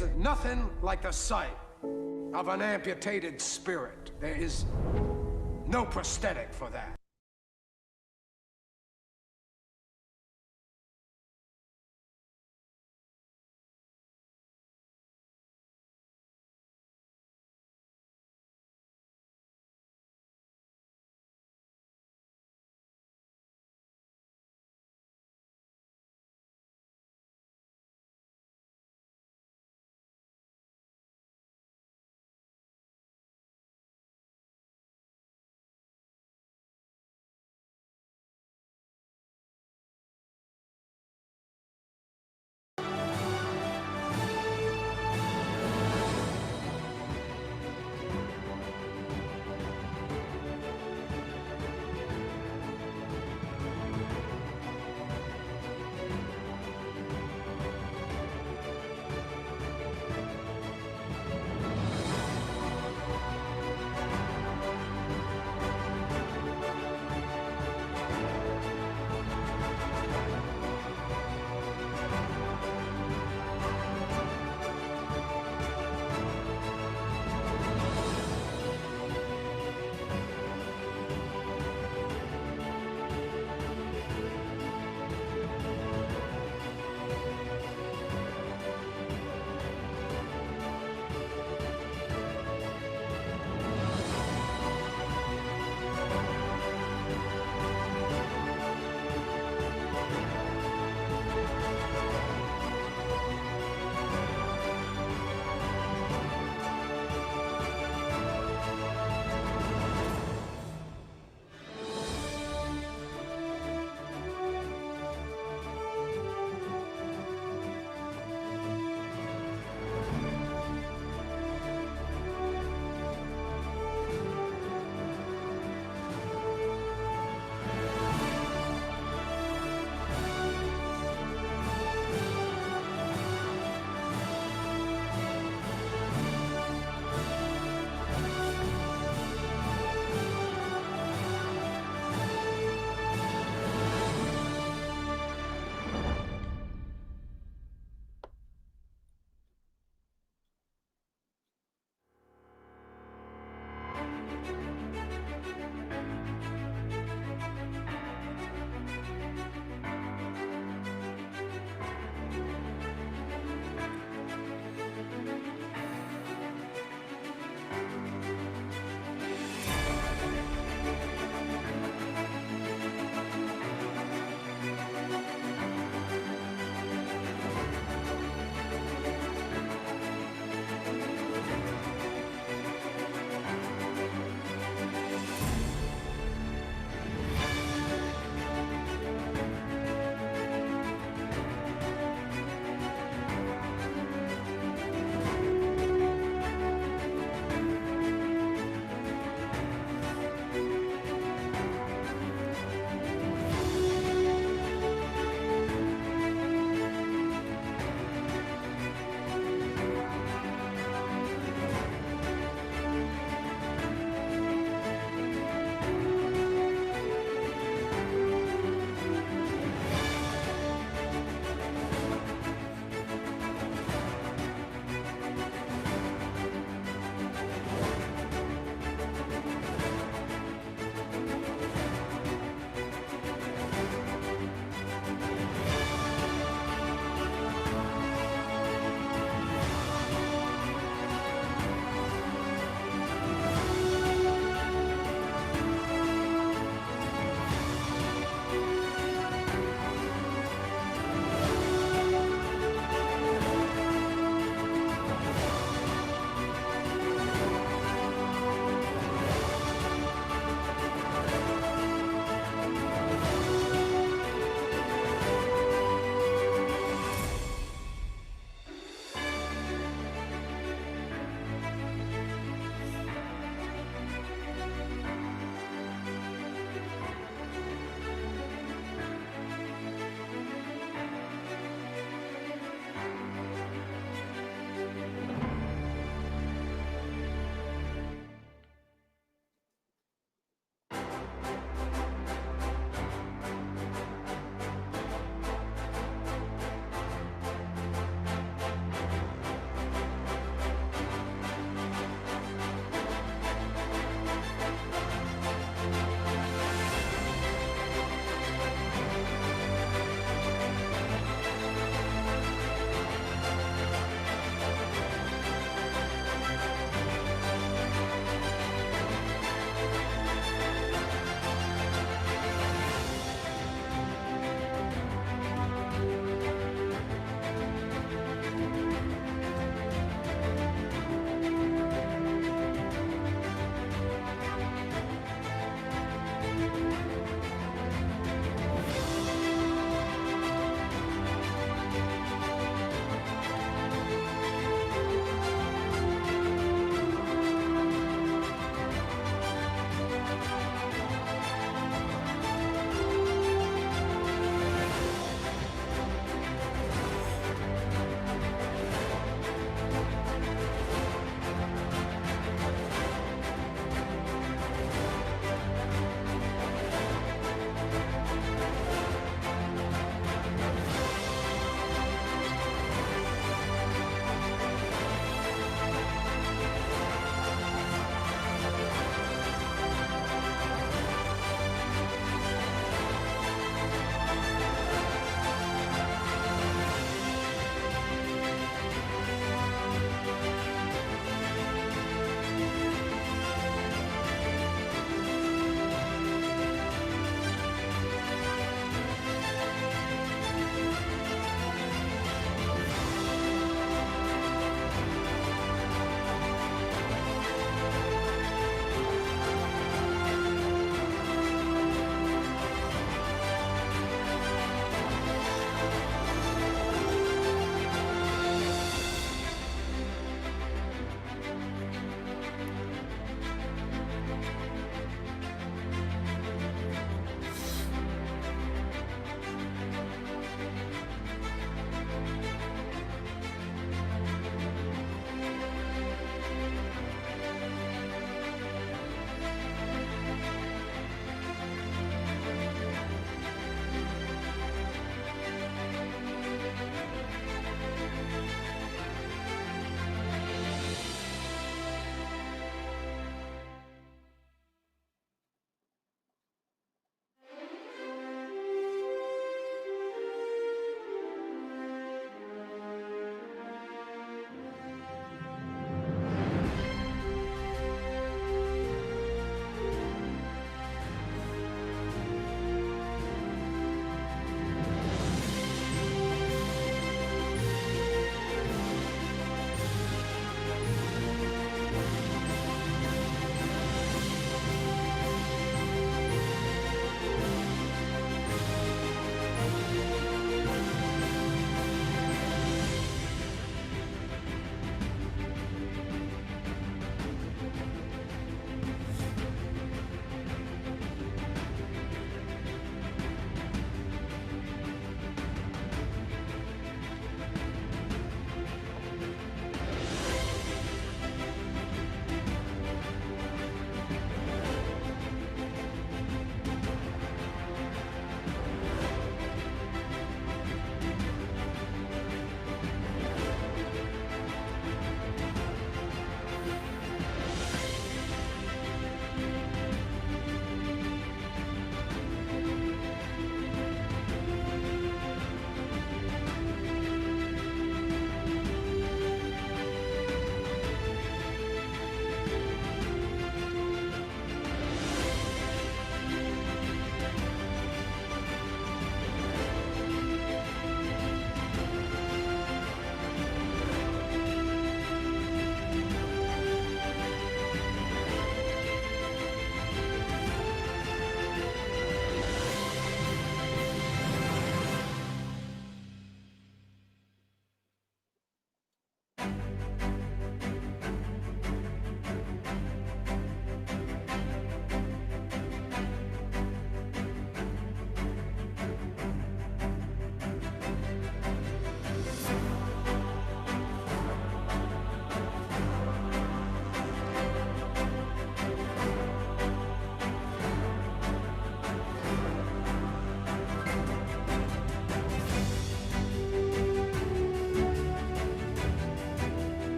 is nothing like the sight of an amputated spirit. There is no prosthetic for that.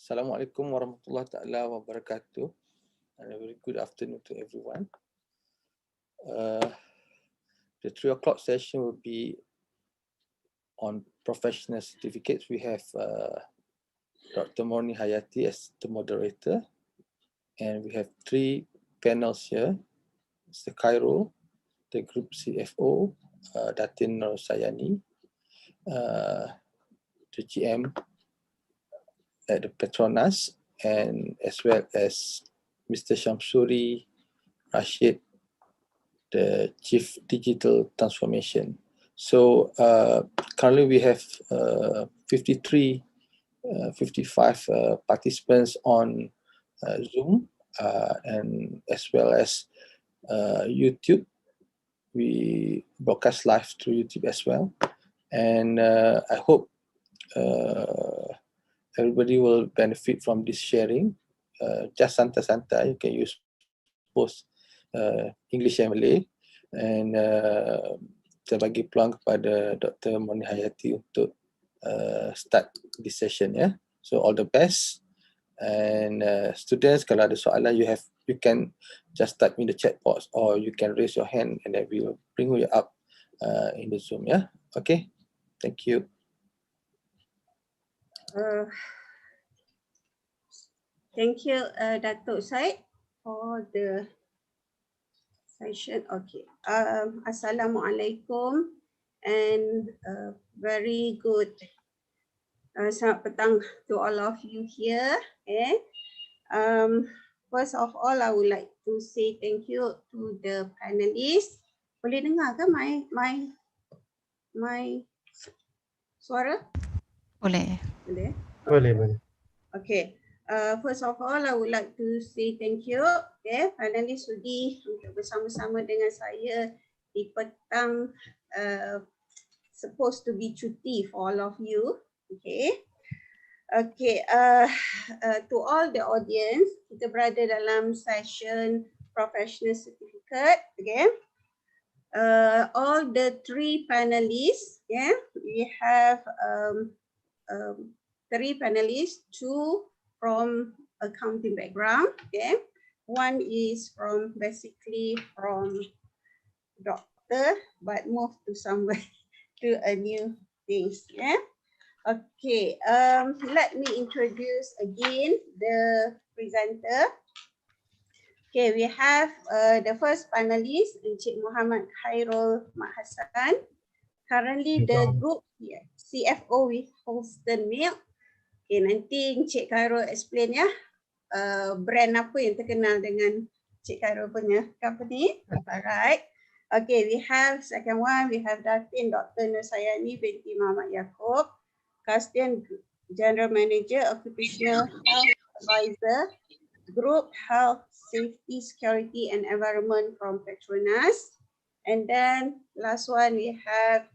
Assalamualaikum warahmatullahi taala wabarakatuh. And a very good afternoon to everyone. The 3 o'clock session will be on professional certificates. We have Dr. Morni Hayati as the moderator, and we have 3 panels here. Mr. Khairul, the group CFO, Datin Nur Sayani, the GM at the Petronas, and as well as Mr. Shamsuri Rashid, the Chief Digital Transformation. So currently we have 55 participants on Zoom, and as well as YouTube. We broadcast live through YouTube as well. And I hope everybody will benefit from this sharing. Just santai-santai, you can use both English and Malay. And saya bagi peluang kepada Dr. Morni Hayati untuk start this session, ya. So all the best. And students, kalau ada soalan, you can just type in the chat box, or you can raise your hand, and then we will bring you up in the Zoom, ya. Okay, thank you. Thank you, Datuk Said, for the session. Okay. Assalamualaikum and very good selamat petang to all of you here. First of all, I would like to say thank you to the panelists. Boleh dengar ke my suara? Boleh. Boleh. Boleh. Okay. First of all, I would like to say thank you, panelists sudi untuk bersama-sama dengan saya di petang supposed to be cuti for all of you. Okay. To all the audience, kita berada dalam session professional certificate. Okay. All the 3 panelists, we have 3 panelists, 2 from accounting background, okay. 1 is basically from doctor, but moved to somewhere to a new things, yeah. Okay, let me introduce again the presenter. Okay, we have the first panelist, Encik Muhammad Khairul Mak Hassan, currently the group CFO with Holston Milk. Okay, nanti Encik Khairul explain ya, brand apa yang terkenal dengan Encik Khairul punya company. Alright. Okay, we have second one, we have Datin Dr. Nur Sayani binti Muhammad Yaakob, Custodian General Manager, Occupational Health Advisor, Group Health, Safety, Security and Environment from Petronas. And then last one, we have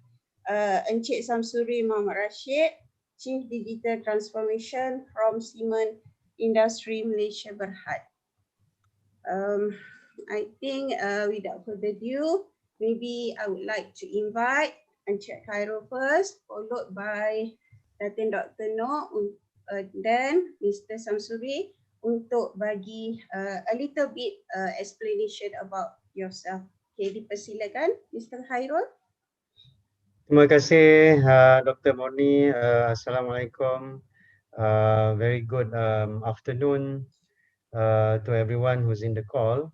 Encik Shamsuri Muhammad Rashid, Chief Digital Transformation from Siemens Industry Malaysia Berhad. I think without further ado, maybe I would like to invite Encik Khairul first, followed by Datin Dr. Noh, then Mr. Shamsuri untuk bagi a little bit explanation about yourself. Okay, dipersilakan Mr. Khairul. Terima kasih Dr. Morni. Assalamualaikum. Very good afternoon to everyone who's in the call.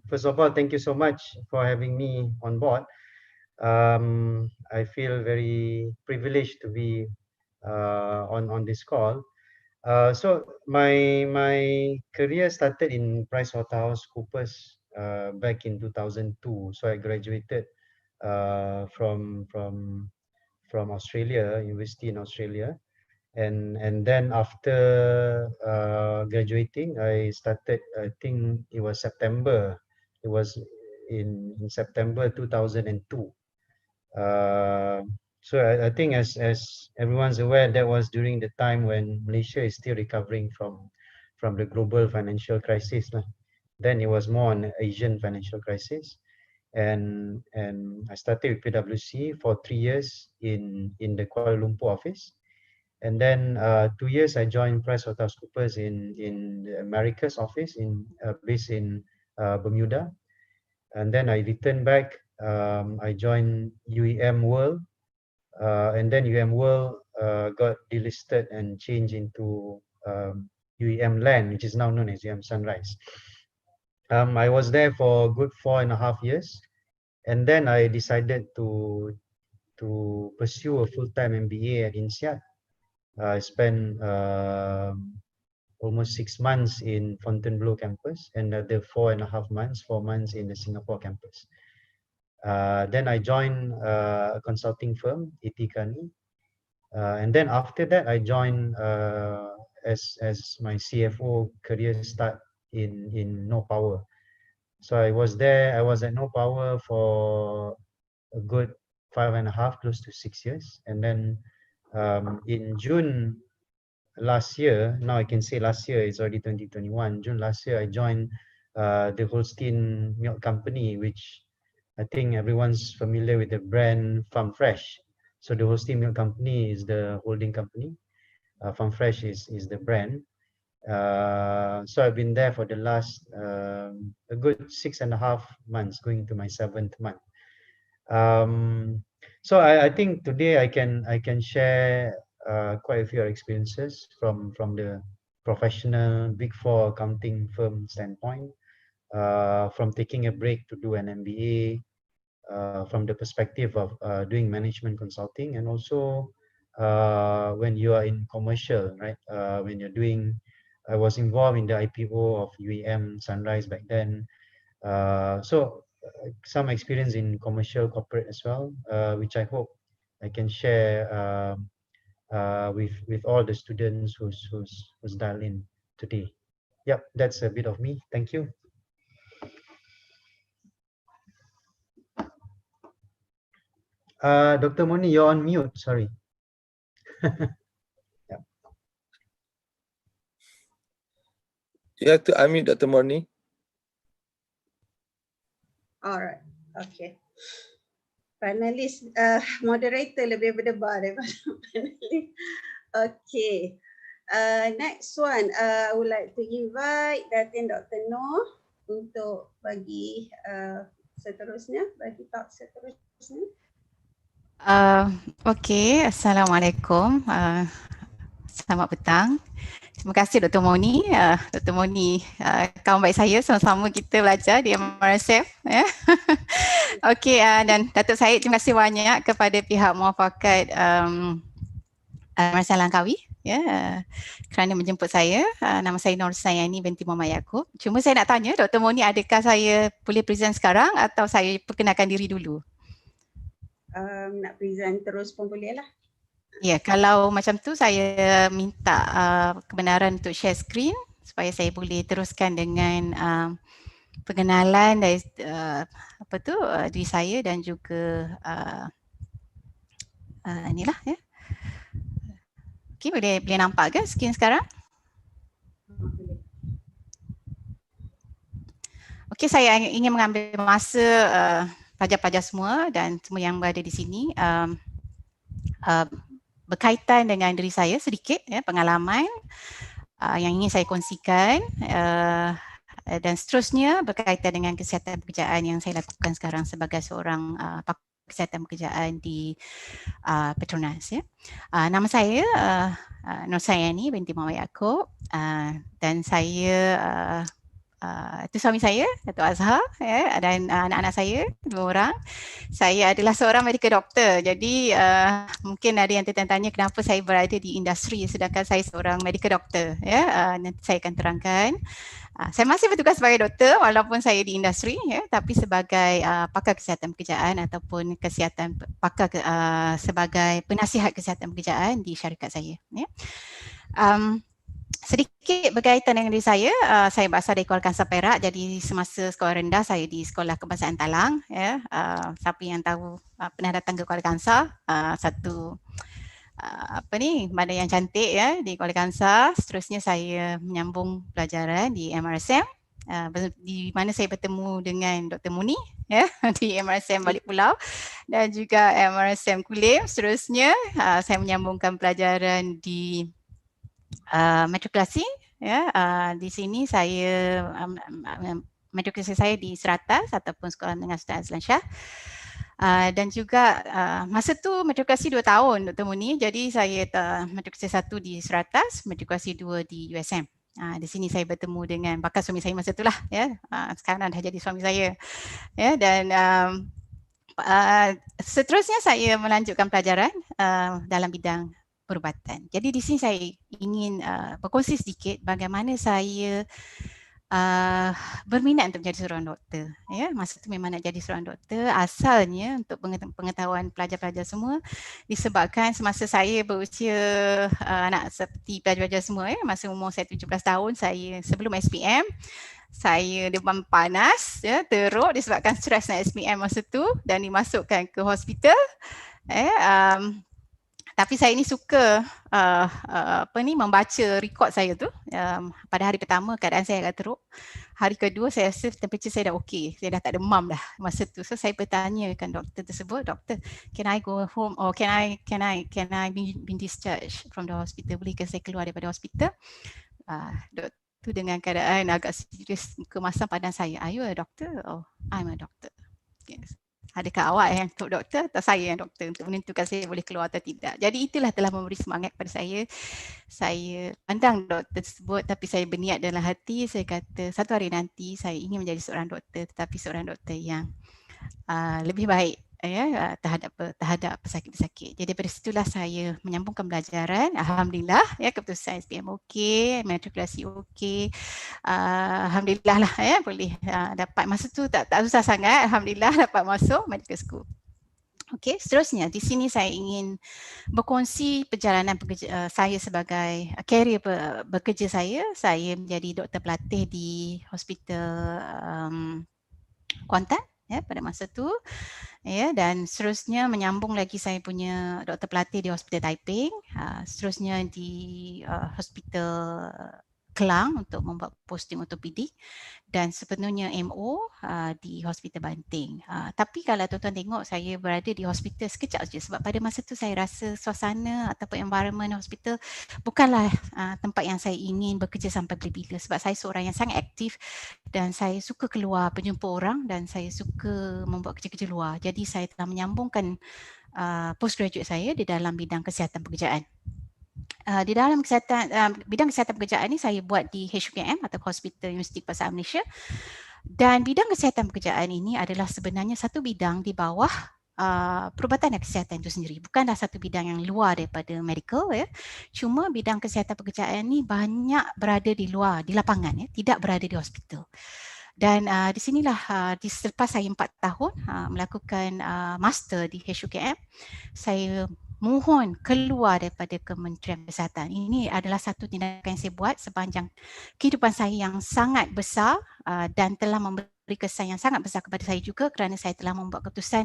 First of all, thank you so much for having me on board. I feel very privileged to be on this call. So my career started in PricewaterhouseCoopers back in 2002. So I graduated from Australia, university in Australia, and then after graduating, I started. I think it was September. It was in September 2002. So I think as everyone's aware, that was during the time when Malaysia is still recovering from the global financial crisis. Then it was more an Asian financial crisis. And I started with PwC for 3 years in the Kuala Lumpur office, And then 2 years I joined PricewaterhouseCoopers in the Americas office based in Bermuda. And then I returned back. I joined UEM World, and then UEM World got delisted and changed into UEM Land, which is now known as UEM Sunrise. I was there for a good 4.5 years, and then I decided to pursue a full-time MBA at INSEAD. I spent almost 6 months in Fontainebleau campus and another 4.5 months, 4 months in the Singapore campus. Then I joined a consulting firm, Itikani. And then after that, I joined as my CFO career start in No Power. So I was at No Power for a good 5.5, close to 6 years. And then in June last year, now I can say last year, it's already 2021, June last year, I joined the Holstein Milk Company, which I think everyone's familiar with the brand Farm Fresh. So the Holstein Milk Company is the holding company. Farm Fresh is the brand. So I've been there for the last a good 6.5 months, going to my 7th month. So I think today I can share quite a few experiences from the professional Big Four accounting firm standpoint, from taking a break to do an MBA, from the perspective of doing management consulting, and also when you are in commercial, right? When you're doing, I was involved in the IPO of UEM Sunrise back then. So some experience in commercial corporate as well, which I hope I can share with all the students who's dialed in today. Yep, that's a bit of me. Thank you. Dr. Moni, you're on mute. Sorry. Yeah. You have to unmute, Dr. Moni. Alright, okay. Panelis, moderator lebih berdebar daripada panelis. Okay. Next one, I would like to invite Datin Dr. Noor untuk bagi seterusnya, bagi talk seterusnya. Okey, Assalamualaikum. Selamat petang. Terima kasih Dr. Moni. Dr. Moni, kawan baik saya, sama-sama kita belajar di MRSM. Ya. Okey, dan Datuk Syed, terima kasih banyak kepada pihak MUAFAKAT MRSM Langkawi, ya, kerana menjemput saya. Nama saya Nur Sayani binti Muhammad Yaakob. Cuma saya nak tanya, Dr. Moni, adakah saya boleh present sekarang atau saya perkenalkan diri dulu? Nak present terus pun boleh lah. Ya, kalau macam tu saya minta kebenaran untuk share screen supaya saya boleh teruskan dengan pengenalan dari diri saya dan juga inilah ya. Okey, boleh nampak ke skrin sekarang? Okey, saya ingin mengambil masa pelajar-pelajar semua dan semua yang berada di sini berkaitan dengan diri saya sedikit, ya, pengalaman yang ingin saya kongsikan, dan seterusnya berkaitan dengan kesihatan pekerjaan yang saya lakukan sekarang sebagai seorang pakar kesihatan pekerjaan di Petronas. Ya. Nama saya Nur Sayani binti Muhammad Yaakob, dan saya itu suami saya, Datuk Azhar, ya, dan anak-anak saya 2 orang. Saya adalah seorang medical doctor. Jadi mungkin ada yang tertanya kenapa saya berada di industri sedangkan saya seorang medical doctor. Ya, nanti saya akan terangkan. Saya masih bertugas sebagai doktor walaupun saya di industri, ya, tapi sebagai pakar kesihatan pekerjaan ataupun kesihatan pakar sebagai penasihat kesihatan pekerjaan di syarikat saya. Ya. Sedikit berkaitan dengan diri saya berasal dari Kuala Kangsar Perak, jadi semasa sekolah rendah saya di Sekolah Kebangsaan Talang. Ya. Siapa yang tahu pernah datang ke Kuala Kangsar, satu mana yang cantik, ya, di Kuala Kangsar. Seterusnya saya menyambung pelajaran di MRSM di mana saya bertemu dengan Dr. Muni ya di MRSM Balik Pulau dan juga MRSM Kulim. Seterusnya saya menyambungkan pelajaran di matrikulasi ya. Di sini saya matrikulasi saya di Seratas ataupun Sekolah Menengah Sultan Azlan Shah. Dan juga masa tu matrikulasi 2 tahun Dr. Muni. Jadi saya matrikulasi 1 di Seratas, matrikulasi 2 di USM. Di sini saya bertemu dengan bakal suami saya masa itulah ya. Sekarang dah jadi suami saya. Ya, dan seterusnya saya melanjutkan pelajaran dalam bidang perubatan. Jadi di sini saya ingin berkongsi sedikit bagaimana saya berminat untuk menjadi seorang doktor. Ya, masa tu memang nak jadi seorang doktor. Asalnya untuk pengetahuan pelajar-pelajar semua disebabkan semasa saya berusia nak seperti pelajar-pelajar semua ya, masa umur saya 17 tahun, saya sebelum SPM saya demam panas ya, teruk disebabkan stres nak SPM masa tu dan dimasukkan ke hospital. Tapi saya ni suka membaca rekod saya tu. Pada hari pertama keadaan saya agak teruk. Hari kedua saya rasa temperature saya dah okey. Saya dah tak demam dah masa tu. So saya bertanyakan doktor tersebut, doktor, can I go home or can I be discharged from the hospital? Bolehkah saya keluar daripada hospital? Doktor dengan keadaan agak serius kemasam pandang saya. Are you a doctor? Oh, I'm a doctor. Yes. Adakah awak yang untuk doktor atau saya yang doktor untuk menentukan saya boleh keluar atau tidak. Jadi itulah telah memberi semangat kepada saya. Saya pandang doktor tersebut tapi saya berniat dalam hati, saya kata satu hari nanti saya ingin menjadi seorang doktor tetapi seorang doktor yang lebih baik ya terhadap pesakit-pesakit. Jadi daripada situlah saya menyambungkan pelajaran. Alhamdulillah ya, keputusan SPM okey, matrikulasi okey. Alhamdulillah lah ya, boleh dapat masa tu tak susah sangat. Alhamdulillah dapat masuk medical school. Okey, seterusnya di sini saya ingin berkongsi perjalanan saya sebagai karier bekerja saya. Saya menjadi doktor pelatih di hospital Kuantan ya pada masa tu. Ya, dan seterusnya menyambung lagi saya punya doktor pelatih di Hospital Taiping, seterusnya di Hospital Kelang untuk membuat posting ortopedik dan sepenuhnya MO di Hospital Banting. Tapi kalau tuan-tuan tengok saya berada di hospital sekejap saja sebab pada masa tu saya rasa suasana ataupun environment hospital bukanlah tempat yang saya ingin bekerja sampai bila-bila sebab saya seorang yang sangat aktif dan saya suka keluar berjumpa orang dan saya suka membuat kerja-kerja luar. Jadi saya telah menyambungkan postgraduate saya di dalam bidang kesihatan pekerjaan. Di dalam bidang kesihatan pekerjaan ni saya buat di HUKM atau Hospital Universiti Pasaran Malaysia dan bidang kesihatan pekerjaan ini adalah sebenarnya satu bidang di bawah perubatan dan kesihatan itu sendiri. Bukanlah satu bidang yang luar daripada medical ya. Cuma bidang kesihatan pekerjaan ni banyak berada di luar, di lapangan ya, tidak berada di hospital. Dan di sinilah selepas saya 4 tahun melakukan master di HUKM, saya mohon keluar daripada Kementerian Kesihatan. Ini adalah satu tindakan yang saya buat sepanjang kehidupan saya yang sangat besar dan telah memberi kesan yang sangat besar kepada saya juga kerana saya telah membuat keputusan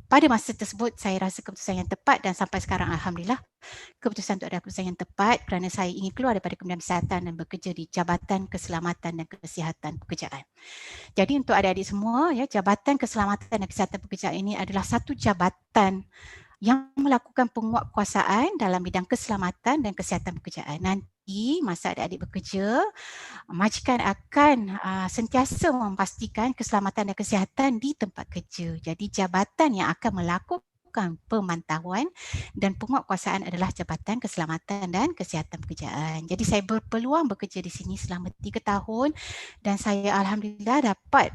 pada masa tersebut. Saya rasa keputusan yang tepat dan sampai sekarang alhamdulillah keputusan itu adalah keputusan yang tepat kerana saya ingin keluar daripada Kementerian Kesihatan dan bekerja di Jabatan Keselamatan dan Kesihatan Pekerjaan. Jadi untuk adik-adik semua ya, Jabatan Keselamatan dan Kesihatan Pekerjaan ini adalah satu jabatan yang melakukan penguatkuasaan dalam bidang keselamatan dan kesihatan pekerjaan. Nanti masa adik-adik bekerja, majikan akan sentiasa memastikan keselamatan dan kesihatan di tempat kerja. Jadi jabatan yang akan melakukan pemantauan dan penguatkuasaan adalah Jabatan Keselamatan dan Kesihatan Pekerjaan. Jadi saya berpeluang bekerja di sini selama 3 tahun dan saya alhamdulillah dapat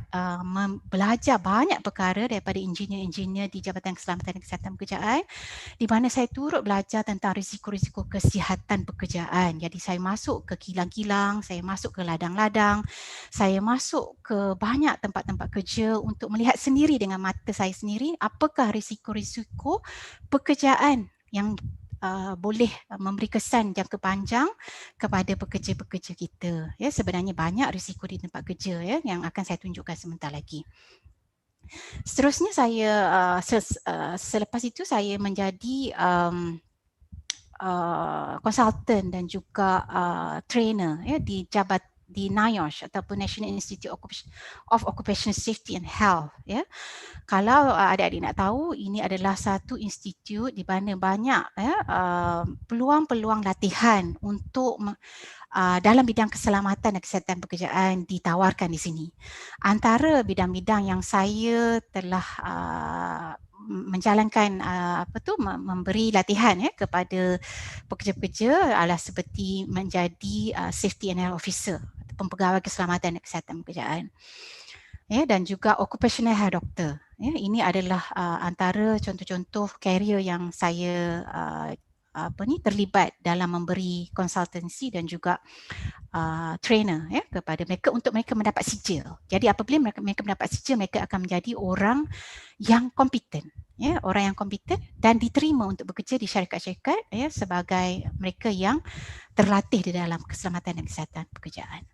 belajar banyak perkara daripada engineer-engineer di Jabatan Keselamatan dan Kesihatan Pekerjaan di mana saya turut belajar tentang risiko-risiko kesihatan pekerjaan. Jadi saya masuk ke kilang-kilang, saya masuk ke ladang-ladang, saya masuk ke banyak tempat-tempat kerja untuk melihat sendiri dengan mata saya sendiri apakah risiko-risiko pekerjaan yang boleh memberi kesan jangka panjang kepada pekerja-pekerja kita. Ya, sebenarnya banyak risiko di tempat kerja ya yang akan saya tunjukkan sebentar lagi. Seterusnya saya selepas itu saya menjadi konsultan dan juga trainer ya di di NIOSH ataupun National Institute of Occupational Safety and Health. Ya, kalau adik-adik nak tahu, ini adalah satu institut di mana banyak peluang-peluang latihan untuk dalam bidang keselamatan dan kesihatan pekerjaan ditawarkan di sini. Antara bidang-bidang yang saya telah menjalankan memberi latihan kepada pekerja-pekerja adalah seperti menjadi safety and health officer, pegawai keselamatan dan kesihatan pekerjaan. Dan juga occupational health doctor. Ini adalah antara contoh-contoh career yang saya terlibat dalam memberi konsultansi dan juga trainer kepada mereka untuk mereka mendapat sijil. Jadi apabila mereka mendapat sijil, mereka akan menjadi orang yang kompeten, orang yang kompeten dan diterima untuk bekerja di syarikat-syarikat sebagai mereka yang terlatih di dalam keselamatan dan kesihatan pekerjaan.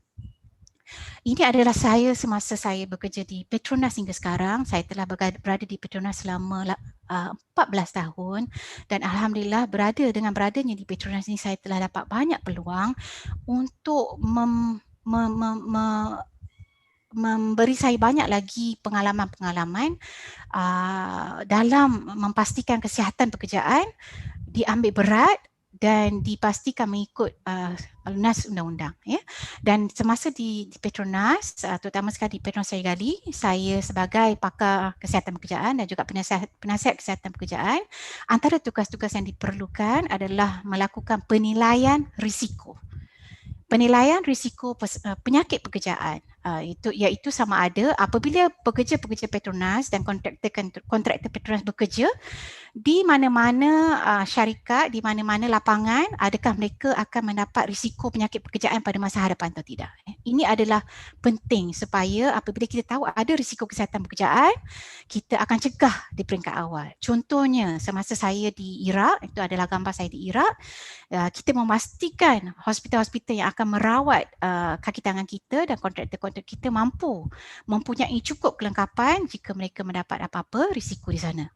Ini adalah saya semasa saya bekerja di Petronas hingga sekarang. Saya telah berada di Petronas selama 14 tahun dan alhamdulillah dengan beradanya di Petronas ini saya telah dapat banyak peluang untuk memberi saya banyak lagi pengalaman-pengalaman dalam memastikan kesihatan pekerjaan diambil berat dan dipastikan mengikut lunas undang-undang. Dan semasa di Petronas, terutama sekali di Petronas Serigali, saya sebagai pakar kesihatan pekerjaan dan juga penasihat kesihatan pekerjaan, antara tugas-tugas yang diperlukan adalah melakukan penilaian risiko. Penilaian risiko penyakit pekerjaan, iaitu sama ada apabila pekerja-pekerja Petronas dan kontraktor Petronas bekerja di mana-mana syarikat, di mana-mana lapangan, adakah mereka akan mendapat risiko penyakit pekerjaan pada masa hadapan atau tidak. Ini adalah penting supaya apabila kita tahu ada risiko kesihatan pekerjaan, kita akan cegah di peringkat awal. Contohnya, semasa saya di Iraq, itu adalah gambar saya di Iraq, kita memastikan hospital-hospital yang akan merawat kaki tangan kita dan kontraktor-kontraktor kita mempunyai cukup kelengkapan jika mereka mendapat apa-apa risiko di sana.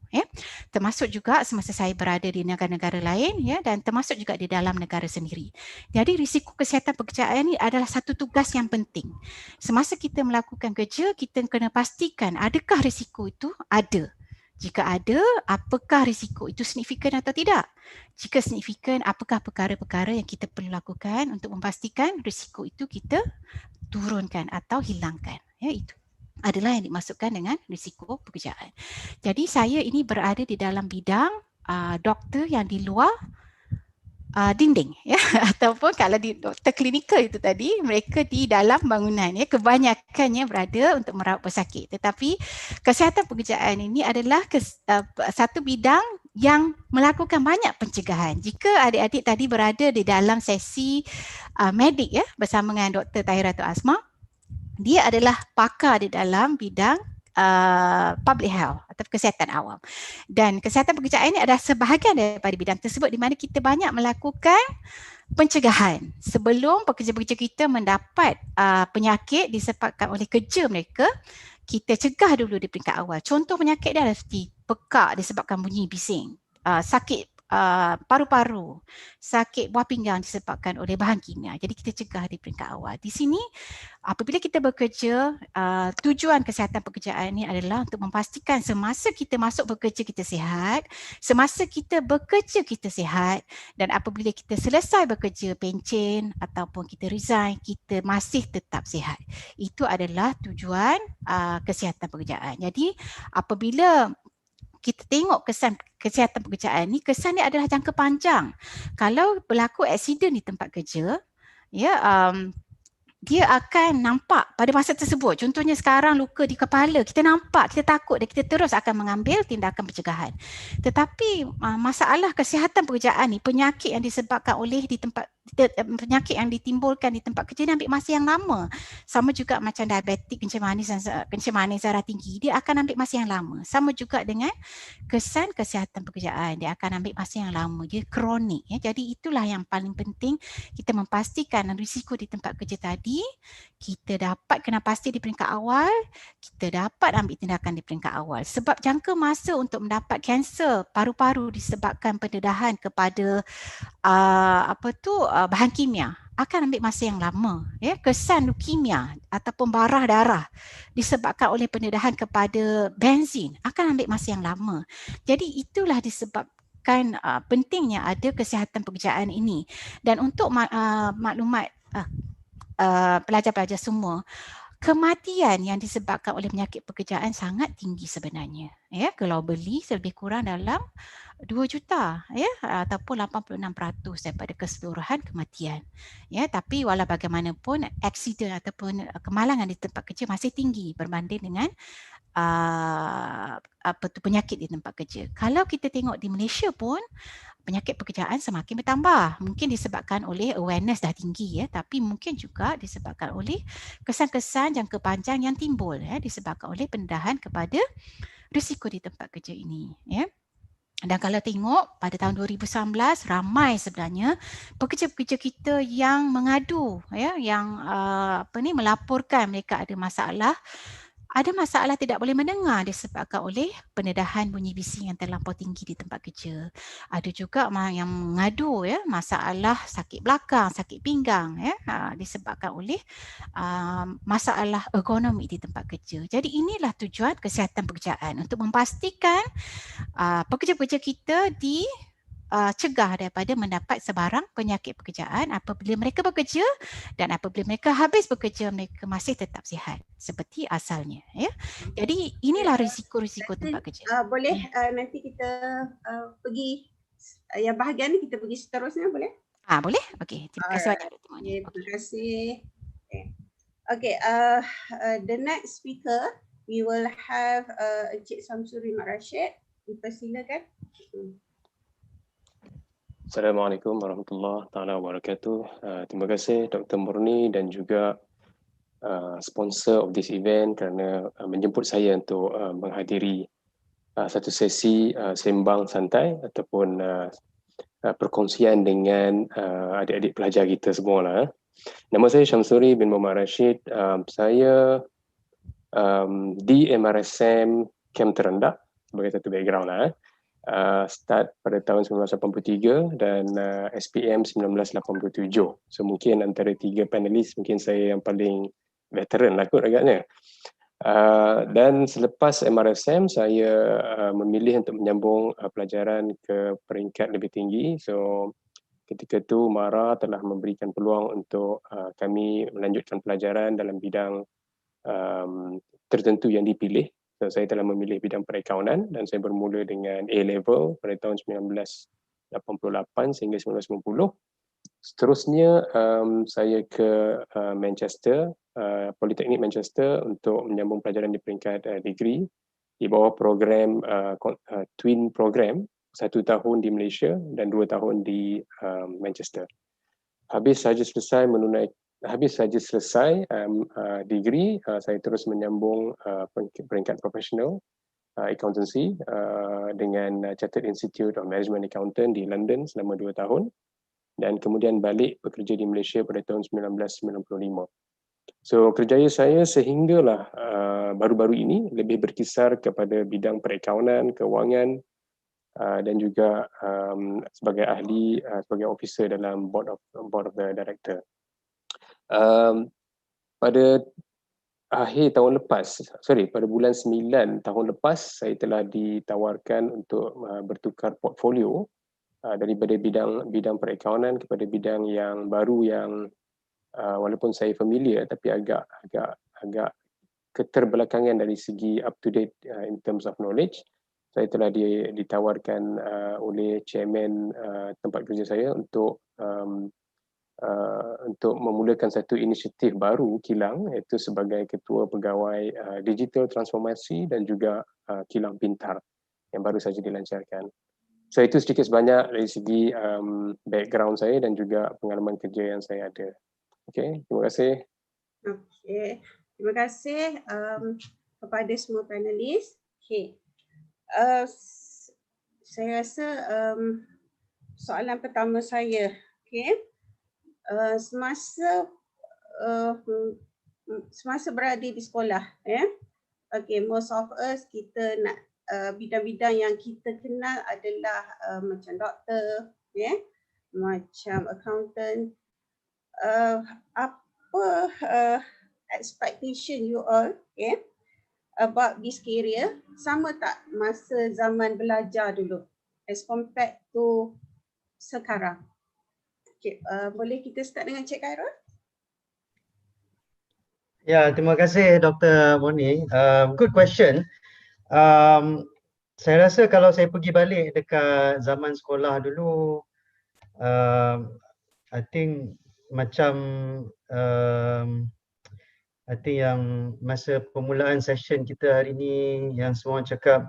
Termasuk juga semasa saya berada di negara-negara lain dan termasuk juga di dalam negara sendiri. Jadi risiko kesihatan pekerjaan ini adalah satu tugas yang penting. Semasa kita melakukan kerja, kita kena pastikan adakah risiko itu ada. Jika ada, apakah risiko itu signifikan atau tidak? Jika signifikan, apakah perkara-perkara yang kita perlu lakukan untuk memastikan risiko itu kita turunkan atau hilangkan. Itu adalah yang dimasukkan dengan risiko pekerjaan. Jadi saya ini berada di dalam bidang doktor yang di luar dinding, ataupun kalau di doktor klinikal itu tadi, mereka di dalam bangunan, kebanyakannya berada untuk merawat pesakit. Tetapi kesihatan pekerjaan ini adalah satu bidang yang melakukan banyak pencegahan. Jika adik-adik tadi berada di dalam sesi medik bersama dengan Dr. Tahiratul Asma, dia adalah pakar di dalam bidang public health atau kesihatan awam. Dan kesihatan pekerjaan ini adalah sebahagian daripada bidang tersebut di mana kita banyak melakukan pencegahan sebelum pekerja-pekerja kita mendapat penyakit disebabkan oleh kerja mereka. Kita cegah dulu di peringkat awal. Contoh penyakit dia adalah seperti pekak disebabkan bunyi bising, sakit paru-paru, sakit buah pinggang disebabkan oleh bahan kimia. Jadi kita cegah di peringkat awal. Di sini apabila kita bekerja, tujuan kesihatan pekerjaan ini adalah untuk memastikan semasa kita masuk bekerja kita sihat, semasa kita bekerja kita sihat, dan apabila kita selesai bekerja pencen ataupun kita resign, kita masih tetap sihat. Itu adalah tujuan kesihatan pekerjaan. Jadi apabila kita tengok kesan kesihatan pekerjaan ni, kesan dia adalah jangka panjang. Kalau berlaku aksiden di tempat kerja, dia akan nampak pada masa tersebut. Contohnya sekarang luka di kepala, kita nampak, kita takut dan kita terus akan mengambil tindakan pencegahan. Tetapi masalah kesihatan pekerjaan ni, penyakit yang disebabkan oleh penyakit yang ditimbulkan di tempat kerja ni ambil masa yang lama. Sama juga macam diabetik, kencing manis darah tinggi, dia akan ambil masa yang lama. Sama juga dengan kesan kesihatan pekerjaan, dia akan ambil masa yang lama, dia kronik. Jadi itulah yang paling penting, kita memastikan risiko di tempat kerja tadi kita dapat kena pasti di peringkat awal, kita dapat ambil tindakan di peringkat awal. Sebab jangka masa untuk mendapat kanser paru-paru disebabkan pendedahan kepada bahan kimia akan ambil masa yang lama. Ya, kesan leukemia ataupun barah darah disebabkan oleh pendedahan kepada benzin akan ambil masa yang lama. Jadi itulah disebabkan pentingnya ada kesihatan pekerjaan ini. Dan untuk maklumat pelajar-pelajar semua, kematian yang disebabkan oleh penyakit pekerjaan sangat tinggi sebenarnya. Ya, globally lebih kurang dalam 2 juta, ya, ataupun 86% daripada keseluruhan kematian. Ya, tapi walau bagaimanapun aksiden ataupun kemalangan di tempat kerja masih tinggi berbanding dengan penyakit di tempat kerja. Kalau kita tengok di Malaysia pun penyakit pekerjaan semakin bertambah. Mungkin disebabkan oleh awareness dah tinggi, ya, tapi mungkin juga disebabkan oleh kesan-kesan jangka panjang yang timbul, ya, disebabkan oleh pendedahan kepada risiko di tempat kerja ini. Ya. Dan kalau tengok pada tahun 2019 ramai sebenarnya pekerja-pekerja kita yang mengadu, ya, yang melaporkan mereka ada masalah tidak boleh mendengar disebabkan oleh pendedahan bunyi bising yang terlampau tinggi di tempat kerja. Ada juga yang mengadu, ya, masalah sakit belakang, sakit pinggang, ya, disebabkan oleh masalah ergonomi di tempat kerja. Jadi inilah tujuan kesihatan pekerjaan untuk memastikan pekerja-pekerja kita cegah daripada mendapat sebarang penyakit pekerjaan apabila mereka bekerja, dan apabila mereka habis bekerja mereka masih tetap sihat seperti asalnya, ya. Jadi inilah risiko-risiko tempat kerja. Boleh nanti kita pergi yang bahagian ni, kita pergi seterusnya, boleh? Boleh. Okey, terima kasih banyak. Terima kasih. Okay, the next speaker we will have Encik Samsuri Mak Rashid. Dipersilakan. Assalamualaikum warahmatullahi wabarakatuh. Terima kasih Dr. Murni dan juga sponsor of this event kerana menjemput saya untuk menghadiri satu sesi sembang santai ataupun perkongsian dengan adik-adik pelajar kita semua lah. Nama saya Syamsuri bin Muhammad Rashid. Saya di MRSM Kem Terendak sebagai satu background lah. Start pada tahun 1983 dan SPM 1987. So mungkin antara 3 panelis mungkin saya yang paling veteran lah kot agaknya. Dan selepas MRSM saya memilih untuk menyambung pelajaran ke peringkat lebih tinggi. So ketika itu MARA telah memberikan peluang untuk kami melanjutkan pelajaran dalam bidang tertentu yang dipilih. So, saya telah memilih bidang perakaunan dan saya bermula dengan A-level pada tahun 1988 sehingga 1990. Seterusnya saya ke Manchester, Politeknik Manchester untuk menyambung pelajaran di peringkat degree di bawah program twin program, 1 tahun di Malaysia dan 2 tahun di Manchester. Habis saja selesai degree, saya terus menyambung peringkat profesional accountancy dengan Chartered Institute of Management Accountant di London selama 2 tahun dan kemudian balik bekerja di Malaysia pada tahun 1995. So kerjaya saya sehinggalah baru-baru ini lebih berkisar kepada bidang perakaunan, kewangan dan juga sebagai ahli, sebagai officer dalam board of the director. Pada akhir tahun lepas, pada bulan 9 tahun lepas, saya telah ditawarkan untuk bertukar portfolio daripada bidang perakaunan kepada bidang yang baru yang walaupun saya familiar tapi agak keterbelakangan dari segi up to date in terms of knowledge. Saya telah ditawarkan oleh chairman tempat kerja saya untuk memulakan satu inisiatif baru kilang, iaitu sebagai ketua pegawai digital transformasi dan juga kilang pintar yang baru saja dilancarkan. So itu sedikit sebanyak dari segi background saya dan juga pengalaman kerja yang saya ada. Okey, terima kasih. Okey, terima kasih kepada semua panelis. Okey, saya rasa soalan pertama saya, okey. Semasa semasa berada di sekolah, okay, most of us kita nak bidang-bidang yang kita kenal adalah macam doktor, macam accountant. Apa expectation you all, about this career, sama tak masa zaman belajar dulu as compared to sekarang? Okay, boleh kita start dengan Cik Khairul? Ya, terima kasih Dr. Moni. Good question. Saya rasa kalau saya pergi balik dekat zaman sekolah dulu, I think macam I think yang masa permulaan session kita hari ni yang semua cakap,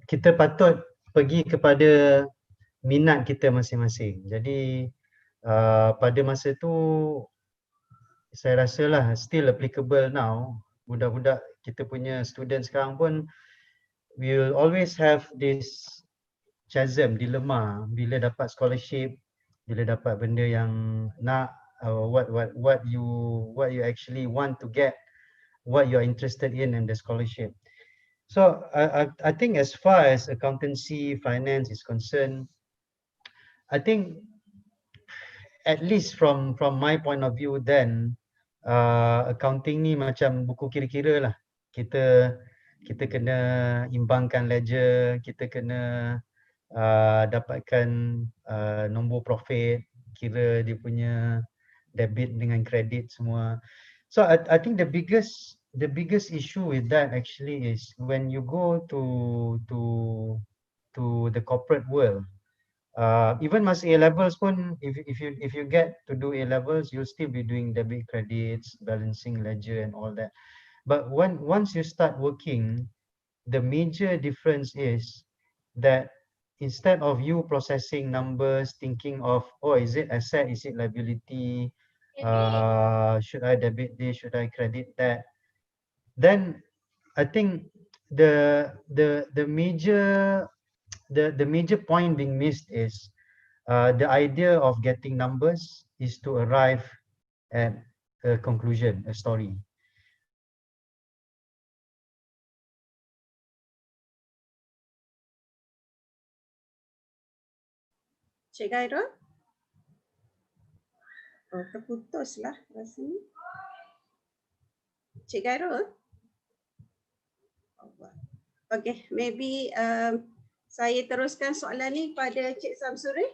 kita patut pergi kepada minat kita masing-masing. Jadi pada masa tu saya rasalah still applicable now. Budak-budak kita punya student sekarang pun we will always have this chasm, dilema bila dapat scholarship, bila dapat benda yang nak, what you actually want to get, what you are interested in the scholarship. So I think as far as accountancy, finance is concerned, I think at least from my point of view then, accounting ni macam buku kira-kira lah. Kita kena imbangkan ledger, kita kena dapatkan nombor profit, kira dia punya debit dengan credit semua. So I think the biggest issue with that actually is when you go to the corporate world. Even masa A levels pun, if you get to do A levels, you'll still be doing debit credits, balancing ledger and all that. But once you start working, the major difference is that instead of you processing numbers, thinking of, oh, is it asset, is it liability, should I debit this, should I credit that, then I think the major point being missed is the idea of getting numbers is to arrive at a conclusion, a story. Cik Khairul? Oh, terputus lah rasanya. Cik Khairul? Okay, maybe saya teruskan soalan ni pada Cik Samsuri.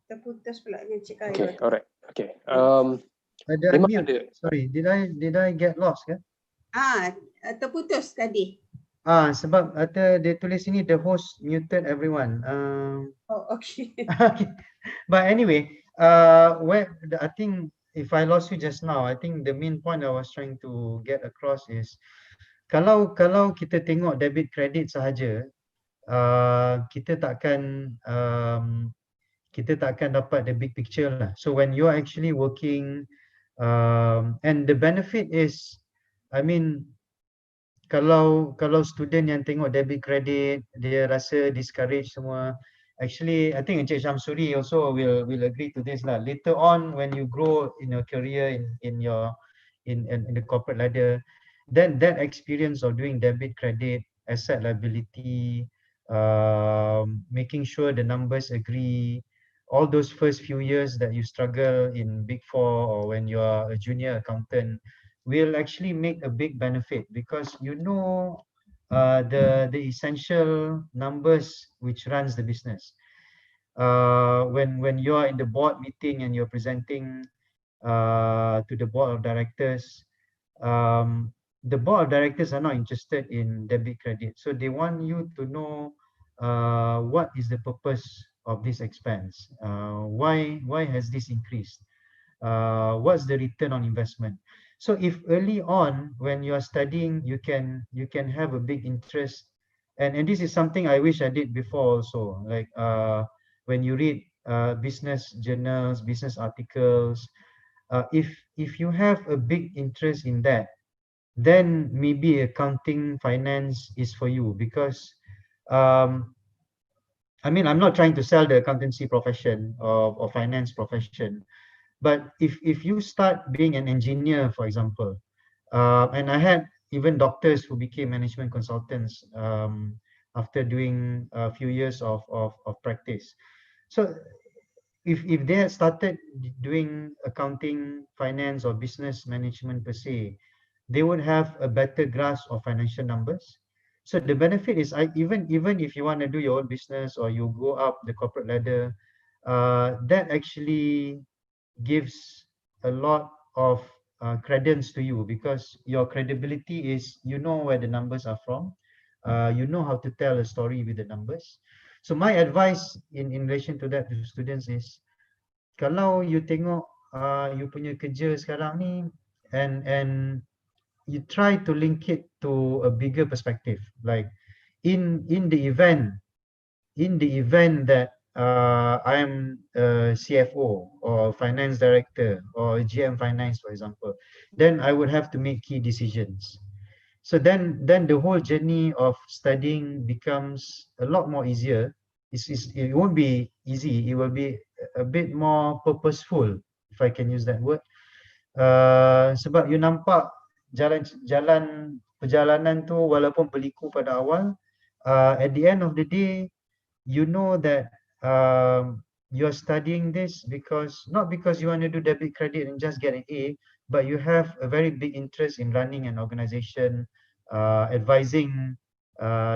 Terputus pula dengan Cik Khairul. Okay, alright. Okay. Ada unmute. Sorry, did I get lost ke? Terputus tadi. Sebab dia tulis sini the host muted everyone. Oh, okay. But anyway, I think if I lost you just now, I think the main point I was trying to get across is kalau kita tengok debit credit sahaja, kita takkan dapat the big picture lah. So when you are actually working, and the benefit is, I mean, kalau student yang tengok debit credit dia rasa discourage semua, actually I think Encik Syamsuri also will agree to this lah. Later on when you grow in your career in the corporate ladder, then that experience of doing debit credit, asset liability, making sure the numbers agree, all those first few years that you struggle in Big Four or when you are a junior accountant will actually make a big benefit because you know the essential numbers which runs the business. When you are in the board meeting and you're presenting to the board of directors, the board of directors are not interested in debit credit, so they want you to know what is the purpose of this expense, why has this increased, what's the return on investment. So if early on when you are studying you can have a big interest, and this is something I wish I did before also, like when you read business journals, business articles, if you have a big interest in that, then maybe accounting finance is for you, because I mean, I'm not trying to sell the accountancy profession or finance profession, but if you start being an engineer, for example, and I had even doctors who became management consultants after doing a few years of practice. So if they had started doing accounting, finance, or business management per se, they would have a better grasp of financial numbers. So the benefit is, even if you want to do your own business or you go up the corporate ladder, that actually gives a lot of credence to you, because your credibility is, you know where the numbers are from, you know how to tell a story with the numbers. So my advice in relation to that to students is, kalau you tengok you punya kerja sekarang ni, and you try to link it to a bigger perspective, like in the event that I'm a CFO or finance director or GM finance, for example, then I would have to make key decisions. So then the whole journey of studying becomes a lot more easier. It won't be easy, it will be a bit more purposeful, if I can use that word. Sebab you nampak jalan perjalanan tu walaupun berliku pada awal, at the end of the day, you know that you're studying this not because you want to do debit credit and just get an A, but you have a very big interest in running an organization, advising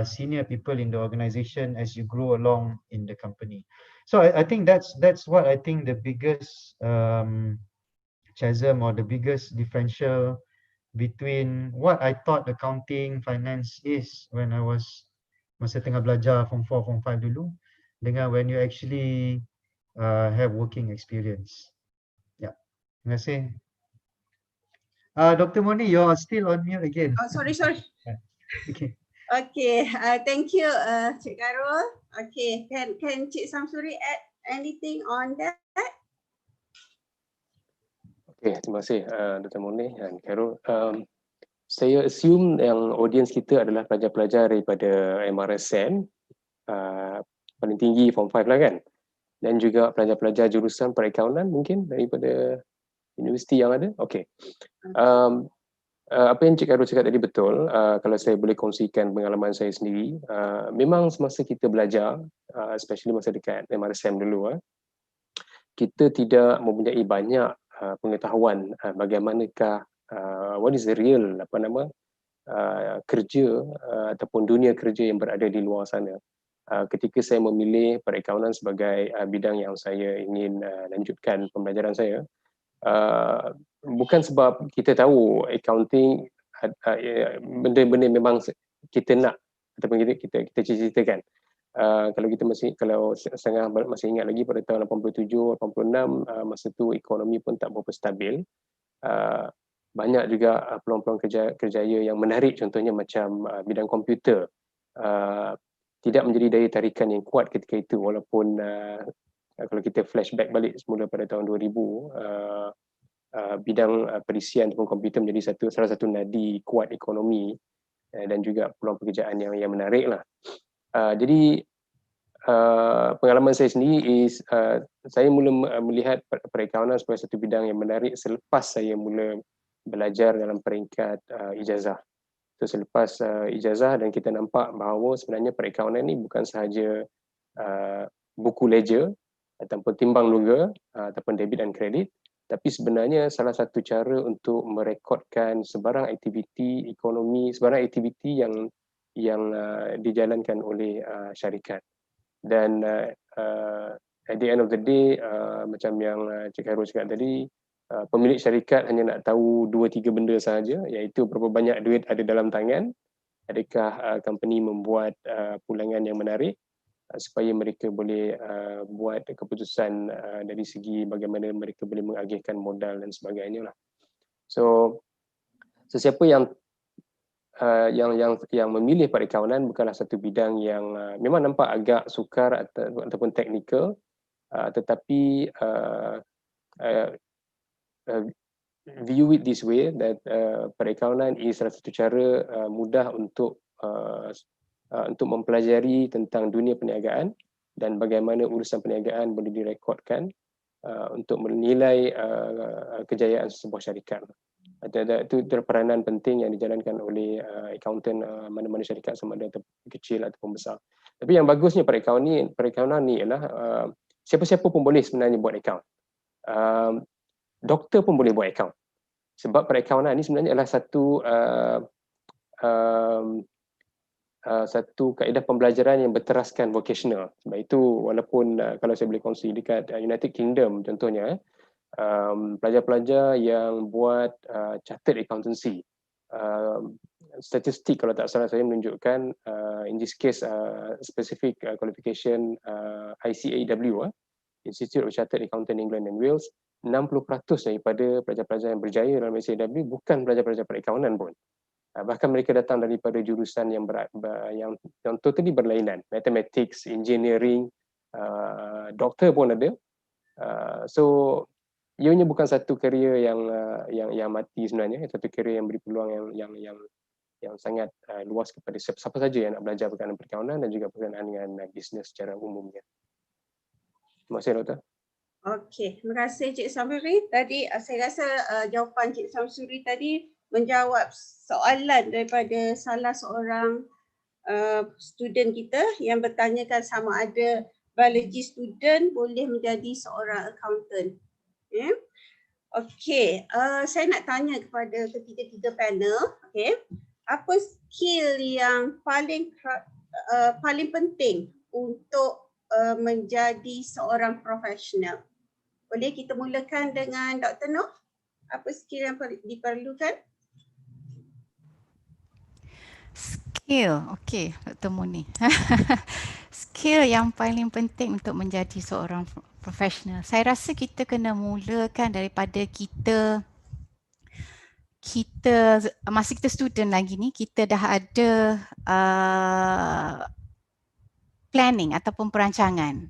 senior people in the organization as you grow along in the company. So I think that's what I think the biggest chasm or the biggest differential between what I thought accounting, finance is when I was masa tengah belajar form 4, form 5 dulu, dengan when you actually have working experience. Ya, terima kasih. Dr. Moni, you are still on mute again. Oh, sorry. Okay. Okay, thank you, Cik Karol. Okay, can Cik Samsuri add anything on that? Okay, terima kasih Dr. Moni dan Carol. Saya assume yang audience kita adalah pelajar-pelajar daripada MRSM, paling tinggi form 5 lah kan, dan juga pelajar-pelajar jurusan perakaunan mungkin daripada universiti yang ada. Okay. Apa yang Cik Karol cakap tadi betul. Kalau saya boleh kongsikan pengalaman saya sendiri, memang semasa kita belajar, especially masa dekat MRSM dulu, kita tidak mempunyai banyak pengetahuan bagaimanakah what is the real kerja ataupun dunia kerja yang berada di luar sana. Ketika saya memilih perakaunan sebagai bidang yang saya ingin lanjutkan pembelajaran saya, bukan sebab kita tahu accounting benda-benda memang kita nak ataupun kita cita-citakan. Kalau masih ingat lagi pada tahun 87, 86, masa tu ekonomi pun tak berapa stabil. Banyak juga peluang-peluang kerjaya yang menarik, contohnya macam bidang komputer. Tidak menjadi daya tarikan yang kuat ketika itu, walaupun kalau kita flashback balik semula pada tahun 2000, bidang perisian ataupun komputer menjadi salah satu nadi kuat ekonomi dan juga peluang pekerjaan yang menarik lah. Jadi pengalaman saya sendiri is saya mula melihat perakaunan sebagai satu bidang yang menarik selepas saya mula belajar dalam peringkat ijazah. So selepas ijazah dan kita nampak bahawa sebenarnya perakaunan ni bukan sahaja buku ledger ataupun timbang luga ataupun debit dan kredit, tapi sebenarnya salah satu cara untuk merekodkan sebarang aktiviti ekonomi, sebarang aktiviti yang dijalankan oleh syarikat. Dan at the end of the day, macam yang Cik Khairul cakap tadi, pemilik syarikat hanya nak tahu 2-3 benda sahaja, iaitu berapa banyak duit ada dalam tangan, adakah company membuat pulangan yang menarik, supaya mereka boleh buat keputusan dari segi bagaimana mereka boleh mengagihkan modal dan sebagainya lah. So sesiapa yang memilih perakaunan bukanlah satu bidang yang memang nampak agak sukar ataupun teknikal, tetapi view it this way that perakaunan is salah satu cara mudah untuk mempelajari tentang dunia perniagaan dan bagaimana urusan perniagaan boleh direkodkan untuk menilai kejayaan sebuah syarikat. Itu peranan penting yang dijalankan oleh accountant mana-mana syarikat sama ada kecil ataupun besar. Tapi yang bagusnya perakaunan ni ialah siapa-siapa pun boleh sebenarnya buat akaun. Doktor pun boleh buat akaun. Sebab perakaunan ni sebenarnya adalah satu kaedah pembelajaran yang berteraskan vocational. Sebab itu walaupun kalau saya boleh kongsi dekat United Kingdom contohnya, pelajar-pelajar yang buat chartered accountancy, statistik kalau tak salah saya menunjukkan in this case specific qualification ICAW, Institute of Chartered Accountant England and Wales, 60% daripada pelajar-pelajar yang berjaya dalam ICAW bukan pelajar-pelajar perakaunan pun. Bahkan mereka datang daripada jurusan yang totally berlainan, mathematics, engineering, doktor pun ada. So ianya bukan satu career yang mati sebenarnya, satu career yang beri peluang yang sangat luas kepada siapa saja yang nak belajar berkenaan perakaunan dan juga berkenaan dengan bisnes secara umumnya. Terima kasih, Doktor. Okey, terima kasih Cik Samsuri. Tadi saya rasa jawapan Cik Samsuri tadi menjawab soalan daripada salah seorang student kita yang bertanyakan sama ada biology student boleh menjadi seorang accountant. Okay. Okey, saya nak tanya kepada ketiga-tiga panel, okay, apa skill yang paling penting untuk menjadi seorang profesional? Boleh kita mulakan dengan Dr. Noh? Apa skill yang diperlukan? Skill, okey, Dr. Muni. Skill yang paling penting untuk menjadi seorang profesional. Saya rasa kita kena mulakan daripada kita masa kita student lagi ni, kita dah ada planning ataupun perancangan.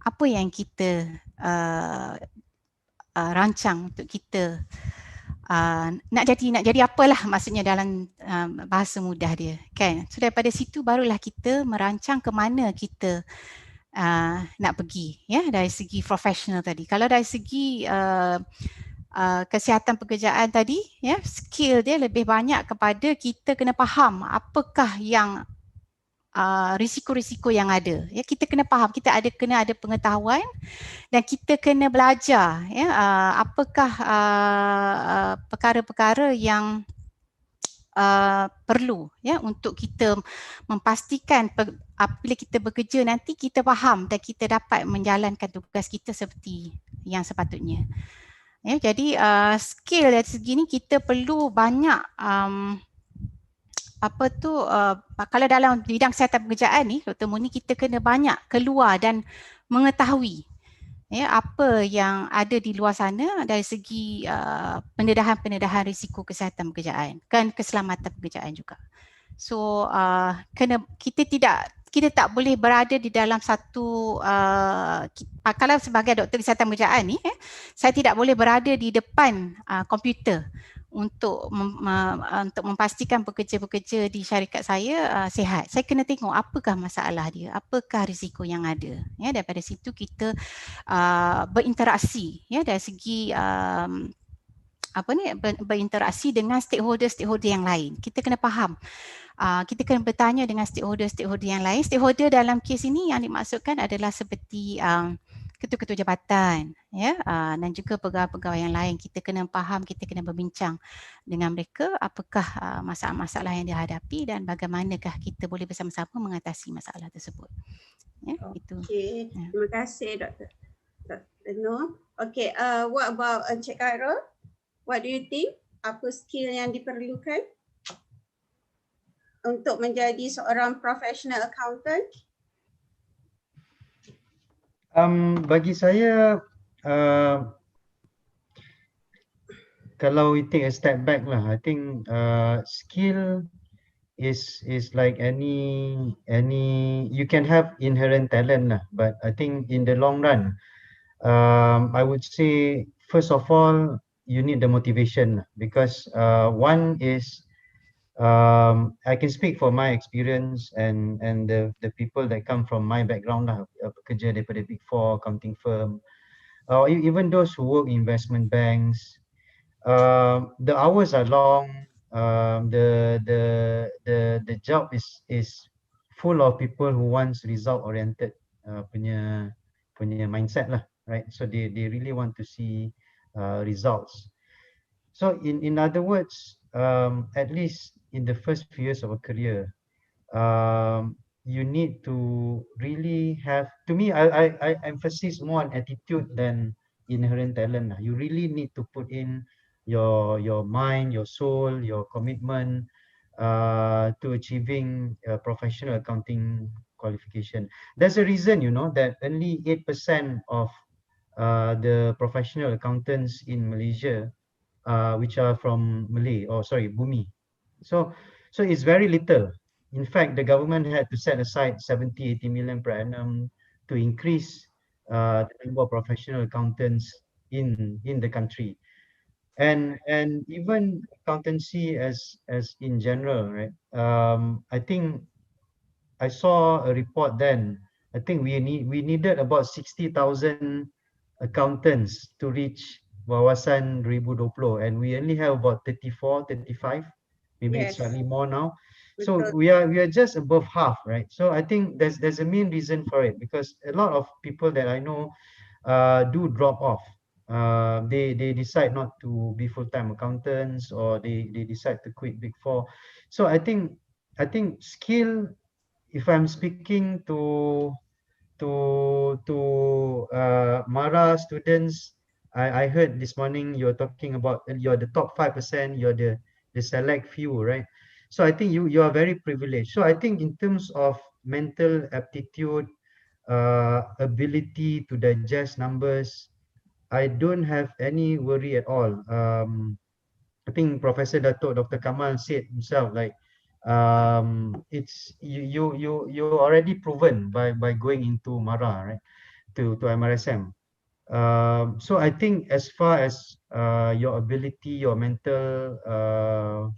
Apa yang kita rancang untuk kita nak jadi apalah maksudnya dalam bahasa mudah dia, kan? So daripada situ barulah kita merancang ke mana kita nak pergi, ya, dari segi profesional tadi. Kalau dari segi kesihatan pekerjaan tadi, ya, skill dia lebih banyak kepada kita kena faham apakah yang risiko-risiko yang ada. Ya, kita kena faham, kita kena ada pengetahuan dan kita kena belajar, ya, apakah perkara-perkara yang perlu, ya, untuk kita memastikan apabila kita bekerja nanti kita faham dan kita dapat menjalankan tugas kita seperti yang sepatutnya. Ya, jadi skill dari segi ni kita perlu banyak kalau dalam bidang kesihatan pekerjaan ni, Dr. Muni, kita kena banyak keluar dan mengetahui, ya, apa yang ada di luar sana dari segi pendedahan risiko kesihatan pekerjaan, kan, keselamatan pekerjaan juga. So kita tak boleh berada di dalam satu kalau sebagai doktor kesihatan pekerjaan ni, saya tidak boleh berada di depan komputer untuk memastikan pekerja-pekerja di syarikat saya sihat. Saya kena tengok apakah masalah dia, apakah risiko yang ada. Ya, daripada situ kita berinteraksi, ya, dari segi berinteraksi dengan stakeholder yang lain. Kita kena faham. Kita kena bertanya dengan stakeholder yang lain. Stakeholder dalam kes ini yang dimaksudkan adalah seperti ketua-ketua jabatan, ya, dan juga pegawai-pegawai yang lain. Kita kena faham, kita kena berbincang dengan mereka apakah masalah-masalah yang dihadapi dan bagaimanakah kita boleh bersama-sama mengatasi masalah tersebut. Ya, itu. Okey, terima kasih Dr. Noh. Okey, what about Encik Khairul? What do you think? Apa skill yang diperlukan untuk menjadi seorang professional accountant? Bagi saya, kalau we take a step back lah, I think skill is like any you can have inherent talent lah, but I think in the long run, I would say first of all you need the motivation, because one is I can speak for my experience and the people that come from my background lah, pekerja daripada Big Four, accounting firm, or even those who work in investment banks. The hours are long. The job is full of people who wants result oriented punya mindset lah, right? So they really want to see results. So in other words, at least in the first few years of a career, you need to really have, to me, I emphasize more on attitude than inherent talent. You really need to put in your mind, your soul, your commitment to achieving a professional accounting qualification. There's a reason, you know, that only 8% of the professional accountants in Malaysia, which are from Malay, or sorry, Bumi. So it's very little. In fact, the government had to set aside 70-80 million per annum to increase the number of professional accountants in the country. And even accountancy as in general, right? I think I saw a report then. I think we needed about 60,000 accountants to reach wawasan 2020, and we only have about 34, 35. Maybe it's Yes. slightly more now. So Betul. we are just above half, right? So I think there's a main reason for it, because a lot of people that I know do drop off. They decide not to be full-time accountants, or they decide to quit Big Four. So I think skill, if I'm speaking to Mara students, I heard this morning you're talking about you're the top 5%, you're the select few, right? So I think you are very privileged. So I think in terms of mental aptitude, ability to digest numbers, I don't have any worry at all. I think Professor Dato' Dr. Kamal said himself, like, it's you already proven by going into Mara, right, to MRSM. So I think as far as your ability, your mental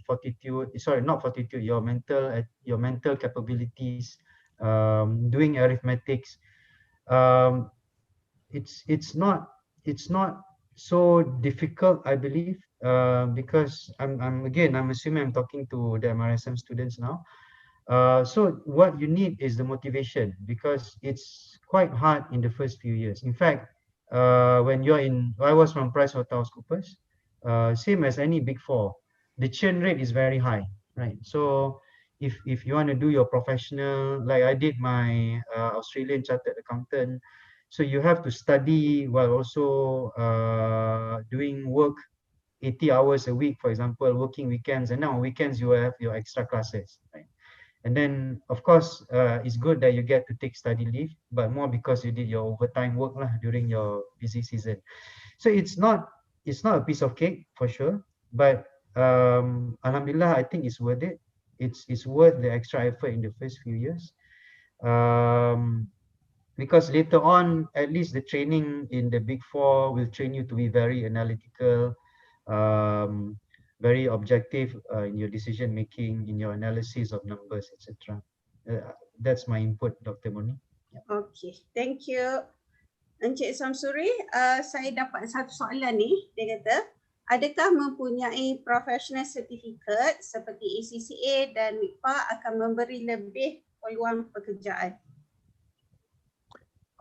fortitude, sorry, not fortitude, your mental capabilities, doing arithmetics, it's not so difficult, I believe, because I'm assuming I'm talking to the MRSM students now. So what you need is the motivation, because it's quite hard in the first few years. In fact, when I was from PricewaterhouseCoopers, same as any Big Four, the churn rate is very high, right? So if you want to do your professional, like I did my Australian Chartered Accountant, so you have to study while also doing work 80 hours a week, for example, working weekends, and now on weekends you have your extra classes, right? And then, of course, it's good that you get to take study leave, but more because you did your overtime work lah during your busy season. So it's not a piece of cake for sure, but Alhamdulillah, I think it's worth it. It's worth the extra effort in the first few years, because later on, at least the training in the Big Four will train you to be very analytical, very objective in your decision making, in your analysis of numbers, etc. That's my input, Dr. Murni. Okay, thank you. Encik Samsuri, saya dapat satu soalan ni. Dia kata, adakah mempunyai professional certificate seperti ACCA dan MIPA akan memberi lebih peluang pekerjaan?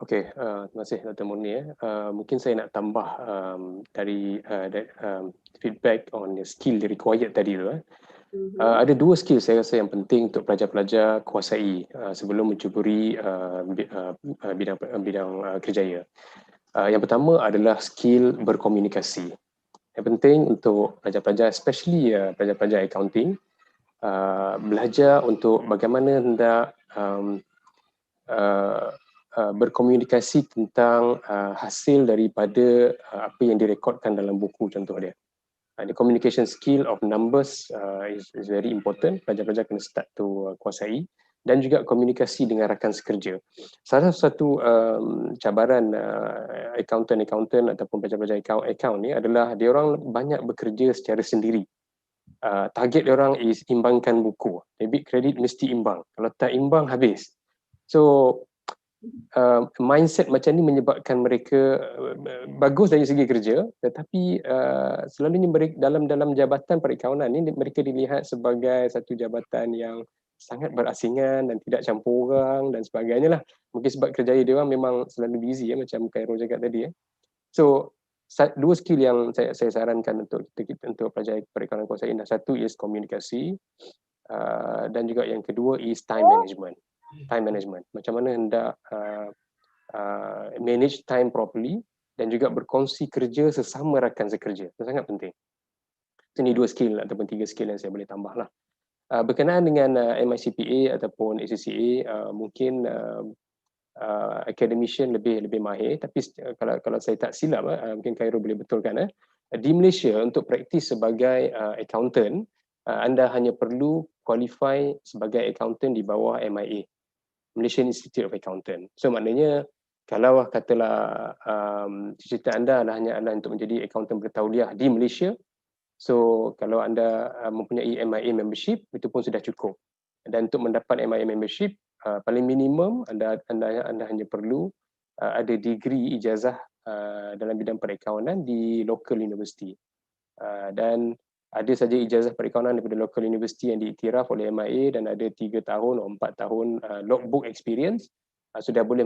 Okey, terima kasih Dr. Murni. Mungkin saya nak tambah dari feedback on the skill required tadi tu. Ada dua skill saya rasa yang penting untuk pelajar-pelajar kuasai sebelum mencuburi bidang kerjaya. Yang pertama adalah skill berkomunikasi. Yang penting untuk pelajar-pelajar, especially pelajar-pelajar accounting, belajar untuk bagaimana hendak berkomunikasi tentang hasil daripada apa yang direkodkan dalam buku, contoh dia. The communication skill of numbers is very important. Pelajar-pelajar kena start to kuasai, dan juga komunikasi dengan rakan sekerja. Salah satu cabaran accountant ataupun pelajar-pelajar account ni adalah dia orang banyak bekerja secara sendiri. target diorang is imbangkan buku. Debit kredit mesti imbang. Kalau tak imbang habis. So mindset macam ni menyebabkan mereka bagus dari segi kerja, tetapi selalunya mereka dalam jabatan perikawanan ni mereka dilihat sebagai satu jabatan yang sangat berasingan dan tidak campur orang dan sebagainya lah. Mungkin sebab kerjaya dia orang memang selalu busy macam Khairul cakap tadi . So dua skill yang saya sarankan untuk untuk pelajar perikawanan kuasa indah. Satu is komunikasi dan juga yang kedua is time management. Time management. Macam mana hendak manage time properly dan juga berkongsi kerja sesama rakan sekerja. Itu sangat penting. Ini dua skill ataupun tiga skill yang saya boleh tambah lah. Berkenaan dengan MICPA ataupun ACCA, mungkin academician lebih mahir, tapi kalau saya tak silap, mungkin Khairul boleh betulkan, di Malaysia untuk praktis sebagai accountant, anda hanya perlu qualify sebagai accountant di bawah MIA, Malaysian Institute of Accountant. So maknanya kalau katalah cita-cita anda adalah hanya untuk menjadi accountant bertauliah di Malaysia, so kalau anda mempunyai MIA membership, itu pun sudah cukup. Dan untuk mendapat MIA membership, paling minimum anda hanya perlu ada degree ijazah dalam bidang perikawanan di local university. Dan ada saja ijazah perikawanan daripada local university yang diiktiraf oleh MIA dan ada 3 tahun atau 4 tahun logbook experience, sudah boleh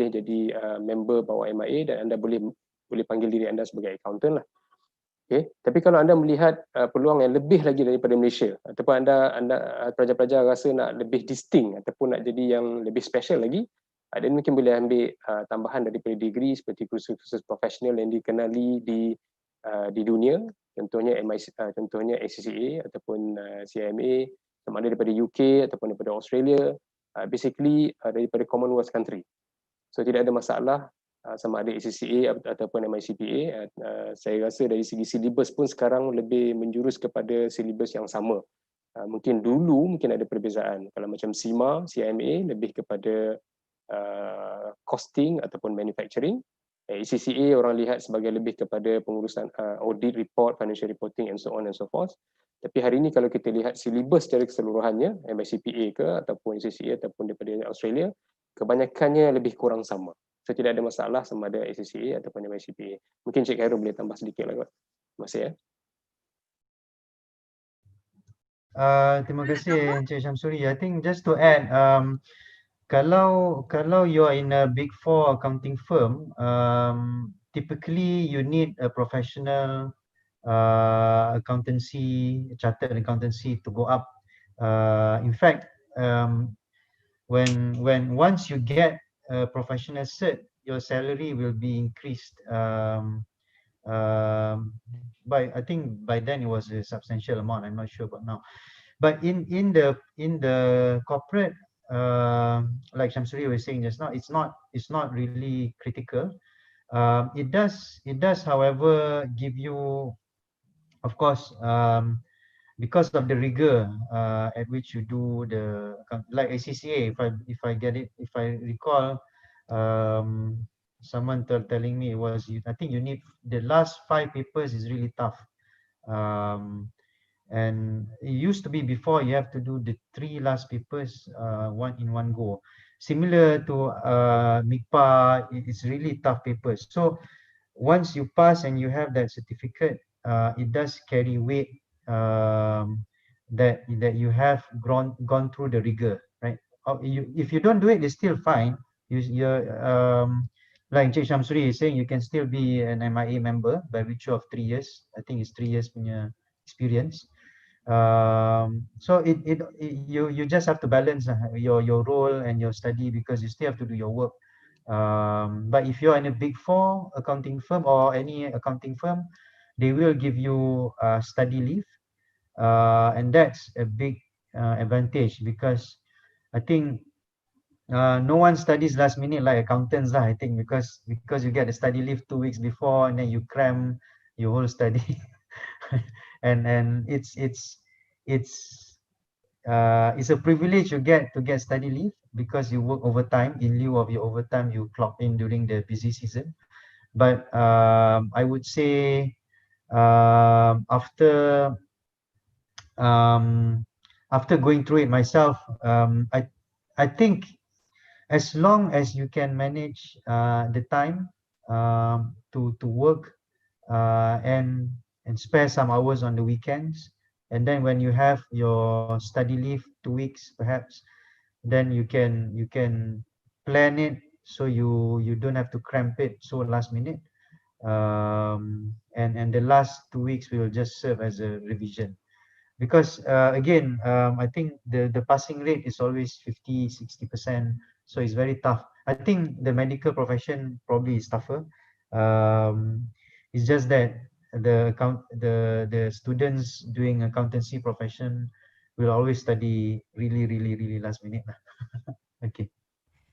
jadi member bawah MIA dan anda boleh panggil diri anda sebagai accountant lah. Okay. Tapi kalau anda melihat peluang yang lebih lagi daripada Malaysia, ataupun anda pelajar-pelajar rasa nak lebih distinct ataupun nak jadi yang lebih special lagi, anda mungkin boleh ambil tambahan daripada degree seperti kursus-kursus profesional yang dikenali di dunia, contohnya contohnya ACCA ataupun CMA, sama ada daripada UK ataupun daripada Australia, basically daripada Commonwealth country. So tidak ada masalah sama ada ACCA ataupun MICPA. Saya rasa dari segi silibus pun sekarang lebih menjurus kepada silibus yang sama. Mungkin dulu mungkin ada perbezaan. Kalau macam CIMA, CMA lebih kepada costing ataupun manufacturing. ACCA orang lihat sebagai lebih kepada pengurusan audit report, financial reporting and so on and so forth. Tapi hari ini kalau kita lihat silibus secara keseluruhannya, MICPA ke ataupun ACCA ataupun daripada Australia, kebanyakannya lebih kurang sama. So tidak ada masalah sama ada ACCA ataupun MICPA. Mungkin Cik Khairul boleh tambah sedikit lah kot. Terima kasih . Terima kasih Encik Syamsuri. I think just to add, kalau you are in a big four accounting firm, typically you need a professional accountancy, chartered accountancy to go up. In fact, once you get a professional cert, your salary will be increased I think by then it was a substantial amount. I'm not sure about now. But in the corporate, like Syamsuri was saying just now, it's not really critical. It does, however, give you, of course, because of the rigor at which you do the, like ACCA, if I recall, someone telling me it was, I think you need, the last 5 papers is really tough. And it used to be before you have to do the 3 last papers in one go. Similar to MIPA, it's really tough papers. So once you pass and you have that certificate, it does carry weight that you have gone through the rigor, right? If you don't do it, it's still fine. Like Encik Syamsuri is saying, you can still be an MIA member by virtue of 3 years. I think it's 3 years punya experience. So you just have to balance your role and your study, because you still have to do your work. But if you're in a big four accounting firm or any accounting firm, they will give you study leave, and that's a big advantage, because I think no one studies last minute like accountants lah, I think, because you get the study leave 2 weeks before and then you cram your whole study. and it's a privilege you get to get study leave, because you work overtime. In lieu of your overtime, you clock in during the busy season. But I would say after after going through it myself, I think as long as you can manage the time to work and spare some hours on the weekends, and then when you have your study leave 2 weeks perhaps, then you can plan it so you don't have to cramp it so last minute, and the last 2 weeks will just serve as a revision. Because again, I think the passing rate is always 50-60%, so it's very tough. I think the medical profession probably is tougher. It's just that the students doing accountancy profession will always study really last minute lah. Okay,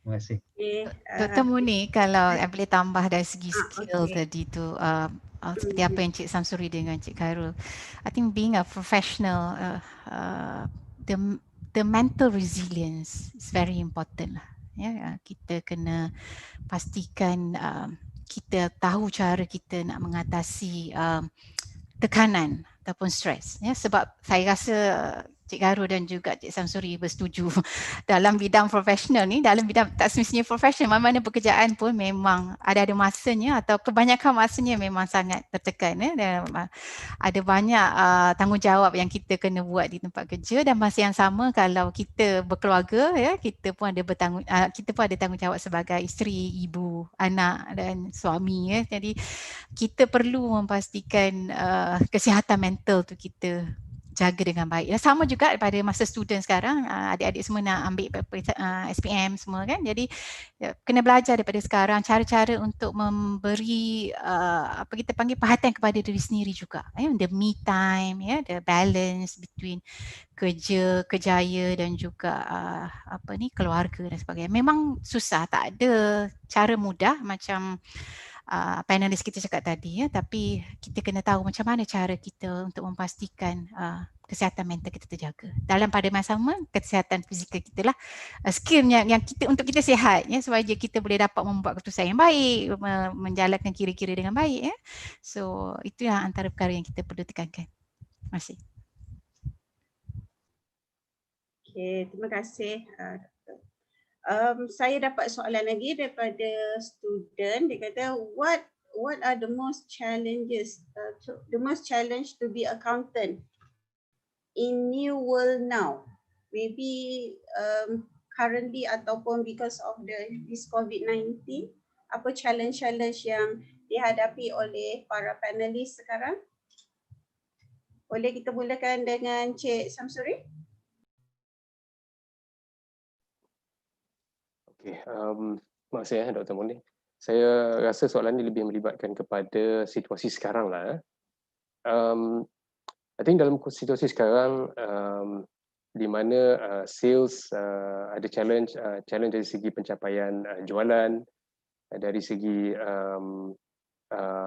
terima kasih. Dr. Muni, kalau boleh tambah dari segi skill okay. tadi tu, seperti apa yang Cik Samsuri dengan Cik Khairul, I think being a professional, the mental resilience is very important lah. Ya, kita kena pastikan kita tahu cara kita nak mengatasi tekanan ataupun stres, ya, sebab saya rasa Cik Khairul dan juga Cik Samsuri bersetuju dalam bidang profesional ni, dalam bidang tak semestinya profesional, mana-mana pekerjaan pun memang ada masanya atau kebanyakan masanya memang sangat tertekan, ya, dan ada banyak tanggungjawab yang kita kena buat di tempat kerja, dan masa yang sama kalau kita berkeluarga, ya, kita pun ada tanggungjawab sebagai isteri, ibu, anak dan suami, ya. Jadi kita perlu memastikan kesihatan mental tu kita jaga dengan baik. Sama juga pada masa student sekarang, adik-adik semua nak ambil SPM semua kan. Jadi kena belajar daripada sekarang cara-cara untuk memberi apa kita panggil perhatian kepada diri sendiri juga. The me time, ya, the balance between kerja, kerjaya dan juga keluarga dan sebagainya. Memang susah, tak ada cara mudah macam panelis kita cakap tadi, ya, tapi kita kena tahu macam mana cara kita untuk memastikan kesihatan mental kita terjaga. Dalam pada masa sama, kesihatan fizikal kita lah skill yang kita untuk kita sihat, ya, supaya kita boleh dapat membuat keputusan yang baik, menjalankan kira-kira dengan baik, ya. So itu yang antara perkara yang kita perlu tekankan. Terima kasih. Okay, terima kasih. Saya dapat soalan lagi daripada student. Dia kata, what are the most challenges, the most challenge to be accountant in new world now? Maybe currently ataupun because of this COVID-19. Apa challenge yang dihadapi oleh para panelis sekarang? Boleh kita mulakan dengan Cik Samsuri? Okay, terima kasih Dr. Moni. Saya rasa soalan ini lebih melibatkan kepada situasi sekarang lah. I think dalam situasi sekarang di mana sales ada challenge dari segi pencapaian jualan, dari segi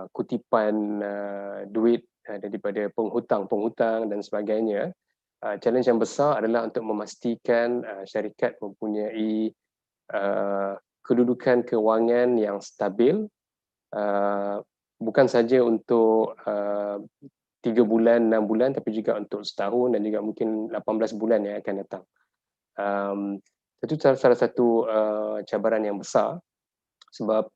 kutipan duit daripada penghutang dan sebagainya. Challenge yang besar adalah untuk memastikan syarikat mempunyai kedudukan kewangan yang stabil, bukan saja untuk 3 bulan, 6 bulan, tapi juga untuk setahun dan juga mungkin 18 bulan yang akan datang. Itu salah satu cabaran yang besar, sebab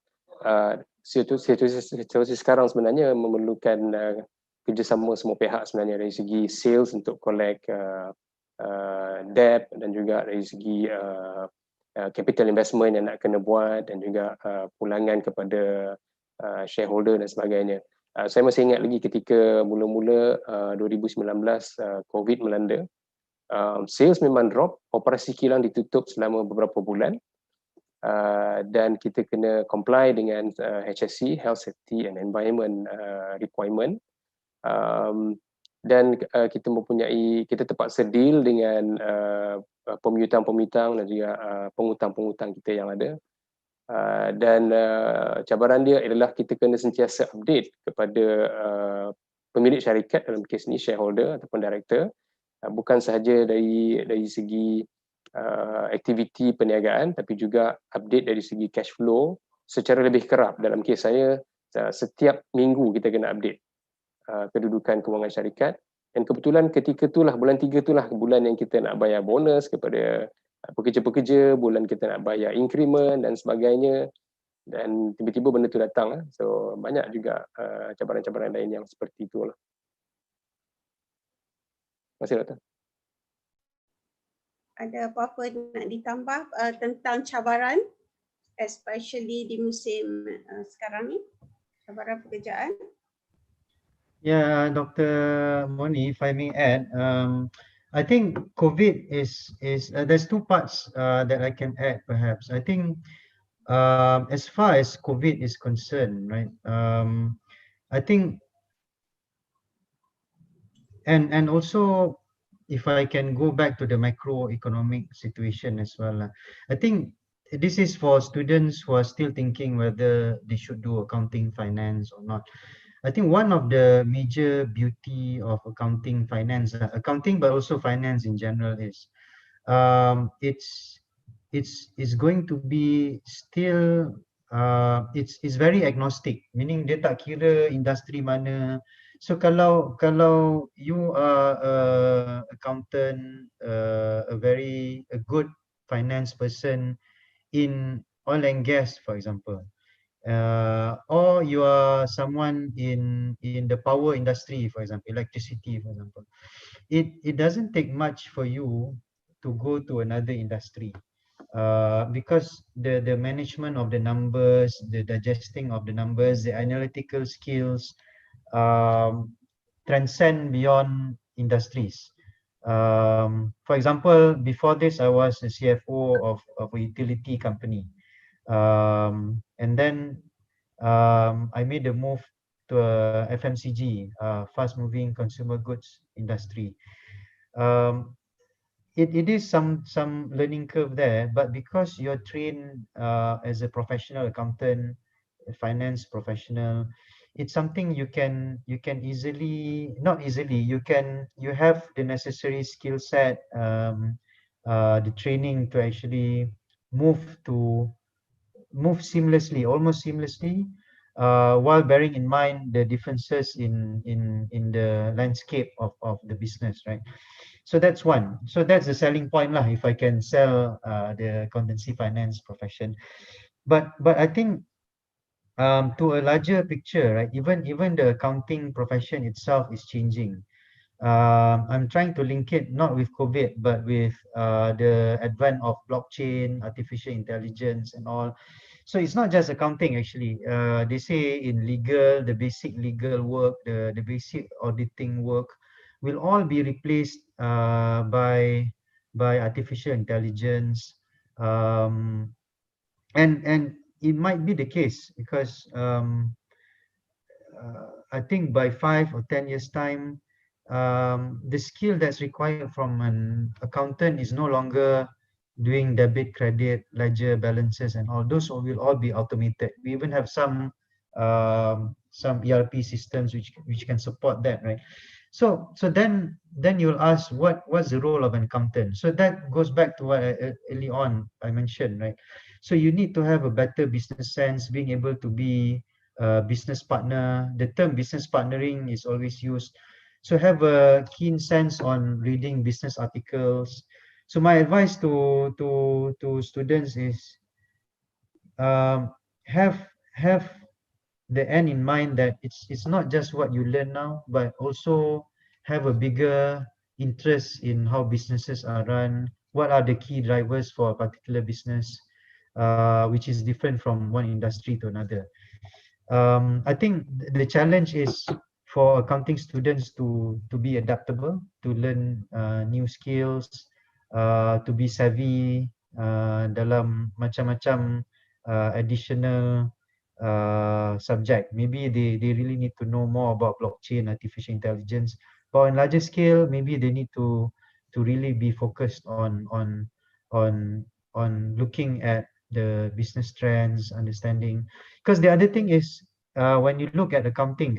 situasi sekarang sebenarnya memerlukan kerjasama semua pihak sebenarnya, dari segi sales untuk collect debt, dan juga dari segi capital investment yang nak kena buat, dan juga pulangan kepada shareholder dan sebagainya. Saya masih ingat lagi ketika mula-mula 2019 COVID melanda, sales memang drop, operasi kilang ditutup selama beberapa bulan, dan kita kena comply dengan HSE, Health Safety and Environment requirement, dan kita terpaksa deal dengan pemihutang-pemihutang dan juga pengutang-pengutang kita yang ada, dan cabaran dia adalah kita kena sentiasa update kepada pemilik syarikat, dalam kes ni shareholder ataupun director, bukan sahaja dari segi aktiviti perniagaan, tapi juga update dari segi cash flow secara lebih kerap. Dalam kes saya, setiap minggu kita kena update kedudukan kewangan syarikat. Dan kebetulan ketika itulah bulan 3 itulah bulan yang kita nak bayar bonus kepada pekerja-pekerja, bulan kita nak bayar increment dan sebagainya, dan tiba-tiba benda tu datang. So banyak juga cabaran-cabaran lain yang seperti itulah. Terima kasih Doktor. Ada apa-apa nak ditambah tentang cabaran, especially di musim sekarang ni, cabaran pekerjaan? Yeah, Dr. Moni, if I may add, I think COVID is there's two parts that I can add perhaps. I think as far as COVID is concerned, right? I think, and also if I can go back to the macroeconomic situation as well, I think this is for students who are still thinking whether they should do accounting, finance or not. I think one of the major beauty of accounting, finance, accounting, but also finance in general is it's going to be still it's very agnostic, meaning dia tak kira industri mana. So kalau you are a accountant, a good finance person in oil and gas, for example, or you are someone in the power industry, for example, electricity, for example, it doesn't take much for you to go to another industry, because the management of the numbers, the digesting of the numbers, the analytical skills transcend beyond industries. For example, before this, I was a CFO of a utility company. And then I made a move to a FMCG, fast-moving consumer goods industry. It is some learning curve there, but because you're trained as a professional accountant, a finance professional, it's something you can easily, not easily, you have the necessary skill set, the training to actually move seamlessly, almost seamlessly, while bearing in mind the differences in the landscape of the business, right? So that's one. So that's the selling point lah, if I can sell the accountancy finance profession. But I think to a larger picture, right, even the accounting profession itself is changing. I'm trying to link it not with COVID, but with the advent of blockchain, artificial intelligence and all. So it's not just accounting actually. They say in legal, the basic legal work, the basic auditing work will all be replaced by artificial intelligence. And it might be the case because I think by 5 or 10 years time, the skill that's required from an accountant is no longer doing debit, credit, ledger, balances, and all those will all be automated. We even have some ERP systems which can support that, right? So then you'll ask what's the role of an accountant? So that goes back to what early on I mentioned, right? So you need to have a better business sense, being able to be a business partner. The term business partnering is always used. So have a keen sense on reading business articles. So my advice to students is have the end in mind, that it's not just what you learn now, but also have a bigger interest in how businesses are run. What are the key drivers for a particular business, which is different from one industry to another. I think the challenge is for accounting students to be adaptable, to learn new skills, to be savvy dalam macam-macam additional subject. Maybe they really need to know more about blockchain, artificial intelligence. But on larger scale, maybe they need to really be focused on looking at the business trends, understanding. Because the other thing is, when you look at accounting,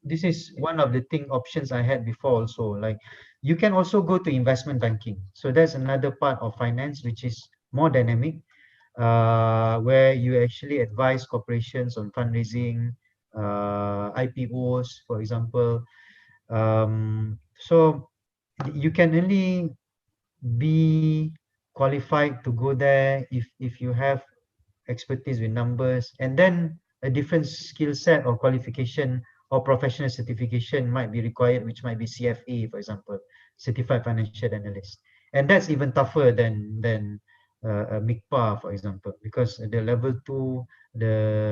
this is one of the options I had before also. Like, you can also go to investment banking. So that's another part of finance which is more dynamic, where you actually advise corporations on fundraising, IPOs, for example. So you can only be qualified to go there if you have expertise with numbers, and then a different skill set or qualification or professional certification might be required, which might be CFA, for example, Certified Financial Analyst. And that's even tougher than a MICPA, for example, because the level 2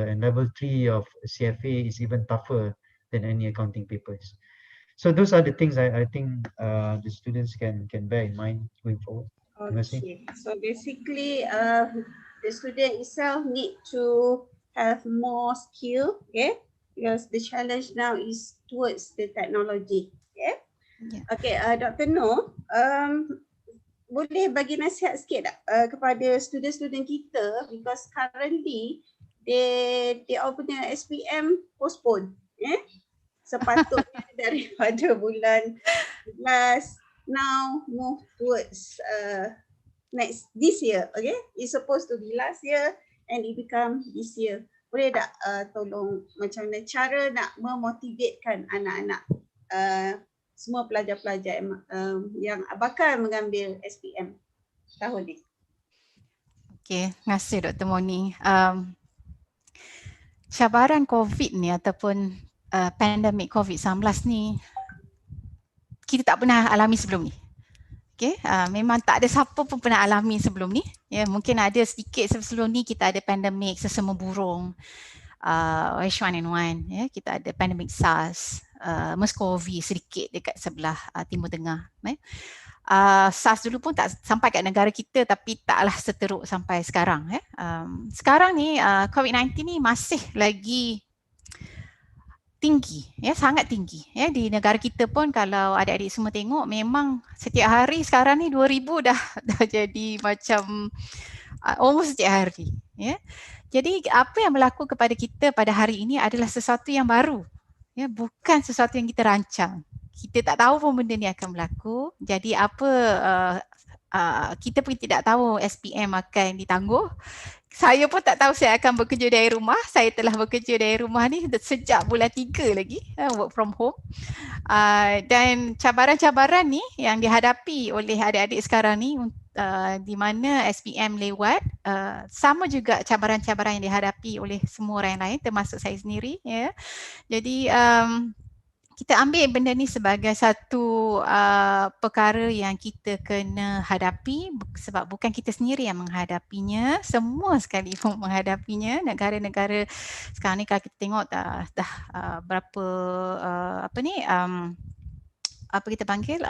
and level 3 of CFA is even tougher than any accounting papers. So those are the things I think the students can bear in mind going forward. Terima kasih. Okay, so basically the student itself need to have more skill, okay? Because the challenge now is towards the technology, okay? Okay, Dr. Noor, boleh bagi nasihat sikit tak kepada student-student kita, because currently they all punya SPM postpone, sepatutnya daripada bulan 11 now move towards this year, okay? It's supposed to be last year and it become this year. Boleh tak tolong macam mana cara nak memotivatekan anak-anak semua pelajar-pelajar yang bakal mengambil SPM tahun ni? Okay, terima kasih Dr. Moni. Cabaran COVID ni ataupun pandemik COVID-19 ni kita tak pernah alami sebelum ni. Okay, memang tak ada siapa pun pernah alami sebelum ni. Ya, mungkin ada sedikit sebelum ni kita ada pandemik sesama burung, H1N1, ya, kita ada pandemik SARS, MERS-CoV sedikit dekat sebelah Timur Tengah. SARS dulu pun tak sampai kat negara kita, tapi taklah seteruk sampai sekarang. Sekarang ni COVID-19 ni masih lagi tinggi, ya, sangat tinggi. Ya, di negara kita pun kalau adik-adik semua tengok, memang setiap hari sekarang ni 2000 dah jadi macam almost setiap hari. Ya. Jadi apa yang berlaku kepada kita pada hari ini adalah sesuatu yang baru, ya, bukan sesuatu yang kita rancang. Kita tak tahu pun benda ni akan berlaku. Jadi apa kita pun tidak tahu SPM akan ditangguh. Saya pun tak tahu saya akan bekerja dari rumah. Saya telah bekerja dari rumah ni sejak bulan 3 lagi, work from home. Dan cabaran-cabaran ni yang dihadapi oleh adik-adik sekarang ni di mana SPM lewat, sama juga cabaran-cabaran yang dihadapi oleh semua orang lain termasuk saya sendiri. Ya. Jadi kita ambil benda ni sebagai satu perkara yang kita kena hadapi, sebab bukan kita sendiri yang menghadapinya, semua sekali pun menghadapinya. Negara-negara sekarang ni kalau kita tengok dah berapa apa kita panggil,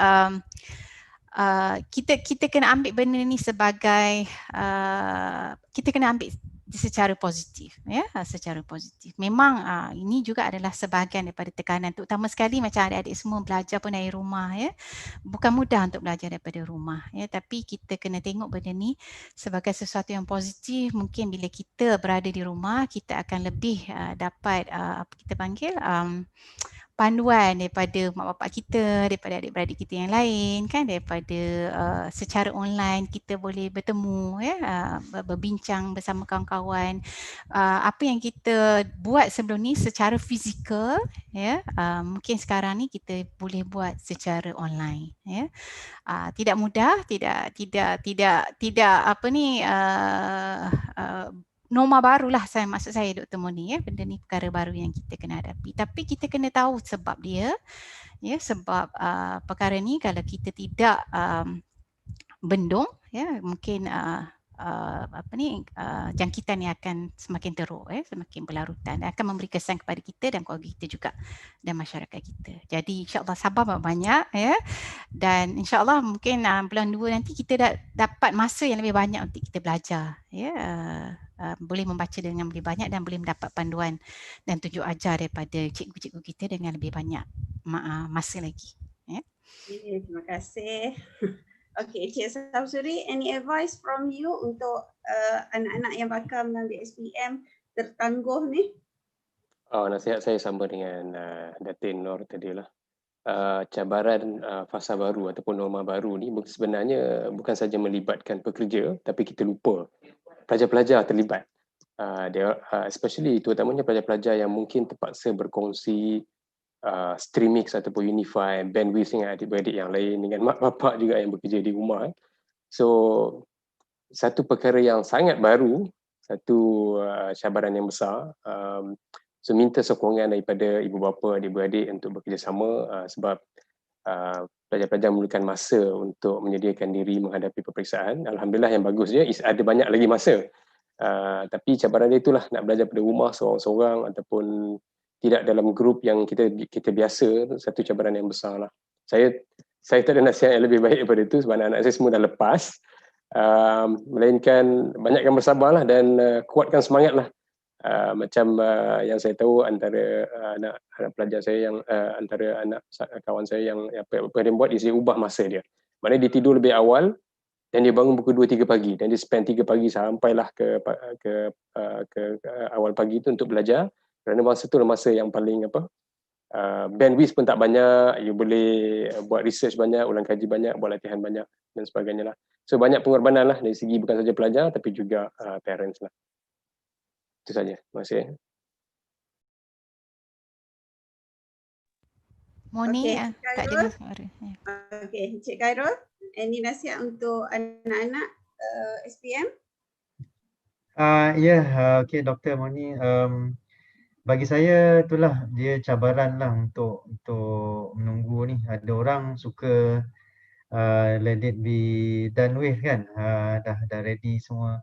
kita kena ambil benda ni sebagai kita kena ambil secara positif, ya, secara positif. Memang ini juga adalah sebahagian daripada tekanan, terutama sekali macam adik-adik semua belajar pun dari rumah, ya. Bukan mudah untuk belajar daripada rumah, ya, tapi kita kena tengok benda ni sebagai sesuatu yang positif. Mungkin bila kita berada di rumah, kita akan lebih dapat apa kita panggil panduan daripada mak bapak kita, daripada adik-beradik kita yang lain, kan, daripada secara online kita boleh bertemu, ya, berbincang bersama kawan-kawan. Apa yang kita buat sebelum ni secara fizikal, ya, mungkin sekarang ni kita boleh buat secara online, ya. Tidak mudah, tidak apa ni norma barulah maksud saya Dr. Moni, ya. Benda ni perkara baru yang kita kena hadapi, tapi kita kena tahu sebab dia, ya, sebab perkara ni kalau kita tidak bendung, ya, mungkin jangkitan ni akan semakin teruk, semakin berlarutan dan akan memberi kesan kepada kita dan keluarga kita juga dan masyarakat kita. Jadi insya-Allah sabar banyak, ya, dan insya-Allah mungkin bulan 2 nanti kita dapat masa yang lebih banyak untuk kita belajar, ya. Boleh membaca dengan lebih banyak dan boleh mendapat panduan dan tunjuk ajar daripada cikgu-cikgu kita dengan lebih banyak masa lagi, ya. Okay, terima kasih. Okay, Cik Samsuri, any advice from you untuk anak-anak yang bakal mengambil SPM tertangguh ni? Nasihat saya sama dengan Datin Nur tadi lah. Cabaran fasa baru ataupun norma baru ni sebenarnya bukan saja melibatkan pekerja, tapi kita lupa pelajar-pelajar terlibat. especially terutamanya pelajar-pelajar yang mungkin terpaksa berkongsi streamix ataupun unify bandwidth dengan adik-beradik yang lain, dengan mak bapak juga yang bekerja di rumah. So satu perkara yang sangat baru, satu cabaran yang besar. So minta sokongan daripada ibu bapa, adik-beradik untuk bekerjasama sebab pelajar-pelajar memerlukan masa untuk menyediakan diri menghadapi peperiksaan. Alhamdulillah yang bagus dia ada banyak lagi masa. Tapi cabaran dia itulah nak belajar pada rumah seorang-seorang ataupun tidak dalam grup yang kita biasa, satu cabaran yang besar lah. Saya tak ada nasihat yang lebih baik daripada itu sebab anak-anak saya semua dah lepas. Melainkan banyakkan bersabarlah dan kuatkan semangatlah. Macam yang saya tahu antara anak pelajar saya yang antara anak kawan saya yang apa dia buat, dia ubah masa dia. Maknanya dia tidur lebih awal dan dia bangun pukul 2-3 pagi dan dia spend 3 pagi sampailah ke awal pagi itu untuk belajar, kerana masa tu masa yang paling bandwidth pun tak banyak, you boleh buat research banyak, ulang kaji banyak, buat latihan banyak dan sebagainya lah. So banyak pengorbanan lah dari segi bukan saja pelajar tapi juga parents lah. Itu saja. Terima kasih. Moni, tak ada suara. Okey, Encik Khairul, any nasihat untuk anak-anak SPM? Okey Dr. Moni. Bagi saya itulah dia cabaran lah untuk menunggu ni. Ada orang suka let it be done with kan, dah ready semua.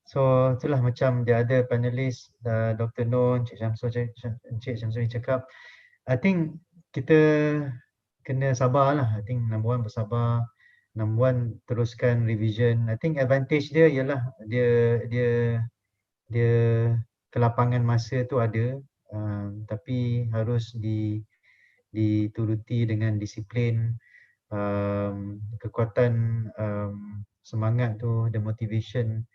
So itulah macam dia ada panelis Dr. Nur, Encik Syamsul cakap, I think kita kena sabar lah. I think number one bersabar, number one teruskan revision. I think advantage dia ialah dia kelapangan masa tu ada, tapi harus dituruti dengan disiplin, kekuatan semangat tu, the motivation,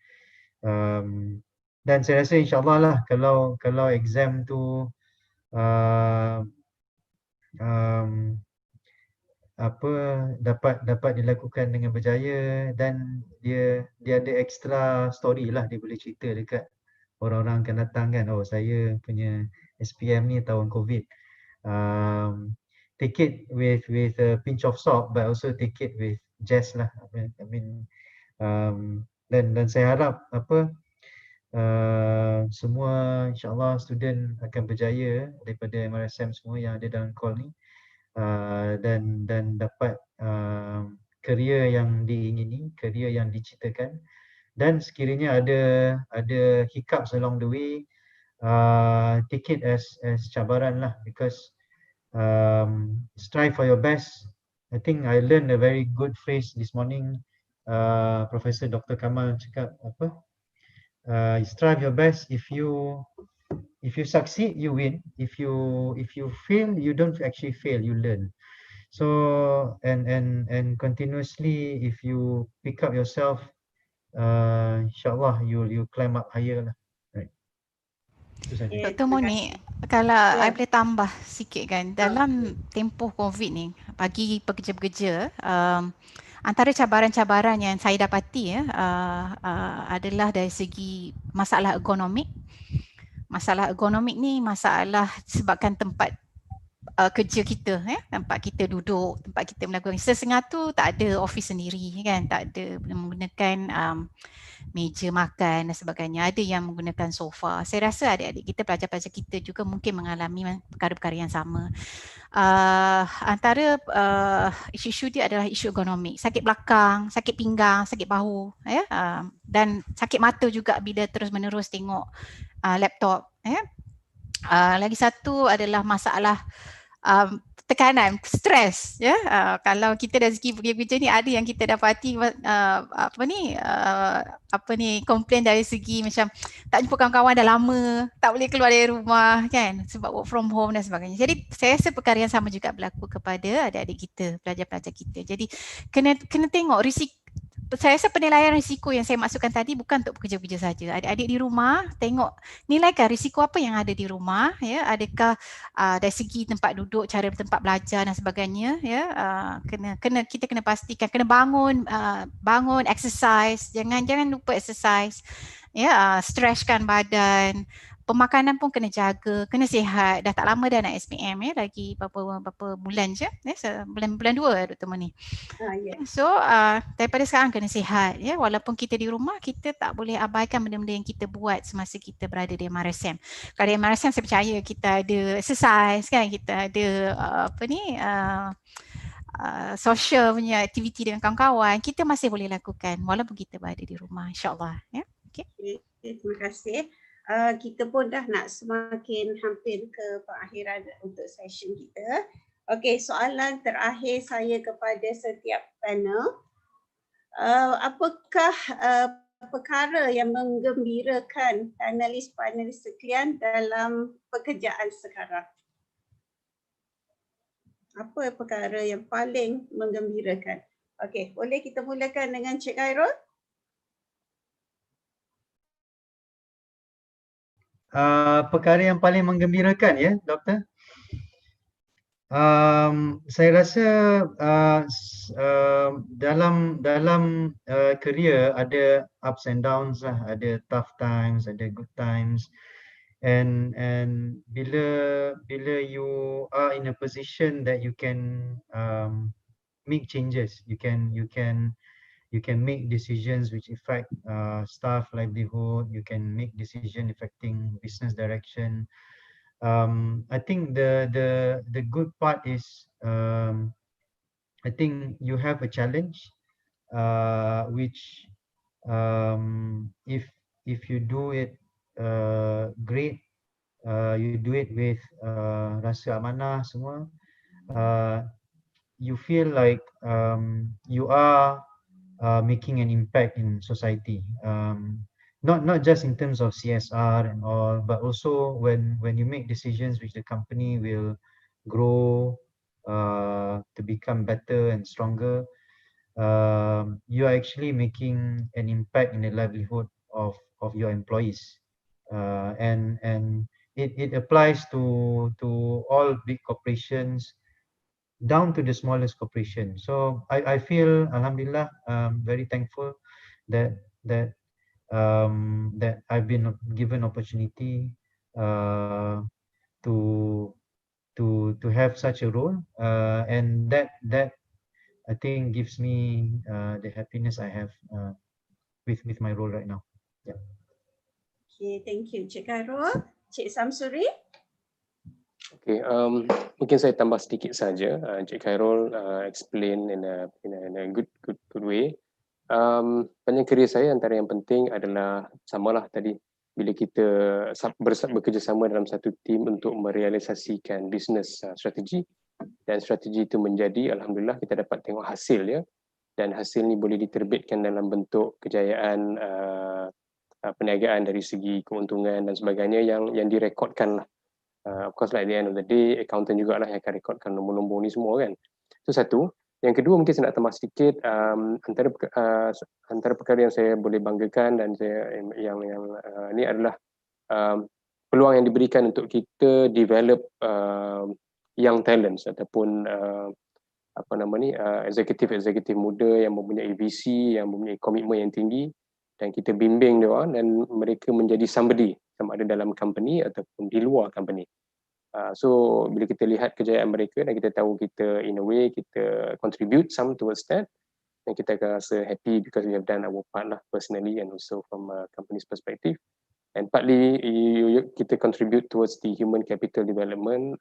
dan saya rasa insyaAllah lah kalau exam tu dapat dilakukan dengan berjaya dan dia ada extra story lah, dia boleh cerita dekat orang-orang akan datang kan, oh saya punya SPM ni tahun COVID. Take it with a pinch of salt but also take it with jest lah. I mean dan saya harap semua insyaAllah student akan berjaya daripada MRSM semua yang ada dalam call ni, dan dapat career yang diingini, career yang diciptakan. Dan sekiranya ada hiccups along the way, take it as cabaran lah, because strive for your best. I think I learned a very good phrase this morning. Professor Dr. Kamal cakap strive your best. If you succeed, you win. If you fail, you don't actually fail, you learn. So and continuously, if you pick up yourself, insyaAllah you climb up higher lah. Right. Dr. Moni, kalau I boleh tambah sikit kan, dalam tempoh COVID ni, bagi pekerja-pekerja, antara cabaran-cabaran yang saya dapati adalah dari segi masalah ekonomik. Masalah ekonomik ni masalah sebabkan tempat kerja kita, tempat kita duduk, tempat kita melakukan setengah tu tak ada office sendiri kan, tak ada menggunakan meja makan dan sebagainya, ada yang menggunakan sofa. Saya rasa adik-adik kita, pelajar-pelajar kita juga mungkin mengalami perkara-perkara yang sama. Antara isu-isu dia adalah isu ekonomi, sakit belakang, sakit pinggang, sakit bahu, dan sakit mata juga bila terus-menerus tengok laptop. Lagi satu adalah masalah tekanan, stres, kalau kita dari segi bekerja ni ada yang kita dapati komplain dari segi macam tak jumpa kawan-kawan dah lama, tak boleh keluar dari rumah kan sebab work from home dan sebagainya. Jadi saya rasa perkara yang sama juga berlaku kepada adik-adik kita, pelajar-pelajar kita. Jadi kena tengok risiko. Saya rasa penilaian risiko yang saya maksudkan tadi bukan untuk pekerja-pekerja saja. Adik-adik di rumah tengok, nilaikan risiko apa yang ada di rumah, adakah dari segi tempat duduk, cara tempat belajar dan sebagainya, kita kena pastikan, kena bangun exercise, jangan lupa exercise, Stretchkan badan, pemakanan pun kena jaga, kena sihat. Dah tak lama dah nak SPM lagi berapa bulan je, bulan 2 Dr. Moni. So daripada sekarang kena sihat walaupun kita di rumah, kita tak boleh abaikan benda-benda yang kita buat semasa kita berada di MRSM. Kalau di MRSM saya percaya kita ada exercise kan, kita ada social punya aktiviti dengan kawan-kawan, kita masih boleh lakukan walaupun kita berada di rumah, insyaAllah. Okay, terima kasih. Kita pun dah nak semakin hampir ke perakhiran untuk session kita. Okey, soalan terakhir saya kepada setiap panel. Apakah perkara yang menggembirakan panelis-panelis sekalian dalam pekerjaan sekarang? Apa perkara yang paling menggembirakan? Okey, boleh kita mulakan dengan Cik Khairul? Perkara yang paling menggembirakan ya, Doktor. Saya rasa dalam career ada ups and downs lah, ada tough times, ada good times, and bila you are in a position that you can make changes, you can make decisions which affect staff livelihood, you can make decision affecting business direction. I think the good part is I think you have a challenge which if you do it great, you do it with rasa amanah semua, you feel like you are making an impact in society. Not just in terms of CSR and all, but also when you make decisions which the company will grow to become better and stronger, you are actually making an impact in the livelihood of your employees, and it applies to all big corporations down to the smallest corporation. So I feel Alhamdulillah very thankful that I've been given opportunity to have such a role, and that I think gives me the happiness I have with my role right now. Yeah. Okay, thank you Cik Khairul. Cik Samsuri? Okay, mungkin saya tambah sedikit saja. Cik Khairul explain in a good way. Panjang kerjaya saya antara yang penting adalah samalah tadi, bila kita bekerjasama dalam satu tim untuk merealisasikan bisnes strategi, dan strategi itu menjadi, alhamdulillah kita dapat tengok hasil ya, dan hasil ni boleh diterbitkan dalam bentuk kejayaan perniagaan dari segi keuntungan dan sebagainya yang direkodkan lah. Of course like at the end of the day, accountant jugalah yang akan rekodkan nombor-nombor ni semua kan. Itu satu. Yang kedua mungkin saya nak tambah sedikit, antara perkara yang saya boleh banggakan dan saya yang ni adalah peluang yang diberikan untuk kita develop young talents ataupun eksekutif muda yang mempunyai visi, yang mempunyai komitmen yang tinggi, dan kita bimbing dia orang dan mereka menjadi somebody, sama ada dalam company ataupun di luar company. So bila kita lihat kejayaan mereka dan kita tahu kita in a way kita contribute some towards that, dan kita akan rasa happy because we have done our part lah personally and also from a company's perspective, and partly kita contribute towards the human capital development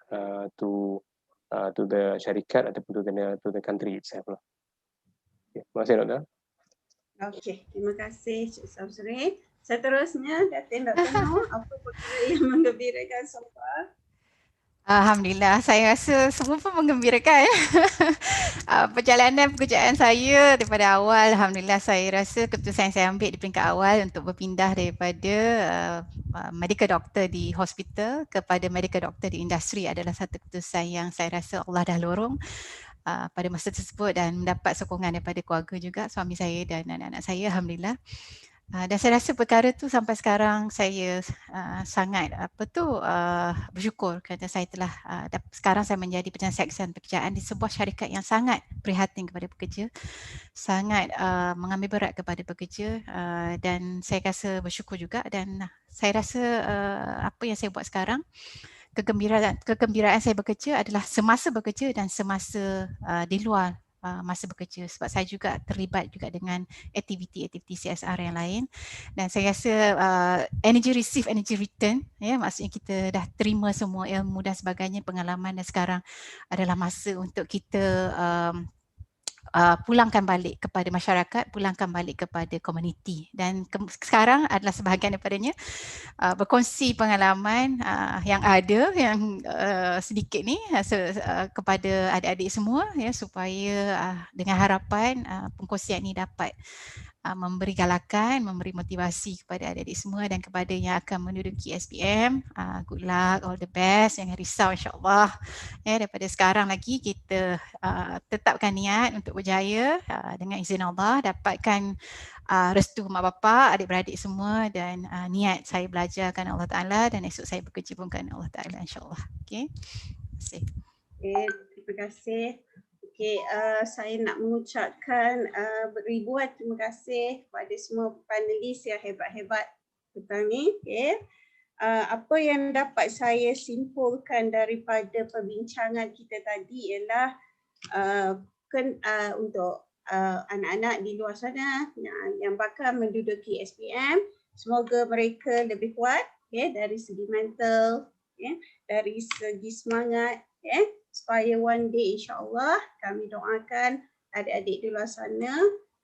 to the syarikat ataupun to the country itself lah. Okay, terima kasih Doktor. Okey, terima kasih Cik Samsuri. Seterusnya Datin Dr. Noor, apa perkara yang menggembirakan so far? Alhamdulillah, saya rasa semua pun menggembirakan. Perjalanan pekerjaan saya daripada awal, alhamdulillah saya rasa keputusan yang saya ambil di peringkat awal untuk berpindah daripada medical doctor di hospital kepada medical doctor di industri adalah satu keputusan yang saya rasa Allah dah lorong pada masa tersebut, dan mendapat sokongan daripada keluarga juga, suami saya dan anak-anak saya, alhamdulillah. Dan saya rasa perkara tu sampai sekarang saya sangat bersyukur kerana saya telah sekarang saya menjadi penasihat pekerjaan di sebuah syarikat yang sangat prihatin kepada pekerja, sangat mengambil berat kepada pekerja, dan saya rasa bersyukur juga. Dan saya rasa apa yang saya buat sekarang, kegembiraan saya bekerja adalah semasa bekerja dan semasa di luar masa bekerja, sebab saya juga terlibat juga dengan aktiviti-aktiviti CSR yang lain. Dan saya rasa energy receive, energy return, ya, maksudnya kita dah terima semua ilmu dan sebagainya, pengalaman, dan sekarang adalah masa untuk kita pulangkan balik kepada masyarakat, pulangkan balik kepada komuniti. Dan sekarang adalah sebahagian daripadanya berkongsi pengalaman yang ada, yang sedikit ni kepada adik-adik semua, ya, supaya dengan harapan pengkongsian ini dapat memberi galakan, memberi motivasi kepada adik-adik semua, dan kepada yang akan menduduki SPM, good luck, all the best, jangan risau, insyaAllah. Ya, daripada sekarang lagi kita tetapkan niat untuk berjaya, dengan izin Allah, dapatkan restu mak bapak, adik-beradik semua, dan niat saya belajar kerana Allah Ta'ala dan esok saya bekerja pun kerana Allah Ta'ala, insyaAllah. Okay, terima kasih. Okay, terima kasih. Okay, saya nak mengucapkan beribuan terima kasih kepada semua panelis yang hebat-hebat petang ni. Okay. Apa yang dapat saya simpulkan daripada perbincangan kita tadi ialah untuk anak-anak di luar sana yang bakal menduduki SPM, semoga mereka lebih kuat, okay, dari segi mental, okay, dari segi semangat, okay, supaya one day insyaAllah kami doakan adik-adik di luar sana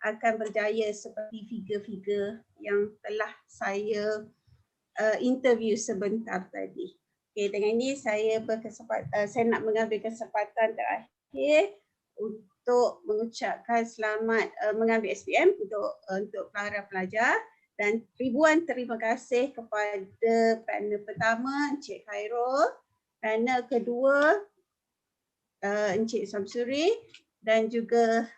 akan berjaya seperti figure-figure yang telah saya interview sebentar tadi. Okay, dengan ini saya nak mengambil kesempatan terakhir untuk mengucapkan selamat mengambil SPM untuk para pelajar, dan ribuan terima kasih kepada panel pertama Encik Khairul, panel kedua Encik Samsuri, dan juga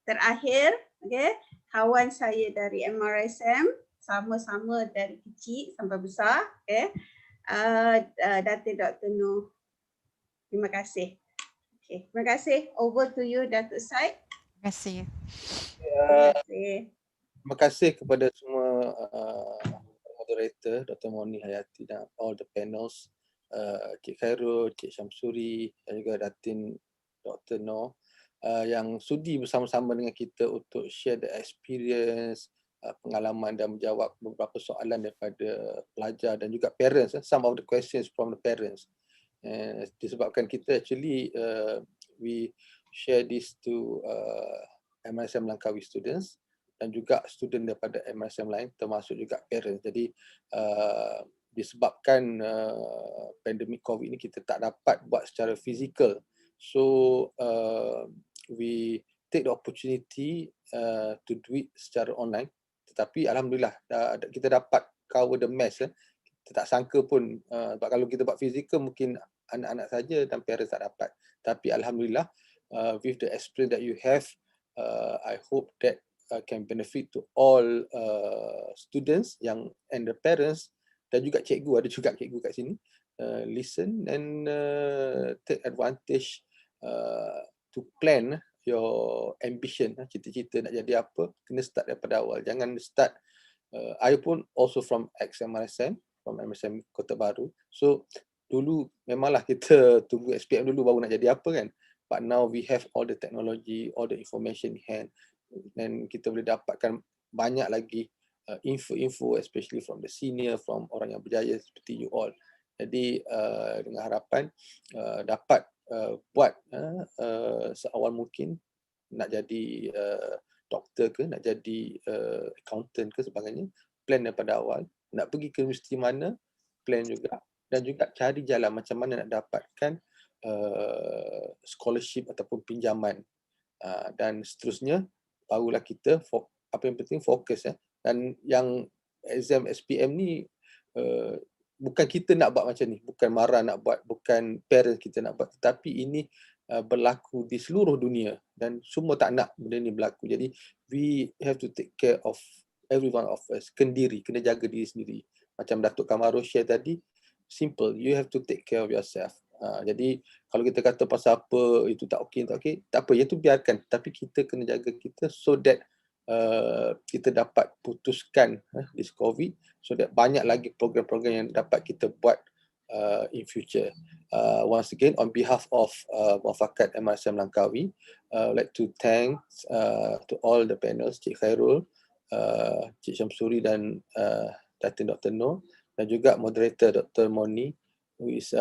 terakhir, okay, kawan saya dari MRSM, sama-sama dari kecil sampai besar, okay, Datuk Dr. Noor. Terima kasih. Okay, terima kasih. Over to you, Datuk Said. Terima kasih. Terima kasih kepada semua moderator, Dr. Moni Hayati dan all the panels, Cik Khairul, Cik Syamsuri dan juga Datin Dr. Noor yang sudi bersama-sama dengan kita untuk share the experience, pengalaman dan menjawab beberapa soalan daripada pelajar dan juga parents, some of the questions from the parents. Disebabkan kita actually we share this to MRSM Langkawi students dan juga student daripada MRSM lain, termasuk juga parents. Jadi disebabkan pandemik COVID ni kita tak dapat buat secara fizikal, so we take the opportunity to do it secara online. Tetapi alhamdulillah kita dapat cover the mess. Kita tak sangka pun sebab kalau kita buat fizikal mungkin anak-anak saja dan parents tak dapat. Tapi alhamdulillah with the experience that you have, I hope that can benefit to all students yang and the parents dan juga cikgu, ada juga cikgu kat sini, listen and take advantage to plan your ambition, cita-cita nak jadi apa, kena start daripada awal. Jangan start, I pun also from ex-MRSM, from MRSM Kota Baru. So dulu memanglah kita tunggu SPM dulu baru nak jadi apa kan. But now we have all the technology, all the information in hand, dan kita boleh dapatkan banyak lagi info-info, especially from the senior, from orang yang berjaya seperti you all. Jadi dengan harapan dapat buat seawal mungkin nak jadi doktor ke, nak jadi accountant ke sebagainya, plan daripada awal. Nak pergi ke universiti mana, plan juga. Dan juga cari jalan macam mana nak dapatkan scholarship ataupun pinjaman. Dan seterusnya, barulah kita, apa yang penting fokus. Dan yang exam SPM ni, bukan kita nak buat macam ni, bukan Mara nak buat, bukan parents kita nak buat, tetapi ini berlaku di seluruh dunia dan semua tak nak benda ni berlaku. Jadi we have to take care of every one of us, kena jaga diri sendiri. Macam Datuk Kamaro share tadi, simple, you have to take care of yourself. Jadi kalau kita kata pasal apa itu tak okey, tak apa, itu biarkan. Tapi kita kena jaga kita so that kita dapat putuskan this COVID, so that banyak lagi program-program yang dapat kita buat in future. Once again, on behalf of MUAFAKAT MRSM Langkawi, I'd like to thank to all the panels, Cik Khairul, Cik Syamsuri dan Datin Dr. Noor, dan juga moderator Dr. Moni, who is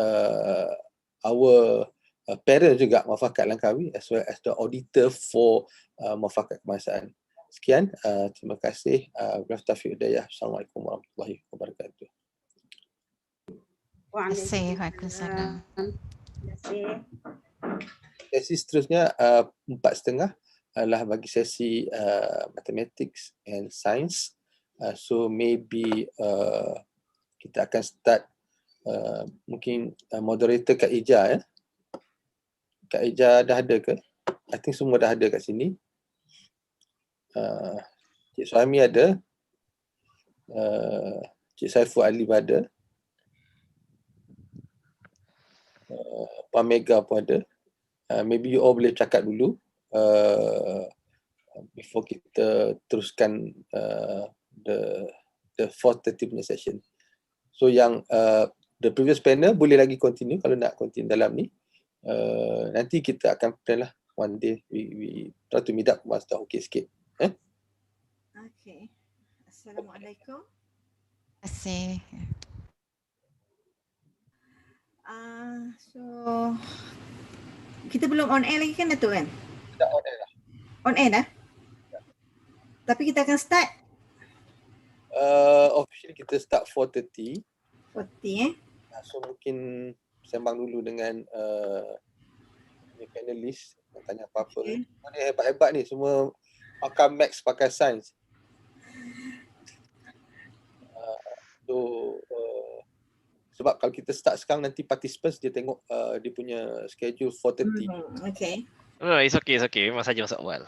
our parent juga MUAFAKAT Langkawi, as well as the auditor for MUAFAKAT Kebangsaan. Sekian, terima kasih. Taufiq Hidayah. Assalamualaikum warahmatullahi wabarakatuh. Waalaikumsalam. Sesi seterusnya 4.30 adalah bagi sesi mathematics and science. So maybe kita akan start mungkin moderator Kak Ija ya. Kak Ija dah ada ke? I think semua dah ada kat sini. Cik Suami ada. Cik Saiful Ali ada. Puan Mega pun ada. Maybe you all boleh cakap dulu before kita teruskan the 4:30 punya session. So yang the previous panel boleh lagi continue kalau nak continue dalam ni. Nanti kita akan plan lah one day we try to meet up once dah okay sikit. Okay. Assalamualaikum. Terima kasih. So kita belum on air lagi kan Datuk kan? Dah on air dah. On air dah? Tapi kita akan start Officially kita start 4:30. 40 So mungkin sembang dulu dengan panelist, tanya apa-apa. Okay. Mana hebat-hebat ni, semua pakai maths, pakai sains. Sebab kalau kita start sekarang nanti participants dia tengok dia punya schedule 4:30. Okay. Oh, it's okay. Masa saja masuk awal.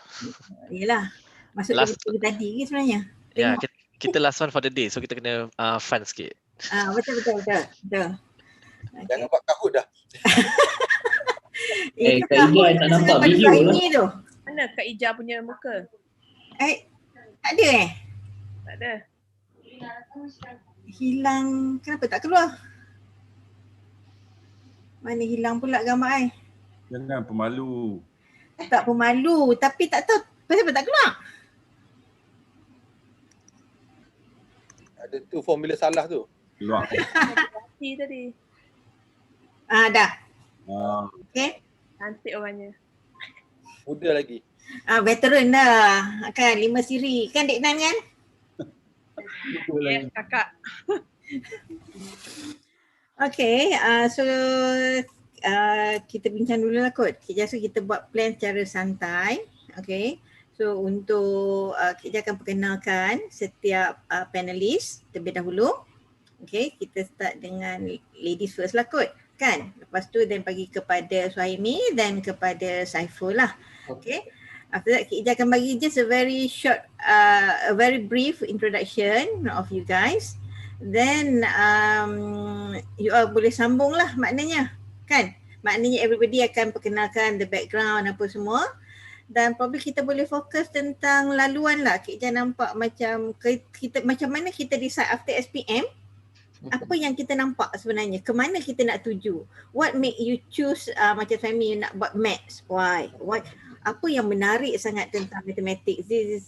Yelah. Masuk tadi ke sebenarnya? Ya, kita last one for the day, so kita kena fun sikit. Betul. Okay. Jangan buat kahut dah. Kak Ija tak nampak video lah. Mana Kak Ija punya muka? Tak ada Tak ada. Hilang, kenapa tak keluar? Mana hilang pula gambar Jangan pemalu. Tak pemalu, tapi tak tahu kenapa tak keluar. Ada tu formula salah tu. Keluar. Tadi. Dah. Okay. Cantik orangnya. Muda lagi. Veteran dah. Kan 5 siri. Kan Dek Nan kan? Yes, kakak. Okay. So kita bincang dulu lah kot. So kita buat plan secara santai. Okay. So untuk kita akan perkenalkan setiap panelis terlebih dahulu. Okay, kita start dengan ladies first lah kot. Kan? Lepas tu then bagi kepada Suhaimi dan kepada Saiful lah. Okay. After that, Kak Ija akan bagi just a very short, a very brief introduction of you guys. Then you all boleh sambung lah maknanya. Kan? Maknanya everybody akan perkenalkan the background apa semua. Dan probably kita boleh fokus tentang laluan lah. Kak Ija nampak macam kita macam mana kita decide after SPM. Apa yang kita nampak sebenarnya? Kemana kita nak tuju? What make you choose macam Fahmi nak buat maths? Why? Apa yang menarik sangat tentang mathematics? This is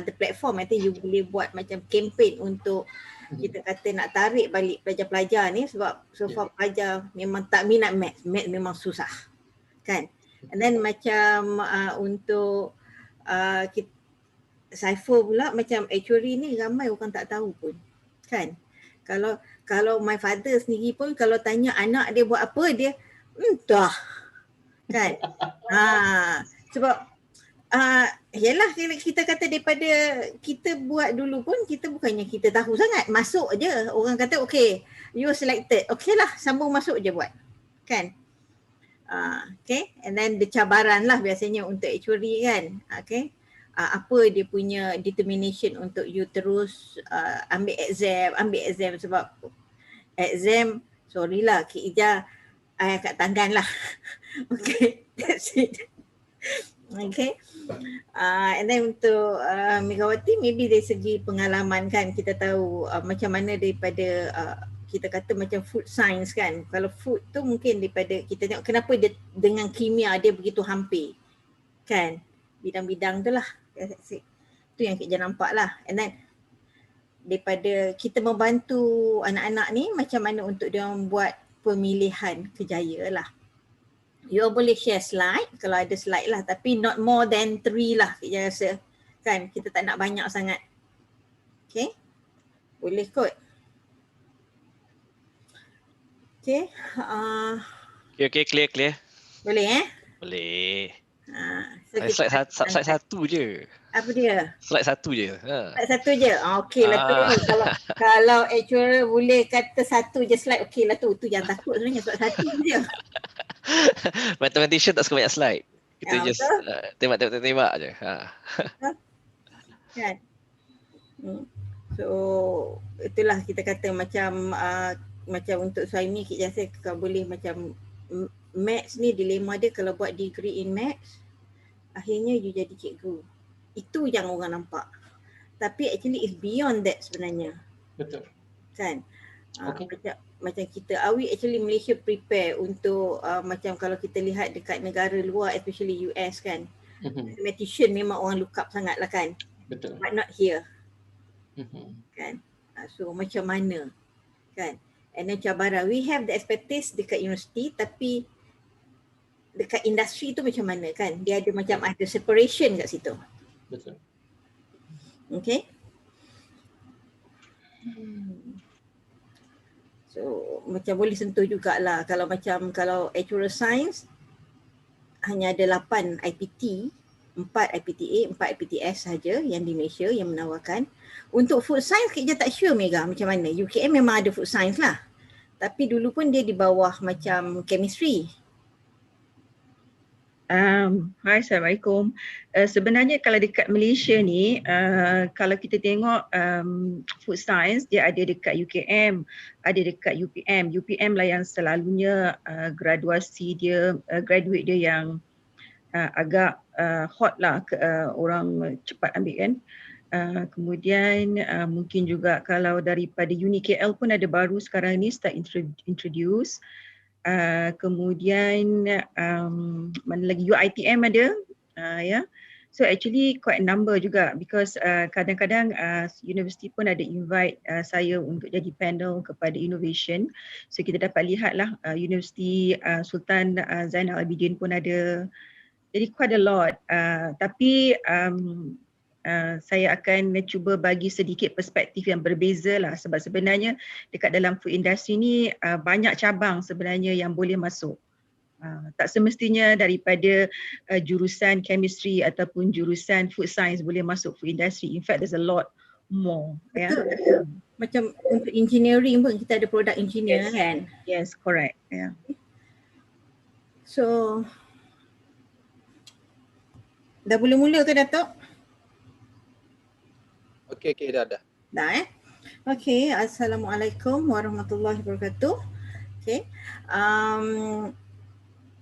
the platform. I think you boleh buat macam campaign untuk kita kata nak tarik balik pelajar-pelajar ni sebab so far pelajar memang tak minat maths. Maths memang susah. Kan? And then macam untuk Saiful pula macam actuary ni ramai orang tak tahu pun. Kan? Kalau my father sendiri pun kalau tanya anak dia buat apa dia entah. Kan? Sebab yalah kita kata daripada kita buat dulu pun kita bukannya kita tahu sangat. Masuk je. Orang kata okay, you selected. Okay lah, sambung masuk je buat. Kan? Okay. And then the cabaran lah biasanya untuk actuary kan. Okay. apa dia punya determination untuk you terus ambil exam sebab exam, sorry lah Kak Ija, I kat tangan lah. Okay, that's it. Okay. And then untuk Megawati, maybe dari segi pengalaman kan, kita tahu macam mana daripada kita kata macam food science kan. Kalau food tu mungkin daripada kita tengok kenapa dia dengan kimia dia begitu hampir kan. Bidang-bidang tu lah. Itu yang kita nampak lah. And then daripada kita membantu anak-anak ni macam mana untuk dia buat pemilihan kejaya lah. You boleh share slide kalau ada slide lah, tapi not more than 3 lah saya rasa kan, kita tak nak banyak sangat. Okay, boleh kot. Okay, Okay, clear. Boleh Boleh. So Slide satu je. Apa dia? Slide satu je. Slide satu je? Okey lah tu. Kalau actual boleh kata satu je slide, okey lah tu. Tu yang takut sebenarnya, slide satu je. Mathematician tak suka banyak slide. Kita just tembak je. Kan? So itulah kita kata macam untuk Suhaimi, Kak Jasir kalau boleh macam maths ni dilema dia, kalau buat degree in maths akhirnya you jadi cikgu. Itu yang orang nampak. Tapi actually is beyond that sebenarnya. Betul. Kan? Macam kita, actually Malaysia prepare untuk macam kalau kita lihat dekat negara luar, especially US kan. Mathematician memang orang look up sangat lah kan. Betul. But not here. Kan? So macam mana? Kan? And then cabaran, we have the expertise dekat universiti, tapi dekat industri tu macam mana kan? Dia ada macam ada separation kat situ. Betul. Okay. So macam boleh sentuh jugalah kalau actuarial science hanya ada 8 IPT, 4 IPTA, 4 IPTS saja yang di Malaysia yang menawarkan. Untuk food science kita tak sure Mega macam mana. UKM memang ada food science lah. Tapi dulu pun dia di bawah macam chemistry. Hai, Assalamualaikum. Sebenarnya kalau dekat Malaysia ni, kalau kita tengok food science, dia ada dekat UKM, ada dekat UPM. UPM lah yang selalunya graduasi dia, graduate dia yang agak hot lah, orang cepat ambil kan. Kemudian mungkin juga kalau daripada Uni KL pun ada baru sekarang ni start introduce. Kemudian mana lagi, UITM ada, ya. So actually quite a number juga, because kadang-kadang universiti pun ada invite saya untuk jadi panel kepada innovation. So kita dapat lihatlah Universiti Sultan Zainal Abidin pun ada. Jadi quite a lot. Tapi saya akan cuba bagi sedikit perspektif yang berbeza lah, sebab sebenarnya dekat dalam food industry ni banyak cabang sebenarnya yang boleh masuk. Tak semestinya daripada jurusan chemistry ataupun jurusan food science boleh masuk food industry. In fact there's a lot more. Betul. Ya. Macam untuk engineering pun kita ada product engineer kan. Yes, correct. Yeah. So dah mula-mula ke Datuk? Okay, dah. Dah Okay, Assalamualaikum warahmatullahi wabarakatuh. Okay,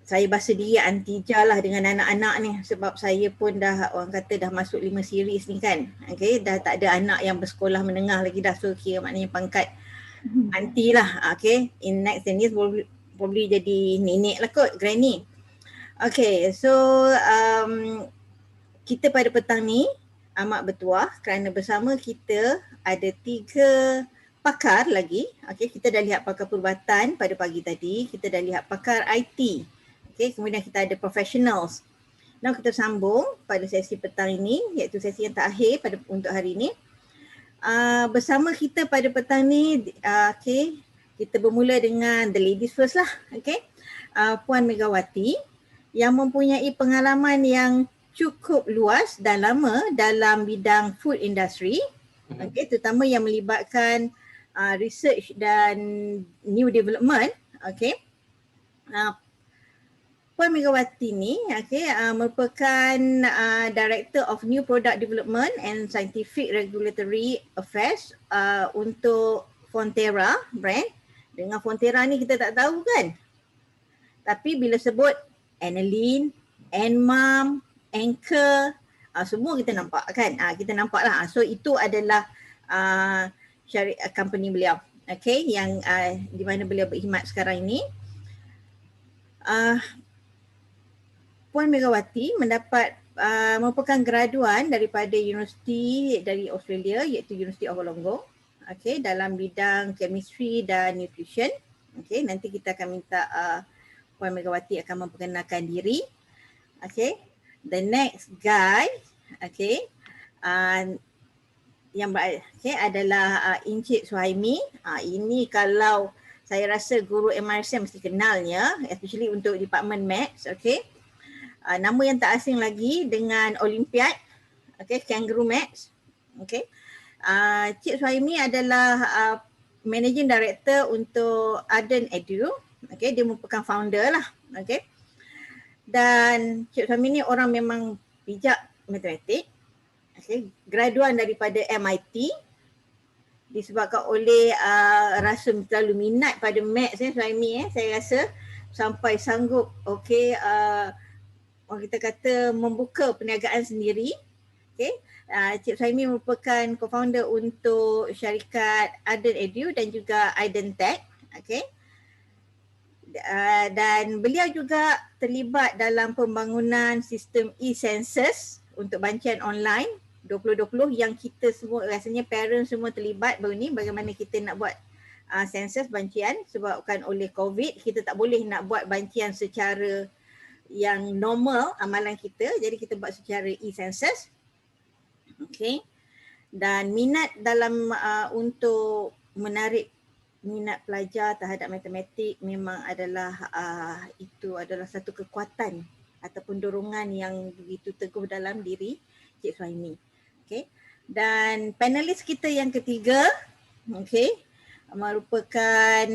saya bersedia Antija lah dengan anak-anak ni, sebab saya pun dah orang kata dah masuk 5 series ni kan. Okay, dah tak ada anak yang bersekolah menengah lagi dah, so kira maknanya pangkat aunty lah. Okay, in next 10 years probably jadi nenek lah kot, granny. Okay, so kita pada petang ni amat bertuah kerana bersama kita ada 3 pakar lagi. Okay, kita dah lihat pakar perubatan pada pagi tadi, kita dah lihat pakar IT. Okay, kemudian kita ada professionals. Now kita sambung pada sesi petang ini, iaitu sesi yang terakhir untuk hari ini. Bersama kita pada petang ni, okay, kita bermula dengan the ladies first lah. Okay, Puan Megawati yang mempunyai pengalaman yang cukup luas dan lama dalam bidang food industry, okay, terutama yang melibatkan research dan new development. Okay, Puan Megawati ni merupakan Director of New Product Development and Scientific Regulatory Affairs untuk Fonterra brand. Dengan Fonterra ni kita tak tahu kan. Tapi bila sebut aniline, Enmam, Anchor, semua kita nampak kan. Kita nampak lah. So itu adalah company beliau. Okay, yang di mana beliau berkhidmat sekarang ini. Puan Megawati mendapat merupakan graduan daripada universiti dari Australia iaitu University of Wollongong. Okay, dalam bidang chemistry dan nutrition. Okay, nanti kita akan minta Puan Megawati akan memperkenalkan diri. Okay, the next guy, okay, yang adalah Encik Suhaimi. Ini kalau saya rasa guru MRSM mesti kenalnya, especially untuk Department Maths. Okay, nama yang tak asing lagi dengan Olympiad, okay, Kangaroo Maths. Okay, Cik Suhaimi adalah Managing Director untuk Arden Edu. Okay, dia merupakan founder lah. Okay, dan Cik Suhaimi ni orang memang bijak matematik. Okay, graduan daripada MIT disebabkan oleh rasa terlalu minat pada maths Suhaimi saya rasa sampai sanggup orang kita kata membuka perniagaan sendiri. Okay, Cik Suhaimi merupakan co-founder untuk syarikat Arden Edu dan juga Identech. Okay, dan beliau juga terlibat dalam pembangunan sistem e-census untuk bancian online 2020 yang kita semua rasanya parents semua terlibat baru ni, bagaimana kita nak buat census bancian sebabkan oleh COVID kita tak boleh nak buat bancian secara yang normal amalan kita, jadi kita buat secara e-census. Okay, dan minat dalam untuk menarik minat pelajar terhadap matematik memang adalah itu adalah satu kekuatan ataupun dorongan yang begitu teguh dalam diri Cik Suhaimi. Okay, dan panelis kita yang ketiga, okay, merupakan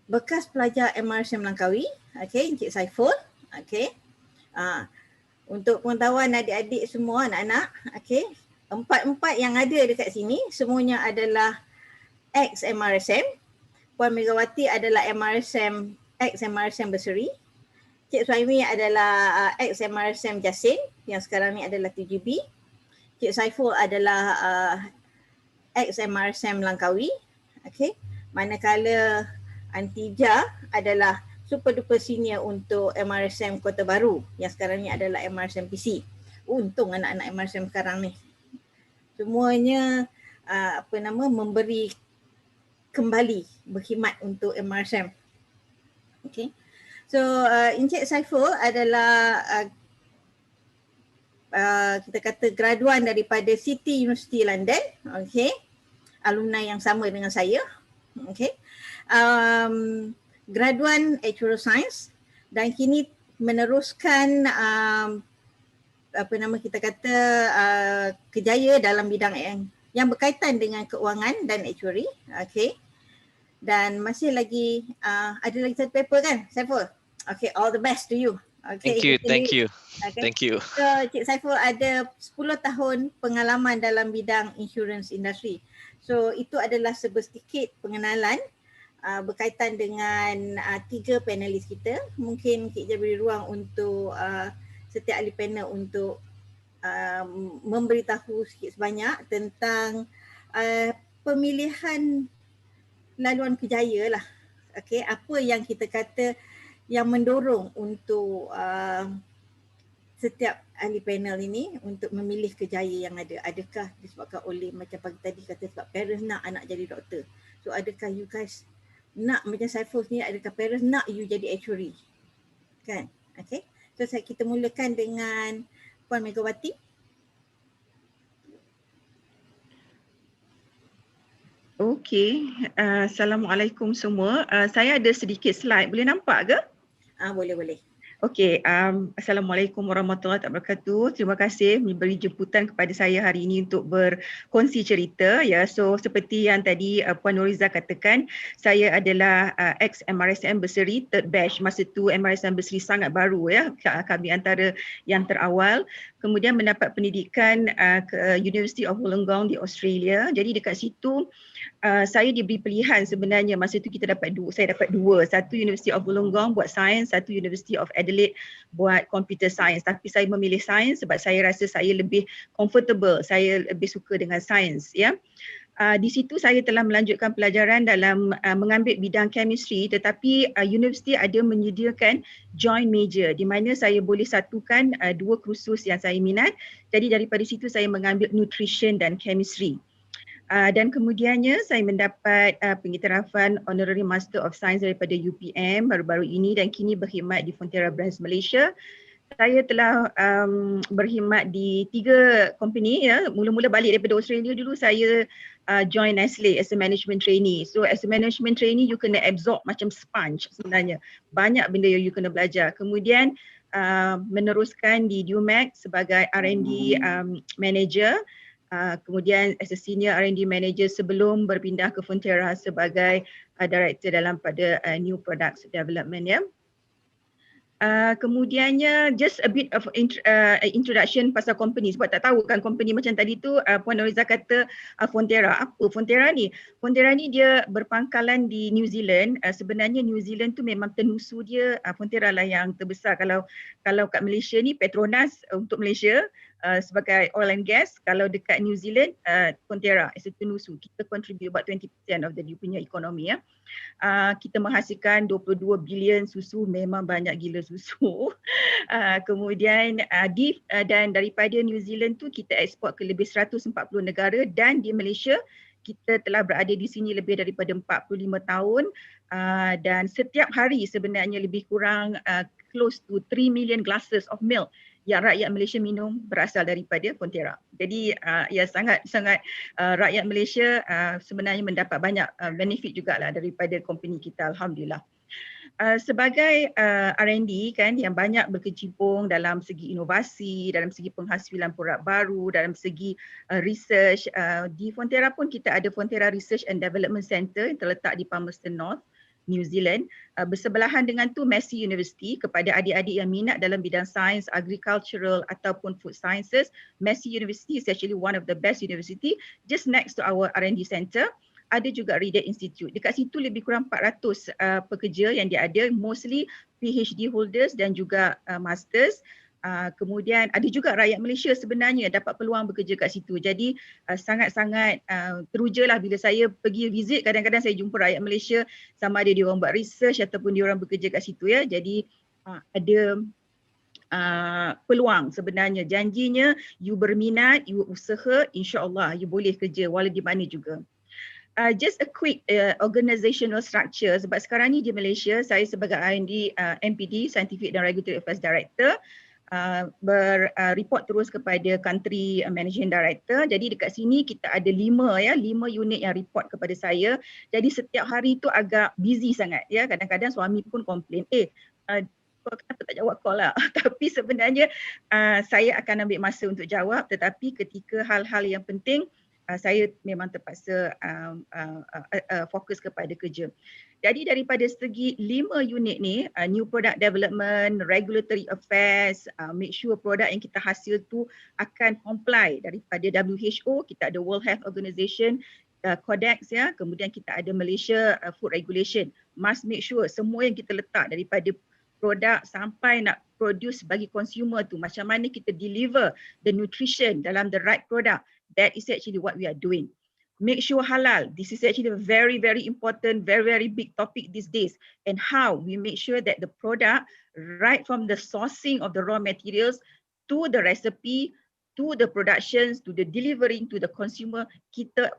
bekas pelajar MRSM Langkawi, okay, Encik Saiful. Okay, untuk pengetahuan adik-adik semua anak-anak, okay, empat-empat yang ada dekat sini semuanya adalah ex-MRSM. Puan Megawati adalah ex-MRSM Berseri. Cik Suhaimi adalah ex-MRSM Jasin yang sekarang ni adalah TGB. Cik Saiful adalah ex-MRSM Langkawi. Okay, manakala Antija adalah super duper senior untuk MRSM Kota Baru yang sekarang ni adalah MRSM PC. Untung anak-anak MRSM sekarang ni semuanya memberi kembali berkhidmat untuk MRSM. Okay, so Encik Saiful adalah kita kata graduan daripada City University London. Okay, alumni yang sama dengan saya. Okay, graduan Actuarial Science dan kini meneruskan kita kata kejaya dalam bidang yang berkaitan dengan keuangan dan actuary. Okay, dan masih lagi ada lagi satu paper kan Saiful? Okay, all the best to you. Okay, thank you. Okay. Thank you. So Cik Saiful ada 10 tahun pengalaman dalam bidang insurance industry. So itu adalah sedikit pengenalan berkaitan dengan 3 panelis kita. Mungkin kita beri ruang untuk setiap ahli panel untuk memberitahu sikit sebanyak tentang pemilihan laluan kerjaya lah. Okay, apa yang kita kata yang mendorong untuk setiap ahli panel ini untuk memilih kerjaya yang ada. Adakah disebabkan oleh macam pagi tadi kata sebab parents nak anak jadi doktor. So adakah you guys nak macam Saiful ni, adakah parents nak you jadi actuary? Kan? Okay. So kita mulakan dengan Puan Megawati. Okey, Assalamualaikum semua. Saya ada sedikit slide, boleh nampak ke? Boleh. Okey, Assalamualaikum warahmatullahi wabarakatuh. Terima kasih memberi jemputan kepada saya hari ini untuk berkongsi cerita. Ya, so seperti yang tadi Puan Nuriza katakan, saya adalah ex MRSM Berseri third batch. Masa tu MRSM Berseri sangat baru ya. Kami antara yang terawal. Kemudian mendapat pendidikan ke University of Wollongong di Australia. Jadi dekat situ saya diberi pilihan sebenarnya masa tu saya dapat dua, satu University of Wollongong buat sains, satu University of Adelaide buat computer science, tapi saya memilih sains sebab saya rasa saya lebih comfortable, saya lebih suka dengan sains ya. Di situ saya telah melanjutkan pelajaran dalam mengambil bidang chemistry, tetapi universiti ada menyediakan joint major di mana saya boleh satukan dua kursus yang saya minat. Jadi daripada situ saya mengambil nutrition dan chemistry. Dan kemudiannya saya mendapat pengiktirafan Honorary Master of Science daripada UPM baru-baru ini dan kini berkhidmat di Fonterra Brands Malaysia. Saya telah berkhidmat di 3 company ya. Mula-mula balik daripada Australia dulu saya join Nestle as a management trainee. So as a management trainee you kena absorb macam sponge sebenarnya. Banyak benda yang you kena belajar. Kemudian meneruskan di Dumax sebagai R&D manager. Kemudian as a senior R&D manager sebelum berpindah ke Fonterra sebagai director dalam pada new products development ya. Kemudiannya just a bit of introduction pasal company sebab tak tahu kan company macam tadi tu Puan Nuriza kata Fonterra. Apa Fonterra ni? Fonterra ni dia berpangkalan di New Zealand. Sebenarnya New Zealand tu memang tenusu dia Fonterra lah yang terbesar. Kalau kat Malaysia ni Petronas untuk Malaysia sebagai oil and gas. Kalau dekat New Zealand Fonterra as a tenusu. Kita contribute about 20% of the dia punya ekonomi ya. Kita menghasilkan 22 bilion susu, memang banyak gila susu. Kemudian dan daripada New Zealand tu kita ekspor ke lebih 140 negara dan di Malaysia kita telah berada di sini lebih daripada 45 tahun dan setiap hari sebenarnya lebih kurang close to 3 million glasses of milk yang rakyat Malaysia minum berasal daripada Fonterra. Jadi ya sangat rakyat Malaysia sebenarnya mendapat banyak benefit jugalah daripada company kita, alhamdulillah. Sebagai R&D kan yang banyak berkecimpung dalam segi inovasi, dalam segi penghasilan produk baru, dalam segi research, di Fonterra pun kita ada Fonterra Research and Development Centre yang terletak di Palmerston North, New Zealand. Bersebelahan dengan tu Massey University kepada adik-adik yang minat dalam bidang sains, agricultural ataupun food sciences. Massey University is actually one of the best university just next to our R&D centre. Ada juga Reader Institute. Dekat situ lebih kurang 400 pekerja yang dia ada, mostly PhD holders dan juga masters. Kemudian ada juga rakyat Malaysia sebenarnya dapat peluang bekerja kat situ. Jadi sangat-sangat terujalah bila saya pergi visit, kadang-kadang saya jumpa rakyat Malaysia sama ada dia orang buat research ataupun dia orang bekerja kat situ ya. Jadi ada peluang sebenarnya. Janjinya you berminat, you usaha, insya-Allah you boleh kerja walau di mana juga. Just a quick organizational structure sebab sekarang ni di Malaysia saya sebagai R&D MPD Scientific dan Regulatory Affairs Director report terus kepada country managing director. Jadi dekat sini kita ada 5 unit yang report kepada saya. Jadi setiap hari tu agak busy sangat ya. Kadang-kadang suami pun komplain, kau kenapa tak jawab call lah. Tapi sebenarnya saya akan ambil masa untuk jawab, tetapi ketika hal-hal yang penting saya memang terpaksa fokus kepada kerja. Jadi daripada segi 5 unit ni, new product development, regulatory affairs, make sure produk yang kita hasil tu akan comply daripada WHO, kita ada World Health Organization Codex ya, kemudian kita ada Malaysia Food Regulation. Must make sure semua yang kita letak daripada produk sampai nak produce bagi consumer tu, macam mana kita deliver the nutrition dalam the right product. That is actually what we are doing. Make sure halal. This is actually a very, very important, very, very big topic these days. And how we make sure that the product, right from the sourcing of the raw materials to the recipe, to the productions, to the delivering to the consumer, kita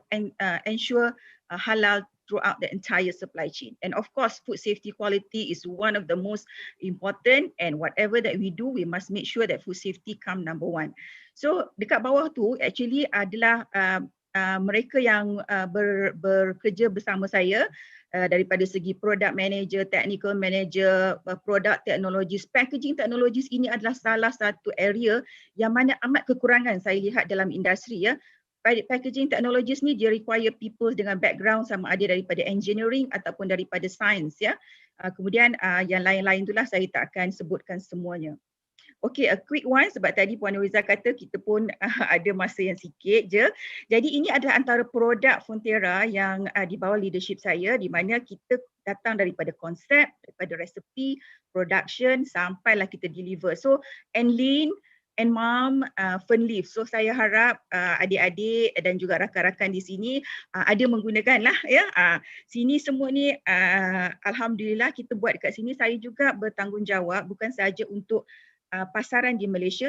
ensure halal throughout the entire supply chain. And of course, food safety quality is one of the most important, and whatever that we do, we must make sure that food safety come number one. So dekat bawah tu actually adalah mereka yang bekerja bersama saya daripada segi product manager, technical manager, product technologies, packaging technologies, ini adalah salah satu area yang mana amat kekurangan saya lihat dalam industri ya. Packaging technologies ni dia require people dengan background sama ada daripada engineering ataupun daripada science ya. Kemudian yang lain-lain itulah saya tak akan sebutkan semuanya. Okay, a quick one sebab tadi Puan Nuriza kata kita pun ada masa yang sikit je. Jadi ini adalah antara produk Fonterra yang di bawah leadership saya, di mana kita datang daripada konsep, daripada resepi, production sampailah kita deliver. So Enlin and Mom, Fernleaf. So saya harap adik-adik dan juga rakan-rakan di sini ada menggunakan lah ya. Sini semua ni alhamdulillah kita buat dekat sini. Saya juga bertanggungjawab bukan sahaja untuk pasaran di Malaysia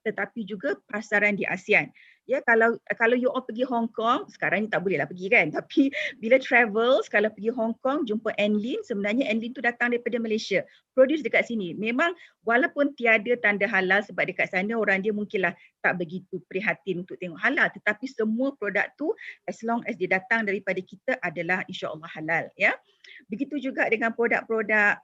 tetapi juga pasaran di ASEAN. Ya, kalau you all pergi Hong Kong, sekarang ni tak boleh lah pergi kan, tapi bila travel, kalau pergi Hong Kong jumpa Enlin, sebenarnya Enlin tu datang daripada Malaysia, produce dekat sini. Memang walaupun tiada tanda halal sebab dekat sana orang dia mungkinlah tak begitu prihatin untuk tengok halal, tetapi semua produk tu as long as dia datang daripada kita adalah insya-Allah halal ya. Begitu juga dengan produk-produk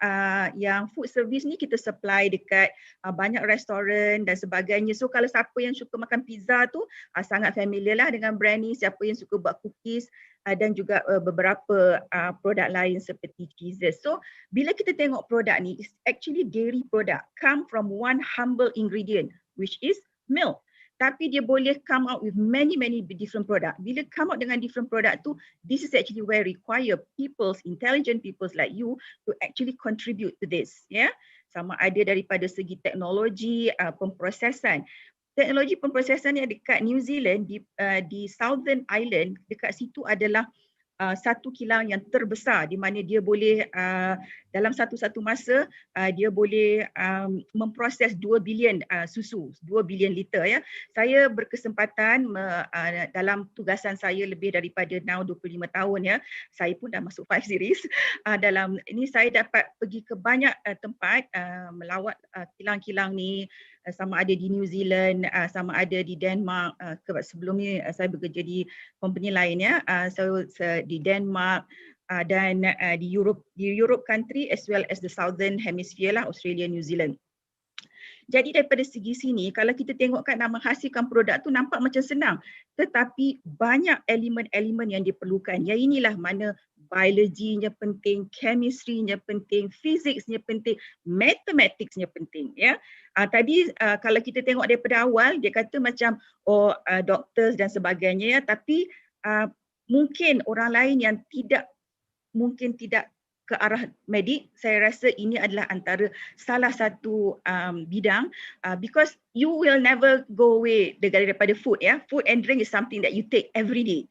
yang food service ni kita supply dekat banyak restoran dan sebagainya. So kalau siapa yang suka makan pizza tu sangat familiar lah dengan brand ni, siapa yang suka buat cookies dan juga beberapa produk lain seperti cheeses. So bila kita tengok produk ni, it's actually dairy product, come from one humble ingredient which is milk. Tapi dia boleh come out with many different product. Bila come out dengan different product tu, this is actually where require intelligent people like you to actually contribute to this. Ya, sama ada daripada segi teknologi, pemprosesan. Teknologi pemprosesan yang dekat New Zealand di Southern Island, dekat situ adalah satu kilang yang terbesar di mana dia boleh dalam satu masa dia boleh memproses 2 bilion susu, 2 bilion liter ya. Saya berkesempatan dalam tugasan saya lebih daripada now 25 tahun ya. Saya pun dah masuk 5 series. Dalam ini saya dapat pergi ke banyak tempat melawat kilang-kilang ni, sama ada di New Zealand, sama ada di Denmark. Sebelum ni saya bekerja di company lain ya. So di Denmark dan di Europe country as well as the Southern Hemisphere lah, Australia, New Zealand. Jadi daripada segi sini, kalau kita tengok kan nak menghasilkan produk tu nampak macam senang, tetapi banyak elemen-elemen yang diperlukan. Yang inilah mana biologinya penting, chemistry-nya penting, physics-nya penting, mathematics-nya penting ya. Tadi kalau kita tengok daripada awal dia kata macam doctors dan sebagainya ya, tapi mungkin orang lain yang tidak ke arah medik, saya rasa ini adalah antara salah satu bidang because you will never go away daripada food ya. Food and drink is something that you take every day,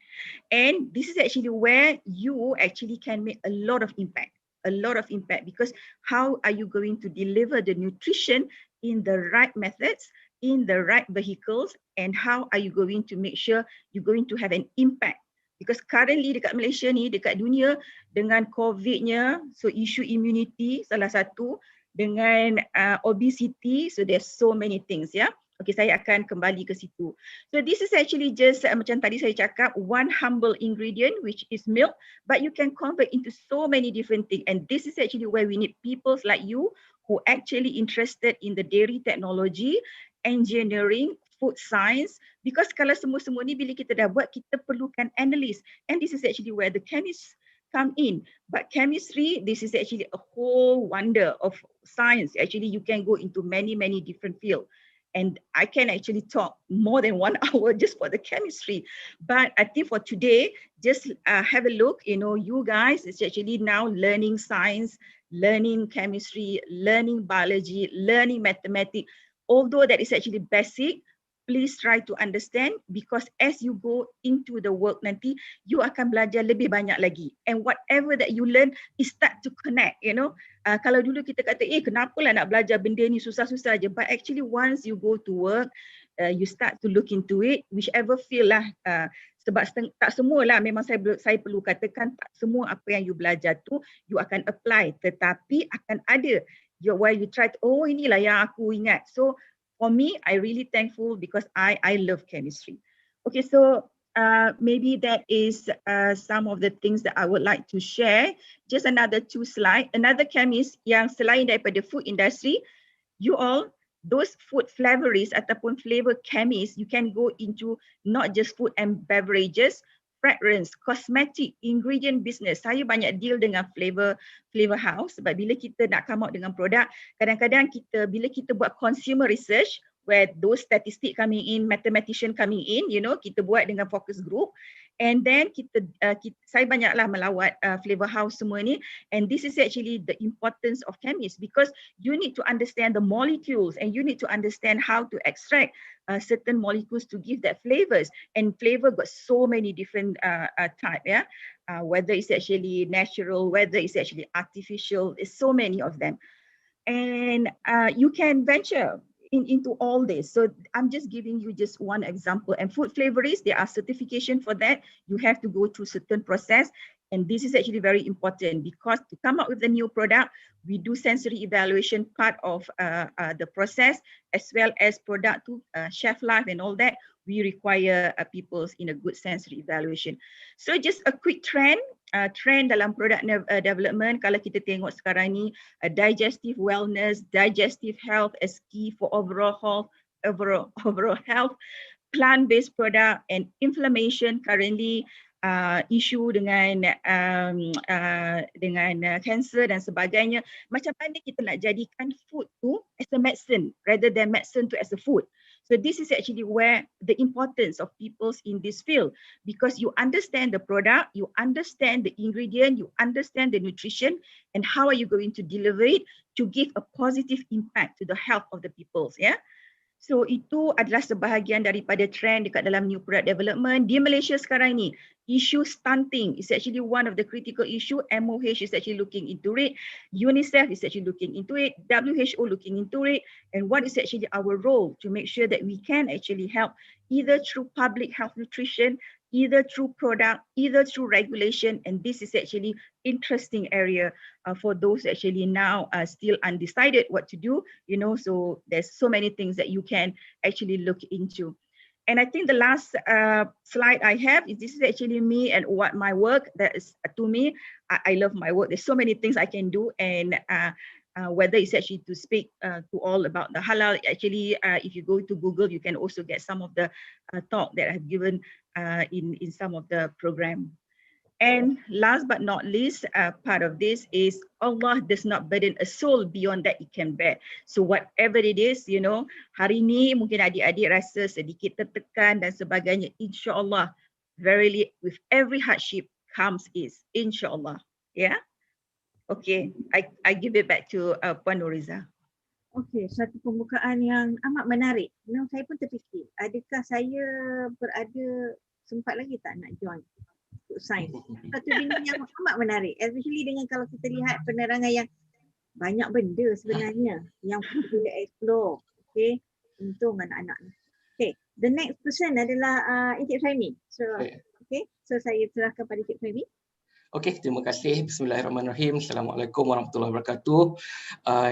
and this is actually where you actually can make a lot of impact because how are you going to deliver the nutrition in the right methods, in the right vehicles, and how are you going to make sure you're going to have an impact. Because currently dekat Malaysia ni, dekat dunia dengan COVID-nya, so isu immunity salah satu, dengan obesity, so there's so many things ya. Okay, saya akan kembali ke situ. So this is actually just macam tadi saya cakap, one humble ingredient which is milk, but you can convert into so many different things, and this is actually where we need people like you who actually interested in the dairy technology, engineering, food science, because kalau semua-semua ni bila kita dah buat, kita perlukan analyst, and this is actually where the chemists come in. But chemistry, this is actually a whole wonder of science. Actually, you can go into many different fields, and I can actually talk more than 1 hour just for the chemistry. But I think for today, just have a look. You know, you guys is actually now learning science, learning chemistry, learning biology, learning mathematics. Although that is actually basic, please try to understand, because as you go into the work nanti, you akan belajar lebih banyak lagi. And whatever that you learn, is start to connect, you know. Kalau dulu kita kata, kenapalah nak belajar benda ni susah-susah je. But actually once you go to work, you start to look into it, whichever field lah. Sebab tak semualah, memang saya perlu katakan, tak semua apa yang you belajar tu, you akan apply. Tetapi akan ada, where you try to, inilah yang aku ingat. So, for me, I really thankful because I love chemistry. Okay, so maybe that is some of the things that I would like to share. Just another 2 slide. Another chemist yang selain daripada food industry, you all, those food flavorists ataupun flavor chemists, you can go into not just food and beverages, fragrance, cosmetic, ingredient business. Saya banyak deal dengan flavor house sebab bila kita nak come out dengan produk, kadang-kadang bila kita buat consumer research, where those statistics coming in, mathematician coming in, you know, kita buat dengan focus group, and then saya banyaklah melawat flavor house semua ni, and this is actually the importance of chemists, because you need to understand the molecules and you need to understand how to extract certain molecules to give that flavors, and flavor got so many different type, yeah, whether it's actually natural, whether it's actually artificial, there's so many of them, and you can venture into all this. So I'm just giving you just one example. And food flavorists, there are certification for that. You have to go through certain process. And this is actually very important because to come up with a new product, we do sensory evaluation part of the process, as well as product to shelf life and all that. We require people in a good sensory evaluation. So just a quick trend dalam product development, kalau kita tengok sekarang ni, digestive wellness, digestive health as key for overall health, plant-based product, and inflammation currently isu dengan cancer dan sebagainya. Macam mana kita nak jadikan food tu as a medicine rather than medicine to as a food. So this is actually where the importance of people in this field, because you understand the product, you understand the ingredient, you understand the nutrition, and how are you going to deliver it to give a positive impact to the health of the peoples, yeah. So itu adalah sebahagian daripada trend dekat dalam new product development. Di Malaysia sekarang ni, issue stunting is actually one of the critical issue. MOH is actually looking into it. UNICEF is actually looking into it. WHO looking into it. And what is actually our role to make sure that we can actually help either through public health nutrition, either through product, either through regulation. And this is actually interesting area for those actually now still undecided what to do, you know, so there's so many things that you can actually look into. And I think the last slide I have is this is actually me and what my work that is to me, I love my work. There's so many things I can do, and whether it's actually to speak to all about the halal, actually if you go to Google, you can also get some of the talk that I've given in some of the program. And last but not least, part of this is Allah does not burden a soul beyond that it can bear. So whatever it is, you know, hari ni mungkin adik-adik rasa sedikit tertekan dan sebagainya. InsyaAllah, verily with every hardship comes ease. InsyaAllah. Yeah. Okay, I give it back to Puan Nuriza. Okey, satu pembukaan yang amat menarik. Memang saya pun terfikir, adakah saya sempat lagi tak nak join sains. Satu benda yang amat menarik, especially dengan kalau kita lihat penerangan yang banyak benda sebenarnya yang perlu di-explore. Okay, untung anak-anak ni. Okay, the next person adalah Encik Fahmi. So, okay, so saya serahkan pada Encik Fahmi. Okey, terima kasih. Bismillahirrahmanirrahim. Assalamualaikum warahmatullahi wabarakatuh.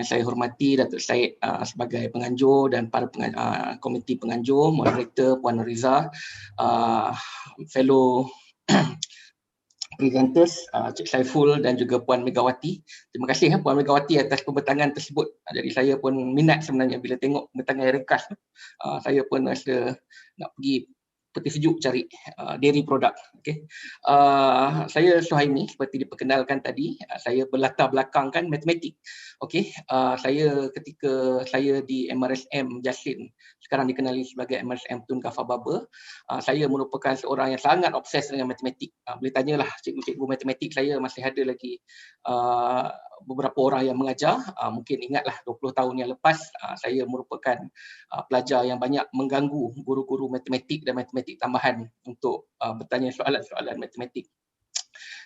Saya hormati Datuk Syed sebagai penganjur dan para komiti penganjur, moderator Puan Nuriza, fellow presenters Cik Saiful dan juga Puan Megawati. Terima kasih Puan Megawati atas pembentangan tersebut. Jadi saya pun minat sebenarnya bila tengok pembentangan yang ringkas. Saya pun rasa nak pergi peti sejuk cari dairy product. Okay. Saya Suhaimi, seperti diperkenalkan tadi, saya berlatar belakangkan matematik. Okay. Saya ketika saya di MRSM Jasin, sekarang dikenali sebagai MRSM Tun Gafar Baba, saya merupakan seorang yang sangat obses dengan matematik. Boleh tanyalah cikgu-cikgu matematik saya masih ada lagi beberapa orang yang mengajar. Mungkin ingatlah 20 tahun yang lepas, saya merupakan pelajar yang banyak mengganggu guru-guru matematik dan matematik tambahan untuk bertanya soalan-soalan matematik.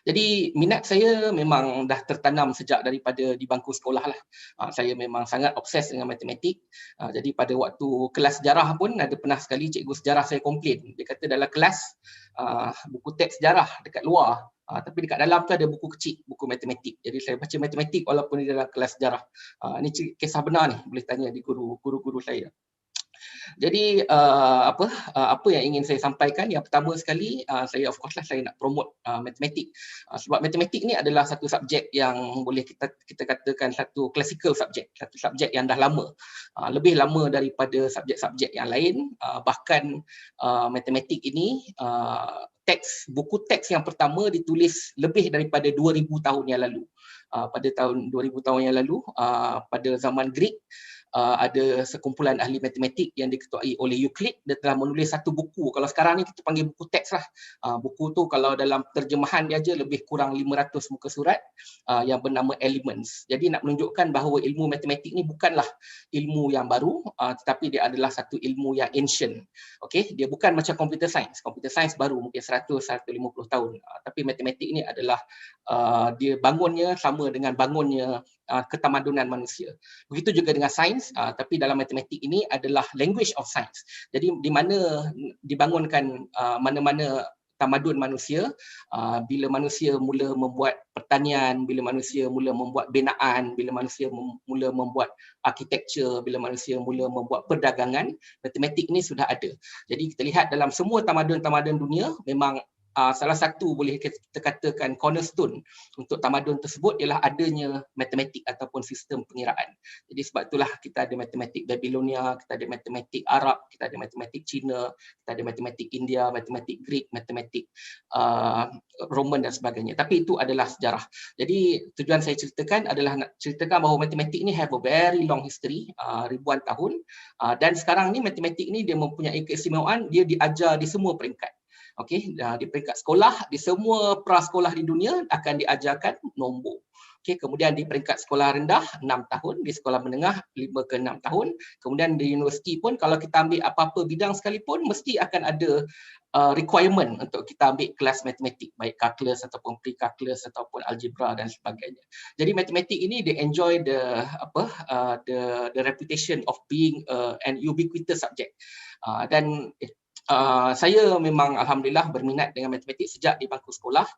Jadi minat saya memang dah tertanam sejak daripada di bangku sekolah lah. Saya memang sangat obses dengan matematik. Jadi pada waktu kelas sejarah pun ada pernah sekali cikgu sejarah saya komplain. Dia kata dalam kelas buku teks sejarah dekat luar, tapi dekat dalam tu ada buku kecil, buku matematik. Jadi saya baca matematik walaupun di dalam kelas sejarah. Ini kisah benar ni, boleh tanya di guru-guru saya. Jadi apa yang ingin saya sampaikan, yang pertama sekali saya of course lah saya nak promote matematik. Sebab matematik ni adalah satu subjek yang boleh kita katakan satu classical subjek, satu subjek yang dah lama. Lebih lama daripada subjek-subjek yang lain. Bahkan matematik ini buku teks yang pertama ditulis lebih daripada 2000 tahun yang lalu. Pada tahun 2000 tahun yang lalu, pada zaman Greek, ada sekumpulan ahli matematik yang diketuai oleh Euclid. Dia telah menulis satu buku. Kalau sekarang ni kita panggil buku teks lah. Buku tu kalau dalam terjemahan dia je lebih kurang 500 muka surat yang bernama Elements. Jadi nak menunjukkan bahawa ilmu matematik ni bukanlah ilmu yang baru, tetapi dia adalah satu ilmu yang ancient. Okay? Dia bukan macam computer science. Computer science baru mungkin 100-150 tahun. Tapi matematik ni adalah dia bangunnya sama dengan bangunnya ketamadunan manusia. Begitu juga dengan sains, tapi dalam matematik ini adalah language of science. Jadi di mana dibangunkan mana-mana tamadun manusia, bila manusia mula membuat pertanian, bila manusia mula membuat binaan, bila manusia mula membuat architecture, bila manusia mula membuat perdagangan, matematik ini sudah ada. Jadi kita lihat dalam semua tamadun-tamadun dunia, memang salah satu boleh kita katakan cornerstone untuk tamadun tersebut ialah adanya matematik ataupun sistem pengiraan. Jadi sebab itulah kita ada matematik Babilonia, kita ada matematik Arab, kita ada matematik Cina, kita ada matematik India, matematik Greek, matematik Roman dan sebagainya. Tapi itu adalah sejarah. Jadi tujuan saya ceritakan adalah nak ceritakan bahawa matematik ni have a very long history, ribuan tahun, dan sekarang ni matematik ni dia mempunyai keistimewaan, dia diajar di semua peringkat. Okey, di peringkat sekolah, di semua prasekolah di dunia akan diajarkan nombor. Okey, kemudian di peringkat sekolah rendah 6 tahun, di sekolah menengah 5 ke 6 tahun, kemudian di universiti pun kalau kita ambil apa-apa bidang sekalipun mesti akan ada requirement untuk kita ambil kelas matematik, baik calculus ataupun pre-calculus ataupun algebra dan sebagainya. Jadi matematik ini they enjoy the reputation of being an ubiquitous subject. Saya memang alhamdulillah berminat dengan matematik sejak di bangku sekolah.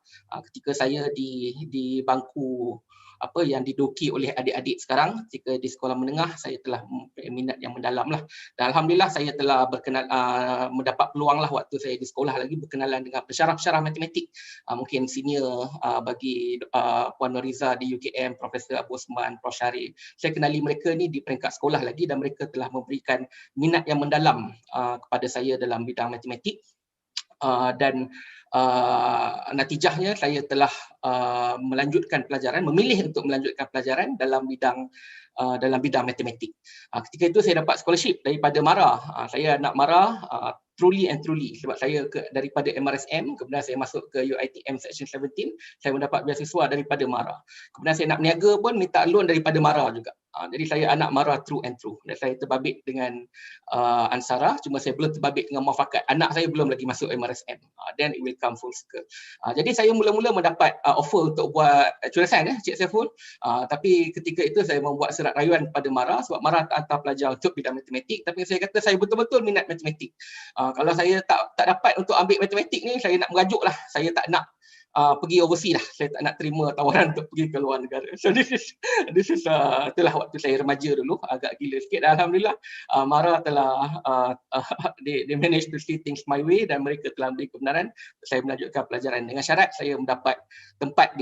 Ketika saya di bangku yang didoki oleh adik-adik sekarang, ketika di sekolah menengah saya telah mempunyai minat yang mendalam lah. Dan alhamdulillah saya telah mendapat peluang lah waktu saya di sekolah lagi berkenalan dengan pensyarah-pensyarah matematik. Mungkin senior bagi Puan Noriza di UKM, Profesor Abu Osman, Prof Syarif. Saya kenali mereka ni di peringkat sekolah lagi dan mereka telah memberikan minat yang mendalam kepada saya dalam bidang matematik. Dan natijahnya saya telah melanjutkan pelajaran, memilih untuk melanjutkan pelajaran dalam bidang matematik. Ketika itu saya dapat scholarship daripada MARA. Saya anak MARA truly and truly sebab saya daripada MRSM, kemudian saya masuk ke UiTM Section 17, saya mendapat beasiswa daripada MARA. Kemudian saya nak berniaga pun minta loan daripada MARA juga. Jadi saya anak MARA true and true. Dan saya terbabit dengan Ansara, cuma saya belum terbabit dengan MUAFAKAT. Anak saya belum lagi masuk MRSM. Then it will come full circle. Jadi saya mula-mula mendapat offer untuk buat actual science, Cik Saiful. Tapi ketika itu saya membuat surat rayuan kepada MARA sebab MARA tak hantar pelajar untuk bidang matematik. Tapi saya kata saya betul-betul minat matematik. Kalau saya tak dapat untuk ambil matematik ni, saya nak merajuk lah. Saya tak nak pergi overseas lah. Saya tak nak terima tawaran untuk pergi ke luar negara. So this is itulah waktu saya remaja dulu, agak gila sikit. Dan alhamdulillah MARA telah they managed to see things my way dan mereka telah beri kebenaran saya melanjutkan pelajaran dengan syarat saya mendapat tempat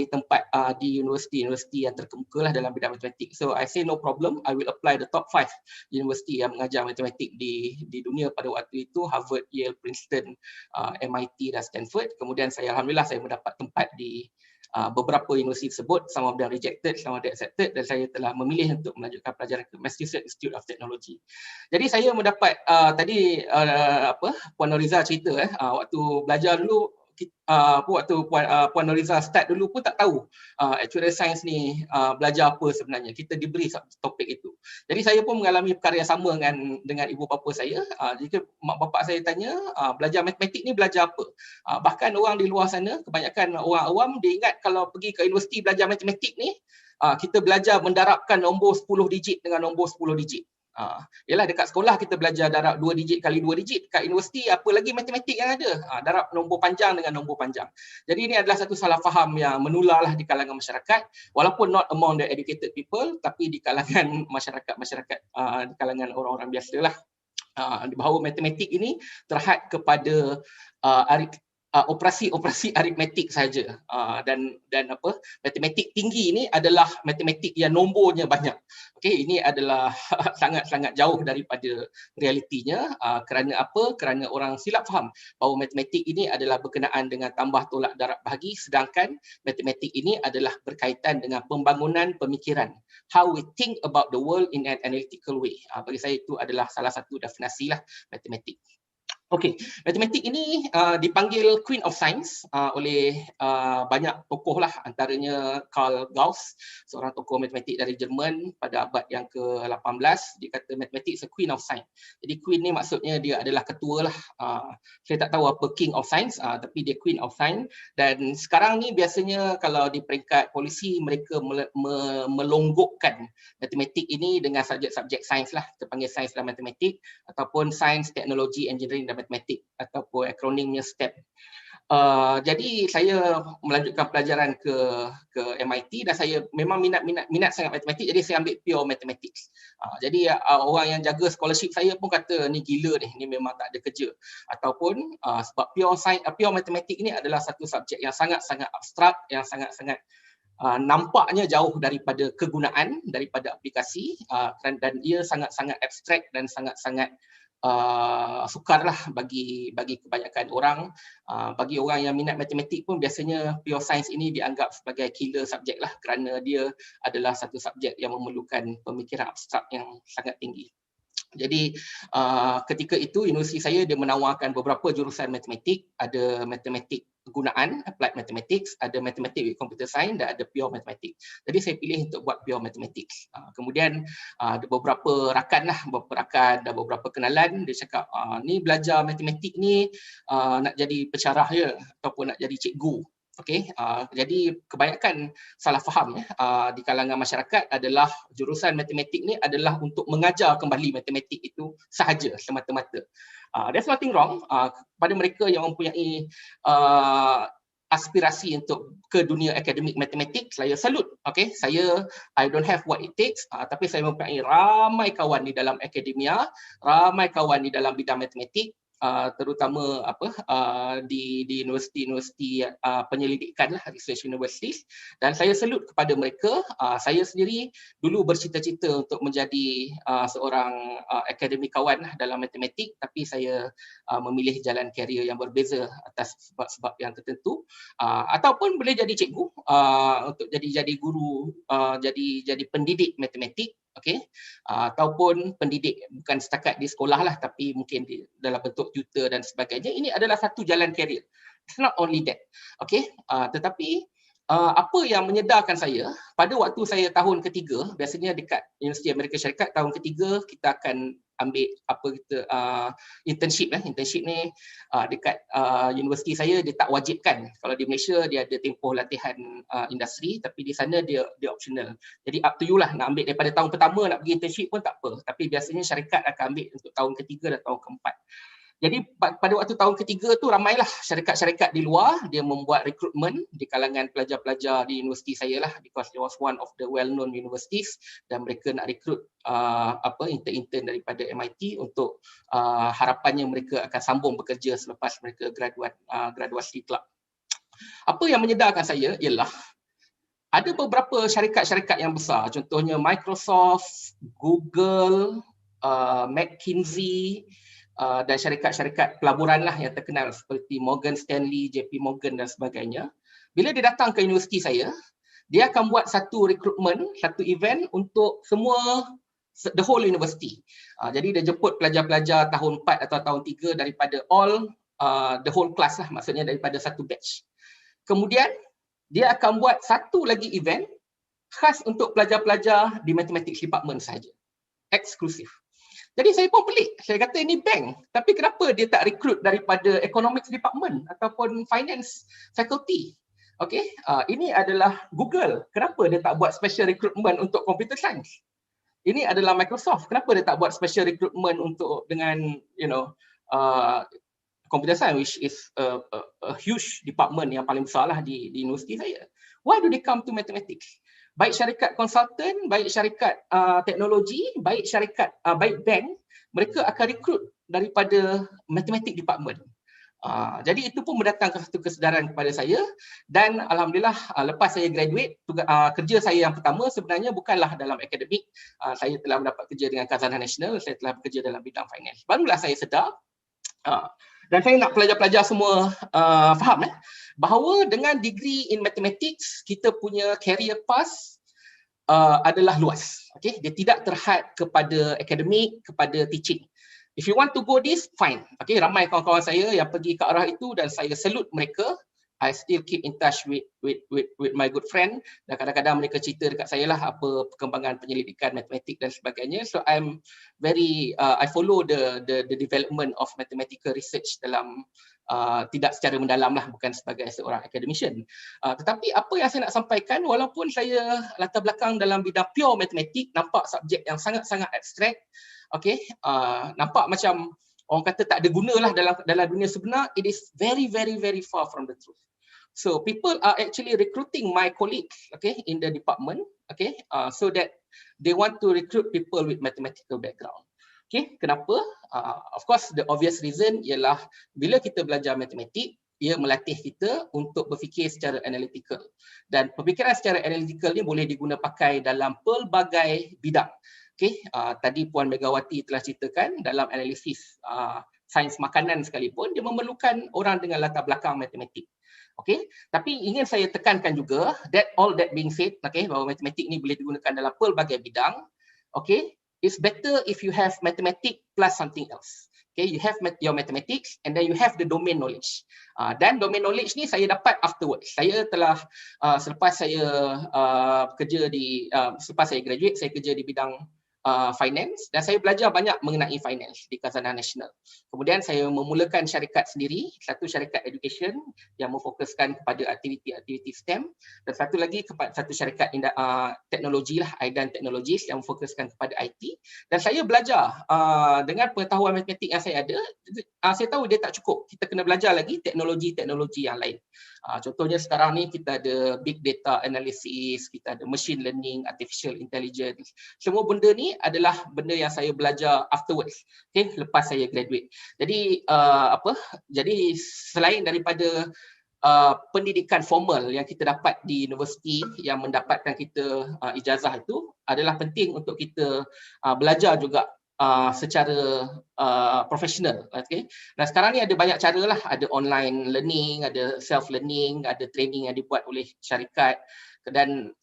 di universiti yang terkemuka lah dalam bidang matematik. So I say no problem, I will apply the top 5 universiti yang mengajar matematik di dunia pada waktu itu, Harvard, Yale, Princeton, MIT dan Stanford. Kemudian alhamdulillah saya mendapat tempat di beberapa universiti tersebut, some of them rejected, some of them accepted, dan saya telah memilih untuk melanjutkan pelajaran ke Massachusetts Institute of Technology. Jadi saya mendapat tadi Puan Noriza cerita waktu belajar dulu, waktu Puan Noriza start dulu pun tak tahu actuarial science ni belajar apa sebenarnya. Kita diberi topik itu. Jadi saya pun mengalami perkara yang sama dengan ibu bapa saya. Jika mak bapak saya tanya belajar matematik ni belajar apa, bahkan orang di luar sana, kebanyakan orang awam, dia ingat kalau pergi ke universiti belajar matematik ni kita belajar mendarabkan nombor 10 digit dengan nombor 10 digit. Yalah, dekat sekolah kita belajar darab 2 digit kali 2 digit. Kat universiti apa lagi matematik yang ada? Darab nombor panjang dengan nombor panjang. Jadi ini adalah satu salah faham yang menularlah di kalangan masyarakat, walaupun not among the educated people, tapi di kalangan masyarakat di kalangan orang-orang biasalah. Bahawa matematik ini terhad kepada operasi-operasi aritmetik saja, dan apa, matematik tinggi ini adalah matematik yang nombornya banyak. Okey, ini adalah sangat-sangat jauh daripada realitinya. Kerana apa? Kerana orang silap faham bahawa matematik ini adalah berkenaan dengan tambah tolak darab bahagi, sedangkan matematik ini adalah berkaitan dengan pembangunan pemikiran. How we think about the world in an analytical way. Bagi saya itu adalah salah satu definisi lah matematik. Okey, matematik ini dipanggil Queen of Science oleh banyak tokoh lah, antaranya Karl Gauss, seorang tokoh matematik dari Jerman pada abad yang ke-18. Dia kata matematik is a Queen of Science. Jadi Queen ni maksudnya dia adalah ketua lah. Saya tak tahu apa King of Science, tapi dia Queen of Science. Dan sekarang ni biasanya kalau di peringkat polisi mereka melonggokkan matematik ini dengan subjek-subjek sains lah. Kita panggil sains dan matematik, ataupun sains, teknologi, engineering dan matematik, ataupun akronimnya STEM. Jadi saya melanjutkan pelajaran ke MIT dan saya memang minat sangat matematik, jadi saya ambil pure mathematics. Jadi orang yang jaga scholarship saya pun kata ni gila ni memang tak ada kerja. Ataupun sebab pure matematik ini adalah satu subjek yang sangat-sangat abstrak, yang sangat-sangat nampaknya jauh daripada kegunaan, daripada aplikasi, dan ia sangat-sangat abstrak dan sangat-sangat sukarlah bagi kebanyakan orang. Bagi orang yang minat matematik pun biasanya pure science ini dianggap sebagai killer subjek lah, kerana dia adalah satu subjek yang memerlukan pemikiran abstrak yang sangat tinggi. Jadi ketika itu universiti saya dia menawarkan beberapa jurusan matematik, ada matematik gunaan, applied mathematics, ada matematik with computer science dan ada pure mathematics. Jadi saya pilih untuk buat pure mathematics. Kemudian ada beberapa rakan dan beberapa kenalan, dia cakap ni belajar matematik ni nak jadi pensyarah je ataupun nak jadi cikgu. Okey, jadi kebanyakan salah faham di kalangan masyarakat adalah jurusan matematik ni adalah untuk mengajar kembali matematik itu sahaja, semata-mata. There's nothing wrong kepada mereka yang mempunyai aspirasi untuk ke dunia akademik matematik. Saya salute. Okey, I don't have what it takes, tapi saya mempunyai ramai kawan di dalam akademia, ramai kawan di dalam bidang matematik, terutama di universiti-universiti penyelidikan lah, research universities, dan saya salute kepada mereka. Saya sendiri dulu bercita-cita untuk menjadi seorang akademikawan dalam matematik, tapi saya memilih jalan karier yang berbeza atas sebab-sebab yang tertentu, ataupun boleh jadi cikgu, untuk jadi guru, jadi pendidik matematik. Okey, ataupun pendidik bukan setakat di sekolah lah, tapi mungkin dalam bentuk tutor dan sebagainya. Ini adalah satu jalan karier. It's not only that. Okey, tetapi apa yang menyedarkan saya pada waktu saya tahun ketiga, biasanya dekat Universiti Amerika Syarikat tahun ketiga kita akan ambil internship. Internship ni dekat universiti saya dia tak wajibkan. Kalau di Malaysia dia ada tempoh latihan industri, tapi di sana dia optional. Jadi up to you lah nak ambil daripada tahun pertama nak pergi internship pun tak apa. Tapi biasanya syarikat akan ambil untuk tahun ketiga dan tahun keempat. Jadi pada waktu tahun ketiga tu ramailah syarikat-syarikat di luar dia membuat rekrutmen di kalangan pelajar-pelajar di universiti saya lah, because it was one of the well-known universities dan mereka nak rekrut intern-intern daripada MIT untuk harapannya mereka akan sambung bekerja selepas mereka graduasi kelak. Apa yang menyedarkan saya ialah ada beberapa syarikat-syarikat yang besar, contohnya Microsoft, Google, McKinsey, dan syarikat-syarikat pelaburan lah yang terkenal seperti Morgan Stanley, JP Morgan dan sebagainya. Bila dia datang ke universiti saya, dia akan buat satu rekrutmen, satu event untuk semua, the whole university. Jadi dia jemput pelajar-pelajar tahun 4 atau tahun 3 daripada the whole class lah, maksudnya daripada satu batch. Kemudian dia akan buat satu lagi event khas untuk pelajar-pelajar di mathematics department saja, eksklusif. Jadi saya pun pelik. Saya kata ini bank, tapi kenapa dia tak rekrut daripada economics department ataupun finance faculty? Okey, ini adalah Google. Kenapa dia tak buat special recruitment untuk computer science? Ini adalah Microsoft. Kenapa dia tak buat special recruitment untuk dengan computer science, which is a huge department yang paling besar lah di universiti saya. Why do they come to mathematics? Baik syarikat konsultan, baik syarikat teknologi, baik bank, mereka akan rekrut daripada matematik department. Jadi itu pun mendatangkan satu kesedaran kepada saya, dan alhamdulillah lepas saya graduate, kerja saya yang pertama sebenarnya bukanlah dalam akademik. Saya telah mendapat kerja dengan Khazanah Nasional, saya telah bekerja dalam bidang finance. Barulah saya sedar, dan saya nak pelajar-pelajar semua faham bahawa dengan degree in mathematics, kita punya career path adalah luas. Okay? Dia tidak terhad kepada akademik, kepada teaching. If you want to go this, fine. Okay, ramai kawan-kawan saya yang pergi ke arah itu dan saya salute mereka. I still keep in touch with my good friend, dan kadang-kadang mereka cerita dekat saya lah apa perkembangan penyelidikan matematik dan sebagainya. So I'm very I follow the development of mathematical research dalam tidak secara mendalam lah, bukan sebagai seorang academician. Tetapi apa yang saya nak sampaikan, walaupun saya latar belakang dalam bidang pure matematik, nampak subjek yang sangat-sangat abstrak. Okay, nampak macam orang kata tak ada guna lah dalam dunia sebenar. It is very, very, very far from the truth. So people are actually recruiting my colleagues, okay, in the department, okay, so that they want to recruit people with mathematical background. Okay, kenapa? Of course, the obvious reason ialah bila kita belajar matematik, ia melatih kita untuk berfikir secara analytical. Dan pemikiran secara analytical ni boleh diguna pakai dalam pelbagai bidang. Okay, tadi Puan Megawati telah ceritakan dalam analisis sains makanan sekalipun, dia memerlukan orang dengan latar belakang matematik. Okay, tapi ingin saya tekankan juga that all that being said, okay, bahawa matematik ni boleh digunakan dalam pelbagai bidang. Okay, it's better if you have mathematics plus something else. Okay, you have your mathematics and then you have the domain knowledge. Dan domain knowledge ni saya dapat afterwards. Saya telah selepas saya kerja di selepas saya graduate, saya kerja di bidang finance, dan saya belajar banyak mengenai finance di Khazanah Nasional. Kemudian saya memulakan syarikat sendiri, satu syarikat education yang memfokuskan kepada aktiviti-aktiviti STEM, dan satu lagi satu syarikat teknologi lah, Aidan Technologies yang memfokuskan kepada IT. Dan saya belajar dengan pengetahuan matematik yang saya ada, saya tahu dia tak cukup. Kita kena belajar lagi teknologi-teknologi yang lain. Contohnya sekarang ni kita ada big data analysis, kita ada machine learning, artificial intelligence. Semua benda ni adalah benda yang saya belajar afterwards, okay, lepas saya graduate. Jadi jadi selain daripada pendidikan formal yang kita dapat di universiti yang mendapatkan kita ijazah itu, adalah penting untuk kita belajar juga secara profesional. Okay. Dan sekarang ni ada banyak cara lah, ada online learning, ada self learning, ada training yang dibuat oleh syarikat, dan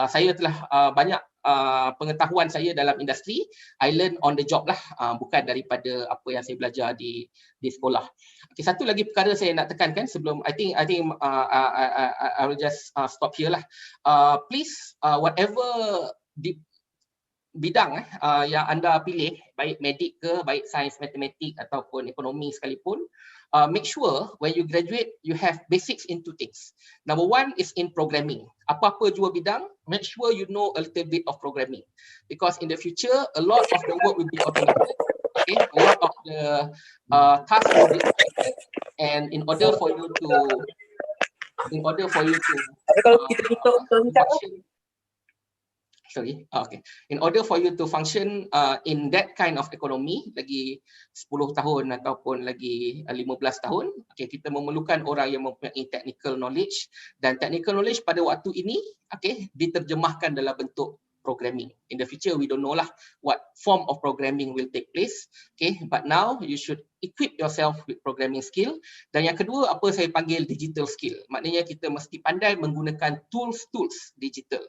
saya telah banyak pengetahuan saya dalam industri, I learn on the job lah, bukan daripada apa yang saya belajar di sekolah. Okay, satu lagi perkara saya nak tekankan sebelum I think I will just stop here lah. Please, whatever bidang yang anda pilih, baik medik ke, baik sains matematik ataupun ekonomi sekalipun, make sure when you graduate you have basics in two things. Number one is in programming. Apa-apa jua bidang, make sure you know a little bit of programming, because in the future a lot of the work will be automated. Okay, a lot of the tasks will be automated, and in order for you to in order for you to function in that kind of economy lagi 10 tahun ataupun lagi 15 tahun, okay, kita memerlukan orang yang mempunyai technical knowledge, dan technical knowledge pada waktu ini, okay, diterjemahkan dalam bentuk programming. In the future we don't know lah what form of programming will take place, okay, but now you should equip yourself with programming skill. Dan yang kedua, apa saya panggil digital skill, maknanya kita mesti pandai menggunakan tools digital.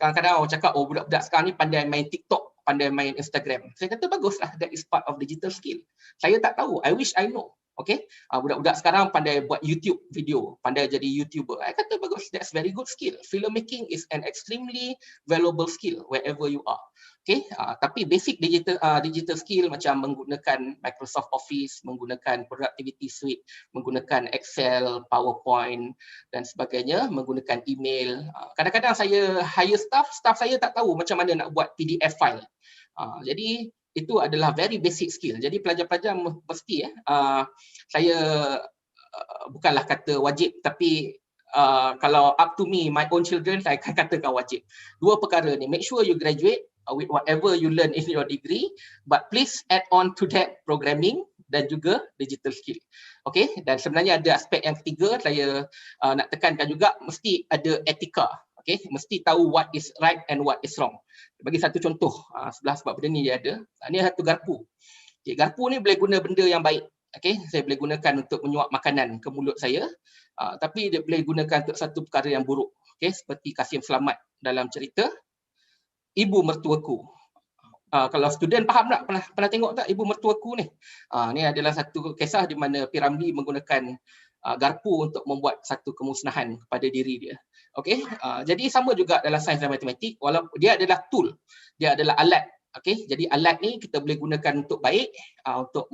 Kadang-kadang orang cakap, oh budak-budak sekarang ni pandai main TikTok, pandai main Instagram. Saya kata baguslah, that is part of digital skill. Saya tak tahu, I wish I know. Okay, budak-budak sekarang pandai buat YouTube video, pandai jadi YouTuber. I kata bagus, that's very good skill. Filmmaking is an extremely valuable skill wherever you are. Okay, tapi basic digital skill macam menggunakan Microsoft Office, menggunakan Productivity Suite, menggunakan Excel, PowerPoint dan sebagainya, menggunakan email. Kadang-kadang saya hire staff saya tak tahu macam mana nak buat PDF file. Jadi itu adalah very basic skill. Jadi pelajar-pelajar mesti saya bukanlah kata wajib, tapi kalau up to me, my own children, saya akan katakan wajib. Dua perkara ni, make sure you graduate with whatever you learn in your degree, but please add on to that programming dan juga digital skill. Okay, dan sebenarnya ada aspek yang ketiga saya nak tekankan juga, mesti ada etika. Okay, mesti tahu what is right and what is wrong. Bagi satu contoh, sebelah sebab benda ni dia ada, ni satu garpu. Okay, garpu ni boleh guna benda yang baik. Okay, saya boleh gunakan untuk menyuap makanan ke mulut saya, tapi dia boleh gunakan untuk satu perkara yang buruk. Okay, seperti Kasim Selamat dalam cerita Ibu Mertuaku. Kalau student faham tak, pernah tengok tak Ibu Mertuaku ni? Ni adalah satu kisah di mana P. Ramlee menggunakan garpu untuk membuat satu kemusnahan kepada diri dia. Okay, jadi sama juga dalam sains dan matematik, walaupun dia adalah tool, dia adalah alat. Okay, jadi alat ni kita boleh gunakan untuk baik, untuk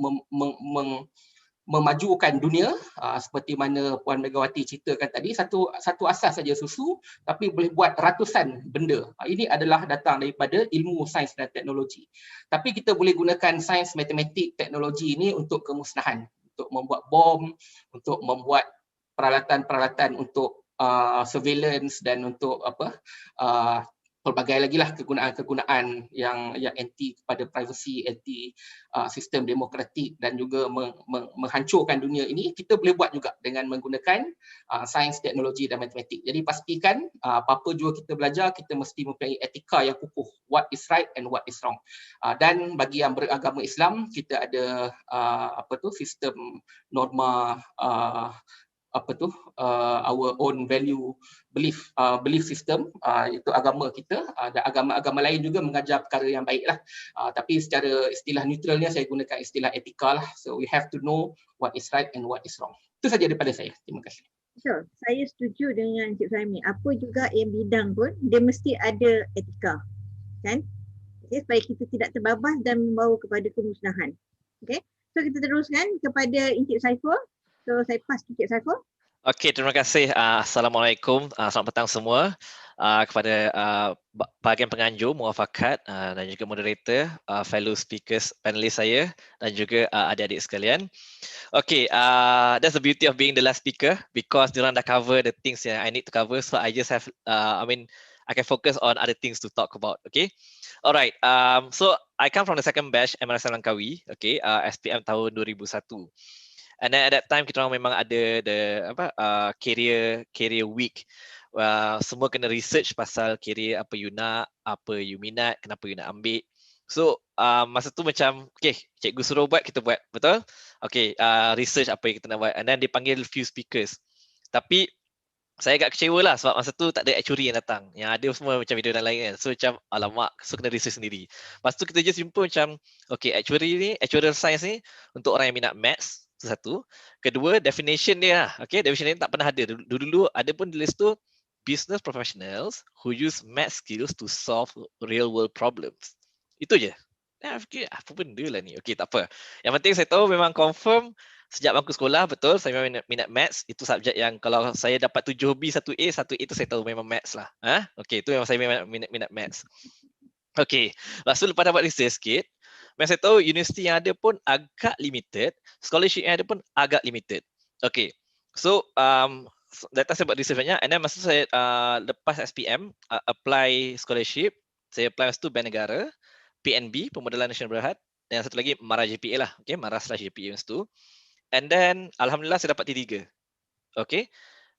memajukan dunia, seperti mana Puan Megawati ceritakan tadi, satu asas saja susu tapi boleh buat ratusan benda. Ini adalah datang daripada ilmu sains dan teknologi. Tapi kita boleh gunakan sains, matematik, teknologi ini untuk kemusnahan, untuk membuat bom, untuk membuat peralatan-peralatan untuk surveillance dan untuk pelbagai lagi lah kegunaan-kegunaan yang anti kepada privacy, anti sistem demokratik dan juga menghancurkan dunia ini, kita boleh buat juga dengan menggunakan sains, teknologi dan matematik. Jadi pastikan apa-apa juga kita belajar, kita mesti mempunyai etika yang kukuh, what is right and what is wrong. Dan bagi yang beragama Islam, kita ada sistem norma our own value belief system, itu agama kita, dan agama-agama lain juga mengajar perkara yang baik lah, tapi secara istilah neutralnya saya gunakan istilah etika lah. So we have to know what is right and what is wrong. Itu saja daripada saya. Terima kasih. Sure, saya setuju dengan Encik Suhaimi. Apa juga yang bidang pun dia mesti ada etika, kan? Okay, supaya kita tidak terbabas dan membawa kepada kemusnahan. Okay, so kita teruskan kepada Encik Saiful. So saya pass to Encik Saiful. Okey, terima kasih. Assalamualaikum. Selamat petang semua. Kepada bahagian penganjur, MUAFAKAT dan juga moderator, fellow speakers, panelis saya dan juga adik-adik sekalian. Okay, that's the beauty of being the last speaker because diorang dah cover the things yang I need to cover, so I just have, I can focus on other things to talk about. Okay, alright. So I come from the second batch MRSM Langkawi. Okay, SPM tahun 2001. And then at that time kita orang memang ada career week. Semua kena research pasal career, apa you nak, apa you minat, kenapa you nak ambil. So masa tu macam okay, cikgu suruh buat, kita buat, betul? Okay, research apa yang kita nak buat, and then dipanggil few speakers. Tapi saya agak kecewa lah sebab masa tu tak ada actuary yang datang. Yang ada semua macam video dan lain kan. So macam alamak, so kena research sendiri. Lepas tu kita just jumpa macam okay, actuarial science ni untuk orang yang minat maths, itu satu. Kedua, definition dia lah. Okay, definition dia tak pernah ada. Dulu ada pun di list tu, business professionals who use math skills to solve real world problems. Itu je. Saya fikir apa benda lah ni. Okay, tak apa. Yang penting saya tahu memang confirm sejak bangku sekolah, betul, saya memang minat maths. Itu subjek yang kalau saya dapat 7B, 1A itu saya tahu memang maths lah. Okay, itu memang saya minat maths. Okay, lepas tu lepas dapat research sikit, memang saya tahu universiti yang ada pun agak limited, scholarship yang ada pun agak limited. Okay, so data saya buat research banyak, and then masa saya lepas SPM, apply scholarship, saya apply masa tu Bank Negara, PNB, Pemodelan Nasional Berhad, dan yang satu lagi MARA JPA lah, okay, MARA/JPA masa tu. And then alhamdulillah saya dapat T3. Okay,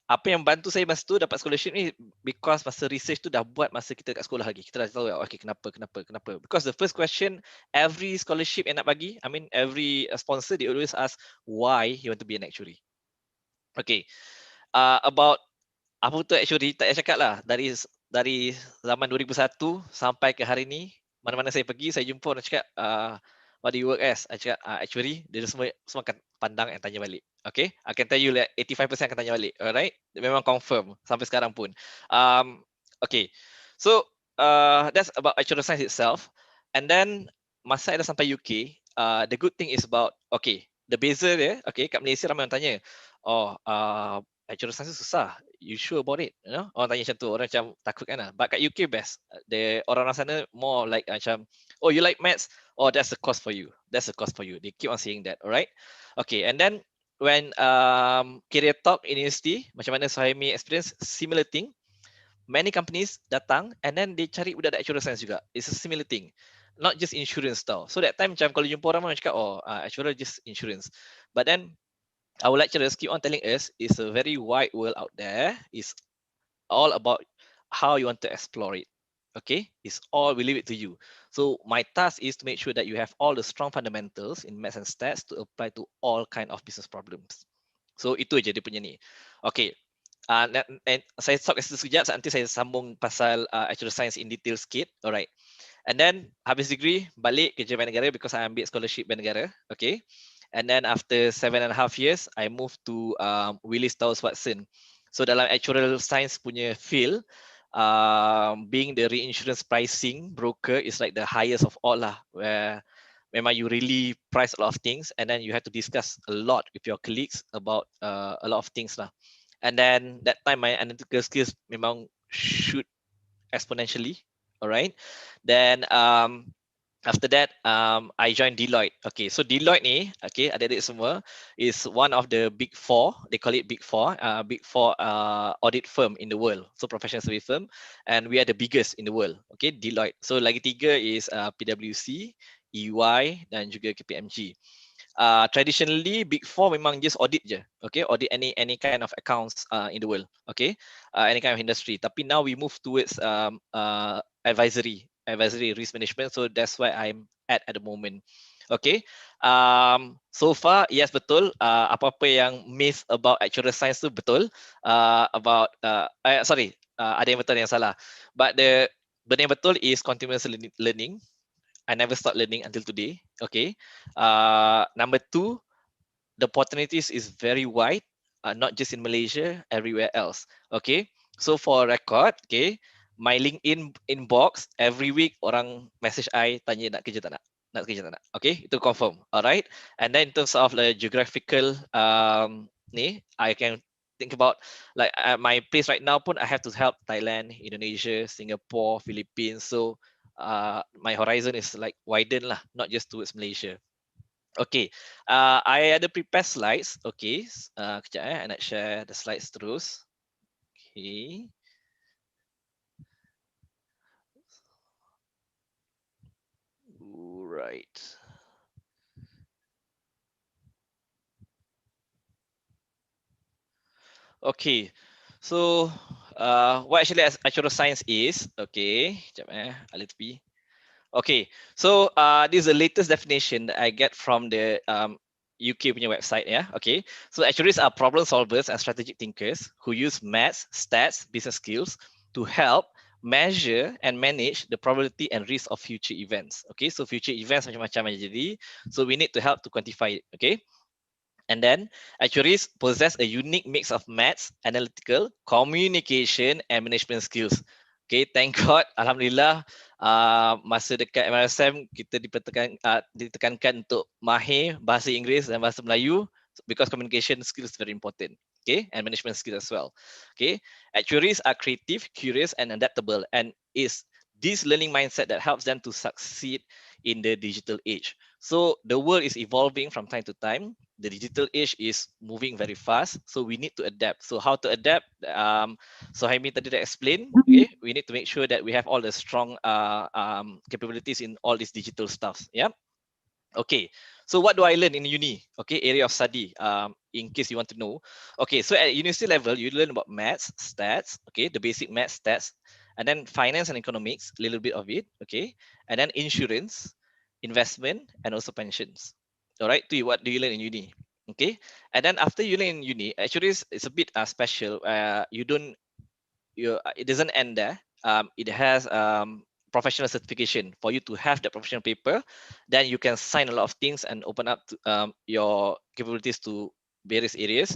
apa yang bantu saya masa tu dapat scholarship ni because masa research tu dah buat masa kita kat sekolah lagi. Kita dah tahu okay, kenapa. Because the first question every scholarship yang nak bagi, every sponsor, they always ask why you want to be an actuary. Okay, about apa tu actuary, tak payah cakap lah, dari zaman 2001 sampai ke hari ni, mana-mana saya pergi, saya jumpa orang cakap what do you work as? I cakap actuary, dia semua akan pandang and tanya balik. Okay, I can tell you like 85% akan tanya balik. Alright, memang confirm sampai sekarang pun. Okay, so that's about actuarial science itself. And then masa saya dah sampai UK, the good thing is about okay, the beza dia, okay, kat Malaysia ramai orang tanya, actuarial science susah, you sure about it? You know? Orang tanya macam tu, orang macam takut kan lah. But kat UK best, orang-orang sana more like macam, oh you like maths, oh that's the course for you, they keep on saying that. Alright, okay, and then when career talk in university, macam mana Suhaimi experience, similar thing. many companies datang and then they cari budak actuarial science juga. It's a similar thing. Not just insurance tau. So that time macam kalau jumpa orang orang cakap, oh actuarial just insurance. But then our lecturers keep on telling us it's a very wide world out there. It's all about how you want to explore it. Okay, it's all, we leave it to you. So my task is to make sure that you have all the strong fundamentals in maths and stats to apply to all kind of business problems. So itu aja dia punya ni. Okay, saya stop kat situ sekejap, nanti saya sambung pasal actuarial science in detail sikit. Alright. And then habis degree, balik kerja bank negara because I ambil scholarship bank negara. Okay. And then after 7.5 years, I moved to Willis Towers Watson. So dalam actuarial science punya field, being the reinsurance pricing broker is like the highest of all lah, where memang you really price a lot of things and then you have to discuss a lot with your colleagues about a lot of things lah. And then that time my analytical skills memang shoot exponentially. All right. Then after that, I joined Deloitte. Okay, so Deloitte ni, okay, adik-adik semua, is one of the big four. They call it big four audit firm in the world. So professional service firm, and we are the biggest in the world. Okay, Deloitte. So lagi tiga is PwC, EY, dan juga KPMG. Traditionally, big four memang just audit je. Okay, audit any kind of accounts in the world. Okay, any kind of industry. Tapi now we move towards advisory risk management, so that's why I'm at the moment. Okay, so far yes betul, apa-apa yang myth about actuarial science tu betul, about ada yang betul yang salah, but the benda yang betul is continuous learning. I never stop learning until today. Okay, number two, the opportunities is very wide, not just in Malaysia, everywhere else. Okay, so for record, okay, my LinkedIn inbox every week orang message I tanya nak kerja tak nak kerja tak nak. Okay, itu confirm. Alright, and then in terms of the geographical ni, I can think about like my place right now pun I have to help Thailand, Indonesia, Singapore, Philippines. So my horizon is like widen lah, not just towards Malaysia. Okay, I ada prepare slides. Okay, kejap I nak share the slides terus. Okay. Right. Okay, so what actually actuarial science is? Okay, sekejap a little bit. Okay, so this is the latest definition that I get from the UK punya website. Yeah, okay. So actuaries are problem solvers and strategic thinkers who use maths, stats, business skills to help measure and manage the probability and risk of future events. Okay, so future events macam-macam aja jadi. So we need to help to quantify it. Okay. And then actuaries possess a unique mix of maths, analytical, communication, and management skills. Okay, thank God, alhamdulillah, masa dekat MRSM kita ditekankan untuk mahir bahasa Inggeris dan bahasa Melayu because communication skills is very important. Okay, and management skills as well. Okay, actuaries are creative, curious, and adaptable, and is this learning mindset that helps them to succeed in the digital age. So the world is evolving from time to time. The digital age is moving very fast, so we need to adapt. So how to adapt? So Haimi tadi dah explain. Okay, we need to make sure that we have all the strong capabilities in all these digital stuffs. Yeah. Okay, so what do I learn in uni? Okay, area of study, in case you want to know. Okay, so at university level, you learn about maths, stats, okay, the basic maths, stats, and then finance and economics, a little bit of it, okay, and then insurance, investment, and also pensions. All right, what do you learn in uni? Okay, and then after you learn in uni, actually it's a bit special. It doesn't end there. It has professional certification. For you to have that professional paper, then you can sign a lot of things and open up to, your capabilities to various areas.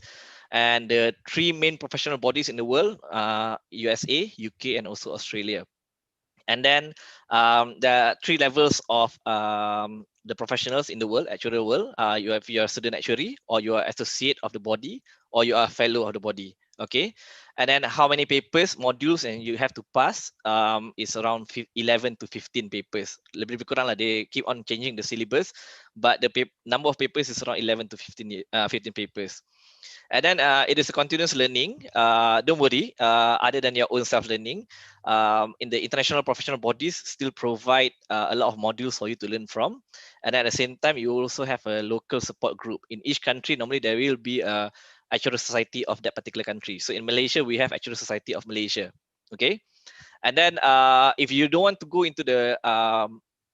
And the three main professional bodies in the world, USA, UK, and also Australia. And then there are three levels of the professionals in the world, actuarial world. You have your student actuary, or you are associate of the body, or you are a fellow of the body. Okay, and then how many papers, modules, and you have to pass is around 11 to 15 papers. Lebih kurang lah, they keep on changing the syllabus, but the number of papers is around 11 to 15 papers. And then it is a continuous learning. Don't worry, other than your own self-learning, in the international professional bodies still provide a lot of modules for you to learn from. And at the same time, you also have a local support group. In each country, normally there will be a actuarial society of that particular country. So in Malaysia, we have actuarial society of Malaysia. Okay. And then if you don't want to go into the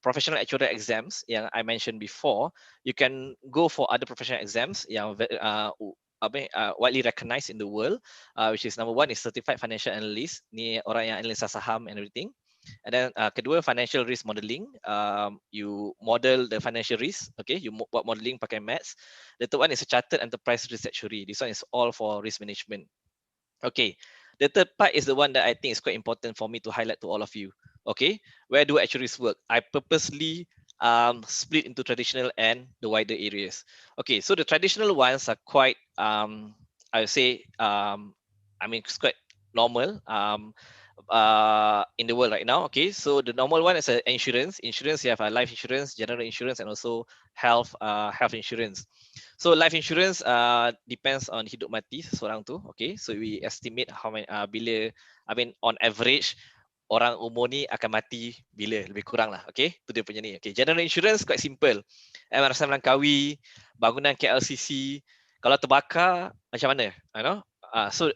professional actuarial exams yang I mentioned before, you can go for other professional exams yang widely recognized in the world, which is number one is certified financial analyst, ni orang yang analisa saham and everything. And then kedua, financial risk modeling. You model the financial risk. Okay, you buat modeling pakai maths. The third one is a chartered enterprise risk actuary. This one is all for risk management. Okay, the third part is the one that I think is quite important for me to highlight to all of you. Okay, where do actuaries work? I purposely split into traditional and the wider areas. Okay, so the traditional ones are quite, I would say, I mean, it's quite normal in the world right now. Okay, so the normal one is insurance. Insurance, you have a life insurance, general insurance, and also health insurance. So life insurance depends on hidup mati seseorang tu. Okay, so we estimate how many on average orang umur ni akan mati bila, lebih kurang lah. Okay, tu dia punya ni. Okay, general insurance quite simple. MRSM Langkawi, bangunan KLCC, kalau terbakar macam mana? You know? So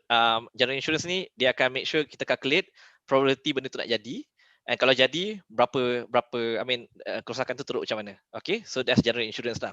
general insurance ni dia akan make sure kita calculate probability benda tu nak jadi. And kalau jadi berapa kerosakan tu teruk macam mana. Okay, so that's general insurance lah.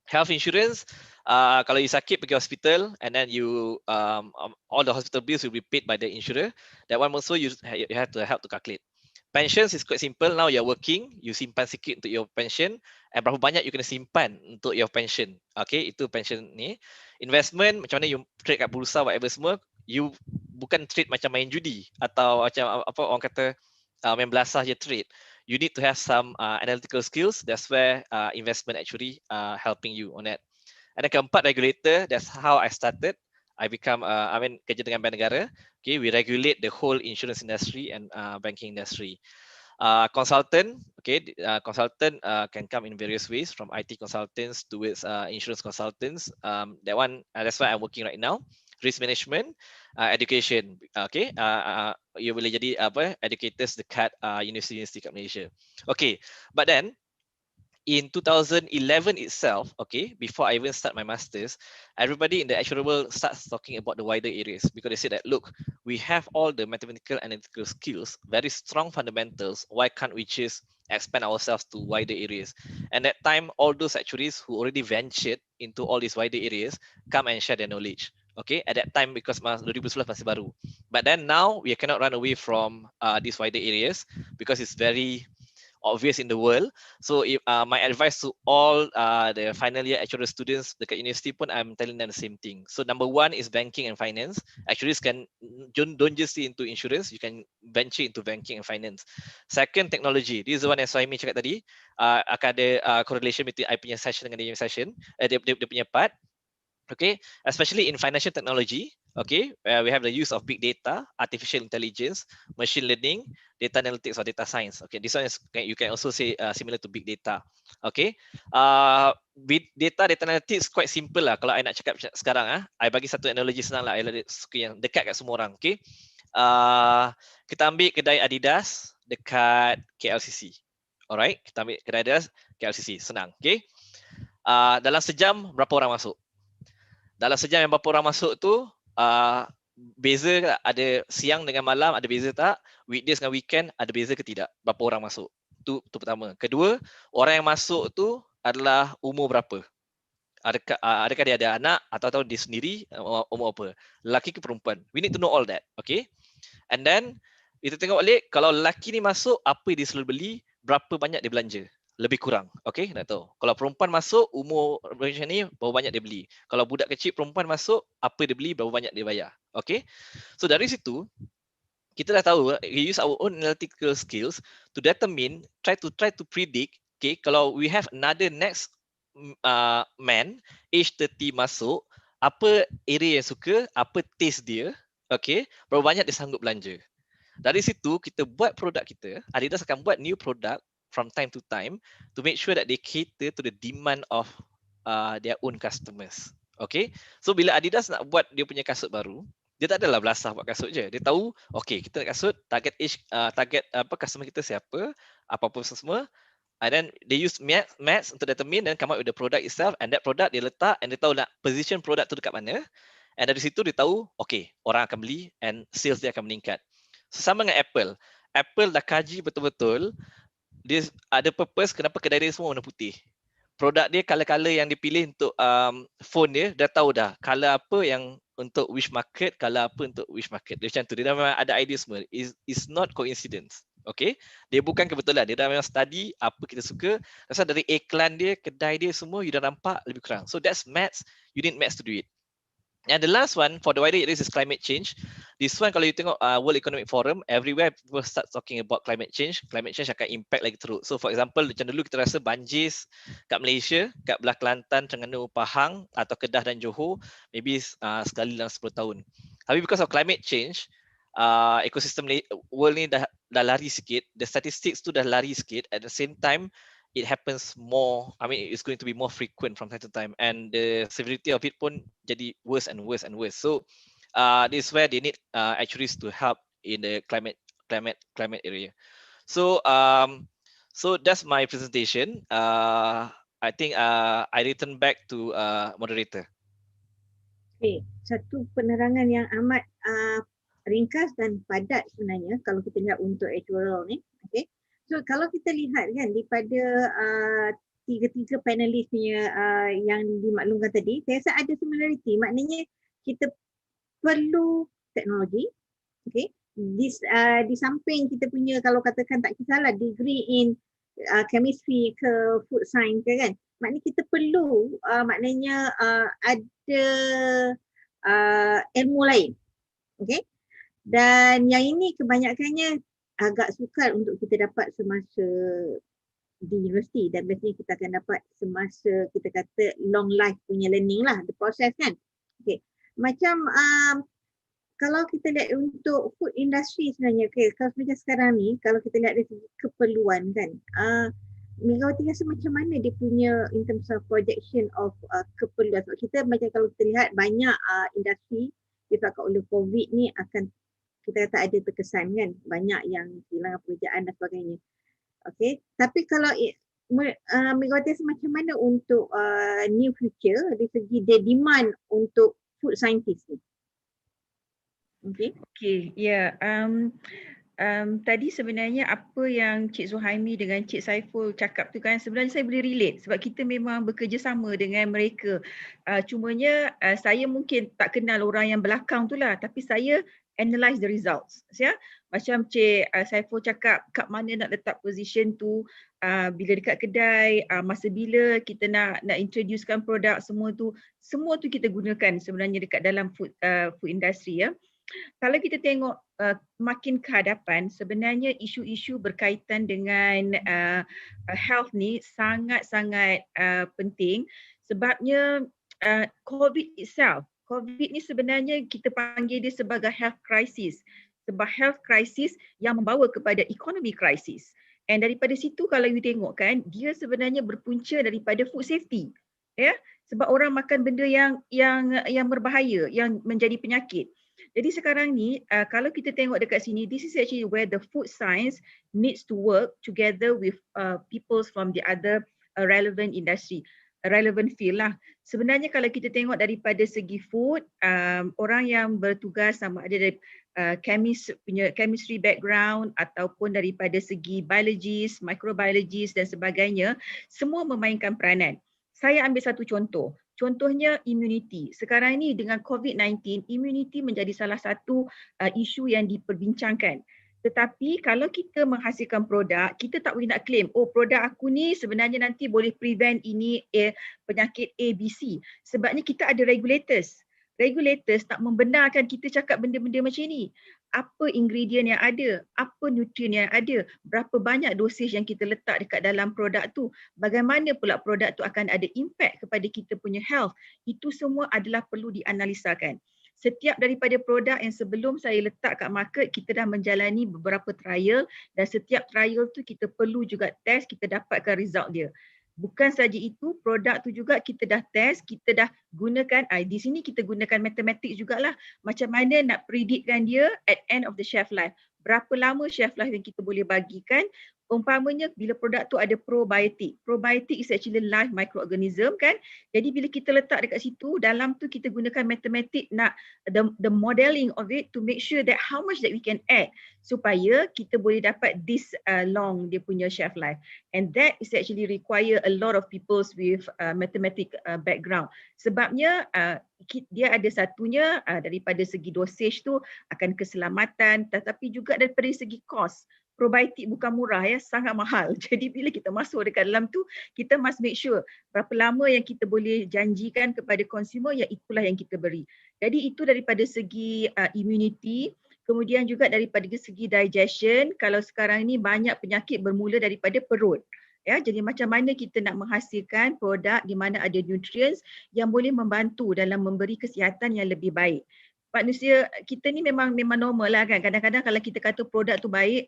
Health insurance, kalau you sakit pergi hospital and then you all the hospital bills will be paid by the insurer. That one also you have to help to calculate. Pensions is quite simple. Now you're working, you simpan sikit untuk your pension, and berapa banyak you kena simpan untuk your pension. Okay, itu pension ni. Investment, macam mana you trade kat bursa, whatever semua, you bukan trade macam main judi atau macam apa orang kata main belasah je trade. You need to have some analytical skills. That's where investment actually helping you on that. And then keempat, regulator. That's how I started. I become, kerja dengan bank negara. Okay, we regulate the whole insurance industry and banking industry. Consultant, okay, consultant can come in various ways, from IT consultants towards insurance consultants. That one, that's why I'm working right now. Risk management, education, okay, you boleh jadi educators dekat universiti-universiti kat Malaysia. Okay, but then in 2011 itself, okay, before I even start my masters, everybody in the actuarial world starts talking about the wider areas, because they say that, look, we have all the mathematical analytical skills, very strong fundamentals. Why can't we just expand ourselves to wider areas? And that time, all those actuaries who already ventured into all these wider areas come and share their knowledge. Okay, at that time, because 2011 masih baru. But then now we cannot run away from these wider areas because it's very obvious in the world. So if my advice to all the final year actuarial students dekat university pun, I'm telling them the same thing. So number one is banking and finance. Actuaries can don't just see into insurance, you can venture into banking and finance. Second, technology. This is the one yang Suhaimi cakap tadi. Akan ada correlation between I punya session dengan dia punya session, dia punya part. Okay, especially in financial technology, okay, we have the use of big data, artificial intelligence, machine learning, data analytics or data science. Okay, this one is, you can also say similar to big data. Okay, big data analytics quite simple lah. Kalau I nak cakap sekarang, I bagi satu analogi senang lah, yang dekat kat semua orang. Okay, kita ambil kedai Adidas dekat KLCC. Alright, kita ambil kedai Adidas KLCC, senang. Okay, dalam sejam berapa orang masuk? Dalam sejam yang berapa orang masuk tu, beza ada siang dengan malam, ada beza tak? Weekdays dengan weekend, ada beza ke tidak? Berapa orang masuk? Tu pertama. Kedua, orang yang masuk tu adalah umur berapa? Adakah dia ada anak atau dia sendiri, umur apa? Lelaki ke perempuan? We need to know all that. Okay? And then, kita tengok balik, kalau lelaki ni masuk, apa dia selalu beli, berapa banyak dia belanja? Lebih kurang. Okay, nak tahu. Kalau perempuan masuk, umur macam ni, berapa banyak dia beli. Kalau budak kecil perempuan masuk, apa dia beli, berapa banyak dia bayar. Okay, so dari situ, kita dah tahu, we use our own analytical skills to determine, try to predict, okay, kalau we have another next man, age 30 masuk, apa area yang suka, apa taste dia, okay, berapa banyak dia sanggup belanja. Dari situ, kita buat produk kita, Adidas akan buat new product from time to time to make sure that they cater to the demand of their own customers. Okay, so bila Adidas nak buat dia punya kasut baru, dia tak adalah belasah buat kasut je. Dia tahu, okay, kita nak kasut, target customer kita siapa, apa-apa semua, and then they use maths untuk determine and come up with the product itself, and that product dia letak and dia tahu nak position product tu dekat mana, and dari situ dia tahu, okay, orang akan beli and sales dia akan meningkat. So, sama dengan Apple. Apple dah kaji betul-betul, dia ada purpose kenapa kedai dia semua warna putih. Produk dia, color-color yang dipilih untuk phone dia, dah tahu dah color apa yang untuk which market, color apa untuk which market. Dia macam tu, dia dah memang ada idea semua. It's not coincidence. Okay, dia bukan kebetulan, dia dah memang study apa kita suka. Pasal dari iklan dia, kedai dia semua, you dah nampak lebih kurang. So that's maths, you need maths to do it. And the last one for the wider area is climate change. This one kalau you tengok World Economic Forum, everywhere people start talking about climate change. Climate change akan impact lagi teruk. So for example, macam dulu kita rasa banjir kat Malaysia, kat belah Kelantan, Terengganu, Pahang atau Kedah dan Johor, maybe sekali dalam 10 tahun. Tapi because of climate change, ekosistem world ni dah lari sikit, the statistics tu dah lari sikit. At the same time, it happens more, I mean, it's going to be more frequent from time to time, and the severity of it pun jadi worse and worse and worse. So this is where they need actuaries to help in the climate area. So so that's my presentation. I think I return back to moderator. Okay, satu penerangan yang amat ringkas dan padat sebenarnya kalau kita lihat untuk actuarial ni. Okay. So kalau kita lihat kan daripada tiga-tiga panelis punya yang dimaklumkan tadi, saya rasa ada similarity. Maknanya kita perlu teknologi, okay. Di samping kita punya, kalau katakan tak kisahlah degree in chemistry ke food science ke kan, maknanya kita perlu maknanya ada ilmu lain, okay. Dan yang ini kebanyakannya agak sukar untuk kita dapat semasa di universiti, dan biasanya kita akan dapat semasa kita kata long life punya learning lah, the process kan. Okay. Macam kalau kita lihat untuk food industry sebenarnya, okay, kalau macam sekarang ni, kalau kita lihat dari segi keperluan kan, Megawati rasa macam mana dia punya in terms of projection of keperluan. Sebab kita macam kalau kita lihat banyak industri disebabkan oleh COVID ni akan kita kata ada terkesan kan, banyak yang kehilangan pekerjaan dan sebagainya. Okay, tapi kalau Megawati rasa macam mana untuk new future dari segi the demand untuk food scientist ni? Okay, ya. Tadi sebenarnya apa yang Cik Zuhaimi dengan Cik Saiful cakap tu kan, sebenarnya saya boleh relate sebab kita memang bekerjasama dengan mereka. Cumanya saya mungkin tak kenal orang yang belakang tu lah, tapi saya analyse the results. Ya? Macam Cik Saiful cakap, kat mana nak letak position tu, bila dekat kedai, masa bila kita nak introducekan produk, semua tu kita gunakan sebenarnya dekat dalam food industry ya. Kalau kita tengok makin ke hadapan, sebenarnya isu-isu berkaitan dengan health ni sangat-sangat penting sebabnya COVID itself. COVID ni sebenarnya kita panggil dia sebagai health crisis. Sebab health crisis yang membawa kepada economy crisis. And daripada situ kalau you tengok kan, dia sebenarnya berpunca daripada food safety. Ya, sebab orang makan benda yang berbahaya, yang menjadi penyakit. Jadi sekarang ni kalau kita tengok dekat sini, this is actually where the food science needs to work together with people from the other relevant industry, relevant field lah. Sebenarnya kalau kita tengok daripada segi food, orang yang bertugas sama ada dari chemistry background ataupun daripada segi biologist, microbiologist dan sebagainya, semua memainkan peranan. Saya ambil satu contoh. Contohnya immunity. Sekarang ini dengan COVID-19, immunity menjadi salah satu isu yang diperbincangkan. Tetapi kalau kita menghasilkan produk, kita tak boleh nak claim, oh produk aku ni sebenarnya nanti boleh prevent ini penyakit ABC. Sebabnya kita ada regulators. Regulators tak membenarkan kita cakap benda-benda macam ni. Apa ingredient yang ada, apa nutrien yang ada, berapa banyak dosis yang kita letak dekat dalam produk tu, bagaimana pula produk tu akan ada impact kepada kita punya health. Itu semua adalah perlu dianalisakan. Setiap daripada produk yang sebelum saya letak kat market, kita dah menjalani beberapa trial dan setiap trial tu kita perlu juga test, kita dapatkan result dia. Bukan saja itu, produk tu juga kita dah test, kita dah gunakan, di sini kita gunakan matematik jugalah, macam mana nak predictkan dia at end of the shelf life. Berapa lama shelf life yang kita boleh bagikan. Umpamanya bila produk tu ada probiotik. Probiotik is actually live microorganism kan. Jadi bila kita letak dekat situ, dalam tu kita gunakan matematik nak the modeling of it to make sure that how much that we can add supaya kita boleh dapat this long dia punya shelf life. And that is actually require a lot of people with mathematic background. Sebabnya dia ada satunya daripada segi dosage tu akan keselamatan, tetapi juga daripada segi cost. Probiotik bukan murah ya, sangat mahal. Jadi bila kita masuk dekat dalam tu, kita must make sure berapa lama yang kita boleh janjikan kepada consumer, yang itulah yang kita beri. Jadi itu daripada segi immunity, kemudian juga daripada segi digestion. Kalau sekarang ni banyak penyakit bermula daripada perut. Ya, jadi macam mana kita nak menghasilkan produk di mana ada nutrients yang boleh membantu dalam memberi kesihatan yang lebih baik. Manusia kita ni memang normal lah kan. Kadang-kadang kalau kita kata produk tu baik,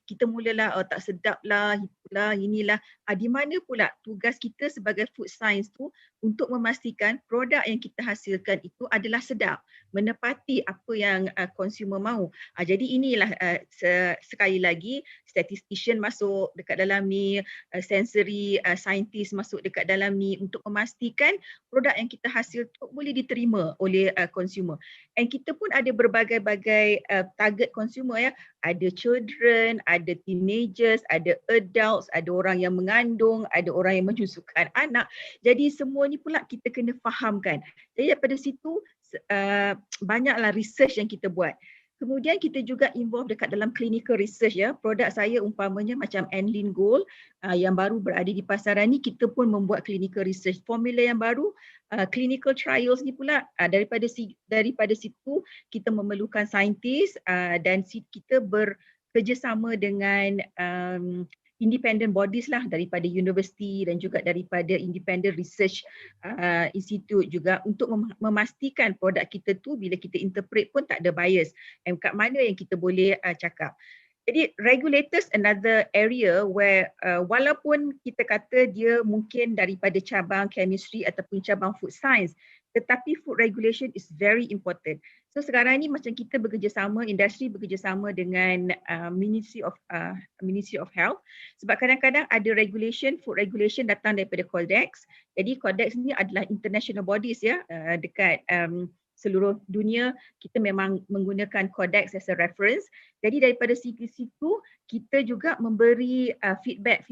kita mulalah tak sedap lah, itulah, inilah. Di mana pula tugas kita sebagai food science tu untuk memastikan produk yang kita hasilkan itu adalah sedap, menepati apa yang consumer mahu. Jadi inilah sekali lagi statistician masuk dekat dalam ni, sensory scientist masuk dekat dalam ni untuk memastikan produk yang kita hasil tu boleh diterima oleh consumer. And kita pun ada berbagai-bagai target consumer ya. Ada children, ada teenagers, ada adults, ada orang yang mengandung, ada orang yang menyusukan anak. Jadi semua ni pula kita kena fahamkan. Jadi daripada situ banyaklah research yang kita buat. Kemudian kita juga involve dekat dalam clinical research ya. Produk saya umpamanya macam Anlin Gold yang baru berada di pasaran ni, kita pun membuat clinical research. Formula yang baru, clinical trials ni pula daripada situ kita memerlukan saintis dan kita bekerjasama dengan independent bodies lah daripada universiti dan juga daripada independent research institute juga untuk memastikan produk kita tu bila kita interpret pun tak ada bias and kat mana yang kita boleh cakap. Jadi regulators another area where walaupun kita kata dia mungkin daripada cabang chemistry ataupun cabang food science, tetapi food regulation is very important. So sekarang ni macam kita bekerjasama, industri bekerjasama dengan Ministry of Health, sebab kadang-kadang ada regulation, food regulation datang daripada Codex. Jadi Codex ni adalah international bodies ya, dekat seluruh dunia kita memang menggunakan Codex as a reference. Jadi daripada situ kita juga memberi feedback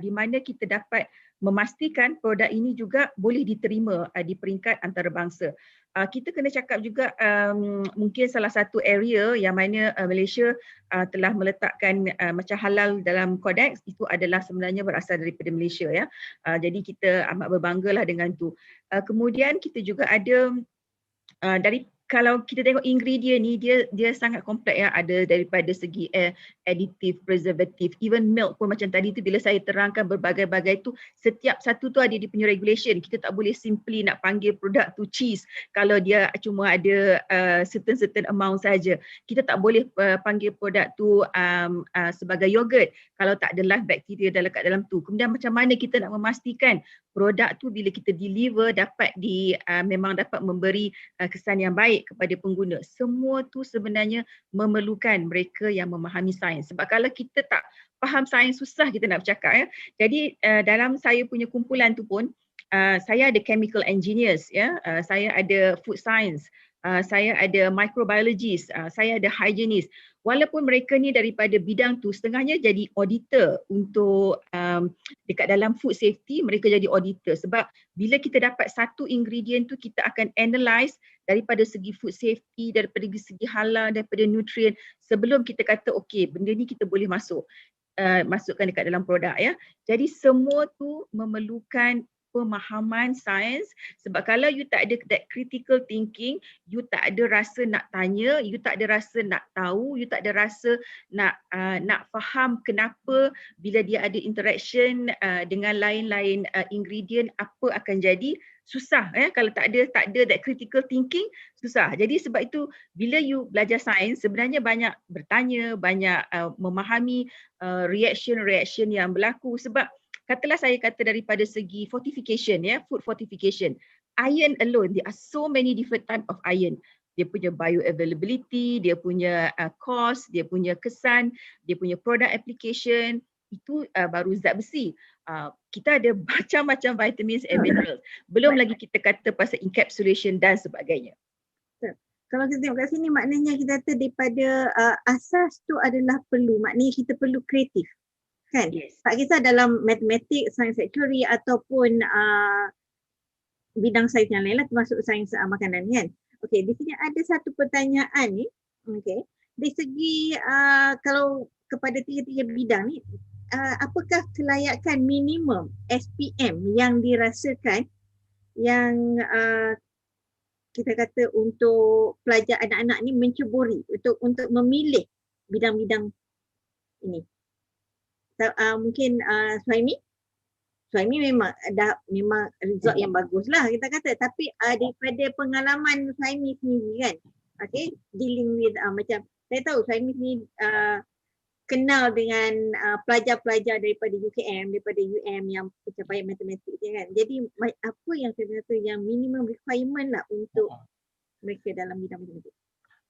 di mana kita dapat memastikan produk ini juga boleh diterima di peringkat antarabangsa. Kita kena cakap juga mungkin salah satu area yang mana Malaysia telah meletakkan macam halal dalam Codex itu adalah sebenarnya berasal daripada Malaysia ya. Jadi kita amat berbanggalah dengan tu. Kemudian kita juga ada kalau kita tengok ingredient ni dia sangat kompleks ya, ada daripada segi additive, preservative, even milk pun macam tadi tu bila saya terangkan berbagai-bagai tu, setiap satu tu ada dia punya regulation. Kita tak boleh simply nak panggil produk tu cheese kalau dia cuma ada certain amount saja. Kita tak boleh panggil produk tu sebagai yogurt kalau tak ada live bacteria dalam tu. Kemudian macam mana kita nak memastikan produk tu bila kita deliver dapat memang dapat memberi kesan yang baik kepada pengguna. Semua tu sebenarnya memerlukan mereka yang memahami sains. Sebab kalau kita tak faham sains, susah kita nak bercakap ya. Jadi dalam saya punya kumpulan tu pun saya ada chemical engineers ya, saya ada food science, saya ada microbiologist, saya ada hygienist. Walaupun mereka ni daripada bidang tu, setengahnya jadi auditor untuk dekat dalam food safety, mereka jadi auditor. Sebab bila kita dapat satu ingredient tu, kita akan analyse daripada segi food safety, daripada segi halal, daripada nutrient, sebelum kita kata okey, benda ni kita boleh masukkan dekat dalam produk ya. Jadi semua tu memerlukan pemahaman sains, sebab kalau you tak ada that critical thinking, you tak ada rasa nak tanya, you tak ada rasa nak tahu, you tak ada rasa nak faham kenapa bila dia ada interaction dengan lain-lain ingredient apa akan jadi, susah kalau tak ada that critical thinking, susah. Jadi sebab itu bila you belajar sains, sebenarnya banyak bertanya, banyak memahami reaction yang berlaku, sebab Katalah saya kata daripada segi fortification, ya, food fortification. Iron alone, there are so many different type of iron. Dia punya bioavailability, dia punya cost, dia punya kesan, dia punya product application, itu baru zat besi. Kita ada macam-macam vitamins and minerals. Belum lagi kita kata pasal encapsulation dan sebagainya. Kalau kita tengok kat sini maknanya kita kata daripada asas tu adalah perlu, maknanya kita perlu kreatif kan. Yes. Tak kisah dalam matematik, sains actuary ataupun bidang sains yang lain lah, termasuk sains makanan kan. Okey, di sini ada satu pertanyaan ni. Okey, dari segi kalau kepada tiga-tiga bidang ni, apakah kelayakan minimum SPM yang dirasakan yang kita kata untuk pelajar anak-anak ni menceburi untuk memilih bidang-bidang ini. Mungkin Suhaimi memang result yang bagus lah kita kata, tapi daripada pengalaman Suhaimi sendiri kan, okay, dealing with macam saya tahu Suhaimi ni kenal dengan pelajar-pelajar daripada UKM, daripada UM yang pencapaian matematik dia kan. Jadi apa yang saya kata yang minimum requirement lah untuk mereka dalam bidang matematik?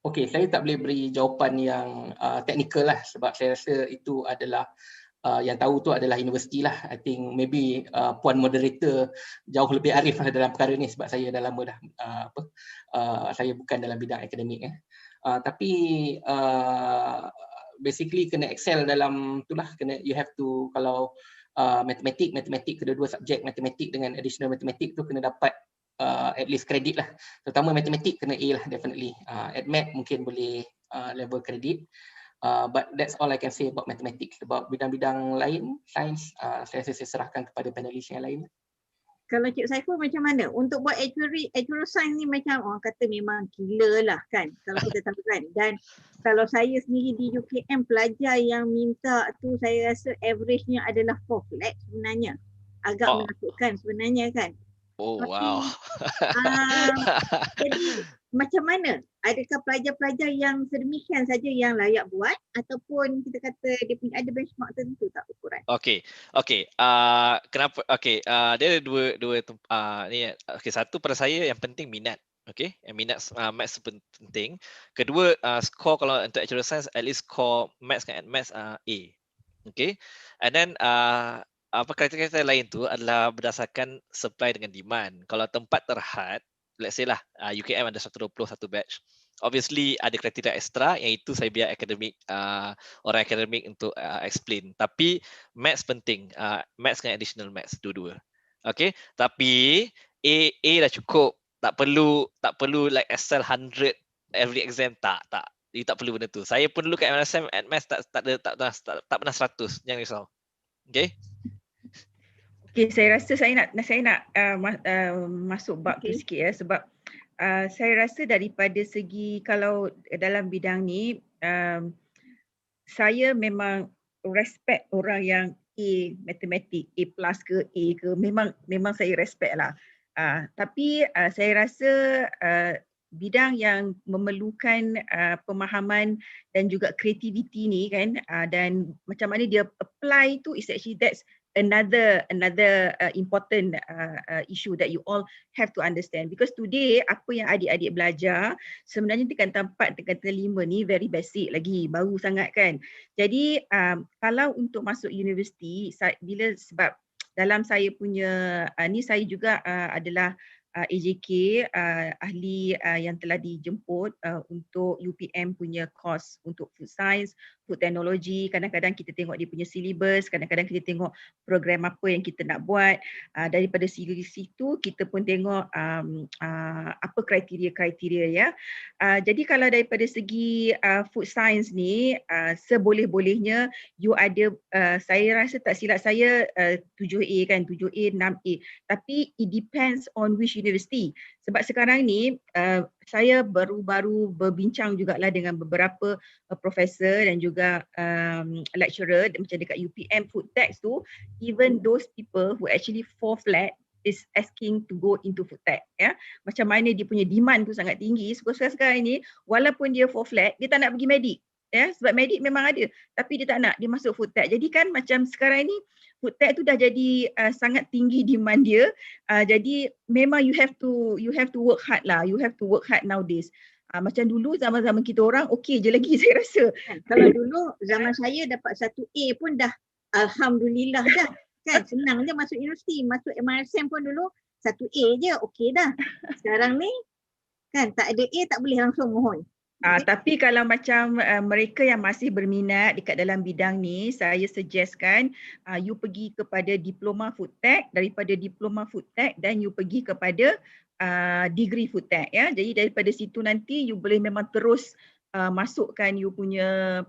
Okey, saya tak boleh beri jawapan yang teknikal lah sebab saya rasa itu adalah yang tahu tu adalah universiti lah. I think maybe puan moderator jauh lebih arif lah dalam perkara ni sebab saya dah lama dah saya bukan dalam bidang akademik tapi basically kena excel dalam itulah, kena you have to, kalau matematik kedua-dua subjek matematik dengan additional matematik tu kena dapat at least kredit lah, terutama matematik kena A lah definitely. Admat mungkin boleh level kredit, but that's all I can say about matematik. Sebab bidang-bidang lain sains saya rasa saya serahkan kepada panelis yang lain. Kalau Cik Saiful macam mana? Untuk buat actuarial science ni macam orang kata memang gila lah kan, kalau kita tahu kan. Dan kalau saya sendiri di UKM, pelajar yang minta tu saya rasa average-nya adalah 4 flat sebenarnya. Agak menakutkan sebenarnya kan. Oh wow. Jadi macam mana? Adakah pelajar-pelajar yang sedemikian saja yang layak buat ataupun kita kata dia punya ada benchmark tertentu tak ukuran? Okey. Kenapa? Okey, dia ada dua ni. Okey, satu pada saya yang penting minat. Okey, minat maths penting. Kedua, score kalau untuk actuarial science at least score maths dengan maths A. Okey. And then kriteria lain tu adalah berdasarkan supply dengan demand. Kalau tempat terhad, let's say lah UKM ada 120 satu batch. Obviously ada kriteria ekstra yang itu saya biar akademik orang akademik untuk explain. Tapi maths penting, maths dengan additional maths dua-dua. Okay, tapi A dah cukup. Tak perlu like Excel 100 every exam, tak. You tak perlu benda tu. Saya pun dulu kat MRSM at maths tak pernah 100, jangan risau. Okay. Okay, saya rasa saya nak masuk bab tu sikit ya, sebab saya rasa daripada segi kalau dalam bidang ni saya memang respect orang yang A matematik, A plus ke A ke, memang saya respect lah. Tapi saya rasa bidang yang memerlukan pemahaman dan juga kreativiti ni kan, dan macam mana dia apply tu is actually that's another important issue that you all have to understand, because today apa yang adik-adik belajar sebenarnya tingkatan 4, tingkatan 5 ni very basic lagi, baru sangat kan. Jadi kalau untuk masuk universiti, sebab dalam saya punya ni saya juga adalah AJK, ahli yang telah dijemput untuk UPM punya course untuk food science, food technology. Kadang-kadang kita tengok dia punya syllabus, kadang-kadang kita tengok program apa yang kita nak buat. Daripada situ kita pun tengok apa kriteria-kriteria ya. Jadi kalau daripada segi food science ni, seboleh-bolehnya you ada, saya rasa tak silap saya 7A kan, 7A, 6A. Tapi it depends on which university. Sebab sekarang ni saya baru-baru berbincang jugalah dengan beberapa profesor dan juga lecturer macam dekat UPM food tech tu, even those people who actually 4 flat is asking to go into food tech ya. Macam mana dia punya demand tu sangat tinggi. Sekarang ni walaupun dia 4 flat, dia tak nak pergi medik ya, sebab medik memang ada tapi dia tak nak, dia masuk food tech. Jadi kan macam sekarang ni food tech tu dah jadi sangat tinggi demand dia. Jadi memang you have to work hard lah. You have to work hard nowadays. Macam dulu zaman-zaman kita orang okey je lagi saya rasa. Kalau dulu zaman saya dapat 1A pun dah alhamdulillah dah. Kan senang je masuk universiti, masuk MRSM pun dulu 1A je okey dah. Sekarang ni kan tak ada A tak boleh langsung mohon. Tapi kalau macam mereka yang masih berminat dekat dalam bidang ni, saya suggestkan you pergi kepada diploma food tech, daripada diploma food tech dan you pergi kepada degree food tech ya. Jadi daripada situ nanti you boleh memang terus masukkan you punya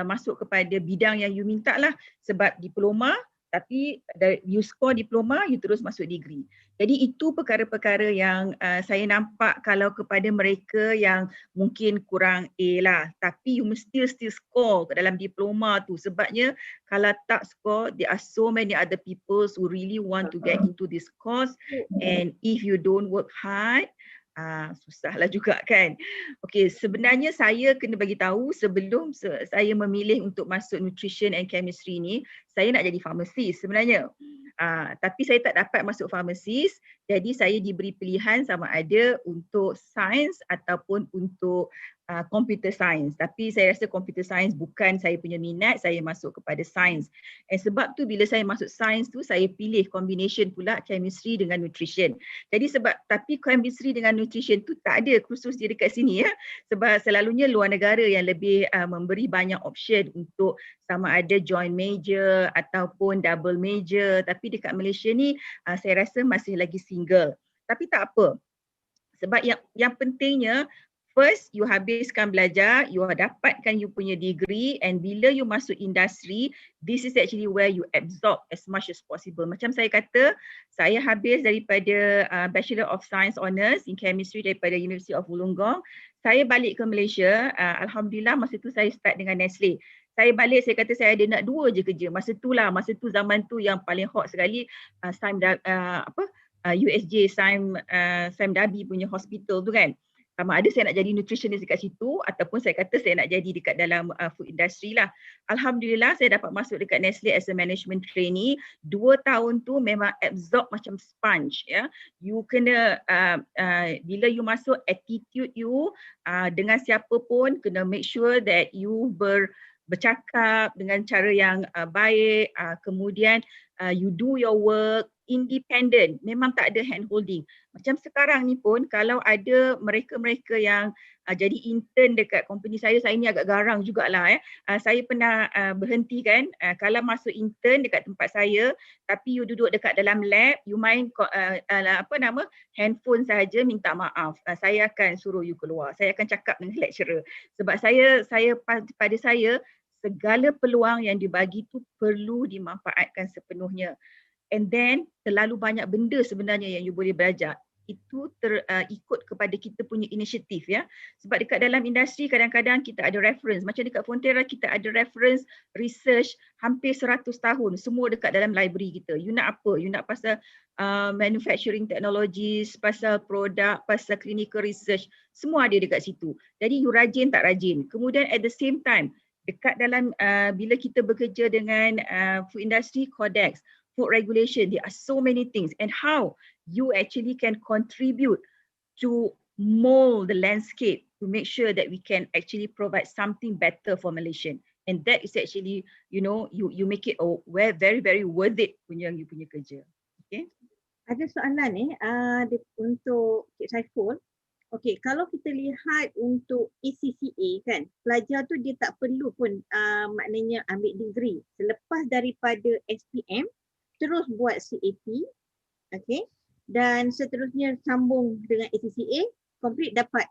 masuk kepada bidang yang you minta lah, sebab diploma tapi you score diploma you terus masuk degree. Jadi itu perkara-perkara yang saya nampak kalau kepada mereka yang mungkin kurang A lah, tapi you mesti still score ke dalam diploma tu, sebabnya kalau tak score there are so many other people who really want to get into this course, and if you don't work hard susahlah juga kan. Okey, sebenarnya saya kena bagi tahu sebelum saya memilih untuk masuk nutrition and chemistry ni, saya nak jadi pharmacist sebenarnya. Tapi saya tak dapat masuk pharmacist, jadi saya diberi pilihan sama ada untuk science ataupun untuk computer science. Tapi saya rasa computer science bukan saya punya minat, saya masuk kepada science. Sebab tu bila saya masuk science tu saya pilih combination pula chemistry dengan nutrition. Jadi tapi chemistry dengan nutrition tu tak ada khusus dia dekat sini ya. Sebab selalunya luar negara yang lebih memberi banyak option untuk sama ada joint major ataupun double major, tapi dekat Malaysia ni saya rasa masih lagi single. Tapi tak apa. Sebab yang pentingnya first you habiskan belajar, you dapatkan you punya degree, and bila you masuk industri, this is actually where you absorb as much as possible. Macam saya kata, saya habis daripada Bachelor of Science Honours in Chemistry daripada University of Wollongong. Saya balik ke Malaysia, alhamdulillah masa tu saya start dengan Nestle. Saya balik, saya kata saya ada nak 2 je kerja. Masa tu zaman tu yang paling hot sekali USJ Sam Dhabi punya hospital tu kan. Sama ada saya nak jadi nutritionist dekat situ ataupun saya kata saya nak jadi dekat dalam food industry lah. Alhamdulillah saya dapat masuk dekat Nestle as a management trainee. 2 tahun tu memang absorb macam sponge ya. You kena bila you masuk, attitude you dengan siapa pun kena make sure that you bercakap dengan cara yang baik, kemudian you do your work independent, memang tak ada hand holding. Macam sekarang ni pun kalau ada mereka-mereka yang jadi intern dekat company saya ni agak garang jugalah ya. Saya pernah berhenti kan, kalau masuk intern dekat tempat saya tapi you duduk dekat dalam lab, you main handphone saja, minta maaf. Saya akan suruh you keluar. Saya akan cakap dengan lecturer. Sebab pada saya segala peluang yang dibagi tu perlu dimanfaatkan sepenuhnya. And then terlalu banyak benda sebenarnya yang you boleh belajar. Itu ikut kepada kita punya inisiatif ya. Sebab dekat dalam industri kadang-kadang kita ada reference. Macam dekat Fonterra kita ada reference research hampir 100 tahun. Semua dekat dalam library kita. You nak apa? You nak pasal manufacturing technologies, pasal produk, pasal clinical research. Semua ada dekat situ. Jadi you rajin tak rajin. Kemudian at the same time, dekat dalam bila kita bekerja dengan food industry, codex, food regulation, there are so many things, and how you actually can contribute to mold the landscape to make sure that we can actually provide something better for Malaysian. And that is actually, you know, you make it very, very worth it you punya kerja. Okay. Ada soalan ni untuk Cik Saiful. Okey, kalau kita lihat untuk ACCA kan, pelajar tu dia tak perlu pun maknanya ambil degree. Selepas daripada SPM, terus buat CAP, okey, dan seterusnya sambung dengan ACCA, complete dapat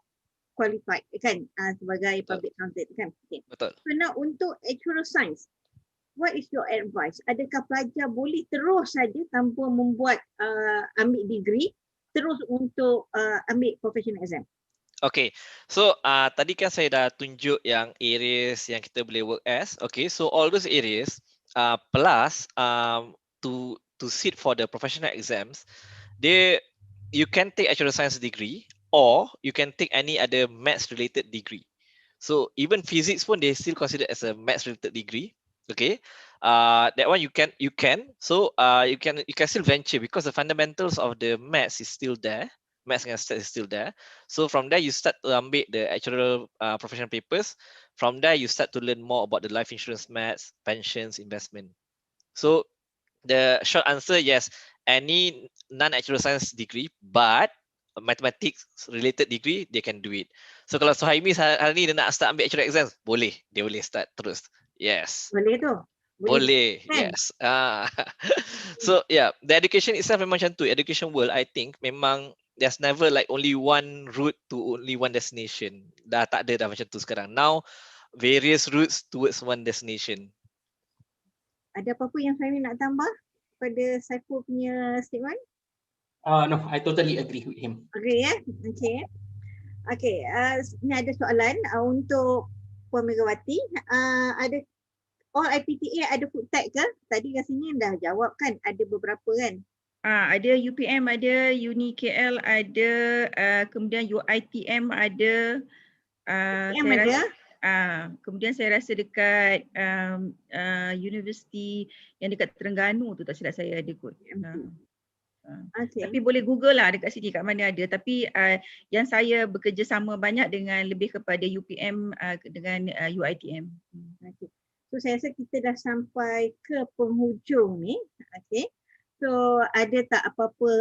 qualified kan sebagai public accountant kan. Okay. Betul. So now untuk actuarial science, what is your advice? Adakah pelajar boleh terus saja tanpa membuat ambil degree, terus untuk ambil professional exam? Okay, so tadi kan saya dah tunjuk yang areas yang kita boleh work as. Okay, so all those areas plus to sit for the professional exams, you can take actuarial science degree or you can take any other maths related degree. So even physics pun they still consider as a maths related degree. Okay, that one you can so you can still venture because the fundamentals of the maths is still there. Maths and stats is still there. So from there you start to ambil the actual professional papers. From there you start to learn more about the life insurance maths, pensions, investment. So the short answer, yes, any non-actual science degree, but mathematics related degree, they can do it. So kalau Suhaimi hari ni dia nak start ambil actual exams, boleh, dia boleh start terus. Yes. Boleh tu. Boleh, kan? yes. So yeah, the education itself memang macam tu. Education world, I think memang there's never like only one route to only one destination. Dah tak ada dah macam tu sekarang. Now various routes towards one destination. Ada apa-apa yang saya nak tambah pada Saiful punya statement? No, I totally agree with him. Agree ya? Okay. Okay, ni ada soalan untuk Puan Megawati. Ada all IPTA ada food tag ke? Tadi rasanya dah jawab kan, ada beberapa kan? Ada UPM, ada Uni KL, ada kemudian UITM ada. UPM ada? Kemudian saya rasa dekat universiti yang dekat Terengganu tu tak silap saya ada kot. Okay. Tapi boleh Google lah dekat sini kat mana ada. Tapi yang saya bekerjasama banyak dengan lebih kepada UPM dengan UITM. Okay. So saya rasa kita dah sampai ke penghujung ni. Okay. So ada tak apa-apa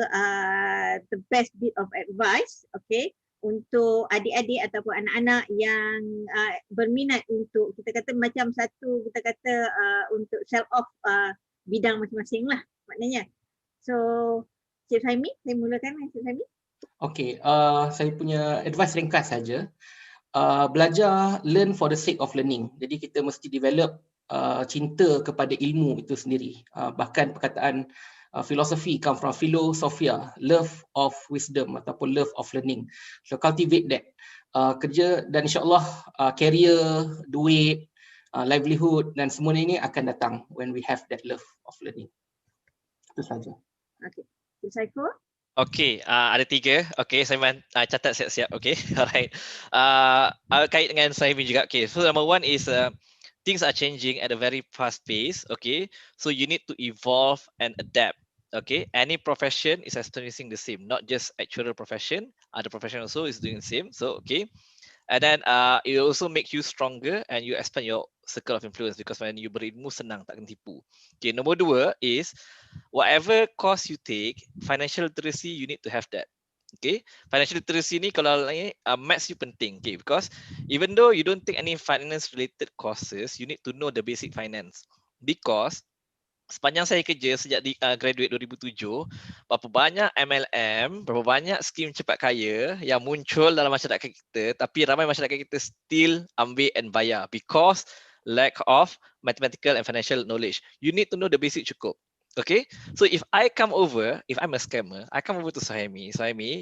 the best bit of advice, okay, untuk adik-adik ataupun anak-anak yang berminat untuk kita kata macam satu kita kata untuk sell off bidang masing-masing lah maknanya. So Cik Saimi, saya mulakan dengan Cik Saimi. Okay, saya punya advice ringkas saja. Belajar, learn for the sake of learning. Jadi kita mesti develop cinta kepada ilmu itu sendiri. Bahkan perkataan philosophy come from philosophia, love of wisdom ataupun love of learning. So cultivate that. Kerja dan insyaAllah career, duit, livelihood dan semua ini akan datang when we have that love of learning. Itu saja. Okay. Cik Saiful? Okay, ada 3. Okay, saya catat siap-siap. Okay, alright. Kait dengan Saimi juga. Okay, so number 1 is things are changing at a very fast pace. Okay, so you need to evolve and adapt. Okay, any profession is experiencing the same, not just actual profession. Other profession also is doing the same. So okay, and then it also make you stronger and you expand your circle of influence because when you berilmu senang tak kena tipu. Okay, number 2 is whatever course you take, financial literacy you need to have that. Okay, financial literacy ni kalau maths you penting. Okay, because even though you don't take any finance related courses, you need to know the basic finance. Because sepanjang saya kerja sejak graduate 2007, berapa banyak MLM, berapa banyak skim cepat kaya yang muncul dalam masyarakat kita, tapi ramai masyarakat kita still ambil and bayar because lack of mathematical and financial knowledge. You need to know the basic cukup. Okay, so if I come over, if I'm a scammer, I come over to Suhaimi,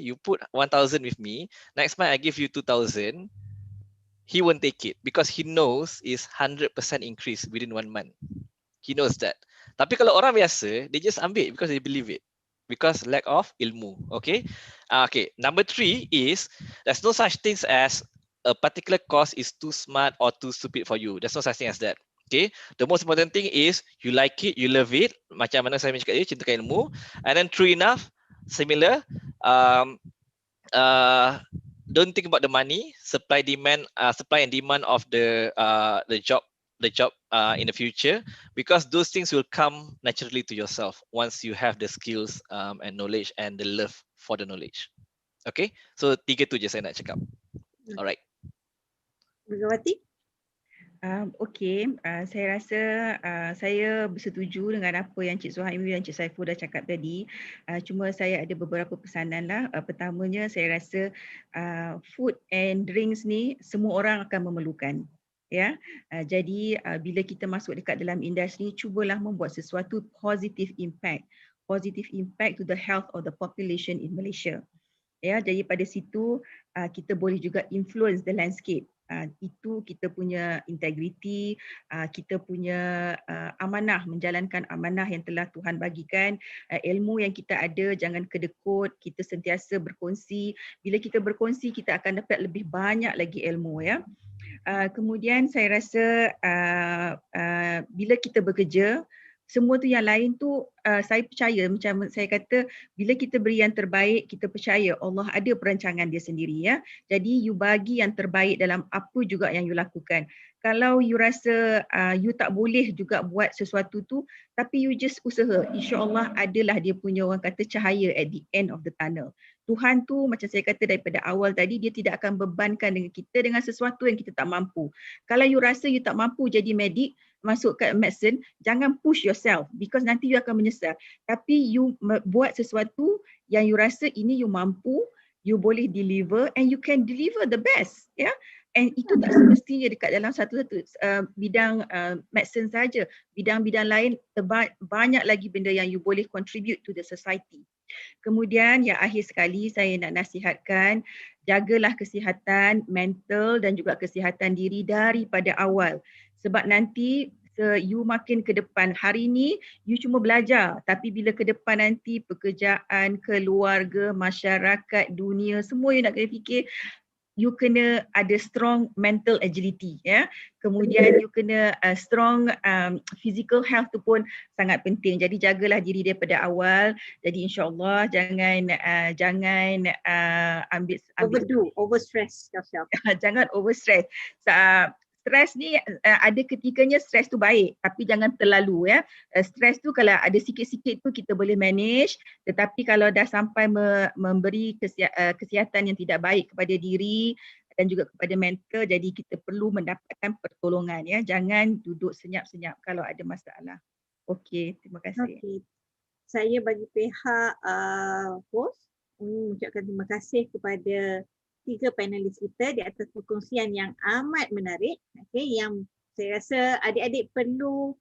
you put 1,000 with me, next month I give you 2,000, he won't take it because he knows is 100% increase within 1 month. He knows that. Tapi kalau orang biasa, they just ambil because they believe it. Because lack of ilmu. Okay. Okay. Number 3 is there's no such things as a particular course is too smart or too stupid for you. There's no such thing as that. Okay. The most important thing is you like it, you love it. Macam mana saya cakap tadi, cintakan ilmu. And then true enough, similar. Don't think about the money, supply and demand of the job in the future, because those things will come naturally to yourself once you have the skills and knowledge and the love for the knowledge. Okay, so 3 tu je saya nak cakap. Alright. Megawati? Okay, saya rasa saya bersetuju dengan apa yang Cik Suhaimi dan Cik Saiful dah cakap tadi. Cuma saya ada beberapa pesanan lah. Pertamanya saya rasa food and drinks ni semua orang akan memerlukan. Ya, jadi bila kita masuk dekat dalam industri, cubalah membuat sesuatu positive impact to the health of the population in Malaysia. Ya, jadi pada situ kita boleh juga influence the landscape. Itu kita punya integriti, kita punya amanah, menjalankan amanah yang telah Tuhan bagikan. Ilmu yang kita ada jangan kedekut, kita sentiasa berkongsi. Bila kita berkongsi, kita akan dapat lebih banyak lagi ilmu, ya. Kemudian saya rasa bila kita bekerja, semua tu yang lain tu saya percaya, macam saya kata, bila kita beri yang terbaik, kita percaya Allah ada perancangan dia sendiri ya. Jadi you bagi yang terbaik dalam apa juga yang you lakukan. Kalau you rasa you tak boleh juga buat sesuatu tu, tapi you just usaha, insya-Allah adalah dia punya orang kata cahaya at the end of the tunnel. Tuhan tu macam saya kata daripada awal tadi, dia tidak akan bebankan dengan kita dengan sesuatu yang kita tak mampu. Kalau you rasa you tak mampu jadi medik, masuk ke medicine, jangan push yourself because nanti you akan menyesal. Tapi you buat sesuatu yang you rasa ini you mampu, you boleh deliver and you can deliver the best, ya. And itu tak semestinya dekat dalam satu-satu bidang medicine saja. Bidang-bidang lain banyak lagi benda yang you boleh contribute to the society. Kemudian yang akhir sekali saya nak nasihatkan, jagalah kesihatan mental dan juga kesihatan diri daripada awal. Sebab nanti you makin ke depan, hari ni you cuma belajar, tapi bila ke depan nanti pekerjaan, keluarga, masyarakat, dunia, semua you nak kena fikir, you kena ada strong mental agility ya. Kemudian you kena strong physical health tu pun sangat penting. Jadi jagalah diri daripada awal. Jadi insya-Allah jangan ambil over stress yourself. Jangan over stress. Stres ni ada ketikanya stres tu baik, tapi jangan terlalu ya. Stres tu kalau ada sikit-sikit tu kita boleh manage, tetapi kalau dah sampai memberi kesihatan yang tidak baik kepada diri dan juga kepada mental, jadi kita perlu mendapatkan pertolongan ya. Jangan duduk senyap-senyap kalau ada masalah. Okey, terima kasih. Okay. Saya bagi pihak host mengucapkan terima kasih kepada 3 panelis kita di atas perkongsian yang amat menarik, yang saya rasa adik-adik perlu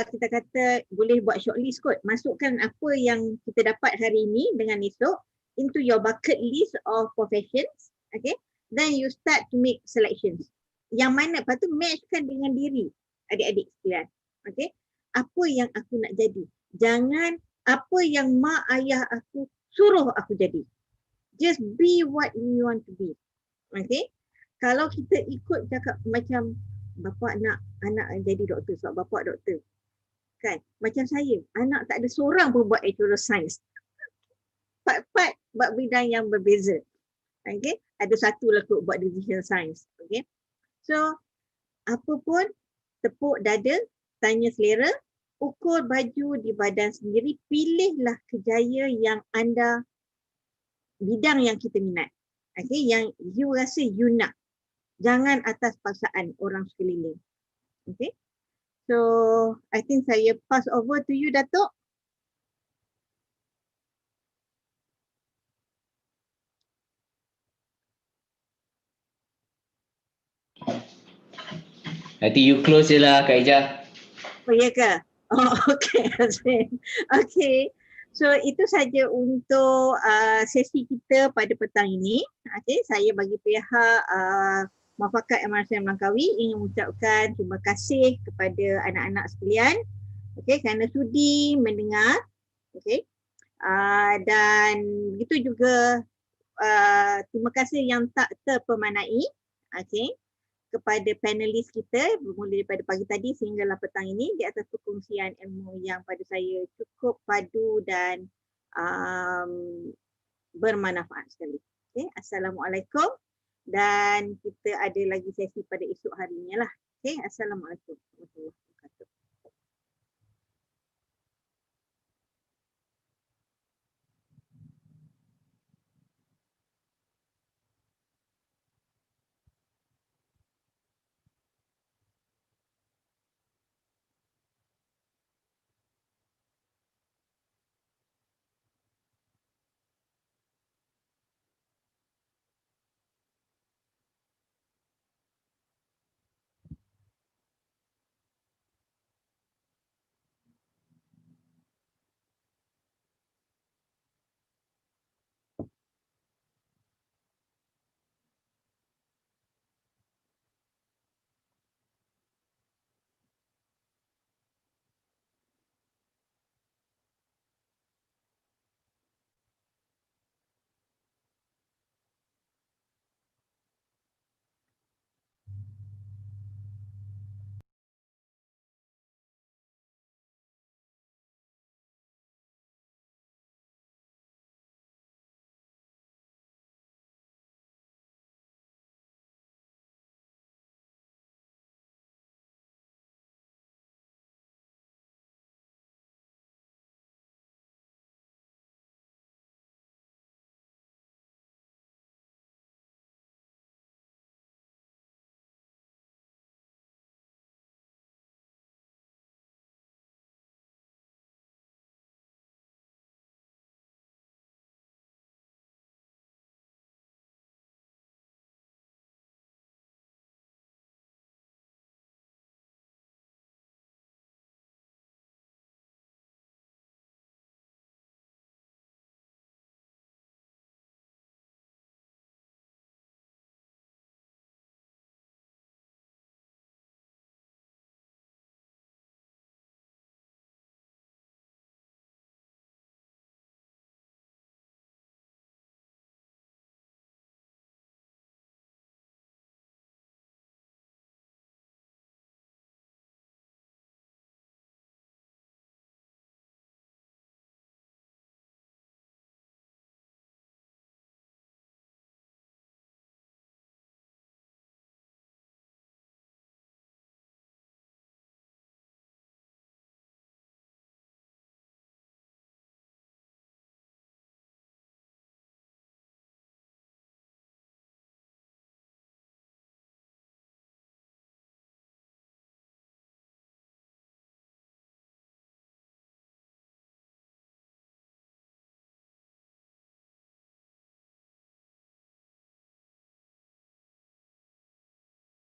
kita kata boleh buat shortlist kot, masukkan apa yang kita dapat hari ini dengan esok into your bucket list of professions, then you start to make selections. Yang mana lepas tu matchkan dengan diri adik-adik sekalian. Apa yang aku nak jadi, jangan apa yang mak ayah aku suruh aku jadi. Just be what you want to be. Kalau kita ikut cakap macam bapa nak anak jadi doktor sebab bapa doktor. Kan? Macam saya, anak tak ada seorang pun buat actuarial science. Part-part buat bidang yang berbeza. Ada satu lah kot buat decision science. So, apa pun tepuk dada, tanya selera, ukur baju di badan sendiri, pilihlah kerjaya yang anda bidang yang kita minat, yang you rasa you nak, jangan atas paksaan orang sekeliling. So I think saya pass over to you, Datuk. Nanti you close je lah Kak Ijah. Oh ya ke? Oh okay. Okay. So itu saja untuk sesi kita pada petang ini. Saya bagi pihak MUAFAKAT MRSM Langkawi ingin mengucapkan terima kasih kepada anak-anak sekalian kerana sudi mendengar. Dan begitu juga terima kasih yang tak terpemanai kepada panelis kita bermula daripada pagi tadi sehinggalah petang ini di atas perkongsian ilmu yang pada saya cukup padu dan bermanfaat sekali. Assalamualaikum, dan kita ada lagi sesi pada esok harinya lah. Assalamualaikum warahmatullahi wabarakatuh.